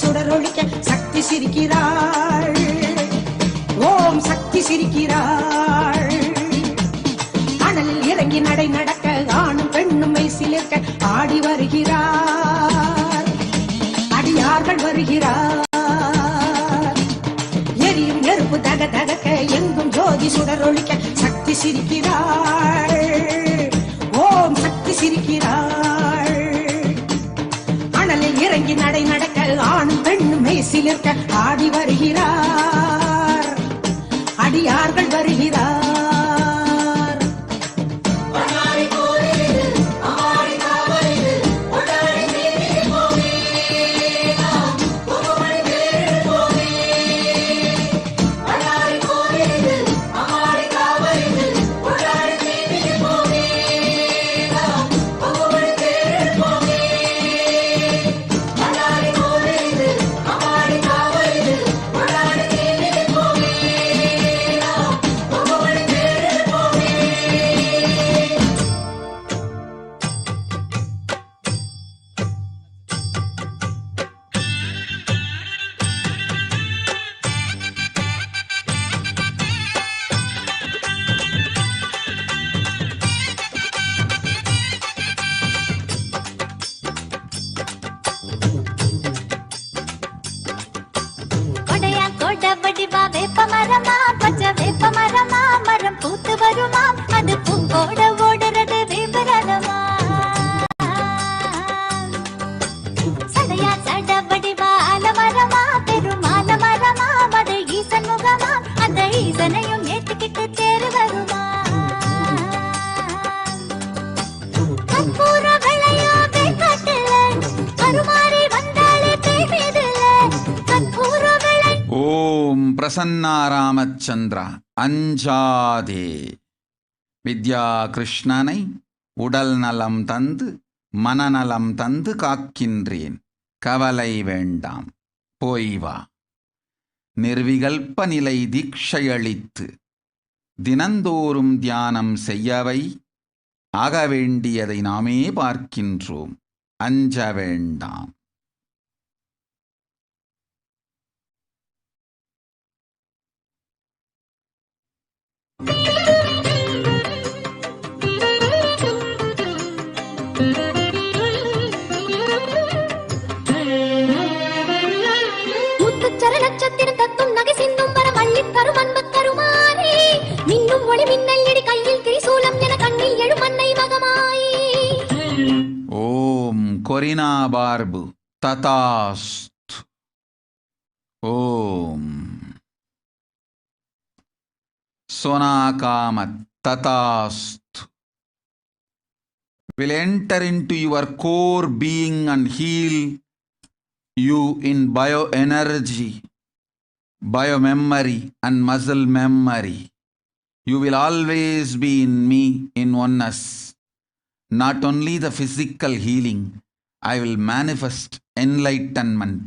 சுடரொழிக்க சக்தி சிரிக்கிறாள். ஓம் சக்தி சிரிக்கிறாள். அனலில் இறங்கி நடை நடக்க ஆணும் பெண்ணும் மெய்சிலிருக்க ஆடி வருகிறார். அடியார்கள் வருகிறார். எரியும் நெருப்பு தக தகக்க எங்கும் ஜோதி சுடரொழிக்க சக்தி சிரிக்கிறாள். ஓம் சக்தி சிலிர்க்க ஆடி வருகிறார், அடியார்கள் வருகிறார். பிரசன்னா ராமச்சந்திரா அஞ்சாதே. வித்யா கிருஷ்ணனை உடல் நலம் தந்து மனநலம் தந்து காக்கின்றேன், கவலை வேண்டாம் போய் வா. நிர்விகல்ப நிலை தீட்சையளித்து தினந்தோறும் தியானம் செய்யவை, ஆக வேண்டியதை நாமே பார்க்கின்றோம், அஞ்ச வேண்டாம். ஓம் கொரினா பார்பு ததாஸ்து. ஓம் சோனாகாமத் ததாஸ்து. Will enter into your core being and heal you in bioenergy, biomemory and muscle memory. You will always be in me in oneness. Not only the physical healing, I will manifest enlightenment,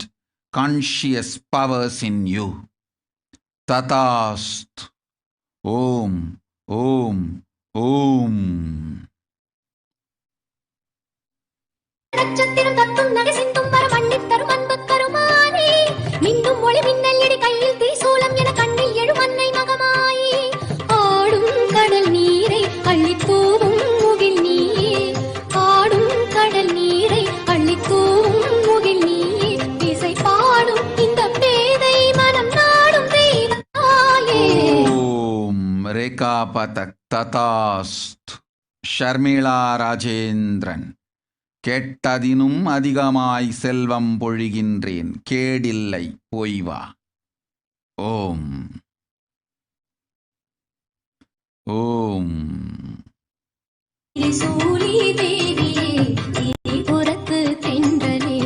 conscious powers in you. Tatast. Om, Om, Om. நட்சத்திரம் தத்தும் நகை சிந்தும் வர மண்ணில் தரும் அன்பு கருமானே, மின்னும் ஒளி மின்னல் இடி கையில் திரிசூலம் என கண்ணில் எழும் அன்னை மகமாயி, ஆடும் கடல் நீரை அள்ளித்தூவும் முகில் நீயே, ஆடும் கடல் நீரை அள்ளித்தூவும் முகில் நீயே, இசை பாடும் இந்த பேதை மனம் நாடும் தெய்வத்தாயே. ஓம் ரேகாபதக் ததாஸ்து. ஷர்மிளா ராஜேந்திரன். கேட்டதினும் அதிகமாய் செல்வம் பொழிகின்றேன், கேடில்லை போய் வா. ஓம் ஓம். சூலி தேவியே புறத்து தென்றலே,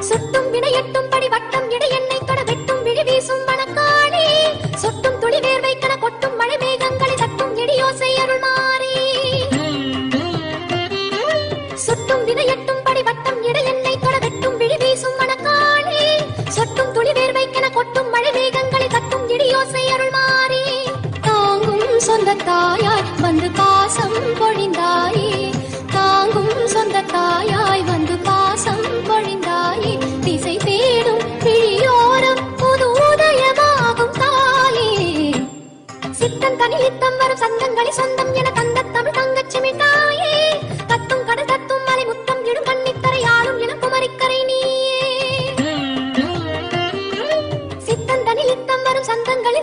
சுட்டும் வினையட்டும் படி வட்டம் இடை எண்ணெய் தொட வெட்டும் விழி வீசும் வனக்காளே, சொட்டும் துளி வேர்வை கன கொட்டும் மழை மேகங்களை தட்டும் இடியோசை அருள் மாறி, சுட்டும் வினையட்டும் படி வட்டம் இடை எண்ணெய் தொட வெட்டும் விழி வீசும் வனக்காளே, சொட்டும் துளி வேர்வை கன கொட்டும் மழை மேகங்களை தட்டும் இடியோசை அருள் மாறி, தாங்கும் சொந்த தாயாய் வந்து பாசம் பொழிந்தாயே, தாங்கும் சொந்த தாயாய் வந்து பாசம் பொழிந்தாயே, திசை தேடும் விழியோரம் புது உதயமாகும் தாயே, சித்தம் தனிலித்தம் வரும் சந்தங்களி சொந்தம் என தந்த தமிழ் தங்கச்சிமி தாயே, தத்தும் கடல் தத்தும் மலை முத்தம் இடும் கண்ணித்தரை ஆளும் என குமரிக்கரை நீயே, சித்தம் தனிலித்தம் வரும் சந்தங்களி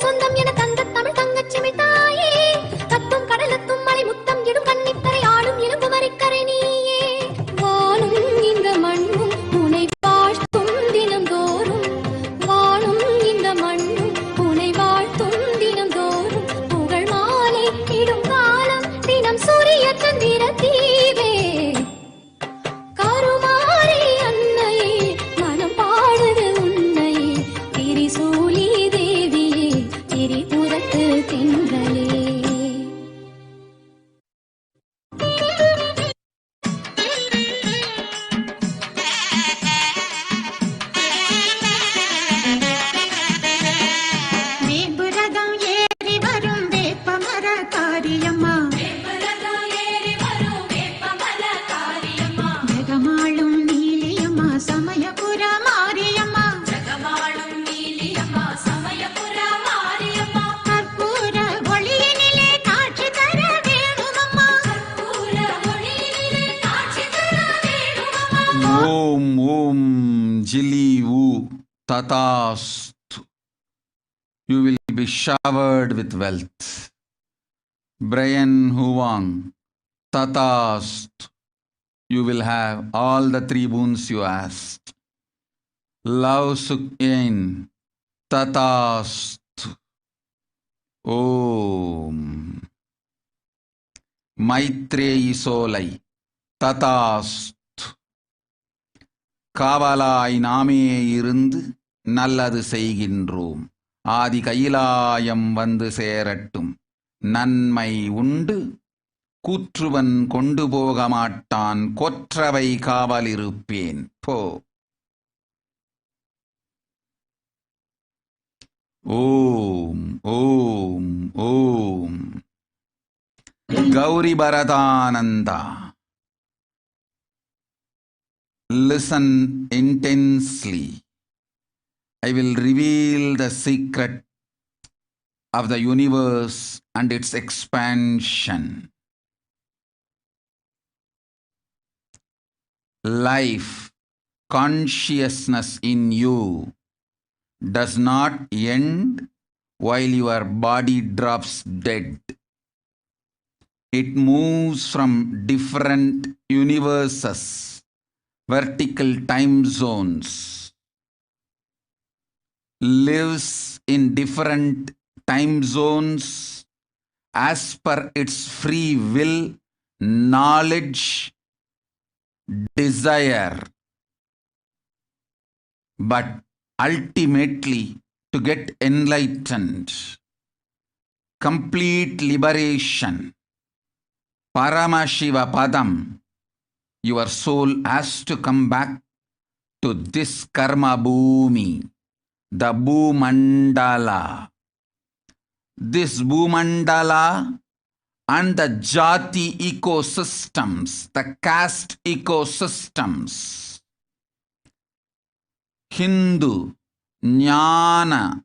Tatastu. You will be showered with wealth. Brian Huang, Tatastu. You will have all the 3 boons you asked. Love Suk Yen, Tatastu. Om. Maitreyi Solai, Tatastu. காவலாய் நாமே இருந்து நல்லது செய்கின்றோம். ஆதி கைலாயம் வந்து சேரட்டும். நன்மை உண்டு கூற்றுவன் கொண்டு போக மாட்டான். கொற்றவை காவலிருப்பேன். போ. ஓம் ஓம் ஓம். Gowri பரதானந்தா. Listen intensely. I will reveal the secret of the universe and its expansion. Life, consciousness in you does not end while your body drops dead. It moves from different universes, vertical time zones, lives in different time zones as per its free will, knowledge, desire. But ultimately, to get enlightened, complete liberation, Paramashiva Padam, your soul has to come back to this karma bhumi, the Bhumandala. This Bhumandala and the Jati ecosystems, the caste ecosystems, Hindu, Jnana,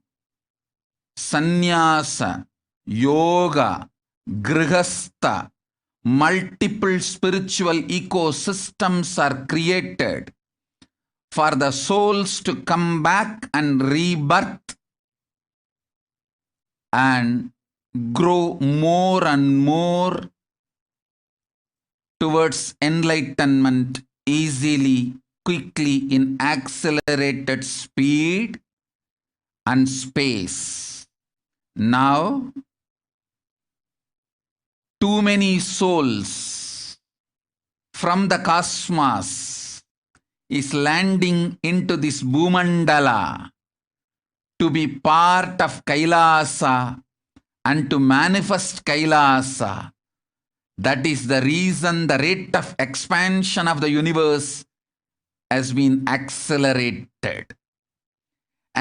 Sannyasa, Yoga, Grihastha, multiple spiritual ecosystems are created for the souls to come back and rebirth and grow more and more towards enlightenment easily, quickly, in accelerated speed and space. Now, too many souls from the cosmos is landing into this Bhumandala to be part of Kailasa and to manifest Kailasa. That is the reason the rate of expansion of the universe has been accelerated.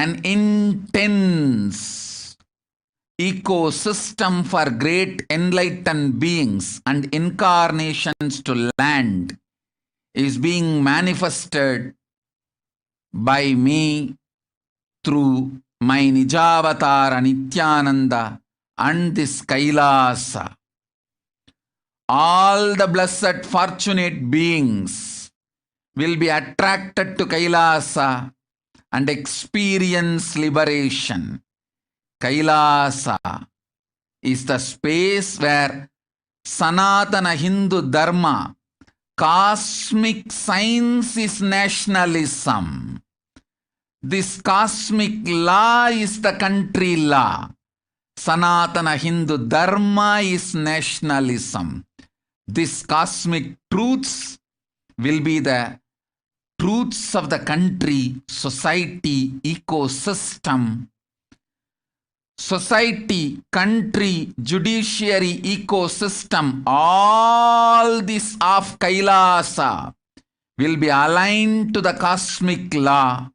An intense ecosystem for great enlightened beings and incarnations to land is being manifested by me through my Nijavatara Nithyananda and this Kailasa. All the blessed fortunate beings will be attracted to Kailasa and experience liberation. Kailasa is the space where Sanatana Hindu Dharma, cosmic science is nationalism. This cosmic law is the country law. Sanatana Hindu Dharma is nationalism. These cosmic truths will be the truths of the country, society, ecosystem. Society, country, judiciary, ecosystem, all this of Kailasa will be aligned to the cosmic law,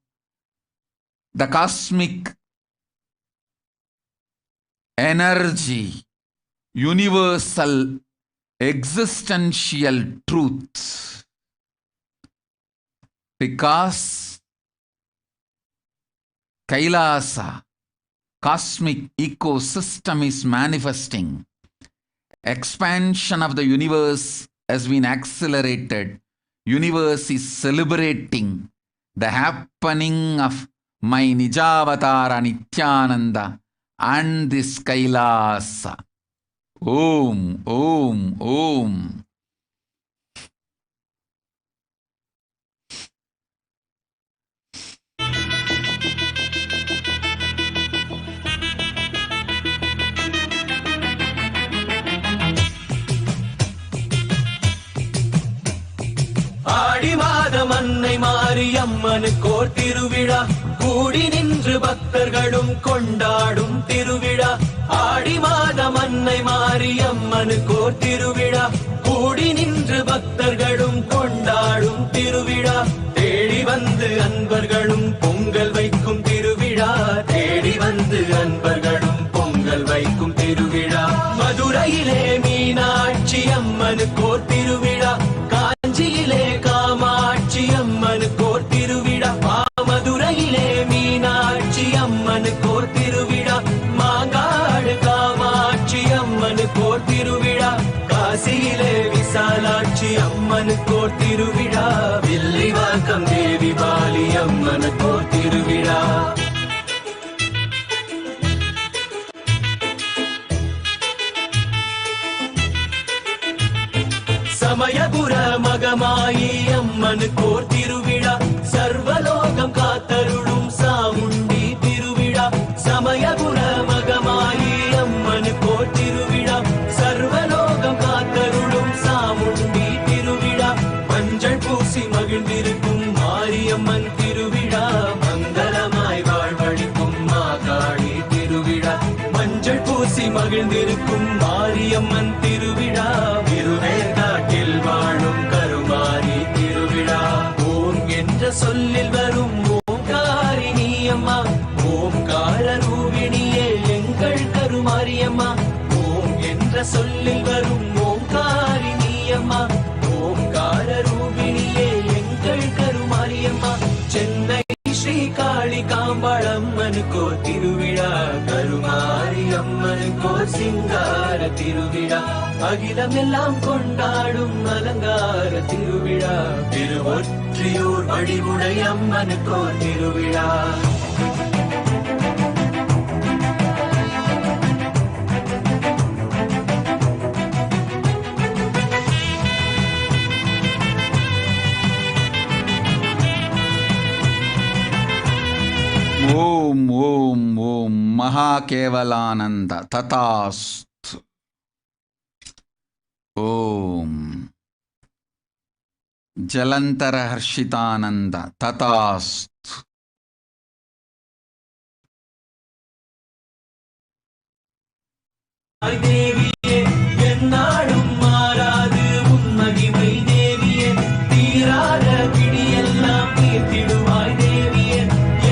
the cosmic energy, universal existential truths. Because Kailasa, cosmic ecosystem is manifesting. Expansion of the universe has been accelerated. Universe is celebrating the happening of my Nijavatara Nithyananda and this Kailasa. Om, Om, Om. ஆடி மாதம் அன்னை மாரியம்மனுக்கோர் திருவிழா கூடி நின்று பக்தர்களும் கொண்டாடும் திருவிழா. ஆடி மாதம் அன்னை மாரியம்மனுக்கோர் திருவிழா கூடி நின்று பக்தர்களும் கொண்டாடும் திருவிழா. தேடி வந்து அன்பர்களும் பொங்கல் வைக்கும் திருவிழா. தேடி வந்து அன்பர்களும் பொங்கல் வைக்கும் திருவிழா. மதுரையிலே மீனாட்சி அம்மனுக்கோர் திருவிழா. காஞ்சியிலே காமாட்சி அம்மனுக்கோர் திருவிழா. மதுரையிலே மீனாட்சி அம்மனுக்கோர் திருவிழா. மாங்காடு காமாட்சி அம்மனுக்கோர் திருவிழா. காசியிலே விசாலாட்சி அம்மனுக்கோர் திருவிழா. வில்லிவாக்கம் தேவி பாலி அம்மனுக்கோர் திருவிழா. சமயபுர மகமாயி அம்மனுக்கோர் திருவிழா. சர்வலோகம் காத்தருளும் சாமுண்டி திருவிழா. சமயபுர மகமாயி அம்மனுக்கோர் திருவிழா. சர்வலோகம் காத்தருளும் சாமுண்டி திருவிழா. மஞ்சள் பூசி மகிழ்ந்திருக்கும் மாரியம்மன் திருவிழா. மங்களமாய் வாழ்வழிக்கும் மாகாளி திருவிழா. மஞ்சள் பூசி மகிழ்ந்திருக்கும் மாரியம்மன் திருவிழா. திருவேற்காட்டில் வாழும் கருமாரி திருவிழா. ஓம் என்ற சொல்லில் வரும் ஓம்காரிணி அம்மா. ஓம்கார ரூபிணியே எங்கள் கருமாரியம்மா. ஓம் என்ற சொல்லில் வரும் ஓம்காரிணி அம்மா. ஓம்கார ரூபிணியே எங்கள் கருமாரியம்மா. சென்னை ஸ்ரீ காளி காம்பாளம்மனுக்கோ திருவிழா. கருமாரி அம்மனுக்கோ சிங்கார திருவிழா. அகிலம் எல்லாம் கொண்டாடும் அலங்கார திருவிழா. திருவொற்றியூர் வழிவுடை அம்மனுக்கோ திருவிழா. Om, Om, Om, Mahakevalananda, Tatasthu. Om. Jalantara Harshitananda, Tatasthu. தேவியே என்னாடும் மாறாது உன் மகிமை தேவியே. தீராத பிடியெல்லாம் தீர்த்திடுவாய் தேவியே.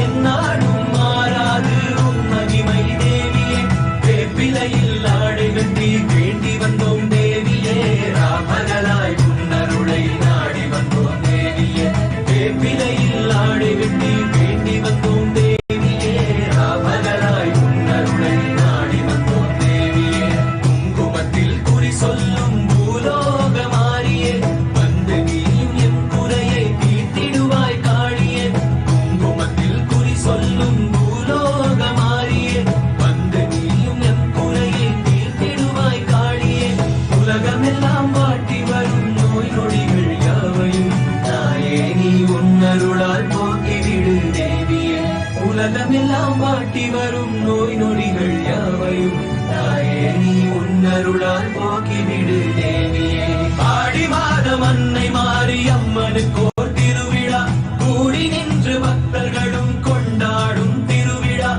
என்னாடும் மாறாது உன் மகிமை தேவியே. வேப்பிலையில் ஆடை கட்டி வேண்டி வந்தோம் தேவியே. ராமகளாய் உன்னருளை நாடி வந்தோம் தேவியே. வேப்பிலையில் ஆடை கட்டி வேண்டி வந்தோம் தேவியே. ராமகளாய் உன்னருளை நாடி வந்தோம் தேவியே. குங்குமத்தில் குறி சொல்லும் பூலோக மாறியே. வந்து நீயும் எம் குறையை தீர்த்திடுவாய் காளியே. குங்குமத்தில் குறி சொல்லும் பூலோக மாறியே. வந்து நீயும் எம் குறையை தீர்த்திடுவாய் காளியே. உலகமெல்லாம் வாட்டி வரும் நோய் நொடிகள் யாவையும் தாயே நீ உன்னருளால் போக்கிவிடு தேவியே. உலகமெல்லாம் வாட்டி வரும் நோய் நொடிகள் யாவையும் தாயே நீ உன்னருளால் போக்கிவிடு தேவியே. ஆடி மாதம் அன்னை மாரியம்மனுக்கோர் திருவிழா கூடி நின்று பக்தர்களும் கொண்டாடும் திருவிழா.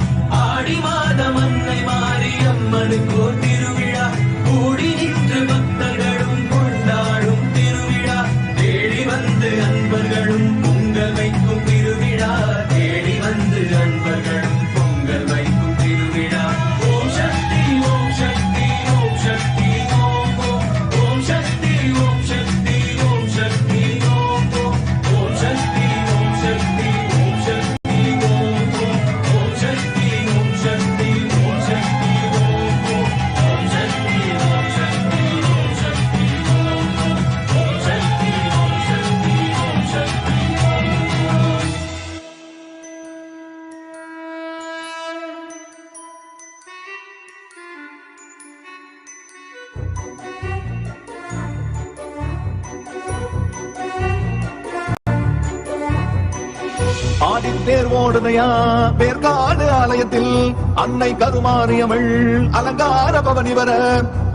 ஆடி மாதம் அன்னை மாரியம்மனுக்கோர் திருவிழா கூடி நின்று பக்தர்களும் கொண்டாடும் திருவிழா. தேடி வந்து அன்பர்களும் பொங்கல் வைக்கும் திருவிழா. தேடி வந்து அன்பர்களும் பொங்கல் வைக்கும் திருவிழா. ஓம் சக்தி ஓம் சக்தி ஓம் சக்தி ஓம் ஓம். ஓம் சக்தி ஓம் சக்தி ஓம் சக்தி ஓம் ஓம். ஆடித்தேர் ஓடுதையா பேர்காடு ஆலயத்தில் அன்னை கருமாரியவள் அலங்கார பவனி வர.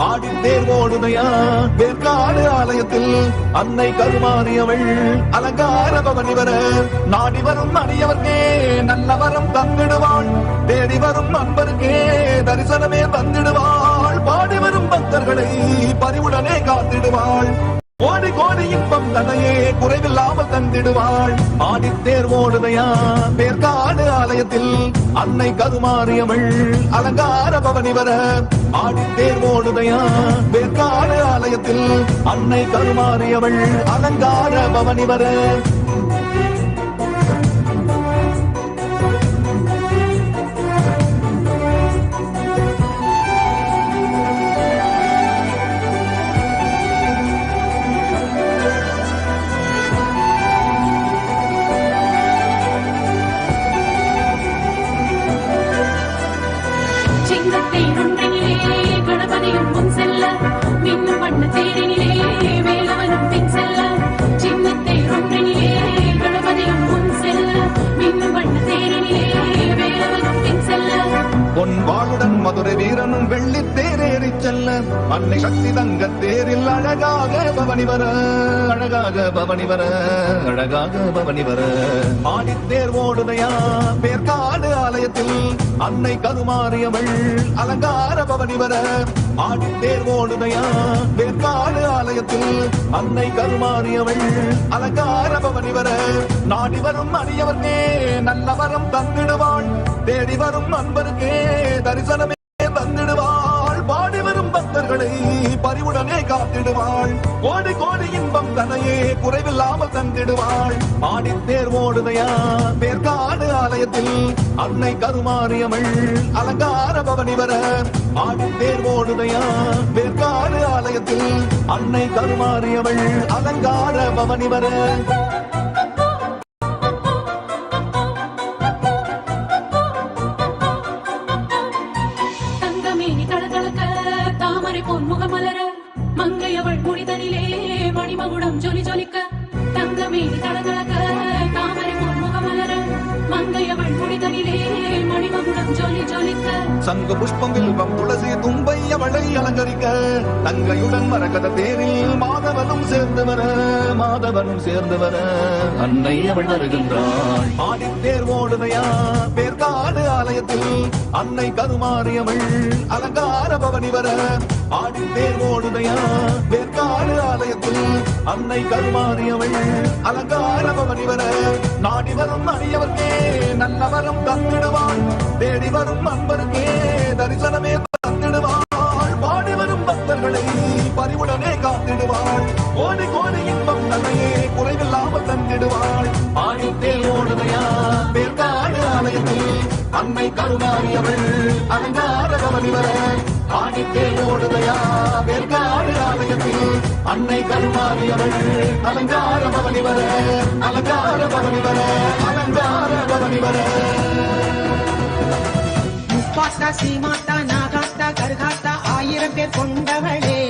ஆடித்தேர் ஓடுதையா பேர்காடு ஆலயத்தில் அன்னை கருமாரியவள் அலங்கார பவனி வர. நாடி வரும் அடியவர்க்கே நல்ல வரம் தந்திடுவாள், தேடி வரும் அன்பருக்கே தரிசனமே தந்திடுவாள், பாடி வரும் பக்தர்களை பரிவுடனே காத்திடுவாள், கோடி கோடி இன்பம் தன்னையே குறைவில்லாமல் தந்திடுவாள். ஆடித்தேர் ஓடுதையா பேர்காடு ஆலயத்தில் அன்னை கருமாரியவள் அலங்கார பவனி வர. ஆடித்தேர் ஓடுதையா பேர்காடு ஆலயத்தில் அன்னை கருமாரியவள் அலங்கார பவனி வர. பொன்வாளுடன் மதுரை வீரனும் வெள்ளி தேரேறி செல்ல அன்னை சக்தி தங்க தேரில் அழகாக பவனி வர, அழகாக பவனி வர, அழகாக பவனி வர. ஆடித்தேர் ஓடுதையா பேர்காடு ஆலயத்தில் அன்னை கருமாரியவள் அலங்கார பவனி வர. ஆடித்தேர் ஓடுதையா பேர்காடு ஆலயத்தில் அன்னை கருமாரியவள் அலங்கார பவனி வர. நாடி வரும் அடியவர்க்கே நல்ல வரம் தந்திடுவாள், தேடி வரும் அன்பருக்கே தரிசனமே தந்திடுவாள், பாடி வரும் பக்தர்களை பரிவுடனே காத்திடுவாள், கோடி கோடி இன்பம் தன்னையே குறைவில்லாமல் தந்திடுவாள். ஆடித்தேர் ஓடுதையா பேர்காடு ஆலயத்தில் அன்னை கருமாரியவள் அலங்கார பவனி வர. ஆடித்தேர் ஓடுதையா பேர்காடு ஆலயத்தில் அன்னை கருமாரியவள் அலங்கார பவனி வர. மங்கையவள் முடிதனிலே மணிமகுடம் ஜொலி ஜொலிக்க, தங்கமேனி தளதளக்க தாமரை பொன்முகமலர. மங்கையவள் முடிதனிலே மணிமகுடம் ஜொலி ஜொலிக்க, சங்கு புஷ்பம் வில்வம் துளசி தும்பை அவளை அலங்கரிக்க. தங்கையுடன் மரகத தேரில் மாதவனும் சேர்ந்து வர, மாதவனும் சேர்ந்து வர அன்னை அவள் வருகின்றாள். ஆடித்தேர் ஓடுதையா பேர்காடு ஆலயத்தில் அன்னை கருமாரியவள் அலங்கார பவனி வர. ஆடித்தேர் ஓடுதையா பேர்காடு ஆலயத்தில் அன்னை கருமாரியவள் அலங்கார பவனி வர. நாடி வரும் அடியவர்க்கே நல்ல வரம் தந்திடுவாள், தேடி வரும் அன்பருக்கே தரிசனமே தந்திடுவாள், பாடி வரும் பக்தர்களை பரிவுடனே காத்திடுவாள், கோடி கோடி இன்பம் தன்னையே குறைவில்லாமல் தந்திடுவாள். ஆடித்தேர் ஓடுதையா பேர்காடு ஆலயத்தில் அன்னை கருமாரியவள் அலங்கார பவனி வர. ஆடித்தேர் ஓடுதையா பேர்காடு ஆலயத்தில் அன்னை கருமாரியவள் அலங்கார பவனி வர, அலங்கார பவனி வர, அலங்கார பவனி வர. முப்பாத்தா சீமாத்தா நாகாத்தா கருகாத்தா 1000 பேர் கொண்டவளே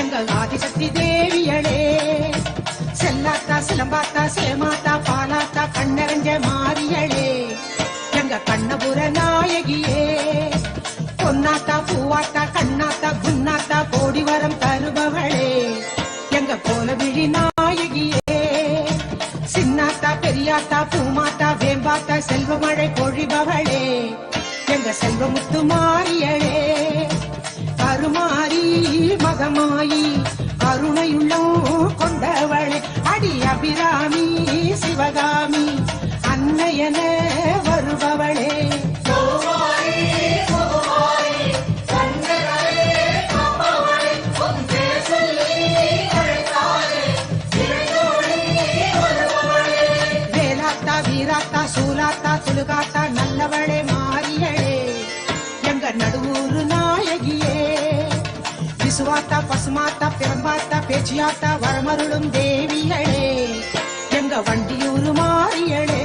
எங்கள் ஆதிசக்தி தேவியளே. செல்லாத்தா சிலம்பாத்தா சேமாத்தா பாலாத்தா கண்ணறிஞ்ச மாரியளே எங்க கண்ணபுர நாயகியே. பொன்னாத்தா பூவாத்தா கண்ணாத்தா குன்னாத்தா கோடி வரம் தருபவளே எங்க கோலவிழி நாயகியே. சின்னாத்தா பெரியாத்தா பூமாத்தா வேம்பாத்தா செல்வமழை பொழிபவளே எங்க செல்வமுத்து மாரியளே. கருமாரி மகமாயி கருணையுள்ளம் கொண்டவளே அடி அபிராமி சிவகாமி அன்னையன வருபவளே. வேலாத்தா வீராத்தா சூலாத்தா துலுகாத்தா நல்லவளே மாரியளே எங்க நடுவூரு நாயகியே. விசுவாத்தா பசுமாத்தா பிறம்பாத்தா பேச்சியாத்தா வரமருளும் தேவியளே எங்க வண்டியூரு மாரியளே.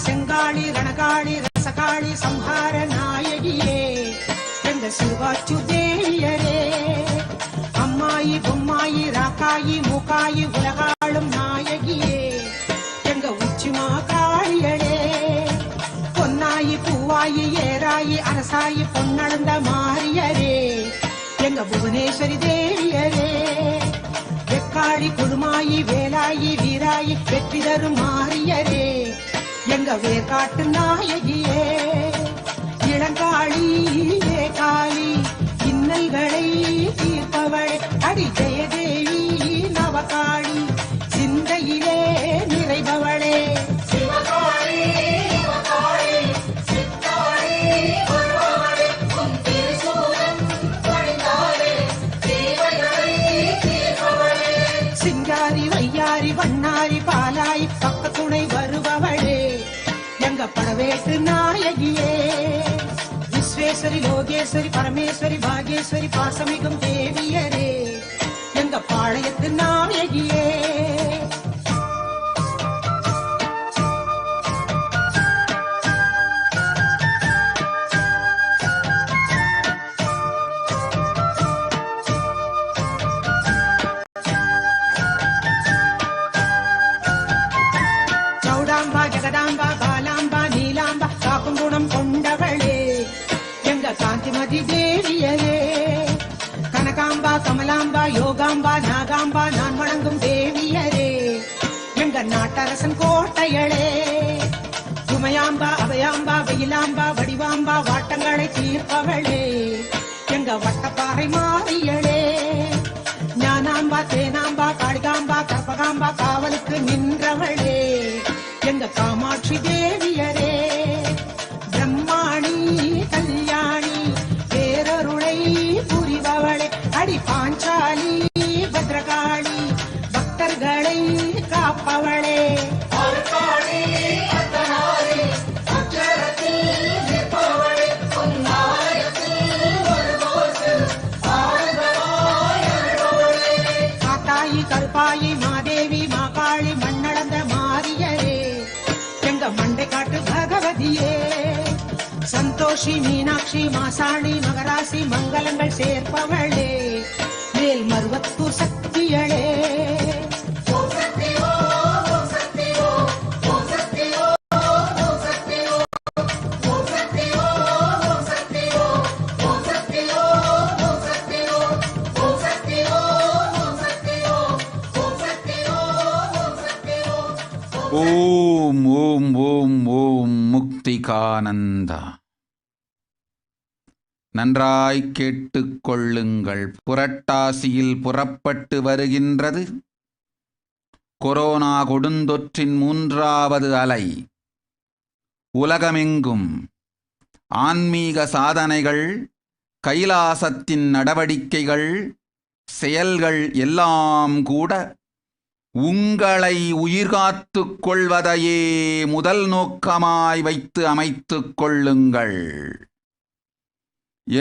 செங்காளி ரணகாளி ரசகாளி சம்ஹார நாயகியே எங்க சிறுவாச்சு தேவியரே அம்மாயி பொம்மாயி ராக்காயி மூக்காயி உலகாளும் நாயகியே எங்க உச்சிமா காளியளே பொன்னாயி பூவாயி ஏராயி அரசாயி பொன்னளந்த மாரியரே எங்க புவனேஸ்வரி தேவியரே வெக்காளி குழுமாயி வேலாயி வீராயி வெற்றி தரும் மாரியரே எங்க வேர்காட்டு நாயகியே இளங்காளி ஏகாளி இன்னல்களை தீர்ப்பவள் அடி ஜெயதேவி நவகாளி சிந்தையிலே நிறைபவளே சிங்காரி வையாரி வண்ணாரி பாலாய் பக்க துணை வருபவளே எங்க படவேட்டு நாயகியே விஸ்வேஸ்வரி லோகேஸ்வரி பரமேஸ்வரி பாகேஸ்வரி பாசமிகும் தேவியரே எங்க பாளையத்து நாயகியே சௌடாம்பா ஜெகதாம்பா பாலாம்பா நீலாம்பா காக்கும் குணம் கொண்டவளே எங்க காந்திமதி தேவியரே கனகாம்பா கமலாம்பா யோகாம்பா நாகாம்பா நான் வணங்கும் தேவியரே எங்க நாட்டரசன் கோட்டையளே உமையாம்பா அபயாம்பா வெயிலாம்பா வடிவாம்பா வாட்டங்களை தீர்ப்பவளே எங்க வட்டப்பாறை மாறியளே ஞானாம்பா தேனாம்பா காளிகாம்பா கற்பகாம்பா காவலுக்கு நின்றவளே எங்க காமாட்சி தேவியரே பிரம்மாணி கல்யாணி பேரருளை புரிபவளே அடி பாஞ்சாலி பத்ரகாளி பக்தர்களை காப்பவளே காத்தாயி கருப்பாயி மாதேவி மாகாளி மண்ணளந்த மாரியரே எங்க மண்டை காட்டு பகவதியே சந்தோஷி மீனாட்சி மாசாணி மகராசி மங்களங்கள் சேர்ப்பவளே மேல் மருவத்தூர் சக்தியளே ஓம் ஓம் ஓம் ஓம் முக்திகானந்தா. நன்றாய் கேட்டுக்கொள்ளுங்கள். புரட்டாசியில் புறப்பட்டு வருகின்றது கொரோனா கொடுந்தொற்றின் 3வது அலை. உலகமெங்கும் ஆன்மீக சாதனைகள், கைலாசத்தின் நடவடிக்கைகள், செயல்கள் எல்லாம் கூட உங்களை உயிர்காத்துக் கொள்வதையே முதல் நோக்கமாய் வைத்து அமைத்துக் கொள்ளுங்கள்.